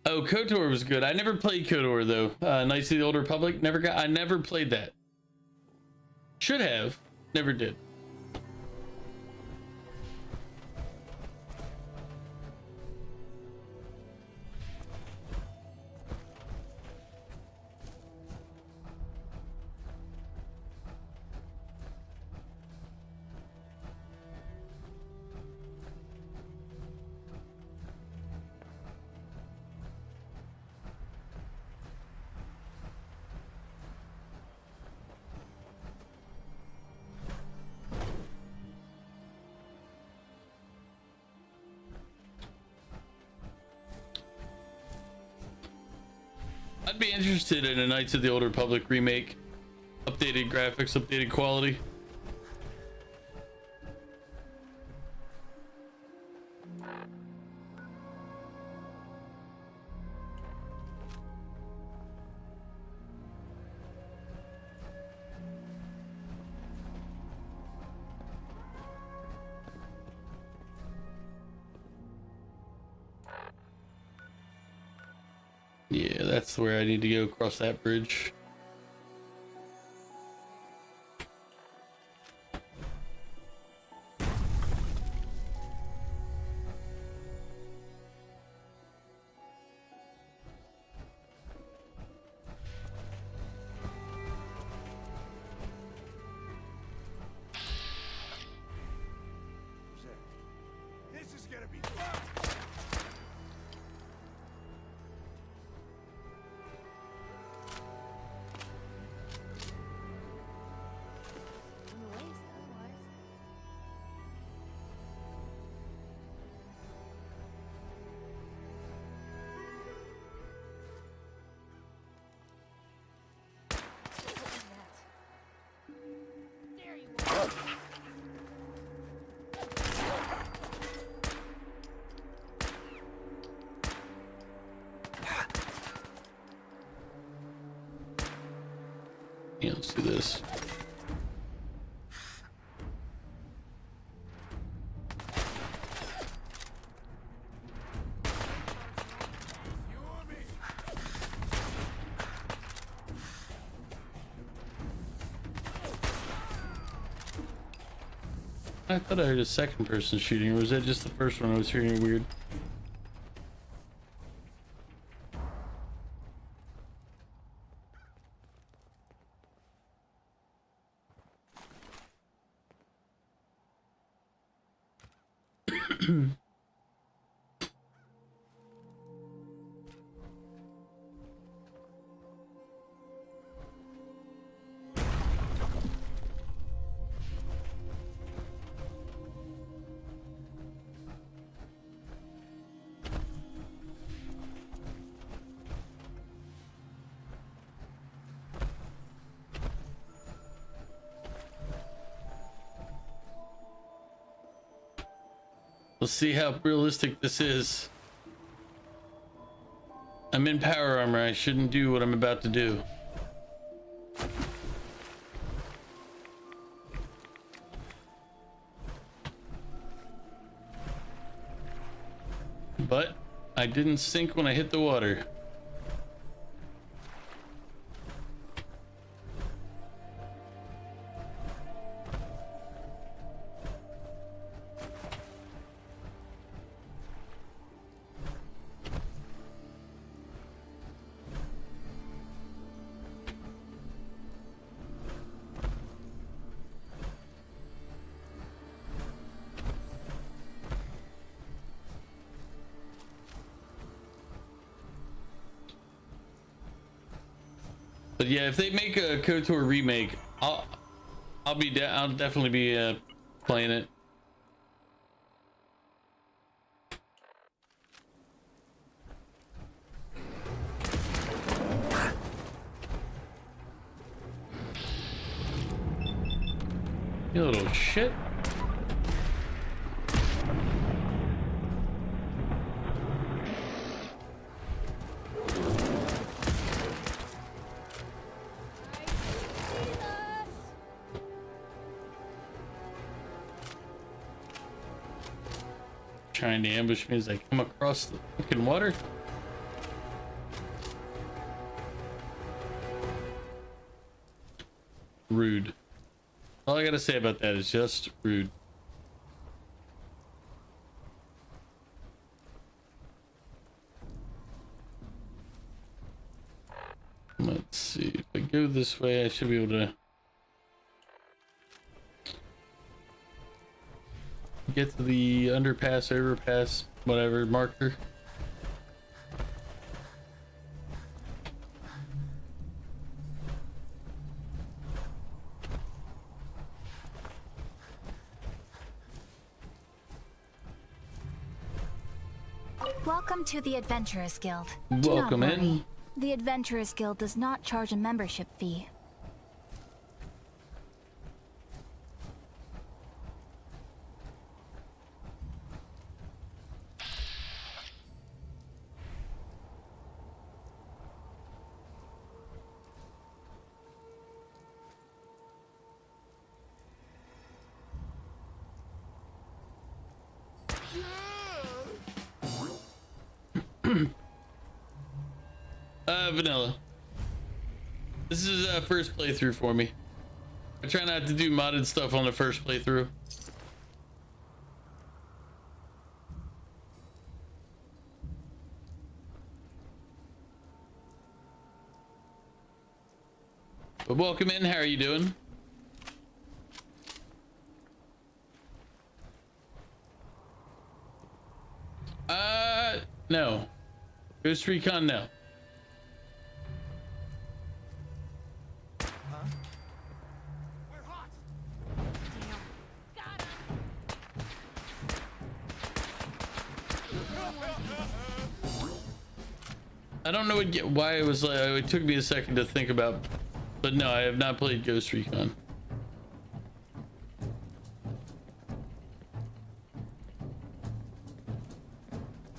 S14: Oh, KOTOR was good. I never played KOTOR though. Knights of the Old Republic. I never played that. Should have. Never did. I'd be interested in a Knights of the Old Republic remake. Updated graphics, updated quality. Yeah, that's where I need to go, across that bridge.
S21: This is gonna be fun!
S20: There you are.
S14: Yeah, let's do this. I thought I heard a second person shooting, or was that just the first one I was hearing weird? Let's see how realistic this is. I'm in power armor. I shouldn't do what I'm about to do. But I didn't sink when I hit the water. But yeah, if they make a KOTOR remake, I'll definitely be playing it. You little shit. Trying to ambush me as I come across the fucking water. Rude. All I gotta say about that is just rude. Let's see. If I go this way, I should be able to get to the underpass, overpass, whatever marker.
S10: Welcome to the Adventurers Guild.
S14: Welcome in.
S10: The Adventurers Guild does not charge a membership fee.
S14: Vanilla. This is first playthrough for me. I try not to do modded stuff on the first playthrough. But welcome in. How are you doing? No. Ghost Recon, no. I don't know why it was like, it took me a second to think about, but no, I have not played Ghost Recon.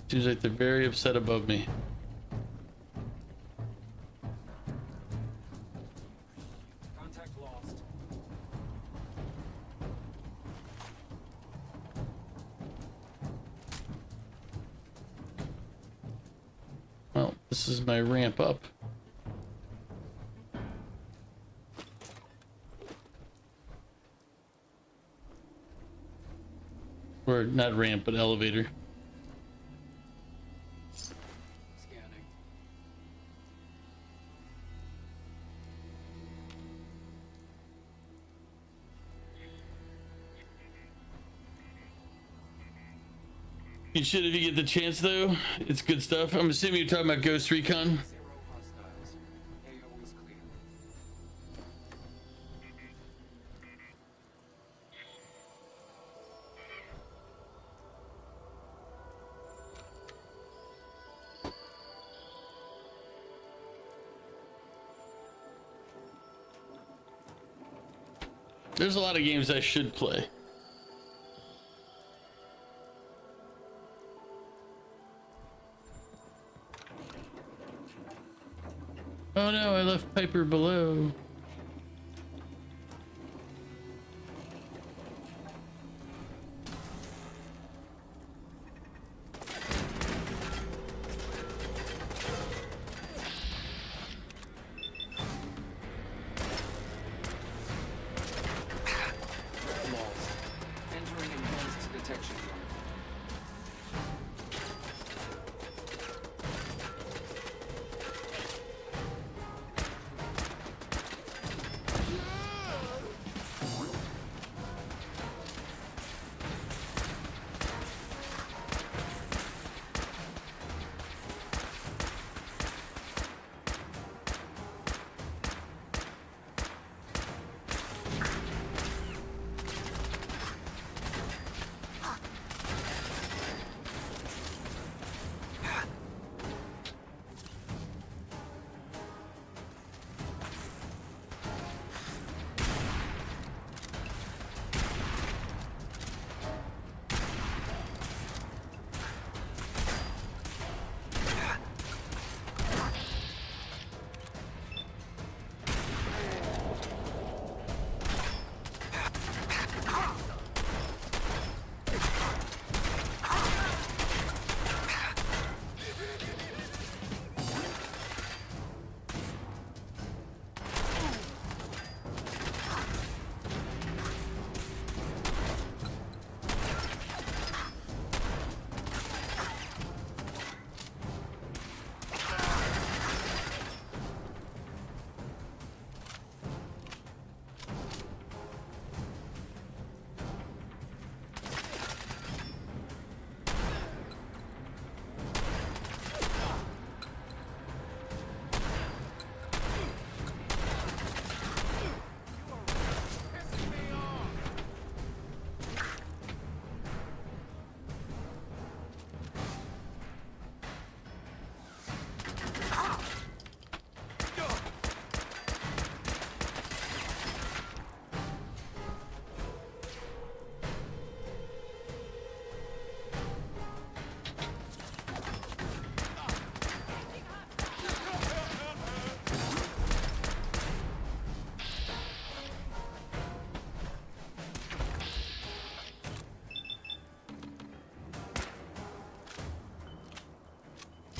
S14: Seems like they're very upset above me.
S18: Contact lost.
S14: Well, this is my ramp up. Or not ramp, but elevator.
S8: Scanning.
S14: You should if you get the chance, though. It's good stuff. I'm assuming you're talking about Ghost Recon. There's a lot of games I should play. Oh no, I left Piper below.
S8: Entering enhanced detection.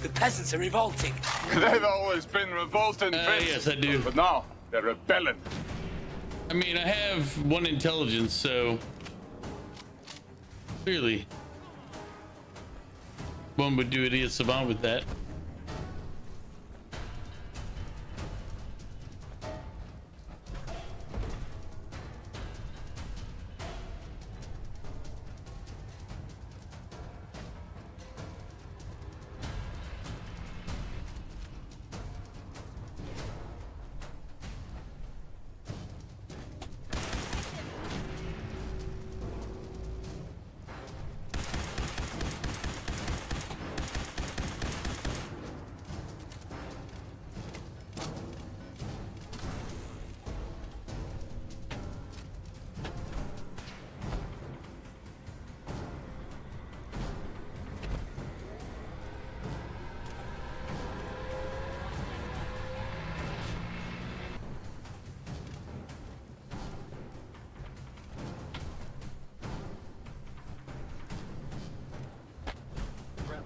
S9: The peasants are revolting.
S11: They've always been revolting, Prince.
S14: Yes, I do.
S11: But now, they're rebelling.
S14: I mean, I have 1 intelligence, so clearly one would do it as savant with that.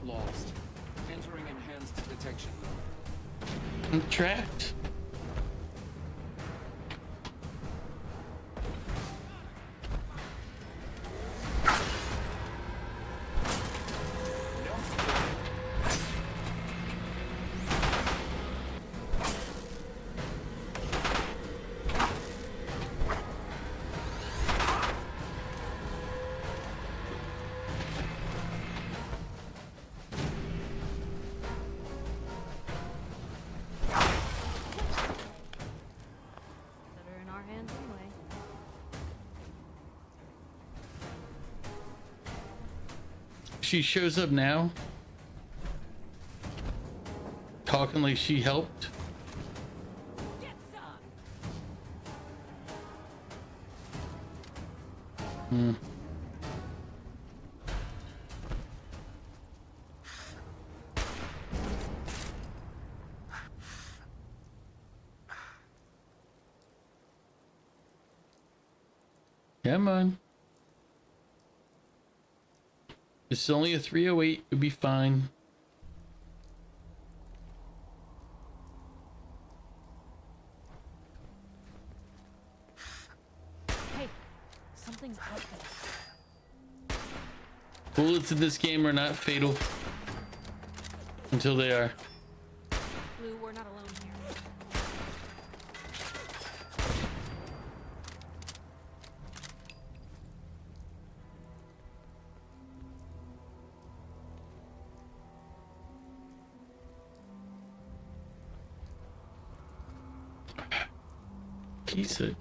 S8: Lost. Entering enhanced detection.
S14: I'm trapped. She shows up now, talking like she helped. Hmm. Come on. It's only a 308. It'll be fine.
S20: Hey, something's out there.
S14: Bullets in this game are not fatal until they are.
S20: Blue, we're not alone here.
S14: He said.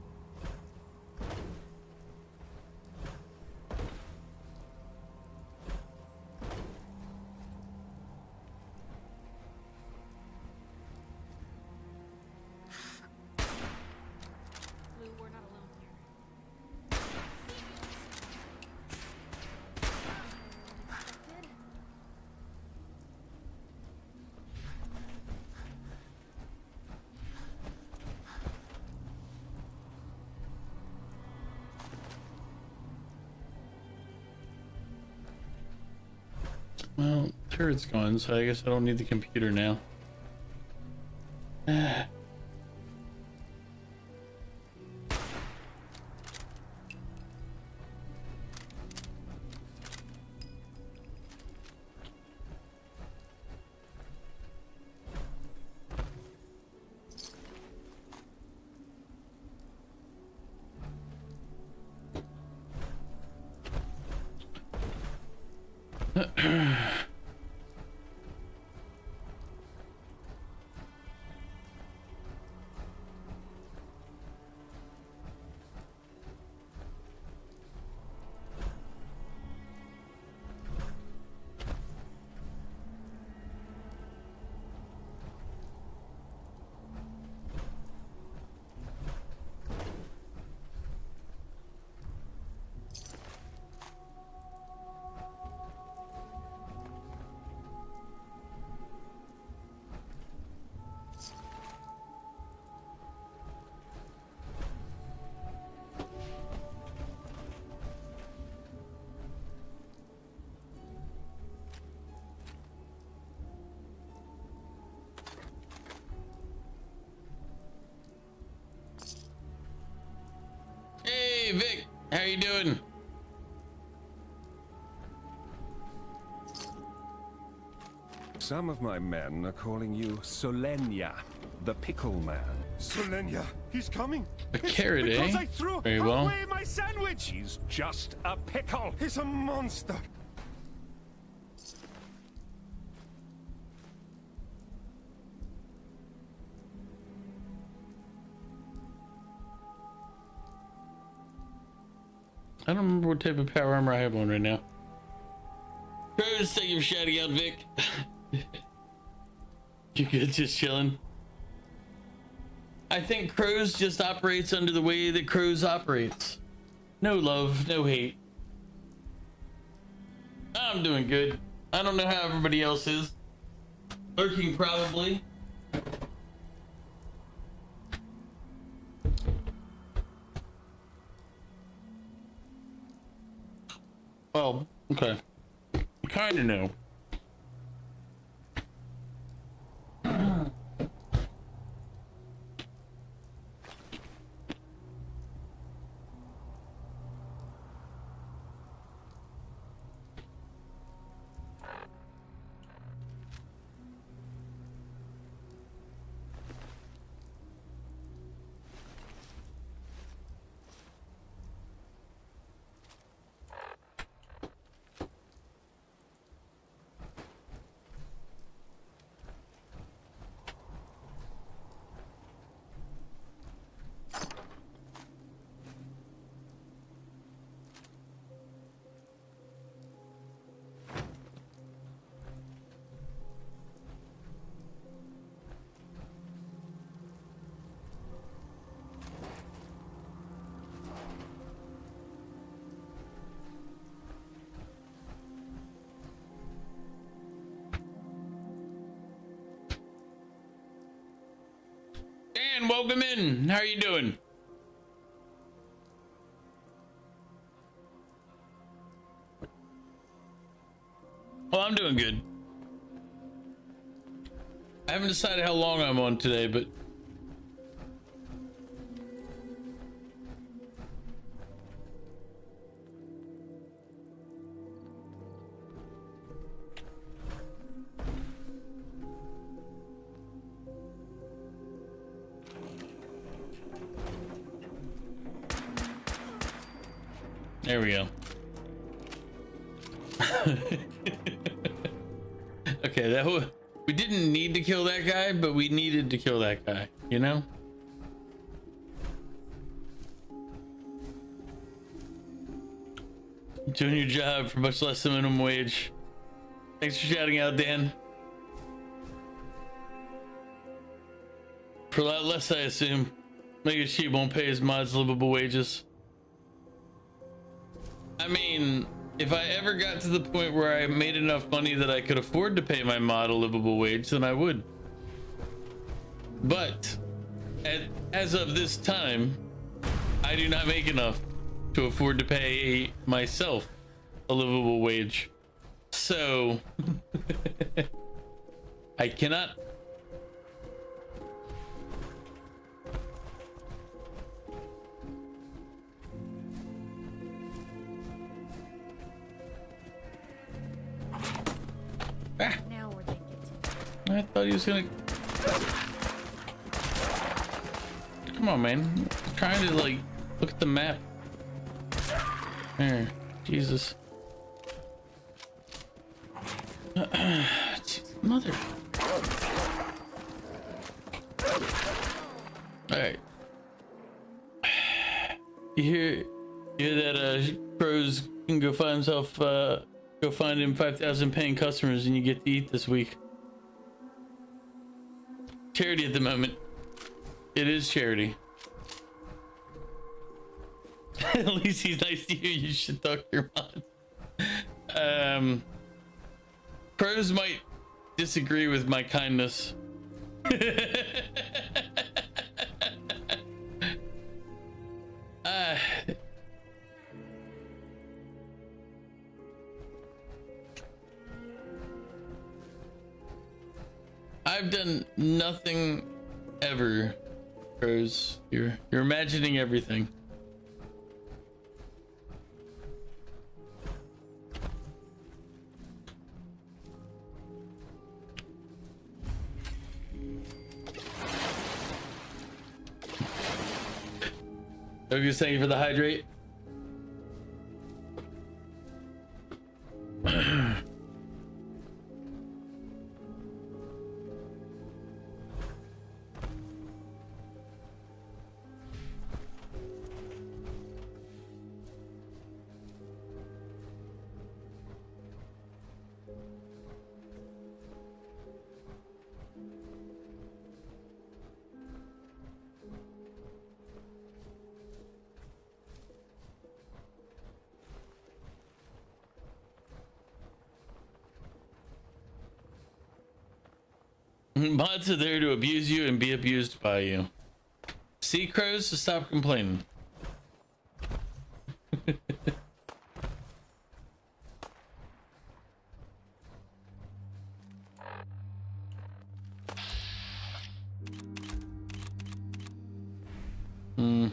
S20: Blue, we're not alone here.
S14: Well, turret's gone, so I guess I don't need the computer now. Hey Vic, how you doing?
S2: Some of my men are calling you Solenia, the pickle man.
S11: Solenia, he's coming.
S14: A carrot,
S11: because
S14: eh?
S11: I threw
S14: Very well.
S11: away my sandwich.
S2: He's just a pickle.
S11: He's a monster.
S14: I don't remember what type of power armor I have on right now. Crows, thank you for shouting out, Vic. You good, just chilling? I think Crows just operates under the way that Crows operates. No love, no hate. I'm doing good. I don't know how everybody else is. Lurking, probably. Well, okay. Kinda know. Fran, welcome in. How are you doing? Well, I'm doing good. I haven't decided how long I'm on today, but there we go. Okay, that was, we didn't need to kill that guy, but we needed to kill that guy, you know? Doing your job for much less than minimum wage. Thanks for shouting out, Dan. For a lot less, I assume. Mega Sheep won't pay his mods livable wages. I mean, if I ever got to the point where I made enough money that I could afford to pay my mod a livable wage, then I would. But as of this time, I do not make enough to afford to pay myself a livable wage. So I cannot. Ah.
S20: Now where'd they get to?
S14: I thought he was gonna. Come on, man. I'm trying to like look at the map. There, Jesus. Mother. All right. You hear that? Crow's can go find himself. Go find him 5,000 paying customers, and you get to eat this week. Charity at the moment. It is charity. At least he's nice to you. You should talk to your mom. Pros might disagree with my kindness. I've done nothing ever, Pros. You're imagining everything. Douglas, thank you for the hydrate. Mods are there to abuse you and be abused by you. See, Crows, to stop complaining.
S20: You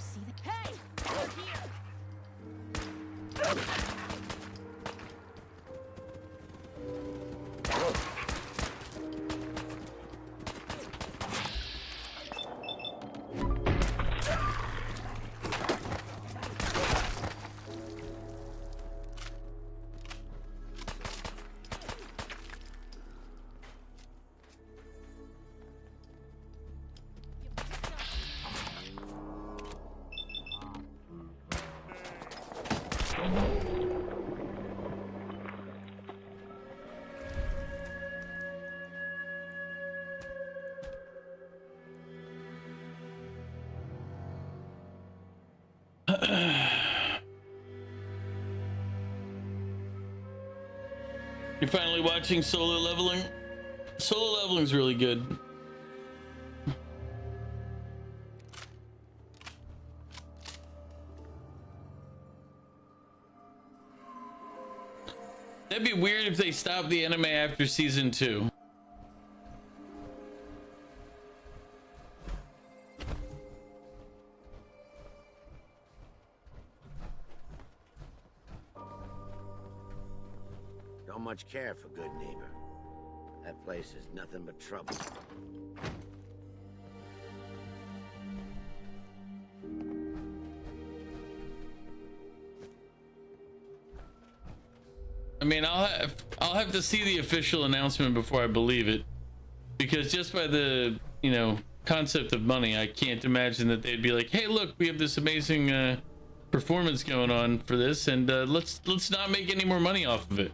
S20: see the hey! Over here!
S14: You're finally watching Solo Leveling? Solo leveling is really good. That'd be weird if they stopped the anime after season 2.
S9: Don't much care for good neighbor. That place is nothing but trouble.
S14: I mean, I'll have to see the official announcement before I believe it, because just by the, you know, concept of money, I can't imagine that they'd be like, hey, look, we have this amazing performance going on for this, and let's not make any more money off of it.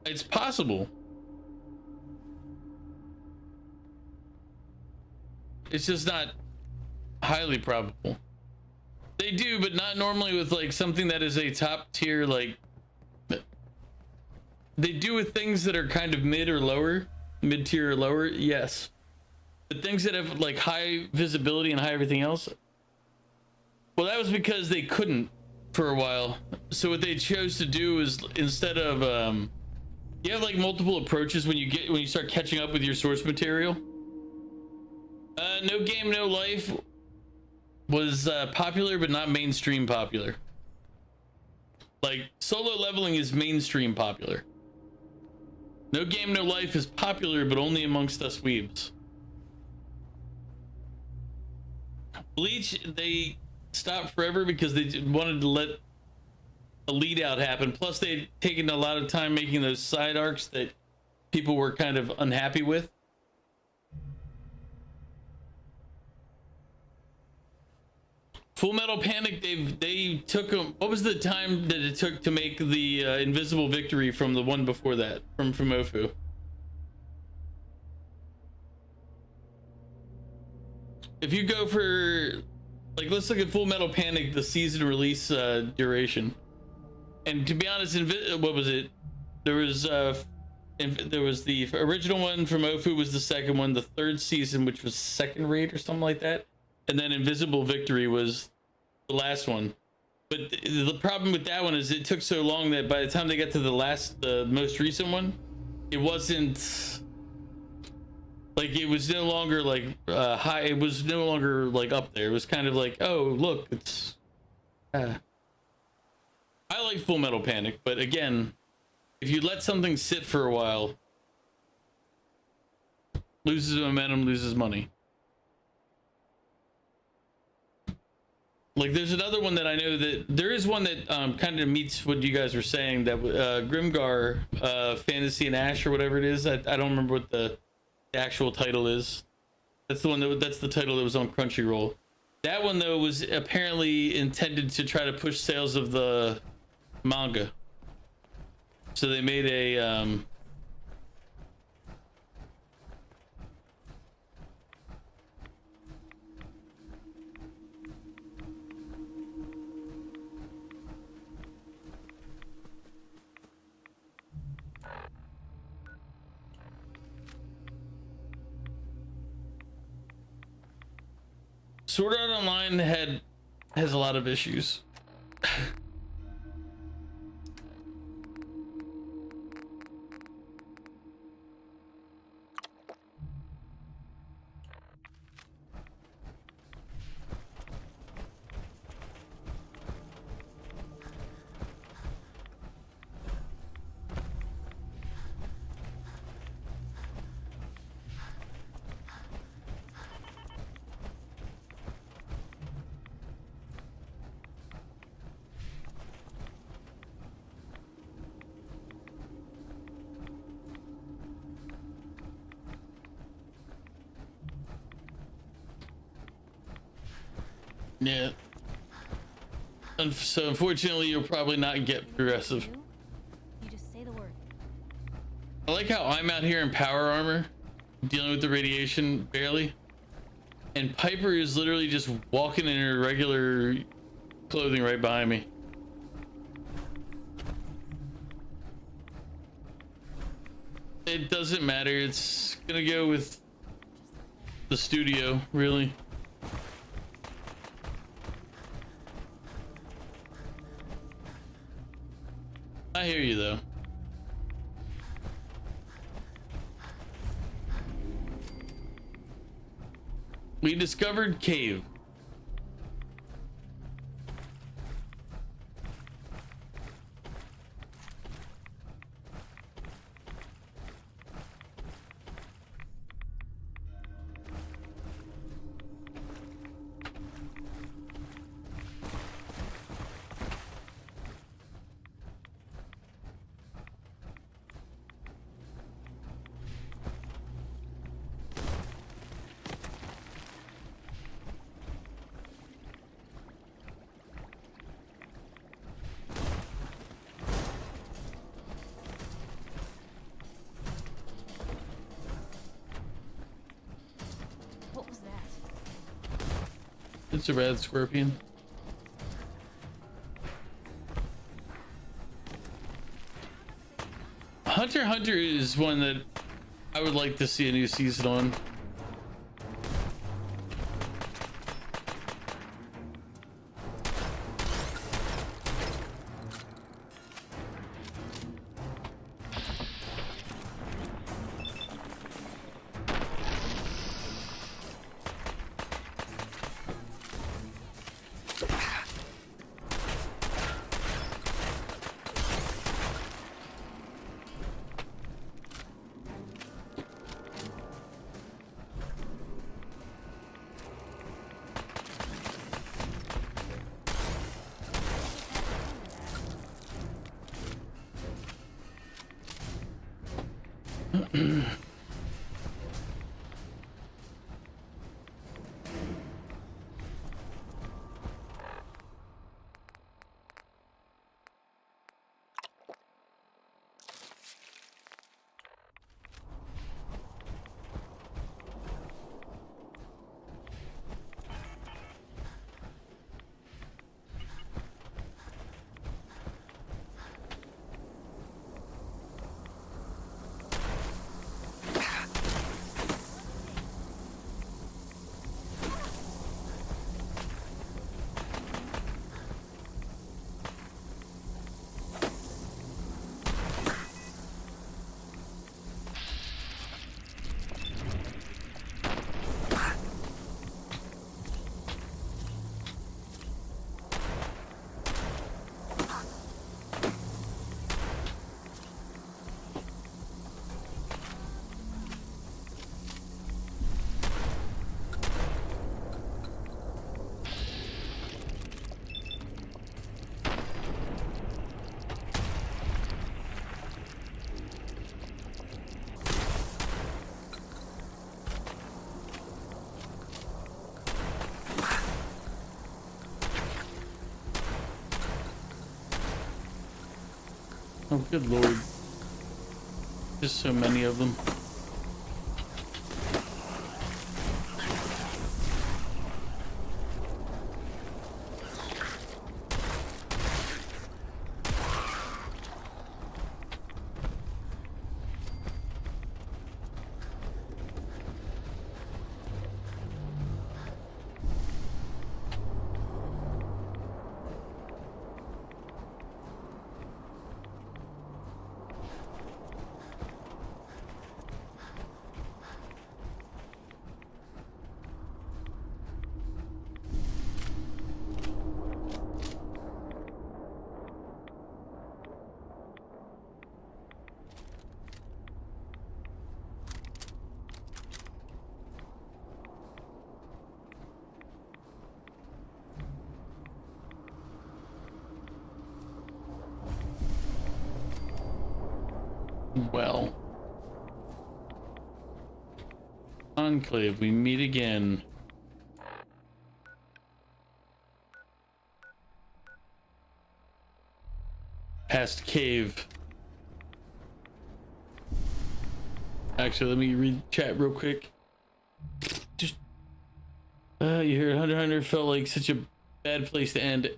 S14: It's possible. It's just not highly probable. They do, but not normally with like something that is a top tier, like they do with things that are kind of mid tier or lower, yes. But things that have like high visibility and high everything else, well, that was because they couldn't for a while. So what they chose to do is, instead of you have like multiple approaches when you start catching up with your source material. No Game, No Life was popular, but not mainstream popular. Like, solo leveling is mainstream popular. No Game, No Life is popular, but only amongst us weebs. Bleach, they stopped forever because they wanted to let a lead out happen. Plus, they'd taken a lot of time making those side arcs that people were kind of unhappy with. Full Metal Panic, they took what was the time that it took to make the Invisible Victory from the one before that, from Ofu? If you go for, like, let's look at Full Metal Panic, the season release duration. And to be honest, what was it? There was the original one from Ofu was the second one, the third season, which was second rate or something like that. And then Invisible Victory was the last one. But the problem with that one is it took so long that by the time they got to the most recent one, it wasn't like, it was no longer like high. It was no longer like up there. It was kind of like, oh, look, it's I like Full Metal Panic, but again, if you let something sit for a while, loses momentum, loses money. Like, there's another one that I know that there is one that kind of meets what you guys were saying, that Grimgar Fantasy and Ash or whatever it is. I don't remember what the actual title is. That's the one that's the title that was on Crunchyroll. That one though was apparently intended to try to push sales of the manga. So they made a Sword Art Online has a lot of issues. Yeah. So unfortunately, you'll probably not get progressive.
S6: You just say the word.
S14: I like how I'm out here in power armor, dealing with the radiation barely. And Piper is literally just walking in her regular clothing right behind me. It doesn't matter. It's gonna go with the studio, really. I hear you, though. We discovered cave.
S20: What was that?
S14: It's a red scorpion. Hunter x Hunter is one that I would like to see a new season on. Oh, good lord. There's so many of them. Well, Enclave, we meet again. Past cave. Actually, let me read chat real quick. Just You heard Hunter x Hunter felt like such a bad place to end.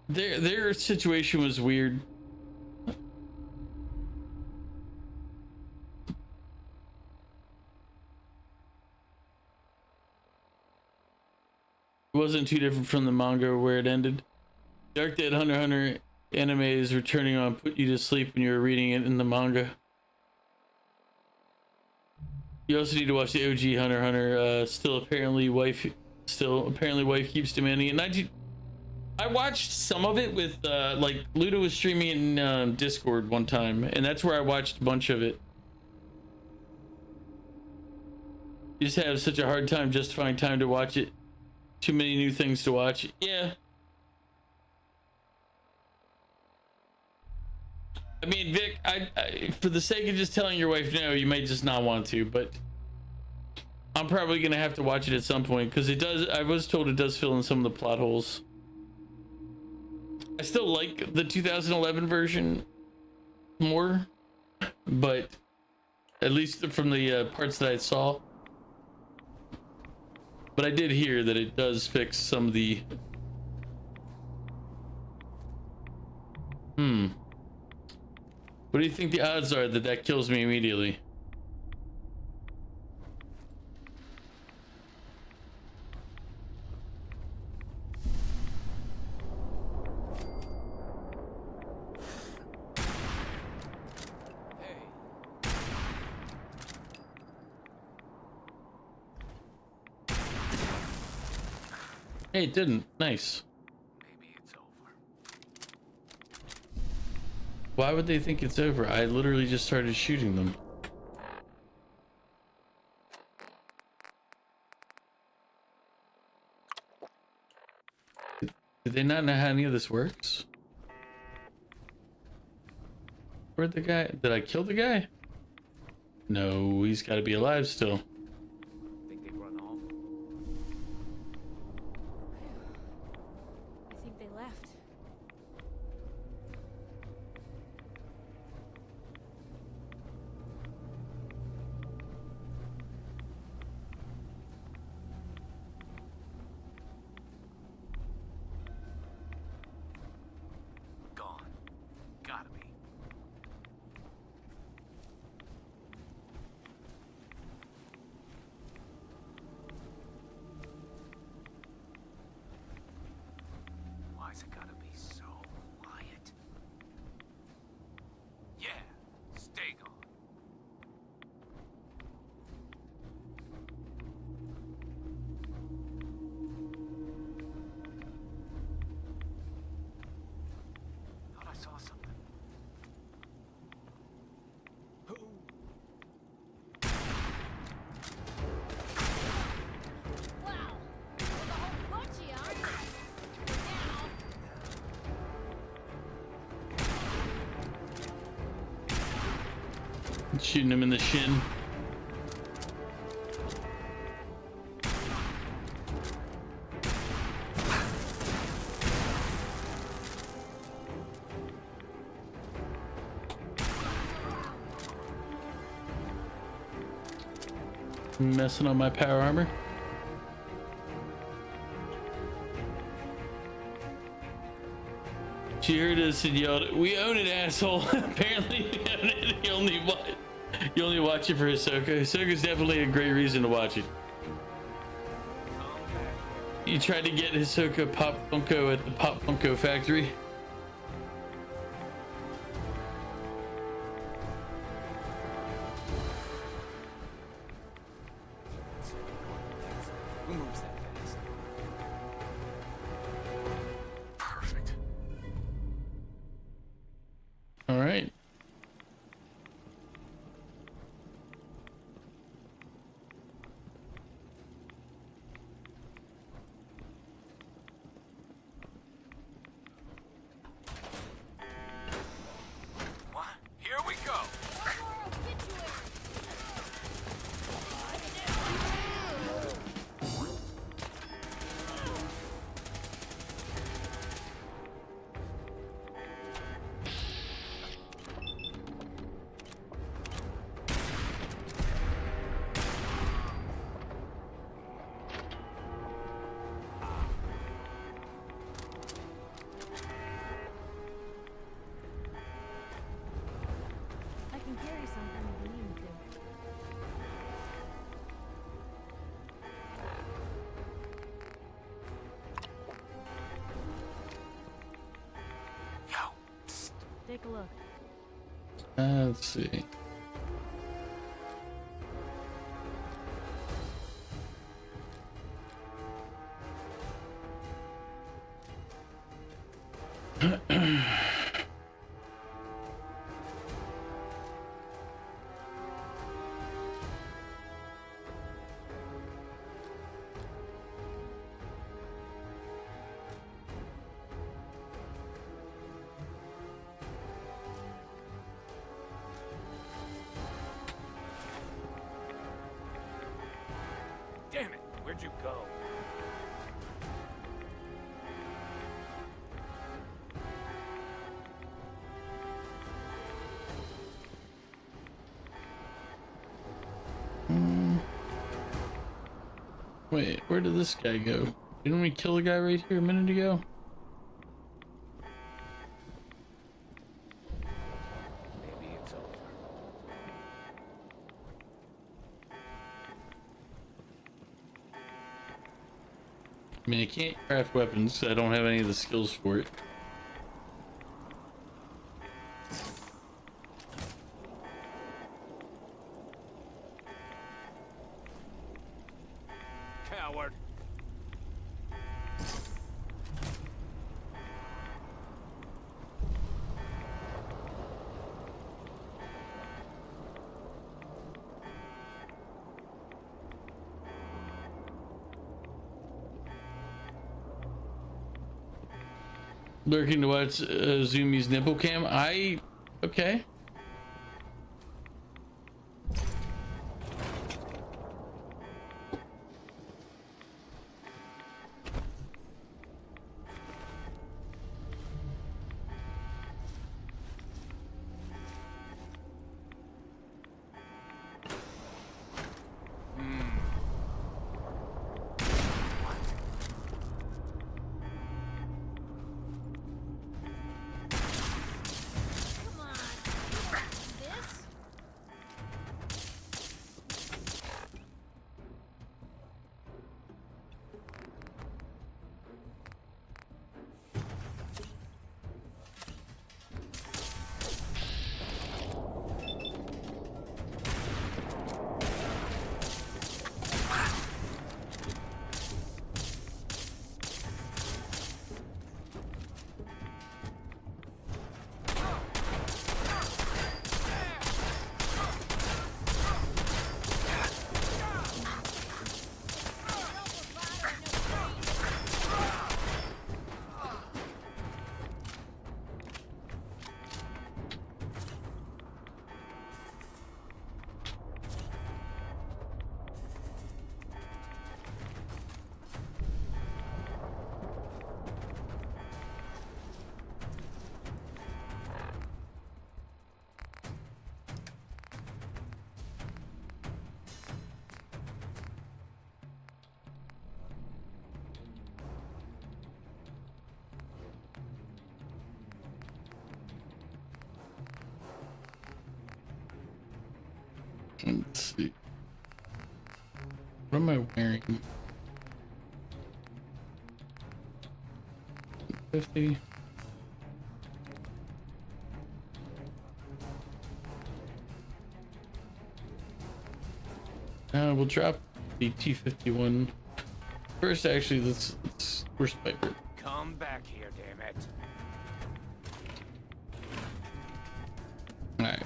S14: Their situation was weird. It wasn't too different from the manga where it ended. Dark Dead Hunter x Hunter anime is returning on put you to sleep when you were reading it in the manga. You also need to watch the OG Hunter x Hunter. Still apparently wife keeps demanding it. I watched some of it with like Ludo was streaming in Discord one time, and that's where I watched a bunch of it. You just have such a hard time justifying time to watch it. Too many new things to watch. Yeah. I mean, Vic, I for the sake of just telling your wife no, you might just not want to, but I'm probably gonna have to watch it at some point because it does. I was told it does fill in some of the plot holes. I still like the 2011 version more, but at least from the parts that I saw. But I did hear that it does fix some of the. What do you think the odds are that that kills me immediately? Hey, it didn't. Nice.
S5: Maybe it's over.
S14: Why would they think it's over? I literally just started shooting them. Did they not know how any of this works? Where'd the guy? Did I kill the guy? No, he's got to be alive still.
S5: Think they've run off?
S20: I think they left.
S5: Gone. Gotta be. Why's it gotta be so quiet? Yeah, stay gone. Thought I saw something. Who?
S20: Wow, there's a whole bunch of you, aren't there?
S14: Shooting him in the shin. Messing on my power armor. She heard us and yelled, "We own it, asshole!" Apparently, we own it. You only watch it for Hisoka. Hisoka's definitely a great reason to watch it. You tried to get Hisoka Pop Funko at the Pop Funko factory.
S21: Who moves that fast?
S5: Perfect.
S14: All right.
S20: Take a look.
S14: Let's see.
S21: Damn it! Where'd you go?
S14: Wait, where did this guy go? Didn't we kill a guy right here a minute ago?
S21: Maybe it's over.
S14: I mean, I can't craft weapons. I don't have any of the skills for it.
S21: Coward.
S14: Lurking to watch Zumi's nipple cam. Okay. Let's see. What am I wearing? 50. We'll drop the T-51. First, actually, let's where's Piper?
S21: Come back here, damn it.
S14: Alright.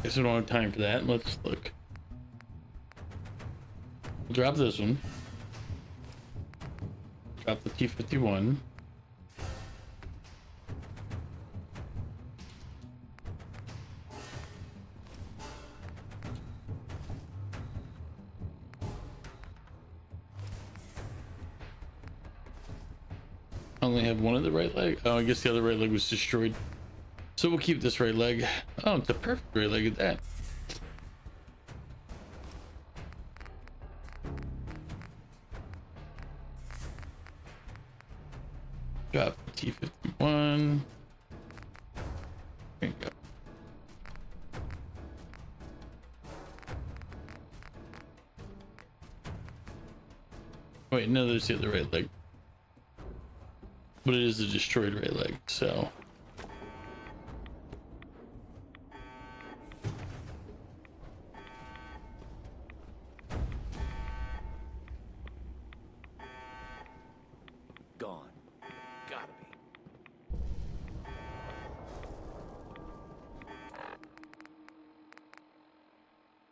S14: Guess we don't have time for that. Let's look. We'll drop this one. Drop the T-51. I only have one of the right leg. Oh, I guess the other right leg was destroyed. So we'll keep this right leg. Oh, it's a perfect right leg at that. Drop the T-51. There you go. Wait, no, there's the other right leg. But it is a destroyed right leg, so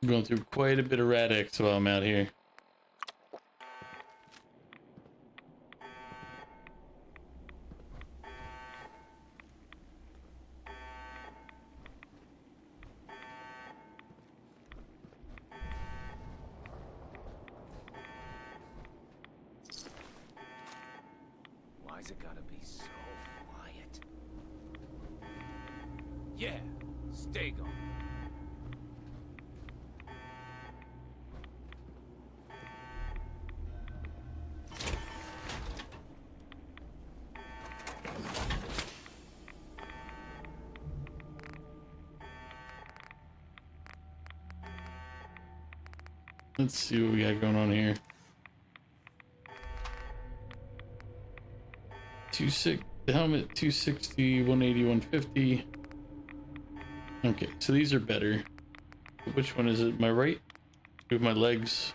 S14: I'm going through quite a bit of Rad-X while I'm out here.
S15: Why's it gotta be so quiet? Yeah, stay gone.
S14: Let's see what we got going on here. 26, the helmet, 260, 180, 150. Okay, so these are better. Which one is it? My right? With my legs.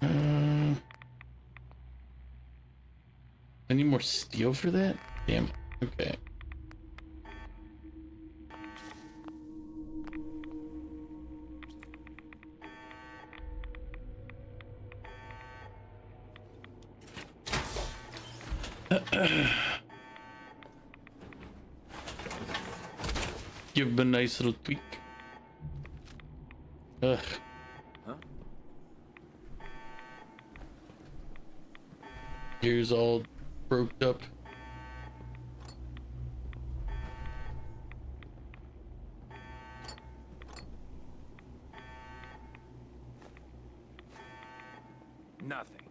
S14: I need more steel for that? Damn it. Okay. Give him a nice little tweak. Ugh.
S15: Huh?
S14: Ears all broked up.
S15: Nothing.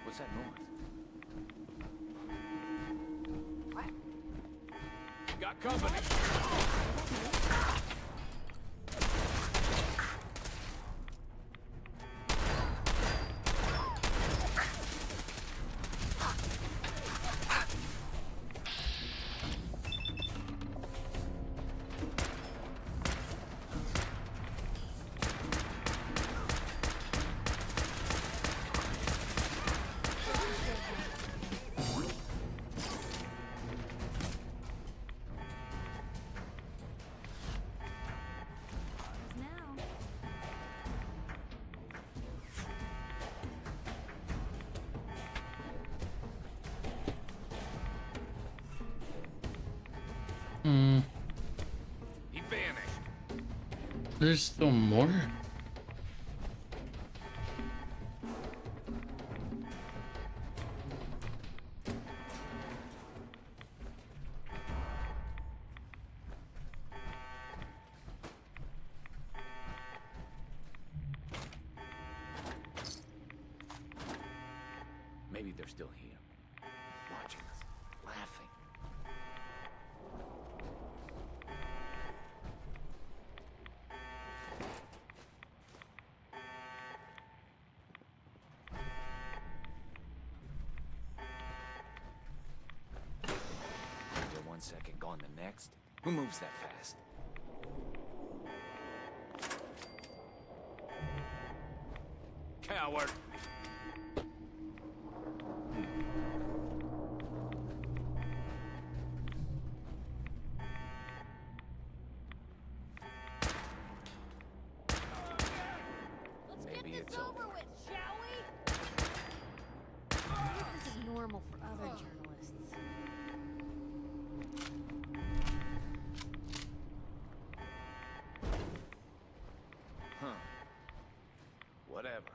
S15: What's that noise? Got company. He vanished.
S14: There's still more?
S15: Maybe they're still here, watching us, laughing. Here 1 second, gone the next. Who moves that fast? Coward! Maybe it's over.
S20: With, shall we? I wonder if this is normal for other journalists.
S15: Huh. Whatever.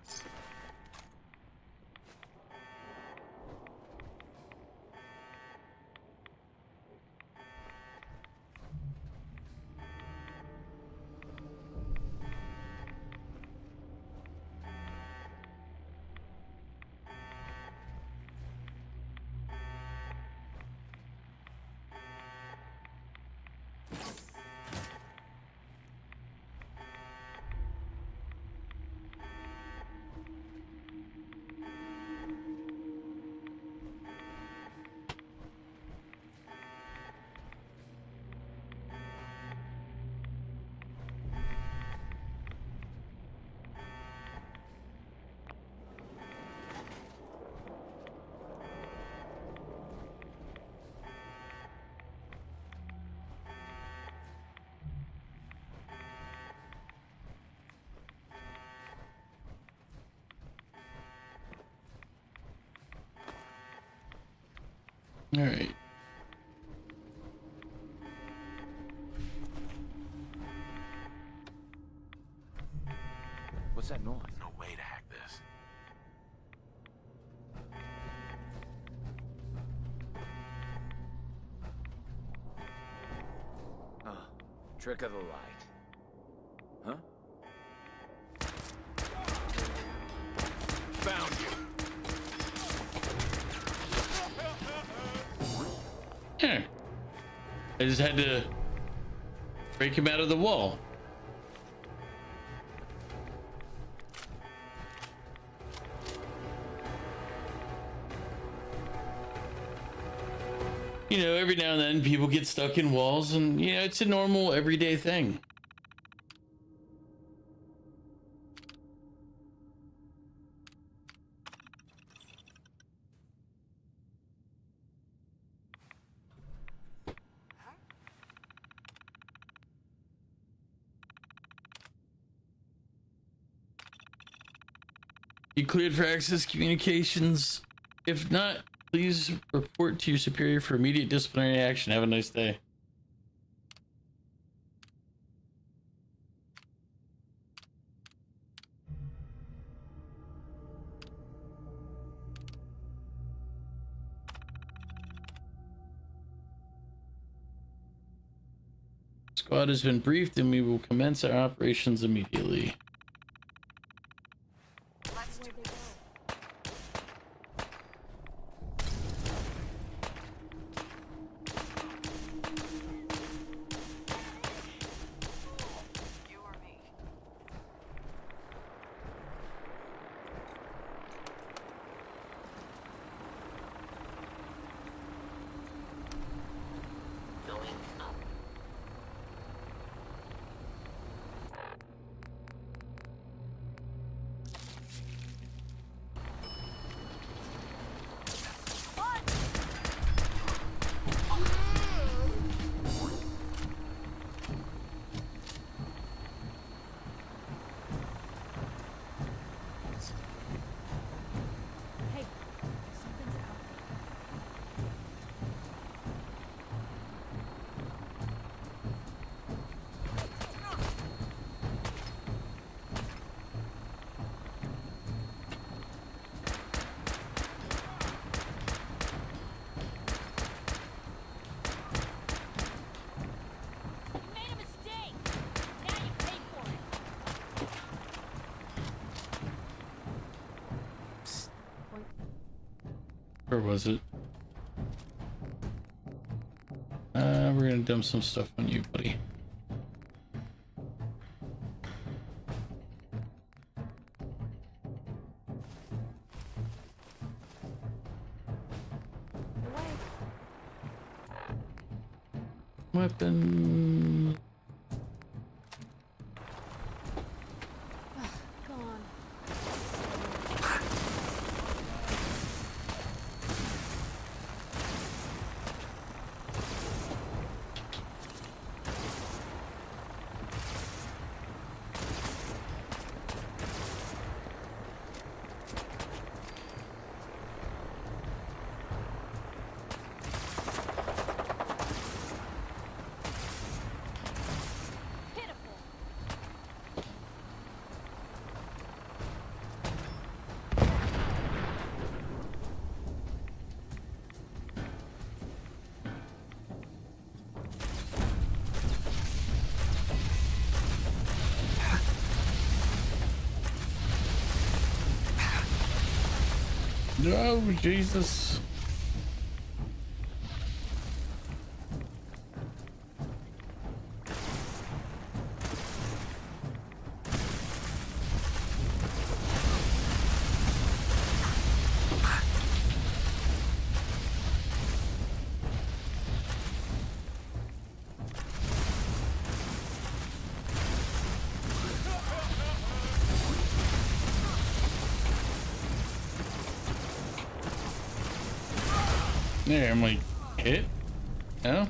S14: All right.
S1: What's that noise?
S5: No way to hack this.
S1: Oh, trick of the light. Huh?
S5: Found you.
S14: Yeah. I just had to break him out of the wall. You know, every now and then people get stuck in walls, and you know, it's a normal everyday thing. You cleared for access communications. If not, please report to your superior for immediate disciplinary action. Have a nice day. Squad has been briefed and we will commence our operations immediately.
S20: Let's do this. You or me?
S3: Going up.
S20: Hey, something's out. You made a mistake. Now you pay for it.
S14: Where was it? We're gonna dump some stuff on you, buddy. Weapon.
S20: Go on. Pitiful.
S14: No, Jesus. There, I'm like, hit? No?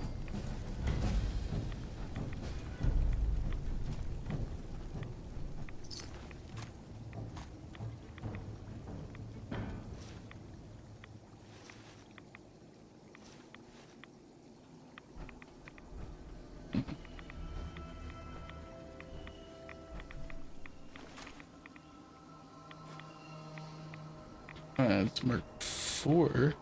S14: It's mark 4.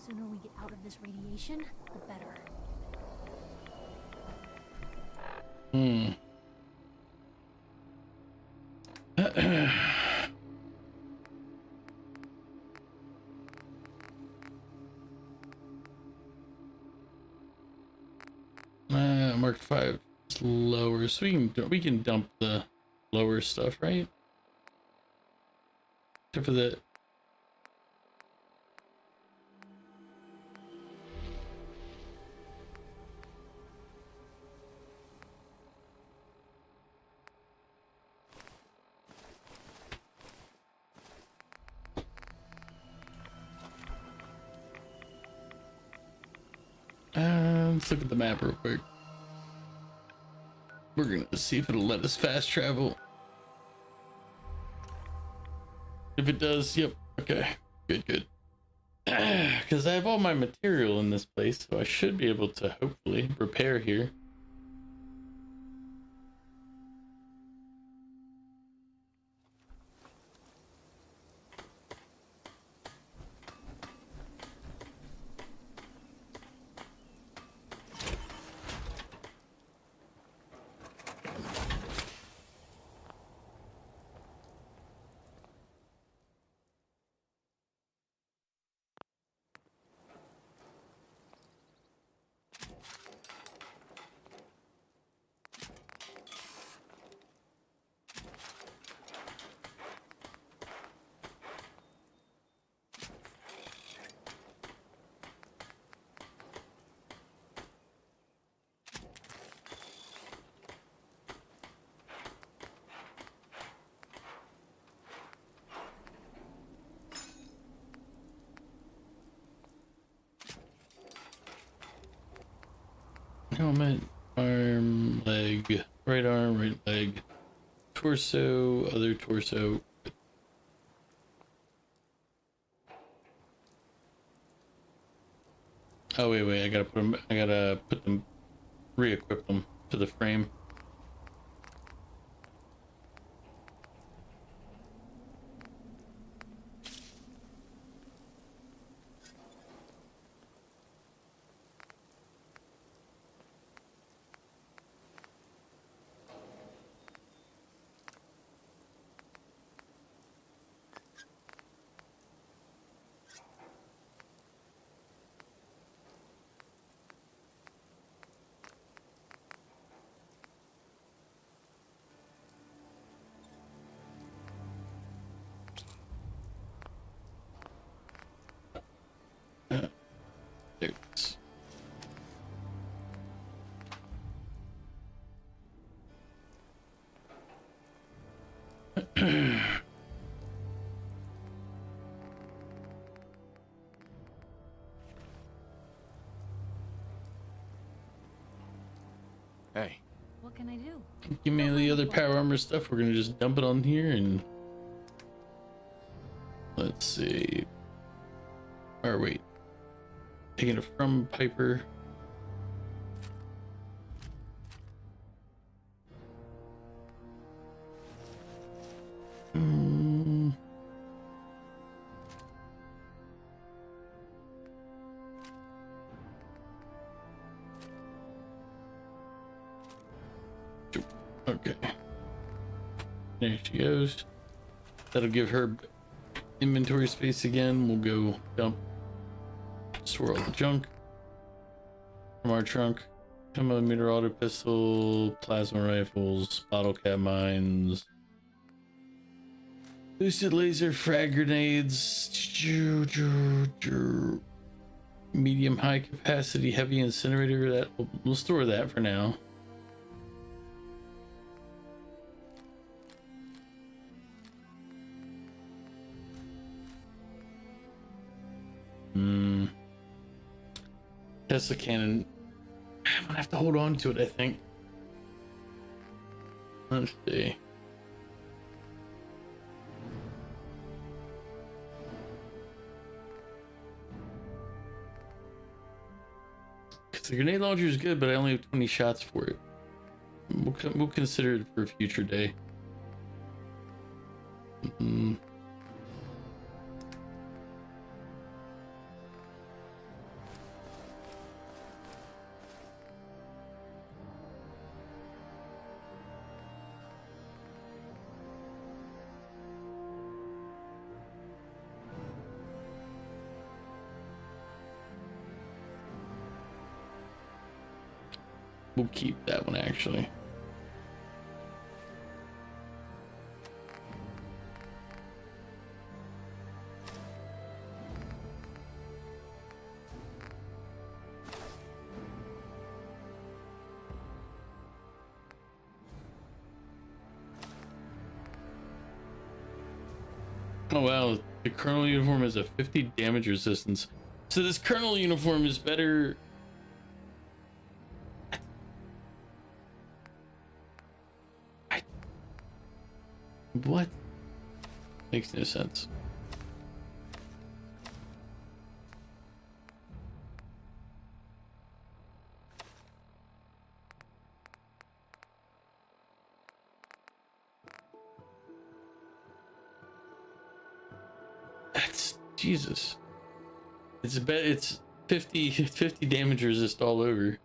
S6: Sooner we get out of this radiation, the better.
S14: Mark 5 is lower, so we can dump the lower stuff, right? Except for the let's look at the map real quick. We're gonna see if it'll let us fast travel. If it does, yep. Okay, good. Because I have all my material in this place, so I should be able to hopefully repair here. Helmet, arm, leg, right arm, right leg, torso, other torso. Oh wait, I gotta put them, re-equip them to the frame. There it is.
S5: Hey.
S6: What can I do?
S14: Give me the other power armor stuff. We're gonna just dump it on here and let's see. Or wait. Taking it from Piper. Okay. There she goes. That'll give her inventory space again. We'll go dump, store all the junk from our trunk. 10mm auto pistol, plasma rifles, bottle cap mines, boosted laser, frag grenades, medium high capacity heavy incinerator. That we'll store that for now. Tesla cannon. I'm gonna have to hold on to it, I think. Let's see. Because the grenade launcher is good, but I only have 20 shots for it. We'll We'll consider it for a future day. We'll keep that one actually. Oh wow, the Colonel uniform has a 50 damage resistance. So this Colonel uniform is better. What? Makes no sense. That's Jesus. It's 50 damage resist all over.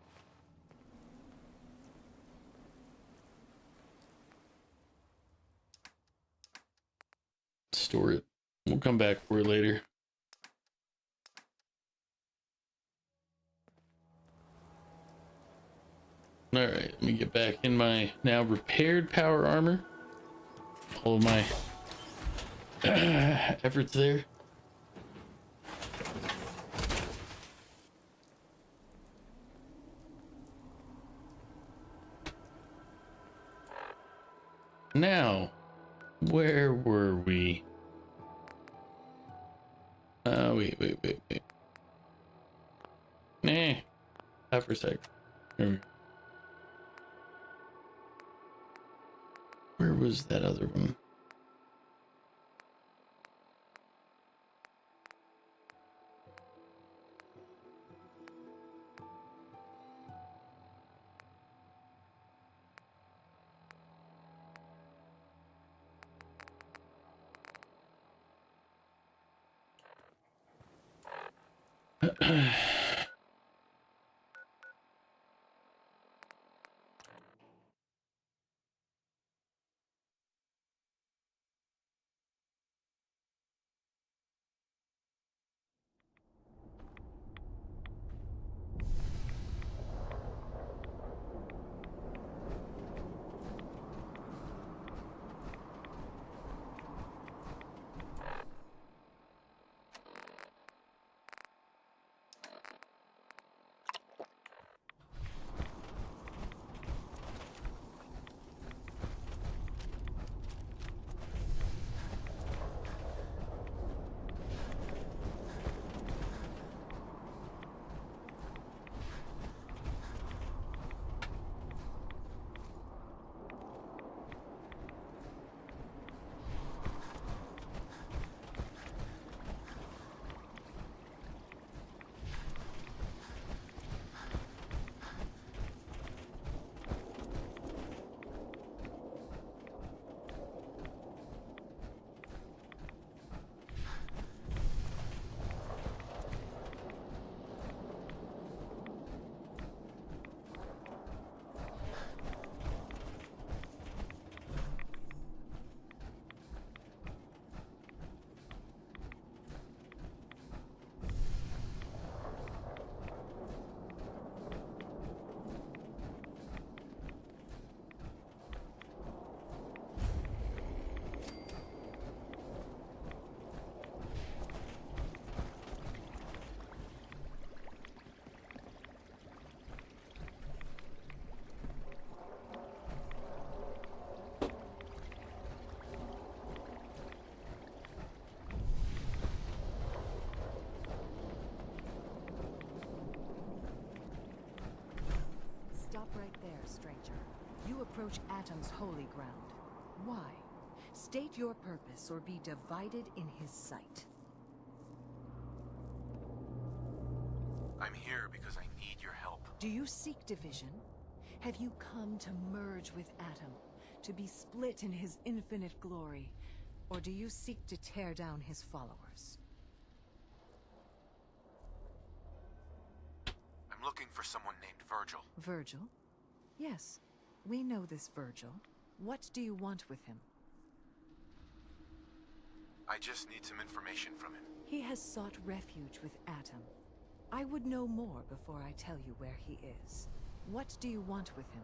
S14: Store it. We'll come back for it later. All right, let me get back in my now repaired power armor. All of my efforts there. Now, where were we? Wait. Nah, stop for a sec. There we go. Where was that other one?
S7: Stop right there, stranger. You approach Atom's holy ground. Why? State your purpose or be divided in his sight.
S5: I'm here because I need your help.
S7: Do you seek division? Have you come to merge with Atom, to be split in his infinite glory, or do you seek to tear down his followers?
S5: I'm looking for someone named Virgil.
S7: Virgil? Yes, we know this Virgil. What do you want with him?
S5: I just need some information from him.
S7: He has sought refuge with Atom. I would know more before I tell you where he is. What do you want with him?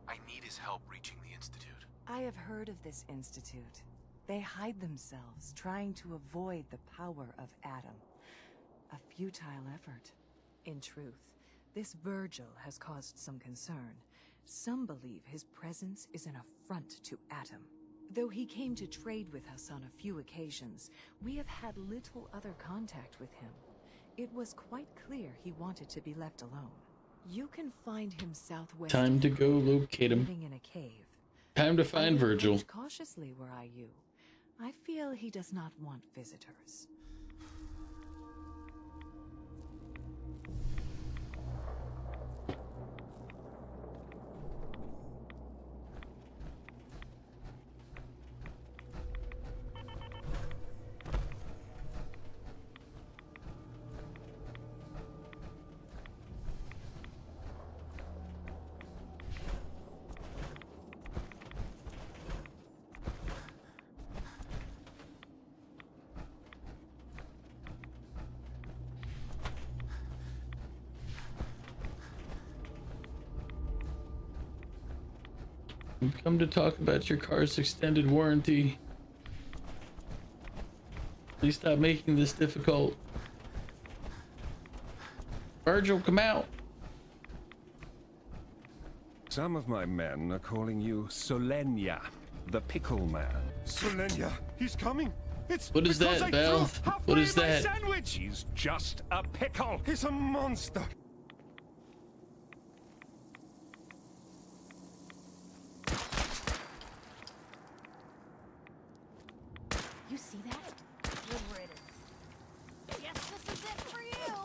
S5: I need his help reaching the Institute.
S7: I have heard of this institute. They hide themselves, trying to avoid the power of Atom. A futile effort. In truth, this Virgil has caused some concern. Some believe his presence is an affront to Atom. Though he came to trade with us on a few occasions, we have had little other contact with him. It was quite clear he wanted to be left alone. You can find him southwest.
S14: Time to go locate him.
S7: Living in a cave.
S14: Time to find Virgil.
S7: Cautiously were I you. I feel he does not want visitors.
S14: We've come to talk about your car's extended warranty. Please stop making this difficult. Virgil, come out.
S2: Some of my men are calling you Solenia, the pickle man.
S11: Solenia, he's coming. It's
S14: What is
S11: because
S14: that,
S11: I
S14: Val?
S11: threw halfway
S14: What is
S11: my
S14: that?
S11: Sandwich.
S2: He's just a pickle.
S11: He's a monster.
S20: You see that? Good riddance. Guess this is it for you.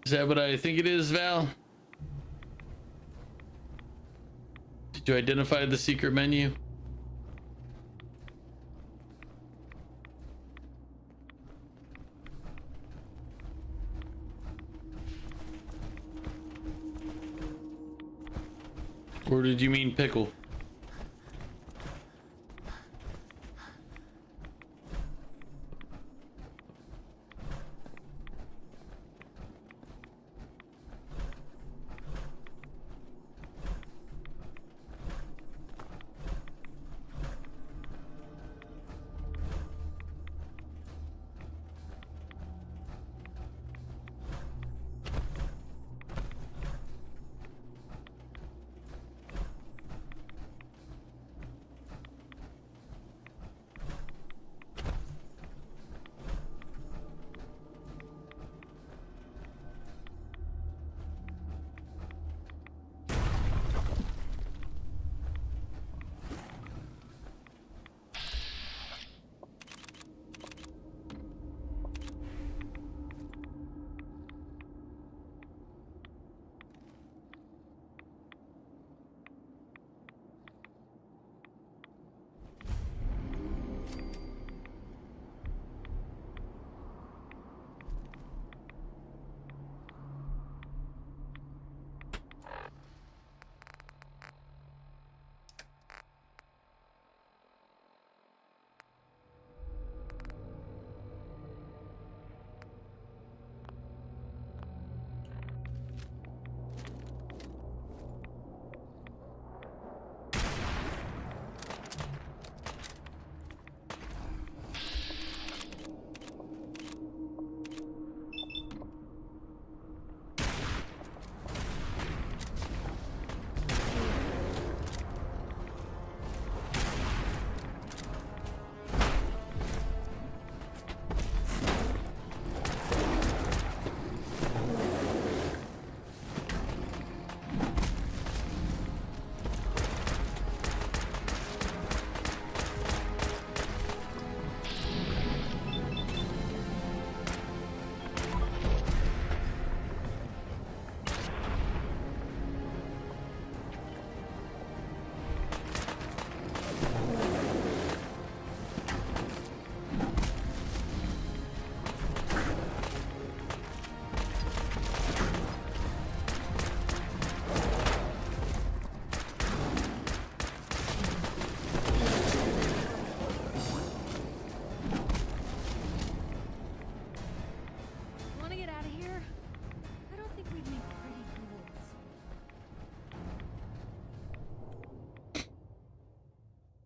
S14: Is that what I think it is, Val? Did you identify the secret menu? Or did you mean pickle?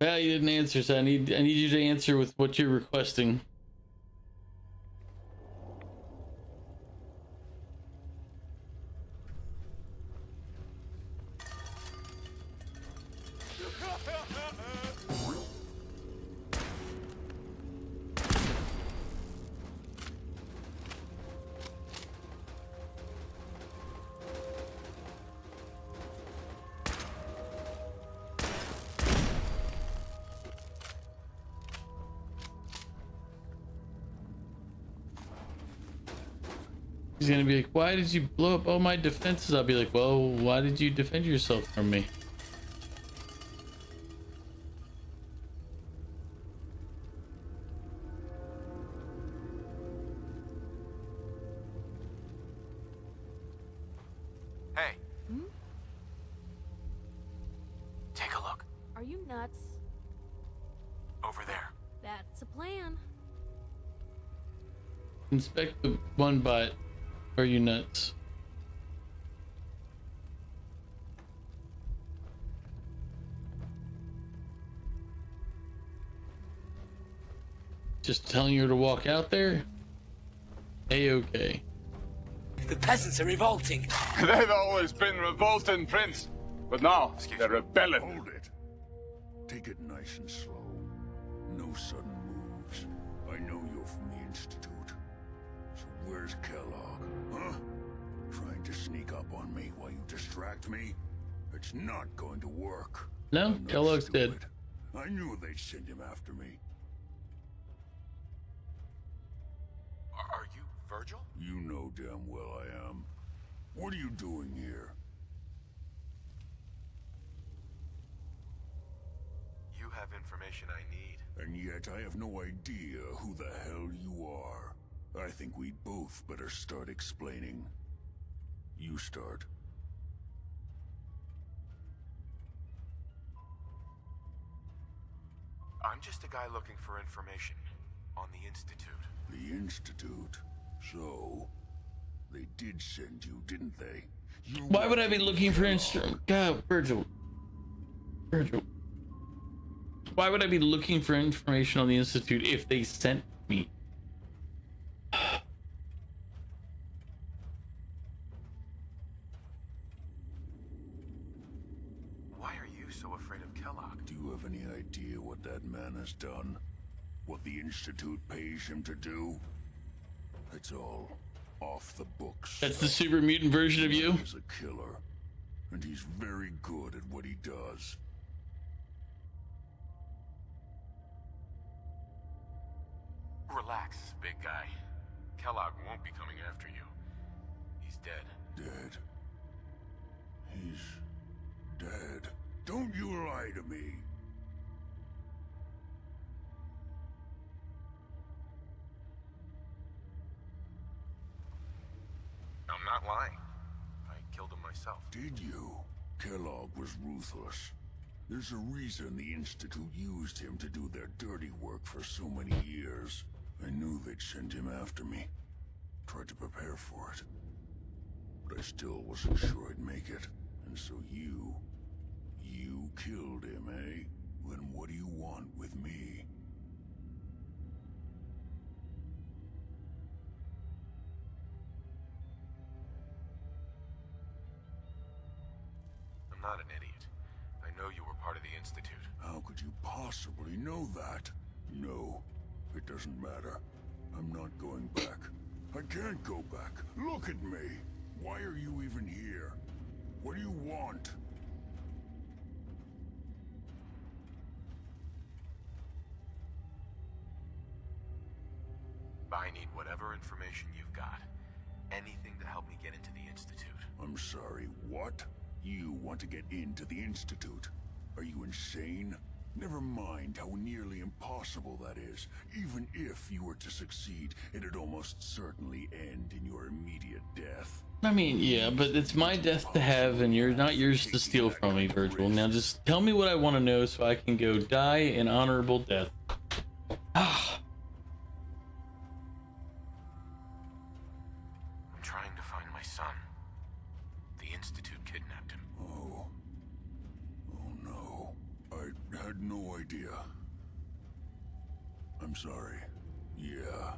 S14: Well, you didn't answer, so I need you to answer with what you're requesting. He's gonna be like, why did you blow up all my defenses? I'll be like, well, why did you defend yourself from me?
S5: Hey. Take a look.
S20: Are you nuts?
S5: Over there.
S20: That's a plan.
S14: Inspect the one bot. Are you nuts? Just telling her to walk out there? A-okay.
S13: The peasants are revolting.
S19: They've always been revolting, Prince. But now, they're rebelling.
S22: Hold it. Take it nice and slow. No sudden moves. I know you're from the Institute. So where's Kellogg, huh? Trying to sneak up on me while you distract me? It's not going to work.
S14: No, Kellogg's dead.
S22: I knew they'd send him after me.
S5: Are you Virgil?
S22: You know damn well I am. What are you doing here?
S5: You have information I need.
S22: And yet I have no idea who the hell you are. I think we both better start explaining. You start.
S5: I'm just a guy looking for information on the Institute.
S22: The Institute? So, they did send you, didn't they?
S14: Why would I be looking for instrument? God, Virgil. Virgil. Why would I be looking for information on the Institute if they sent me?
S5: Why are you so afraid of Kellogg?
S22: Do you have any idea what that man has done? What the Institute pays him to do? It's all off the books.
S14: That's the super mutant version of you?
S22: He's a killer, and he's very good at what he does.
S5: Relax, big guy. Kellogg won't be coming after you. He's dead.
S22: Dead? He's dead. Don't you lie to me.
S5: I'm not lying. I killed him myself.
S22: Did you? Kellogg was ruthless. There's a reason the Institute used him to do their dirty work for so many years. I knew they'd send him after me. Tried to prepare for it. But I still wasn't sure I'd make it. And so you killed him, eh? Then what do you want with me?
S5: I'm not an idiot. I know you were part of the Institute.
S22: How could you possibly know that? No, it doesn't matter. I'm not going back. I can't go back. Look at me. Why are you even here? What do you want?
S5: I need whatever information you've got. Anything to help me get into the Institute.
S22: I'm sorry, what? You want to get into the Institute? Are you insane? Never mind how nearly impossible that is. Even if you were to succeed, it'd almost certainly end in your immediate death.
S14: I mean, yeah, but it's my death to have, and you're not yours to steal from me, Virgil. Now just tell me what I want to know so I can go die an honorable death. Ah.
S5: I'm trying to find my son. The Institute kidnapped him.
S22: Oh no. I I had no idea. I'm sorry. Yeah.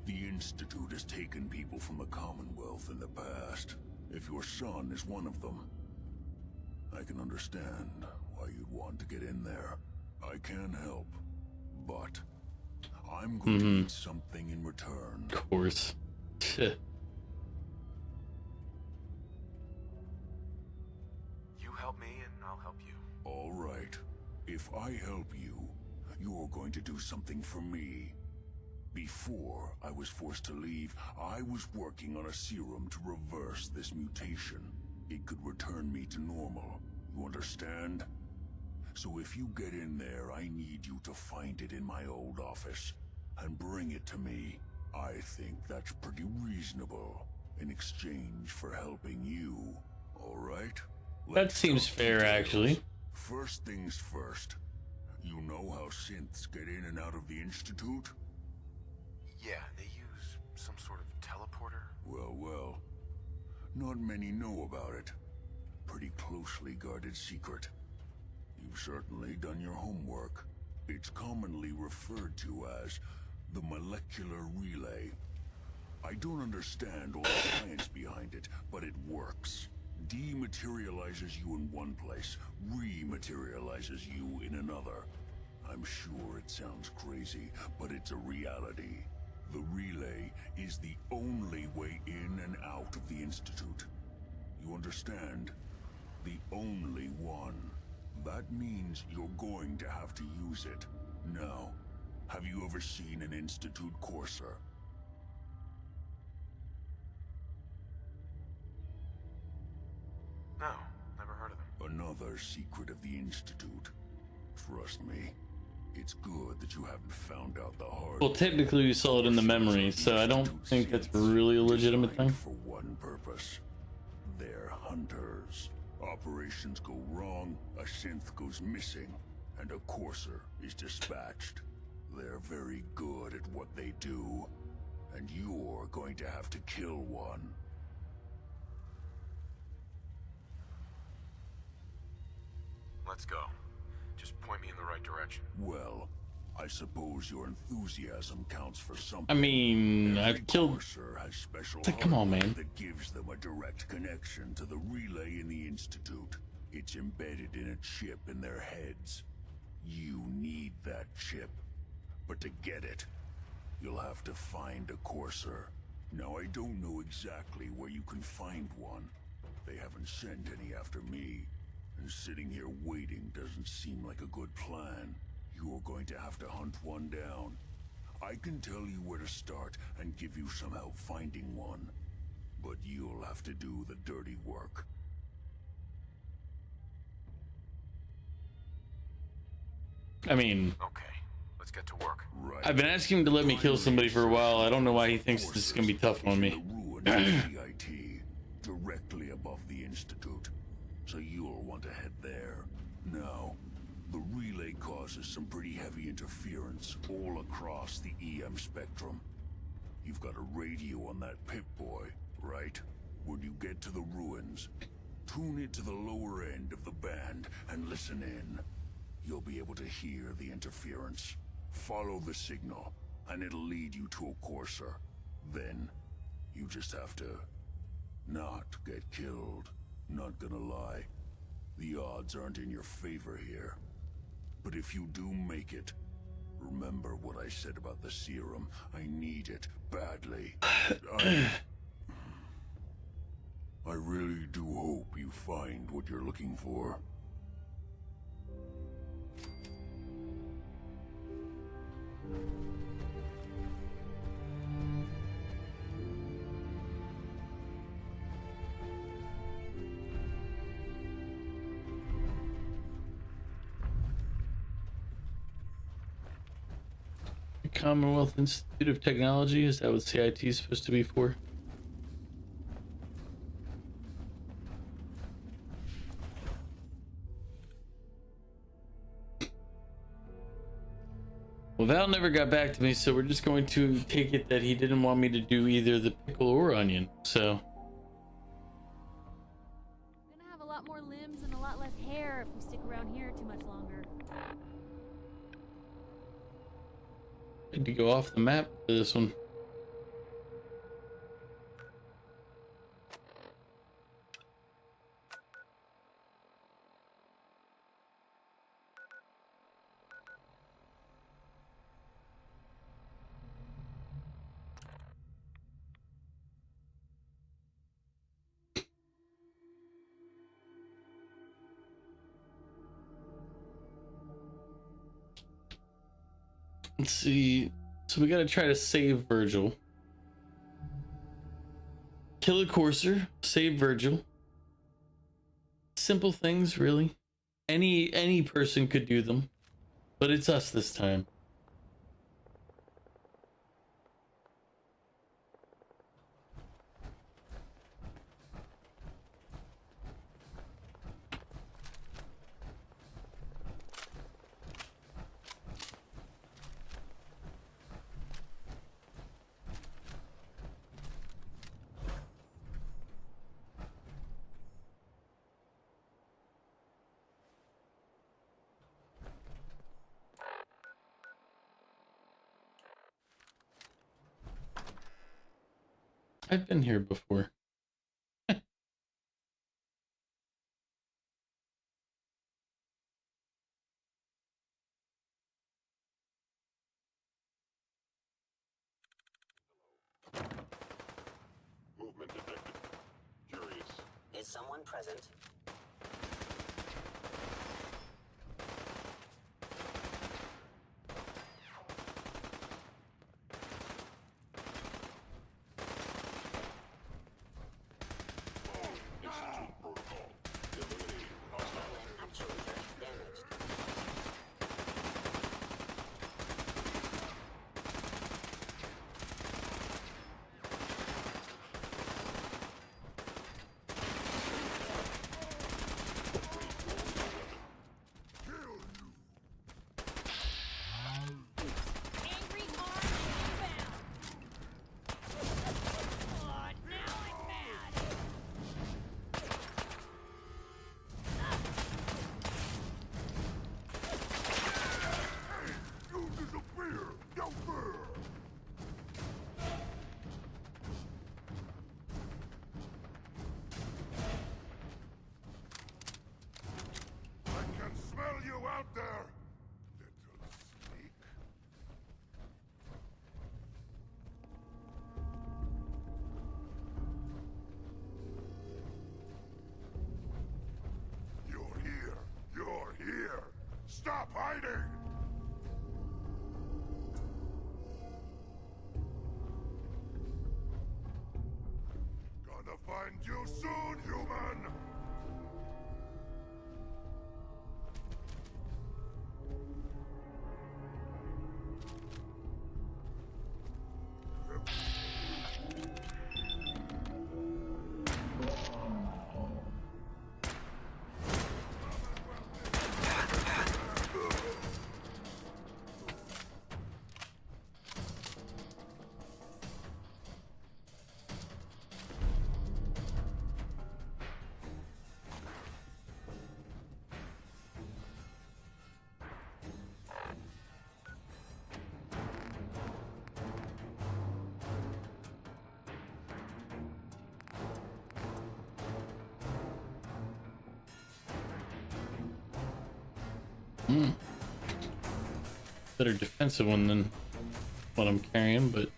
S22: The Institute has taken people from the Commonwealth in the past. If your son is one of them, I can understand why you'd want to get in there. I can help, but I'm going to need something in return.
S14: Of course.
S5: You help me and I'll help you.
S22: All right. If I help you, you're going to do something for me. Before I was forced to leave, I was working on a serum to reverse this mutation. It could return me to normal. You understand? So if you get in there, I need you to find it in my old office and bring it to me. I think that's pretty reasonable in exchange for helping you. All right?
S14: That seems fair, actually.
S22: First things first. You know how synths get in and out of the Institute?
S5: Yeah, they use some sort of teleporter.
S22: Well. Not many know about it. Pretty closely guarded secret. You've certainly done your homework. It's commonly referred to as the molecular relay. I don't understand all the science behind it, but it works. Dematerializes you in one place, rematerializes you in another. I'm sure it sounds crazy, but it's a reality. The relay is the only way in and out of the Institute. You understand? The only one. That means you're going to have to use it. Now, have you ever seen an Institute courser?
S5: No, never heard of them.
S22: Another secret of the Institute. Trust me, it's good that you haven't found out the hard.
S14: Well, technically we saw it in the memory, so I don't think that's really a legitimate thing.
S22: For one purpose. They're hunters. Operations go wrong, a synth goes missing, and a courser is dispatched. They're very good at what they do, and you're going to have to kill one.
S5: Let's go. Just point me in the right direction.
S22: Well, I suppose your enthusiasm counts for something.
S14: I mean, I've killed.
S22: Courser has special
S14: Come on, man.
S22: that gives them a direct connection to the relay in the Institute. It's embedded in a chip in their heads. You need that chip. But to get it, you'll have to find a courser. Now, I don't know exactly where you can find one. They haven't sent any after me. And sitting here waiting doesn't seem like a good plan. You're going to have to hunt one down. I can tell you where to start and give you some help finding one. But you'll have to do the dirty work.
S14: I mean,
S5: okay, let's get to work.
S22: Right.
S14: I've been asking him to let me kill somebody for a while. I don't know why he thinks this is gonna be tough on me.
S22: CIT, directly above the Institute. So you'll want to head there. Now, the relay causes some pretty heavy interference all across the EM spectrum. You've got a radio on that Pip-Boy, right? When you get to the ruins, tune it to the lower end of the band and listen in. You'll be able to hear the interference. Follow the signal, and it'll lead you to a courser. Then, you just have to not get killed. Not gonna lie, the odds aren't in your favor here. But if you do make it, remember what I said about the serum. I need it badly. I really do hope you find what you're looking for.
S14: Commonwealth Institute of Technology, is that what CIT is supposed to be for? Well, Val never got back to me, so we're just going to take it that he didn't want me to do either the pickle or onion, so.
S20: Gonna have a lot lot more limbs and a lot less hair if we stick around here too much longer.
S14: Need to go off the map for this one. Let's see. So we gotta try to save Virgil. Kill a courser, save Virgil. Simple things, really. Any person could do them, but it's us this time. I've been here before.
S22: Movement detected. Curious.
S13: Is someone present?
S22: Institute protocol. Eliminating hostile.
S13: Actuator damaged.
S20: Angry arm inbound. Oh, now I'm mad.
S22: You disappear! No fear! I can smell you out there, little sneak. You're here! You're here! Stop hiding! Gonna find you soon, human!
S14: Better defensive one than what I'm carrying, but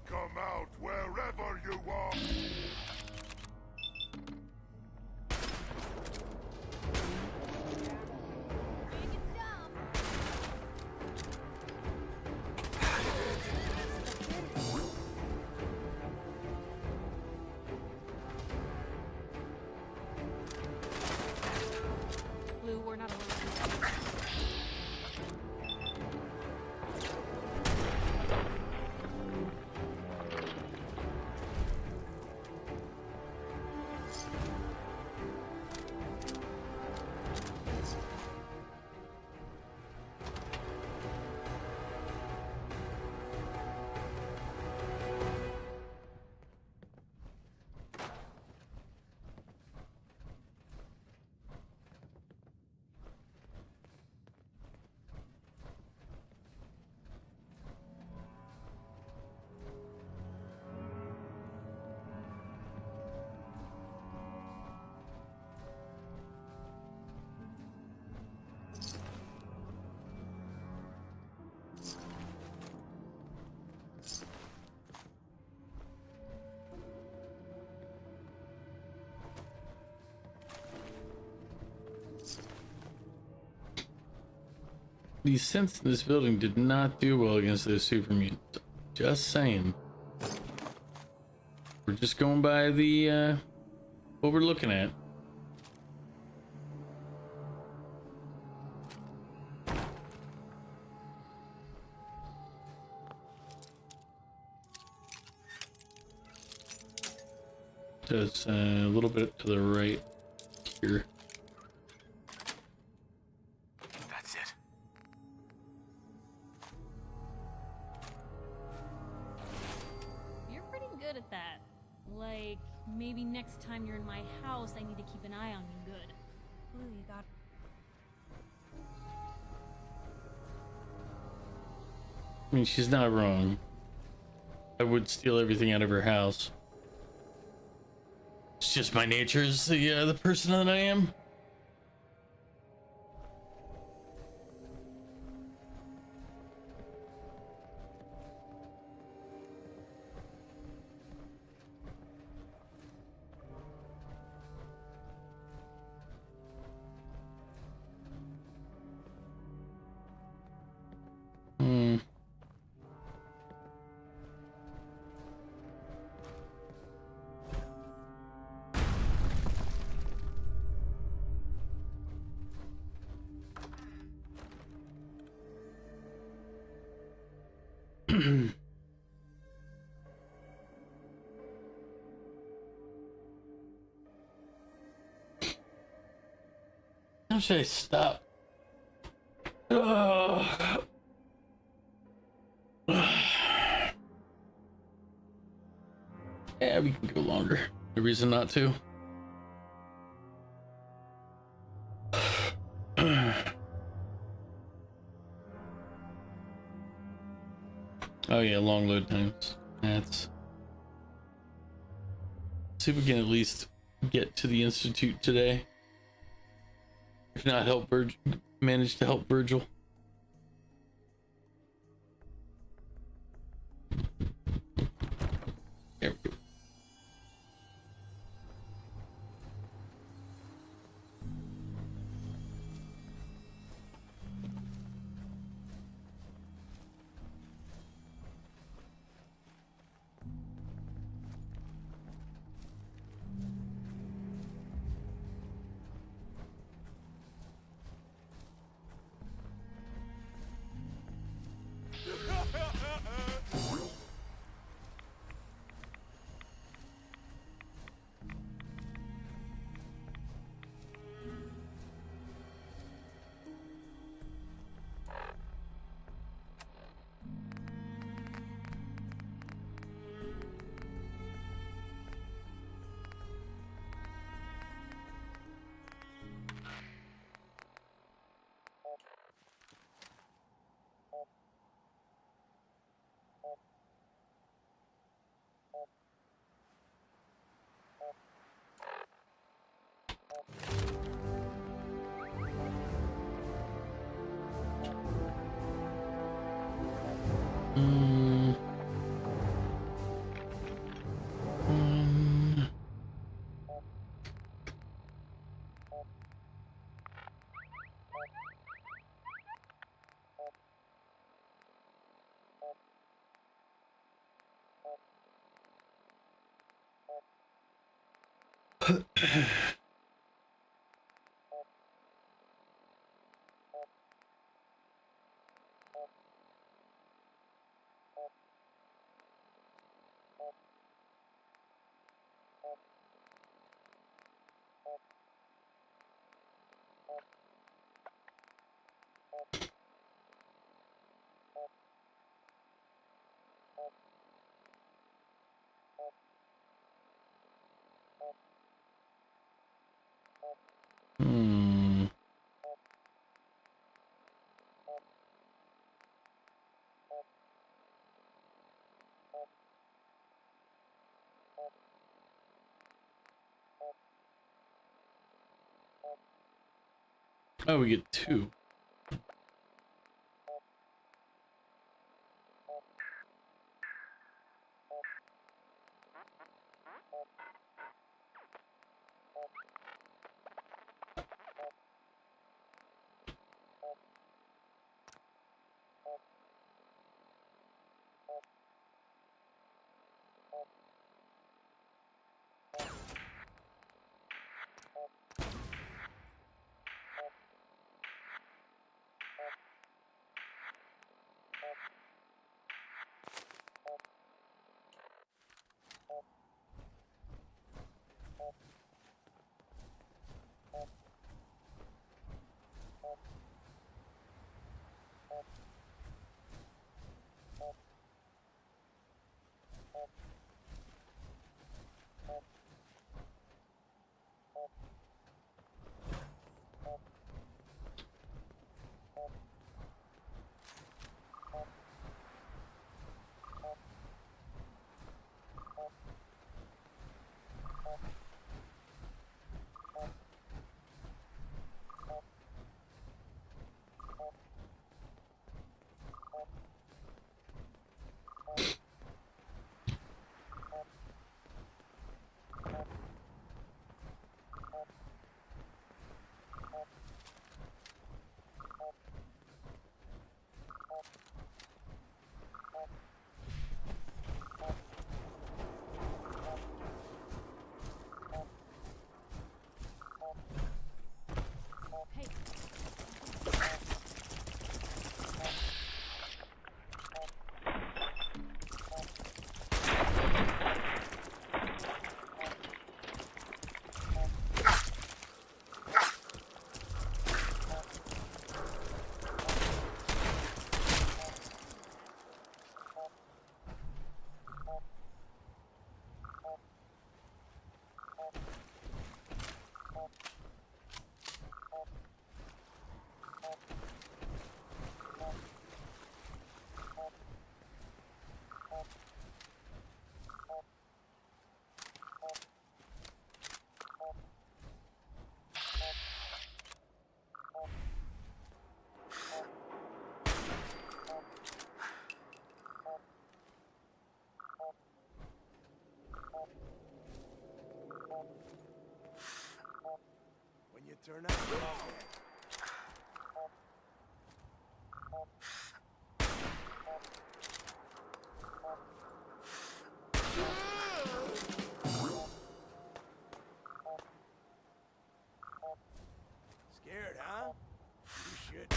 S22: come out, wherever you are!
S20: Blue, we're not alone.
S14: The synths in this building did not do well against those super mutants. Just saying. We're just going by the what we're looking at. Just a little bit to the right here.
S5: That's it.
S20: You're pretty good at that. Like, maybe next time you're in my house, I need to keep an eye on you good. Blue, you got...
S14: I mean, she's not wrong. I would steal everything out of her house. It's just my nature as the person that I am. How should I stop? Yeah, we can go longer. No reason not to. Oh yeah, long load times. That's... See if we can at least get to the Institute today. If not, help manage to help Virgil. There we go. Oh, we get 2.
S1: When you turn up, scared, huh? You should.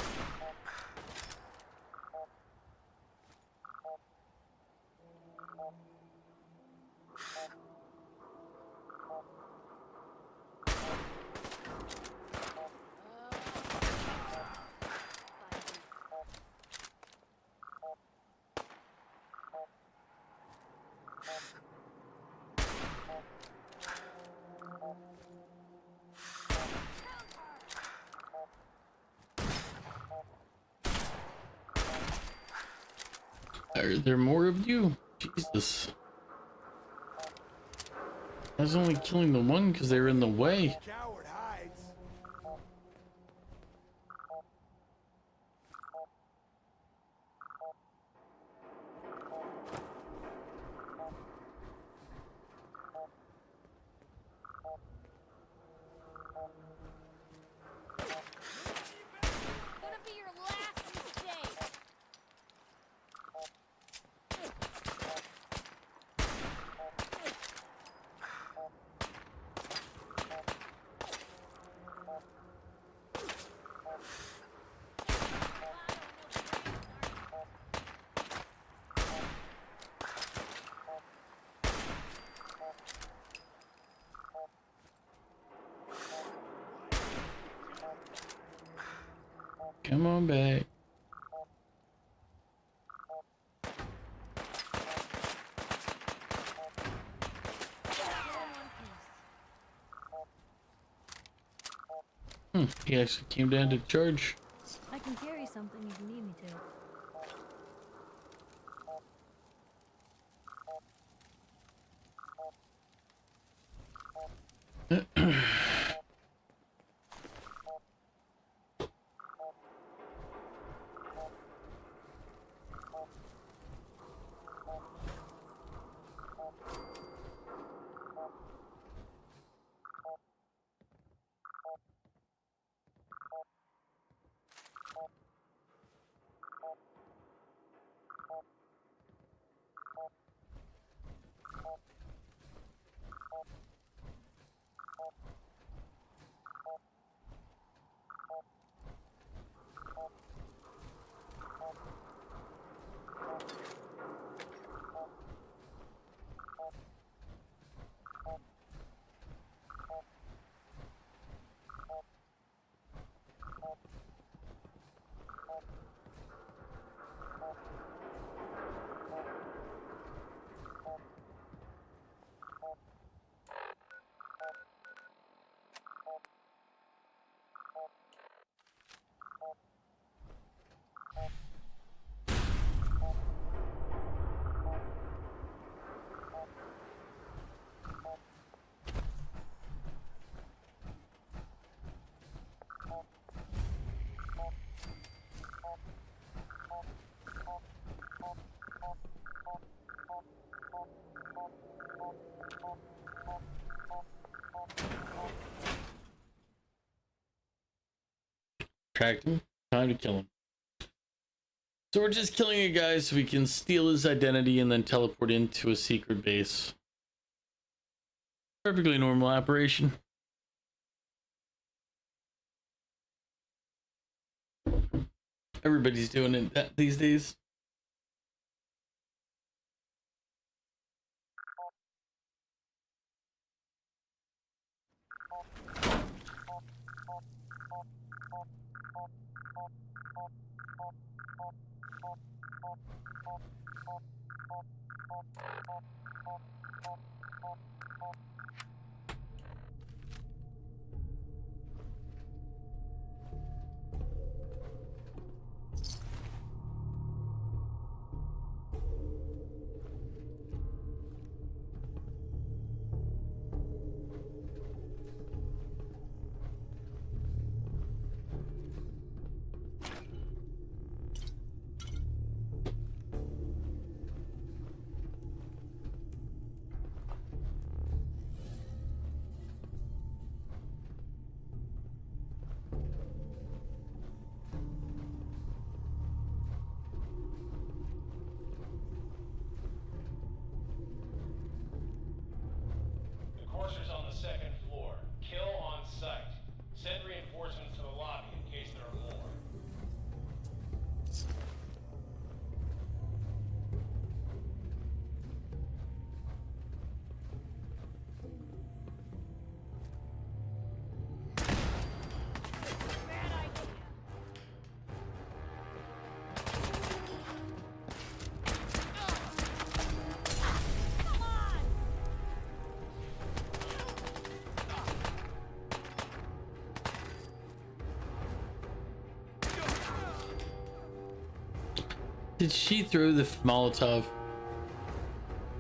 S14: Are there more of you? Jesus. I was only killing the one because they were in the way.
S1: Coward hides.
S20: Gonna be your last mistake.
S14: Come on back. He actually came down to charge.
S6: I can carry something if you need me to.
S14: Tracked him. Time to kill him. So we're just killing a guy so we can steal his identity and then teleport into a secret base. Perfectly normal operation. Everybody's doing it these days.
S4: Enforcers on the second floor. Kill on sight. Send reinforcements to the lobby in case there are more.
S14: Did she throw the Molotov?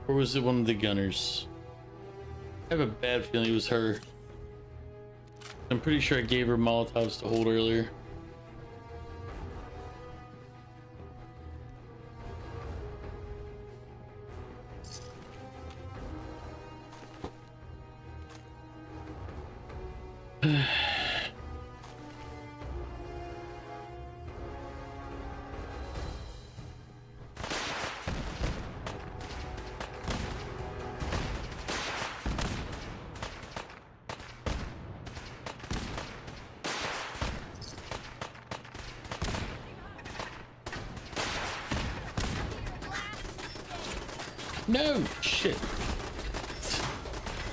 S14: Or was it one of the gunners? I have a bad feeling it was her. I'm pretty sure I gave her Molotovs to hold earlier. No! Shit.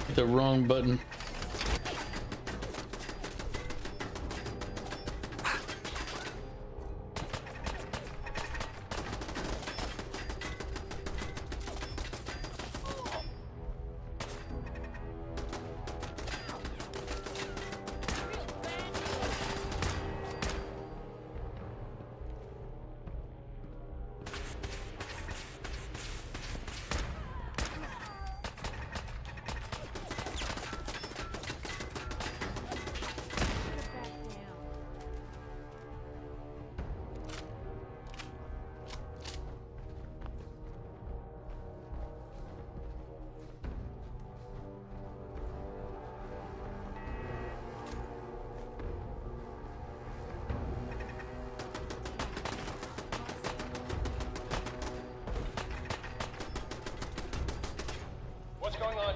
S14: Hit the wrong button.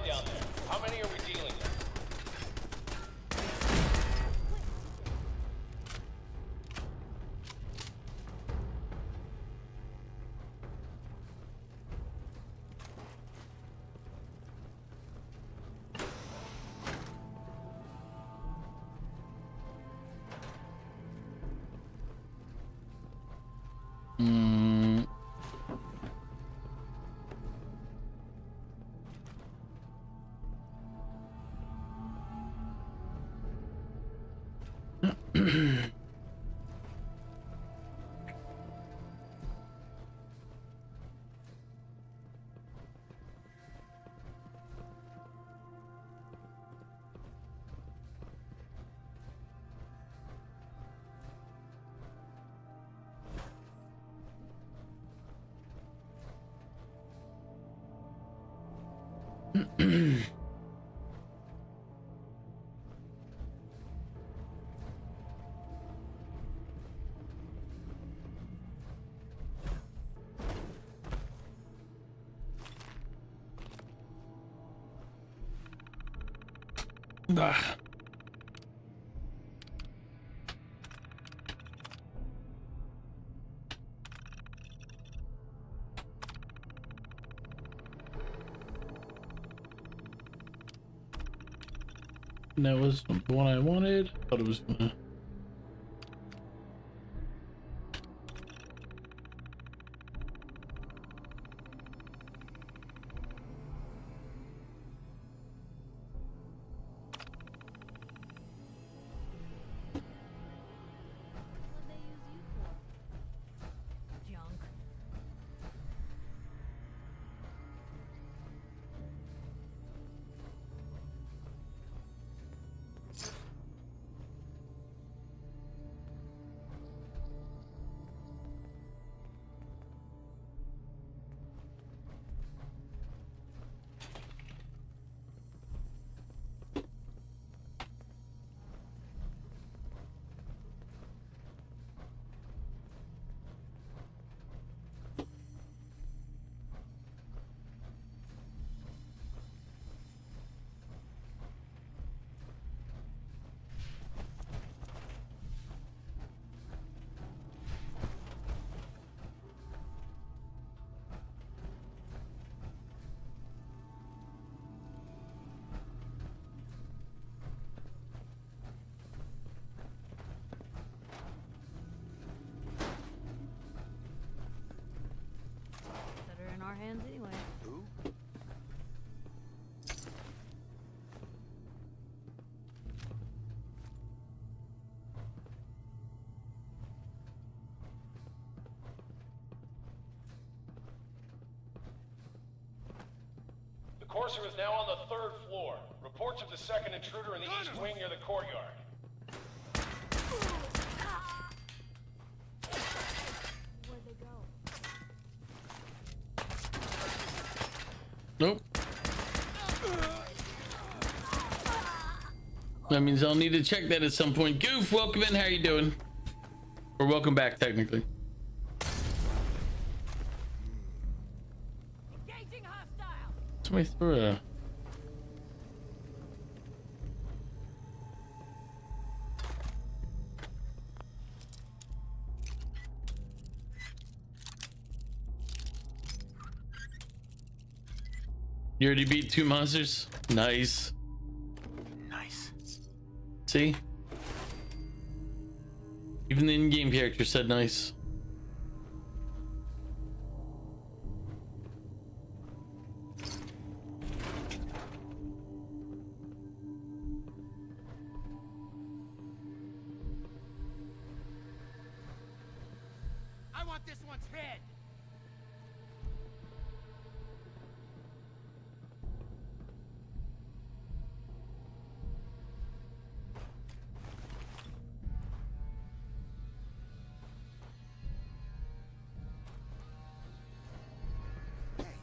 S4: find down there? How many are we dealing with?
S14: That was the one I wanted. Thought it was gonna.
S20: Better in our hands anyway.
S21: Who?
S4: The Courser is now on the 3rd floor. Reports of the second intruder in the east wing near the courtyard.
S20: Where'd they go?
S14: Nope. That means I'll need to check that at some point. Goof, welcome in. How you doing? Or welcome back, technically.
S20: Engaging hostile.
S14: Somebody threw a... You already beat 2 monsters? Nice.
S5: Nice.
S14: See? Even the in-game character said nice.
S1: I want this one's head.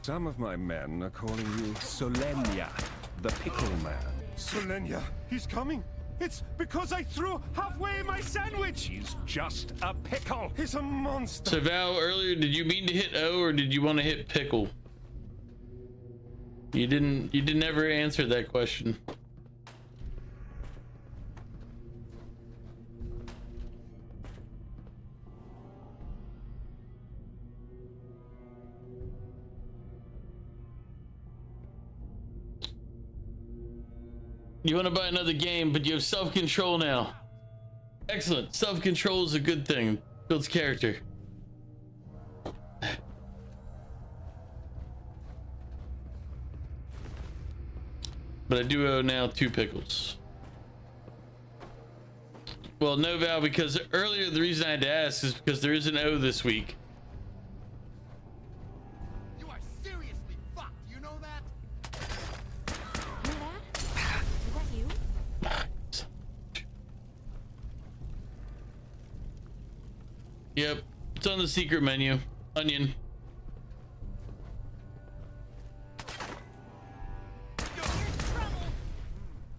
S2: Some of my men are calling you Solenia, the pickle man.
S11: Solenia, he's coming. It's because I threw halfway my sandwich.
S2: He's just a pickle.
S11: He's a monster.
S14: So Val, earlier, did you mean to hit O or did you want to hit pickle? You didn't ever answer that question. You want to buy another game, but you have self-control now. Excellent. Self-control is a good thing. Builds character. But I do owe now 2 pickles. Well, no, Val, because earlier the reason I had to ask is because there is an O this week.
S21: You are seriously fucked, you know that?
S20: Hear that? Is that you?
S14: Yep, it's on the secret menu. Onion.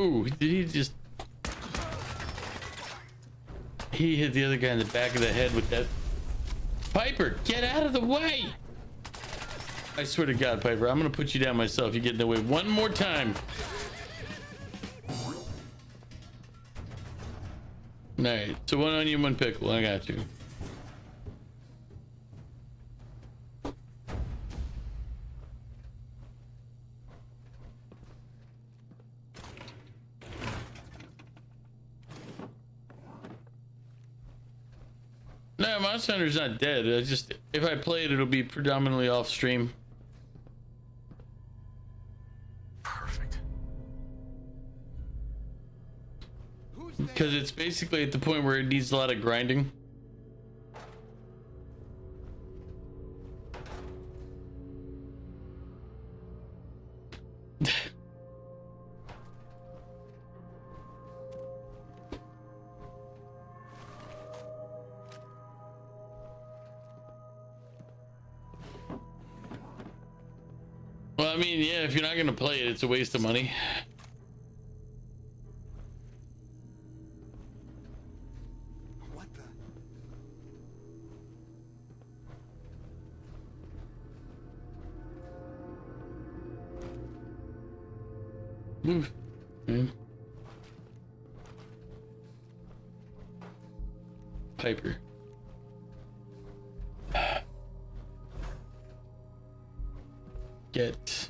S14: Ooh, did he just... He hit the other guy in the back of the head with that... Piper, get out of the way! I swear to God, Piper, I'm gonna put you down myself. You get in the way one more time. Alright, so 1 onion, 1 pickle. I got you. No, Monster Hunter's not dead. I just, if I play it, it'll be predominantly off stream.
S5: Perfect.
S14: Because it's basically at the point where it needs a lot of grinding. Well, I mean, yeah, if you're not gonna play it, it's a waste of money.
S21: What the?
S14: Move. Okay. Piper. Get.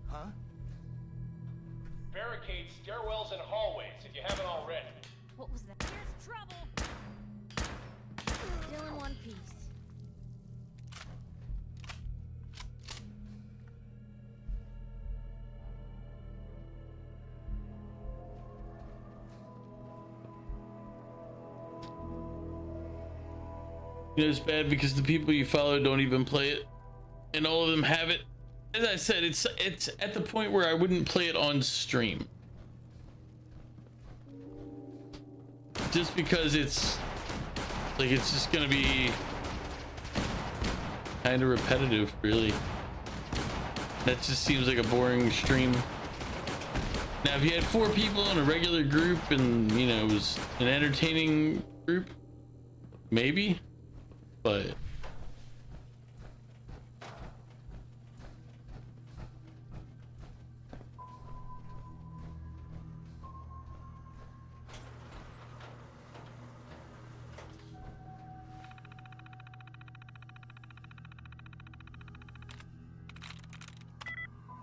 S21: Huh?
S4: Barricade stairwells and hallways if you haven't already.
S20: What was that? Here's trouble. Still in one piece.
S14: You know, it's bad because the people you follow don't even play it, and all of them have it. As I said, it's at the point where I wouldn't play it on stream, just because it's like it's just gonna be kind of repetitive, really. That just seems like a boring stream. Now, if you had 4 people in a regular group, and you know it was an entertaining group, maybe. But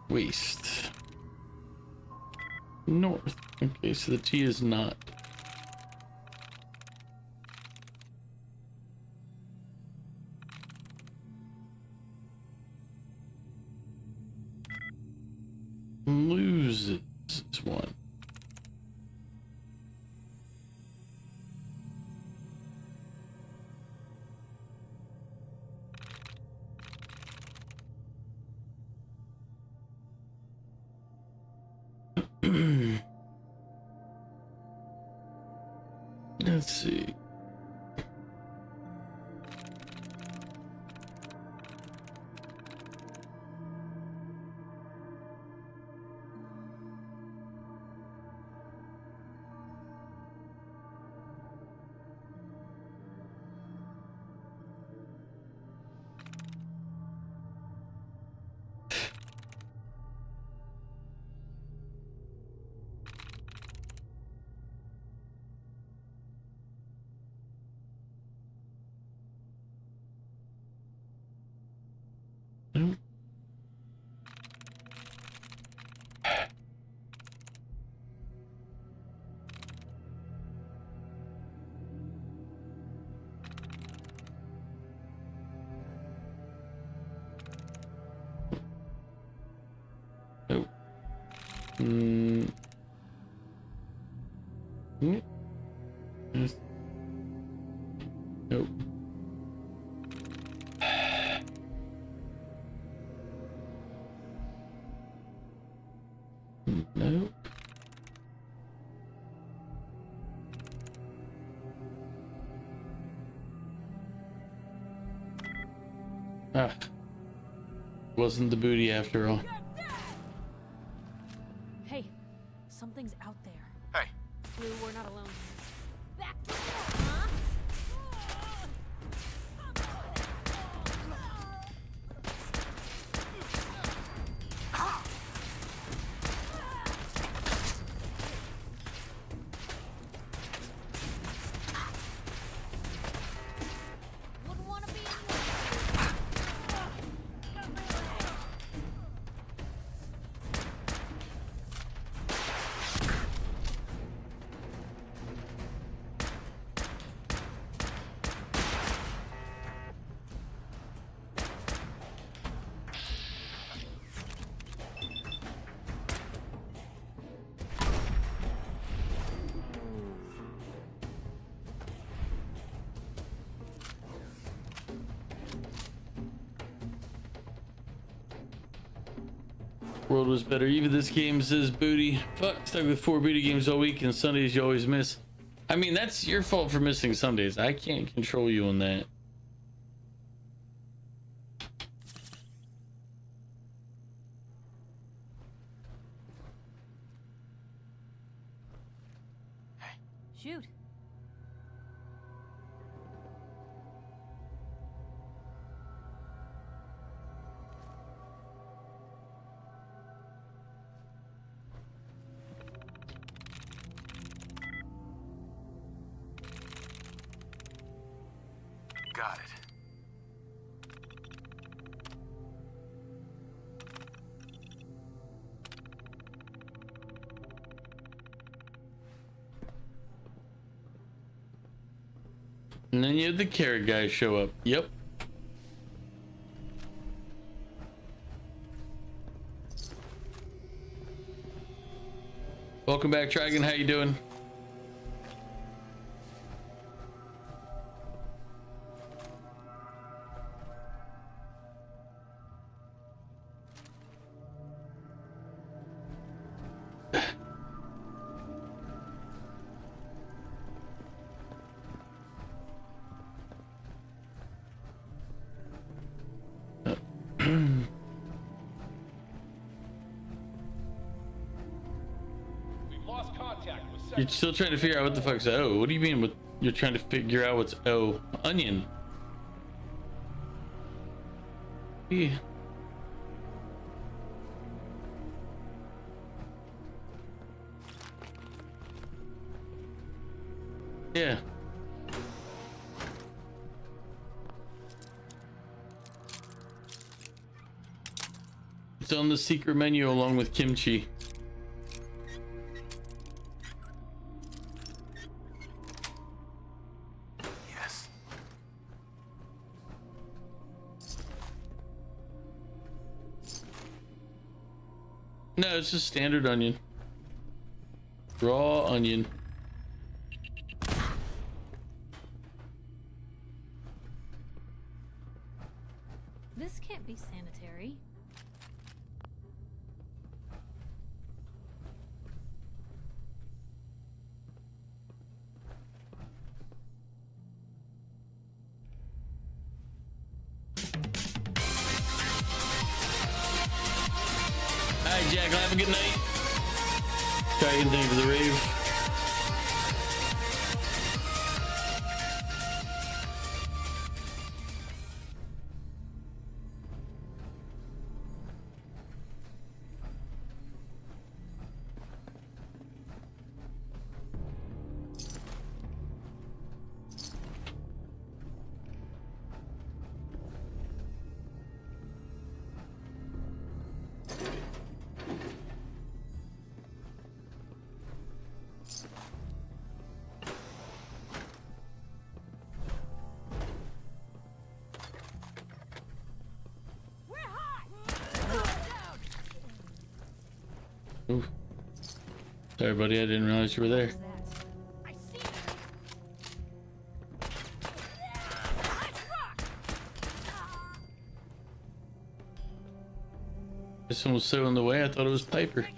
S14: waste north. Okay, so the T is not. Loses is 1. Let's see. Nope. Nope. Ah. Wasn't the booty after all.
S20: Hey, something's out there.
S5: Hey.
S20: Blue, we're not alone. Back to huh? Wouldn't want to be in
S14: World was better. Even this game says booty. Fuck, stuck with 4 booty games all week and Sundays you always miss. I mean, that's your fault for missing Sundays. I can't control you on that.
S20: Shoot.
S5: Got it.
S14: And then you have the carrot guys show up. Yep. Welcome back, Dragon. How you doing? You're still trying to figure out what the fuck's O. What do you mean with you're trying to figure out what's O? Onion. Yeah. Yeah. It's on the secret menu along with kimchi.
S5: Yes.
S14: No, it's just standard onion. Raw onion.
S20: This can't be sanitary.
S14: Alright, Jack, have a good night. Try anything for the rave. Sorry, buddy. I didn't realize you were there. This one was so in the way, I thought it was Piper.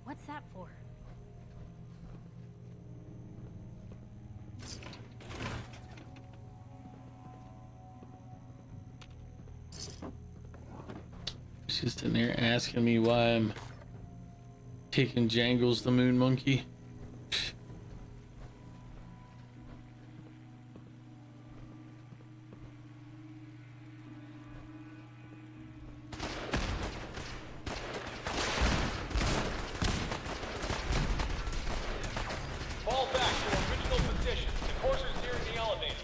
S20: What's that for?
S14: She's sitting there asking me why I'm taking Jangles the moon monkey.
S4: Fall back to original positions. The course is nearing the elevator.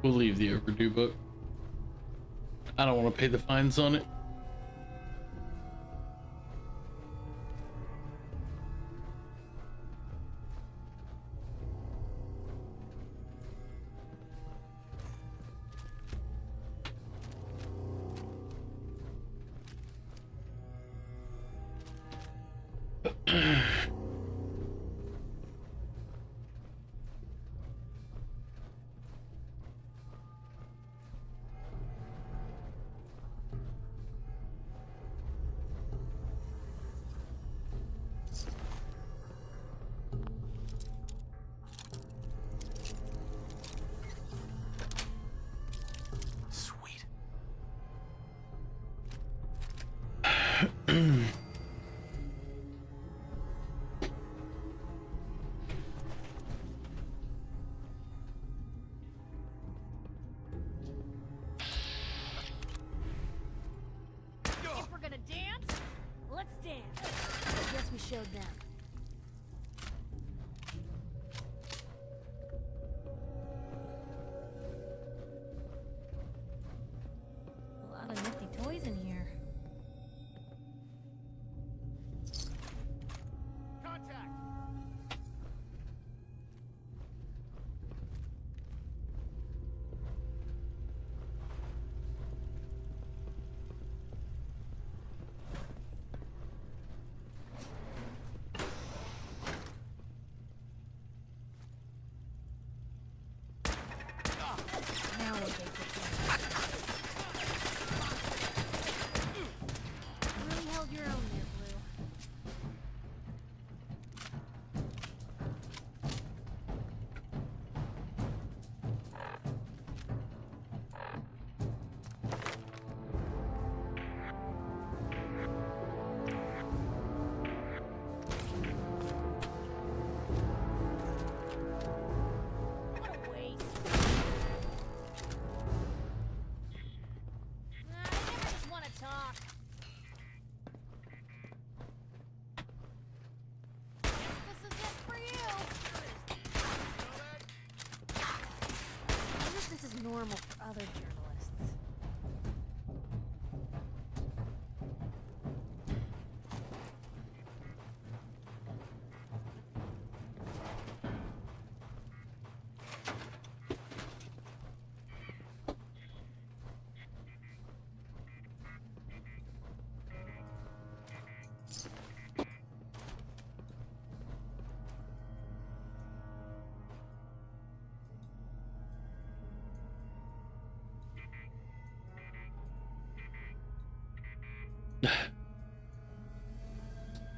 S14: We'll leave the overdue book. I don't want to pay the fines on it.
S20: If we're gonna dance, let's dance. I guess we showed them. A lot of nifty toys in here.
S21: Contact!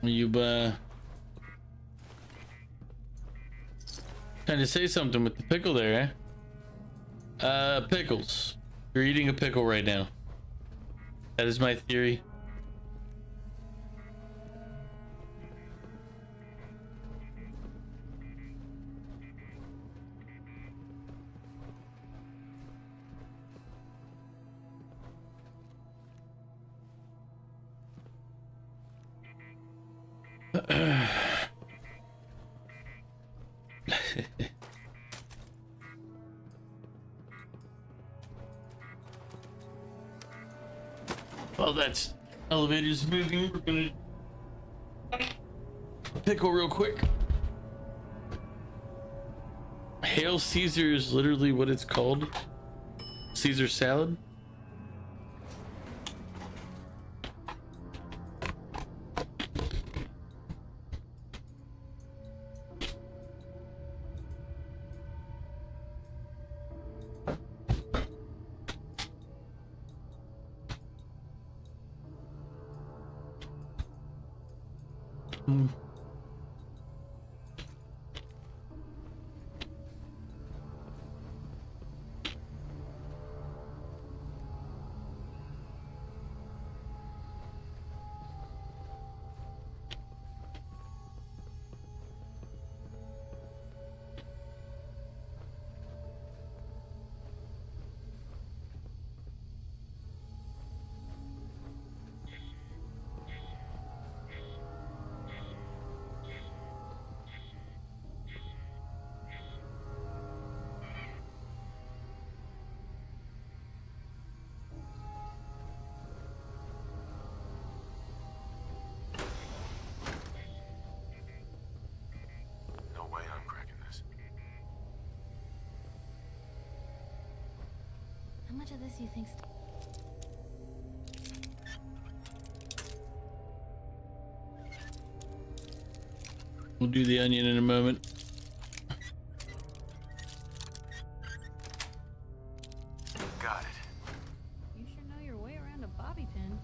S14: You trying to say something with the pickle there, eh? Pickles. You're eating a pickle right now. That is my theory. Well, that's elevators moving. We're gonna pickle real quick. Hail Caesar is literally what it's called. Caesar salad.
S5: No way I'm cracking this.
S6: How much of this do you think's...
S14: We'll do the onion in a moment.
S5: Got it.
S20: You sure know your way around a bobby pin.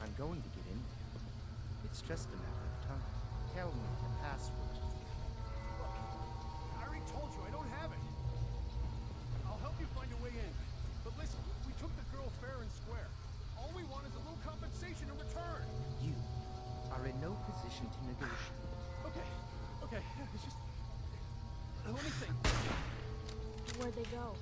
S12: I'm going to get in there. It's just a matter of time. Tell me the password.
S11: Look, I already told you I don't have it. I'll help you find a way in. But listen, we took the girl fair and square. All we want is a little compensation in return.
S12: You are in no position to negotiate.
S11: Okay, it's just... Let me think.
S6: Where'd they go?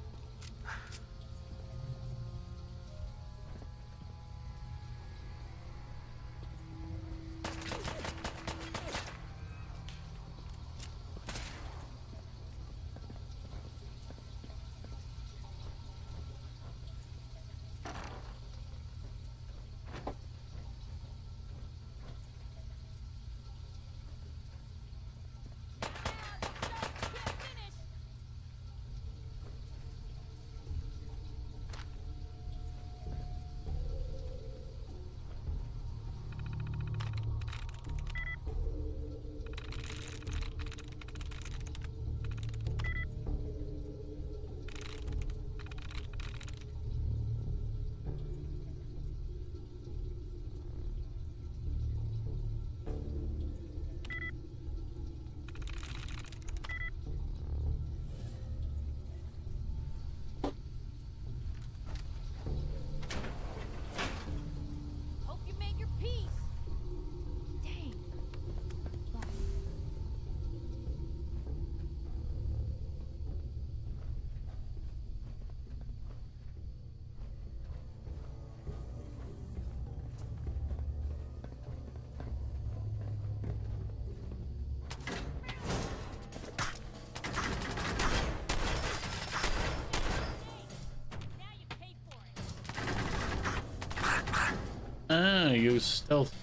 S14: Ah, you go stealth.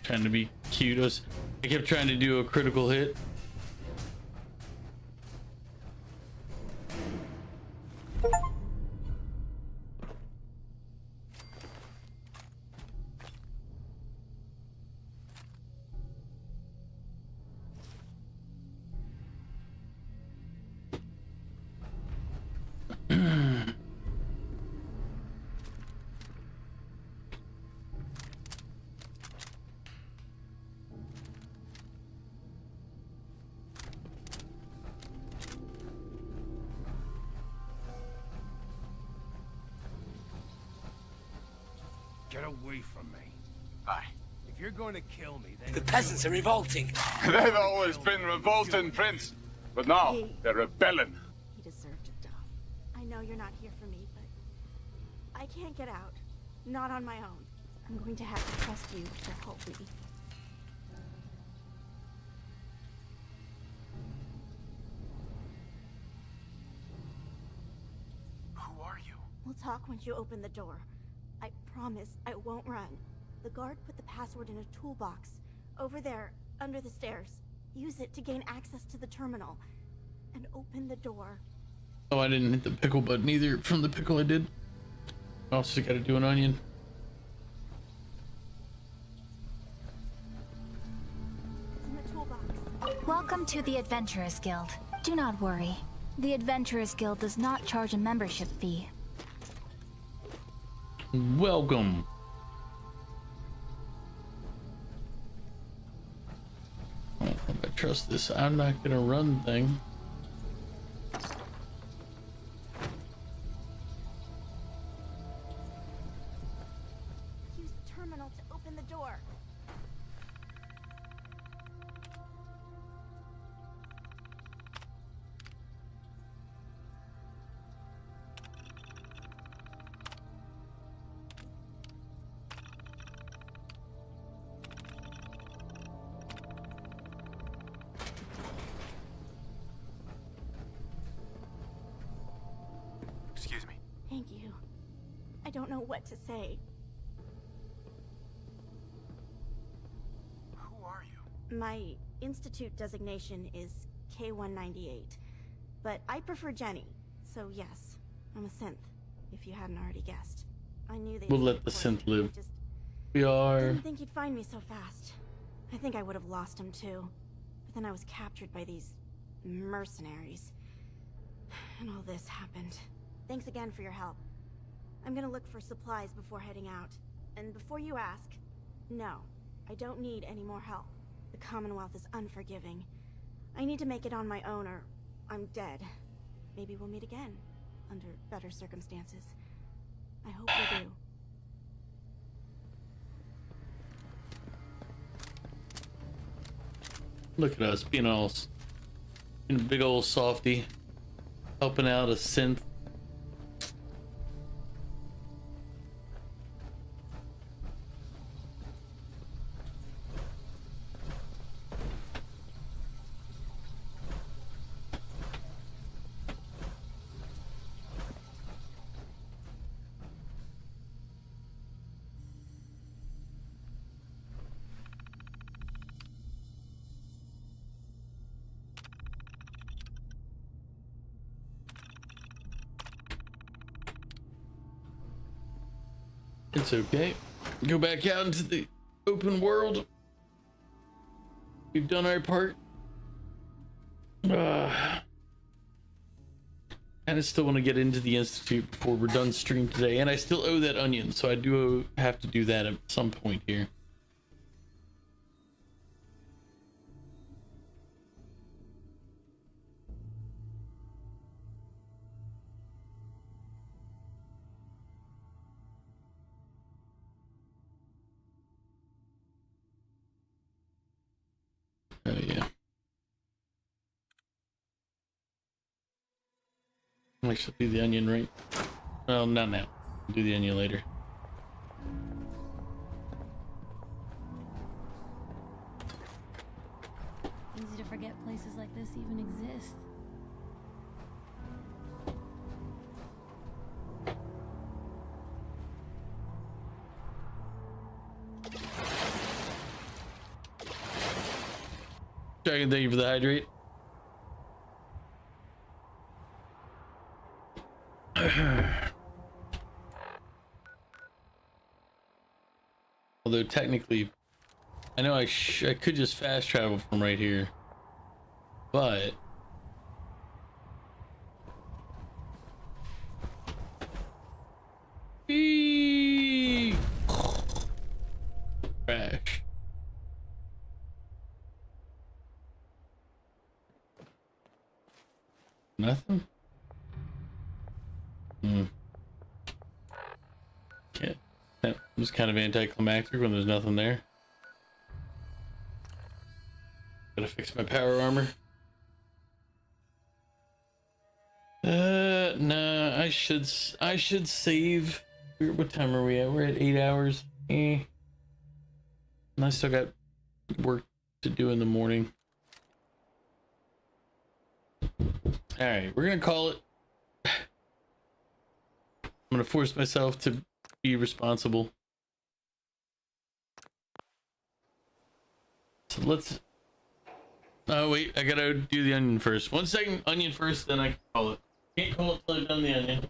S14: Trying to be cute. I kept trying to do a critical hit.
S11: Get away from me.
S19: Aye.
S11: If you're going to kill me, then...
S21: The peasants are revolting.
S19: They've always been revolting, Prince. But now, they're rebelling.
S16: He deserved to die. I know you're not here for me, but I can't get out. Not on my own. I'm going to have to trust you to help me.
S5: Who are you?
S16: We'll talk once you open the door. I promise I won't run. The guard put the password in a toolbox. Over there, under the stairs. Use it to gain access to the terminal. And open the door.
S14: Oh, I didn't hit the pickle button either. From the pickle I did. I also gotta do an onion.
S16: It's in the toolbox.
S10: Welcome to the Adventurers Guild. Do not worry. The Adventurers Guild does not charge a membership fee.
S14: Welcome. I don't know if I trust this. I'm not gonna run thing.
S16: Use the terminal to open the door.
S5: Excuse me.
S16: Thank you. I don't know what to say.
S5: Who are you?
S16: My institute designation is K-198, but I prefer Jenny, so yes, I'm a synth, if you hadn't already guessed. I knew they'd
S14: We'll
S16: say
S14: let the
S16: of course,
S14: synth live.
S16: just
S14: We are.
S16: didn't think you'd find me so fast. I think I would have lost him too, but then I was captured by these mercenaries. And all this happened. Thanks again for your help. I'm gonna look for supplies before heading out. And before you ask, no, I don't need any more help. The Commonwealth is unforgiving. I need to make it on my own or I'm dead. Maybe we'll meet again, under better circumstances. I hope we do.
S14: Look at us being being a big old softy, helping out a synth. It's okay. Go back out into the open world. We've done our part. kind of still want to get into the Institute before we're done stream today, and I still owe that onion, so I do have to do that at some point here. Oh yeah. I should do the onion right. Well, not now. Do the onion later.
S6: Easy to forget places like this even exist.
S14: Dragon, thank you for the hydrate. Although technically, I know I could just fast travel from right here, but crash. Nothing. Yeah, that was kind of anticlimactic when there's nothing there. Gotta fix my power armor. Nah, I should save. What time are we at? We're at 8 hours. And I still got work to do in the morning. All right, we're gonna call it. I'm gonna force myself to be responsible. So let's. Oh wait, I gotta do the onion first. 1 second, onion first, then I can call it. Can't call it till I've done the onion.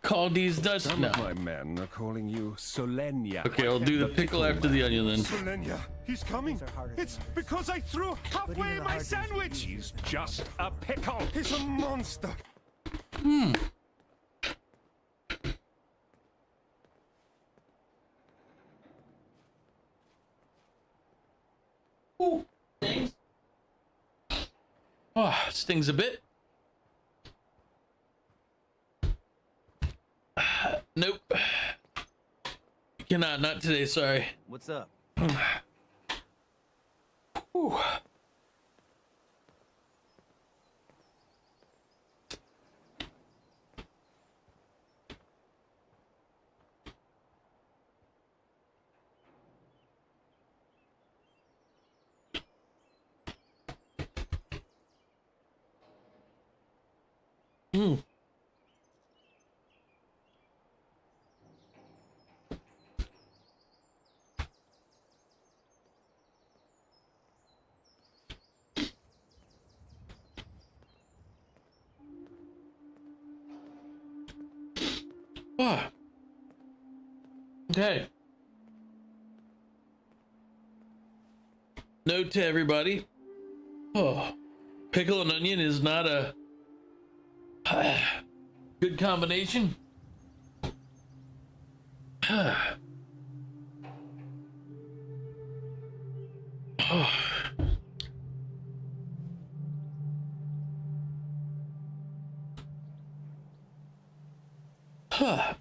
S14: Call these Dutch.
S2: Some
S14: No.
S2: of my men are calling you Solenia.
S14: Okay, I'll do the pickle after the onion then.
S11: Solenia, he's coming. It's because I threw halfway my sandwich.
S2: He's just a pickle.
S11: He's a monster.
S14: Hmm. Ooh, stings. Oh, stings a bit. Nope. Cannot, not today, sorry.
S12: What's up?
S14: Ooh. Mm. Oh. Okay. Note to everybody. Oh, pickle and onion is not a good combination. Oh. I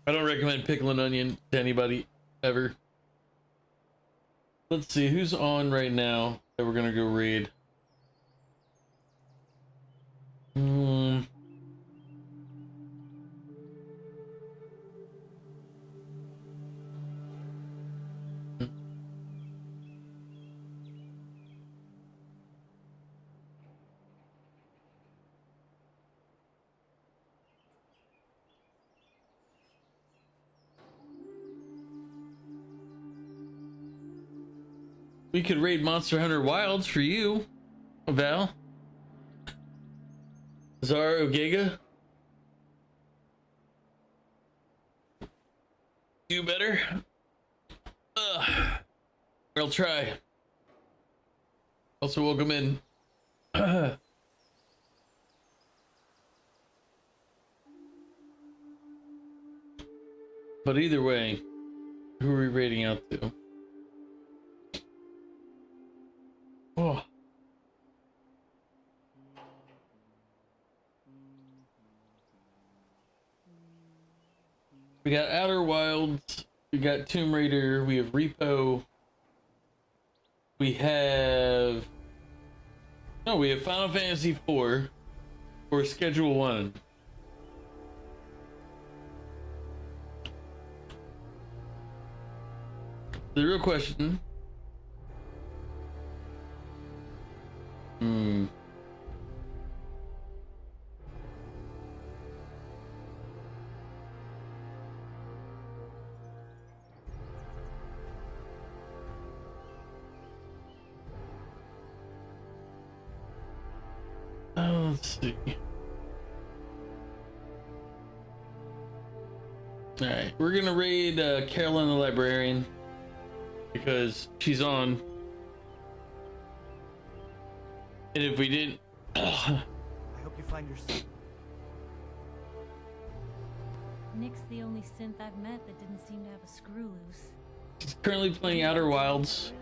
S14: don't recommend pickle and onion to anybody ever. Let's see who's on right now that we're gonna go raid. We could raid Monster Hunter Wilds for you, Val. CzarOmega. Do better. I'll try. Also, welcome in. But either way, who are we raiding out to? Oh. We got Outer Wilds, we got Tomb Raider, we have Repo, we have Final Fantasy IV or Schedule 1. The real question. Let's see. Alright, we're gonna raid Carolyn the Librarian because she's on. And if we didn't...
S12: I hope you find your son.
S20: Nick's the only synth I've met that didn't seem to have a screw loose.
S14: She's currently playing Outer Wilds.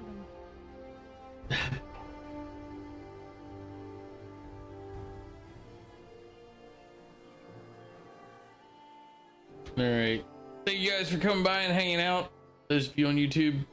S14: All right, thank you guys for coming by and hanging out. Those of you on YouTube,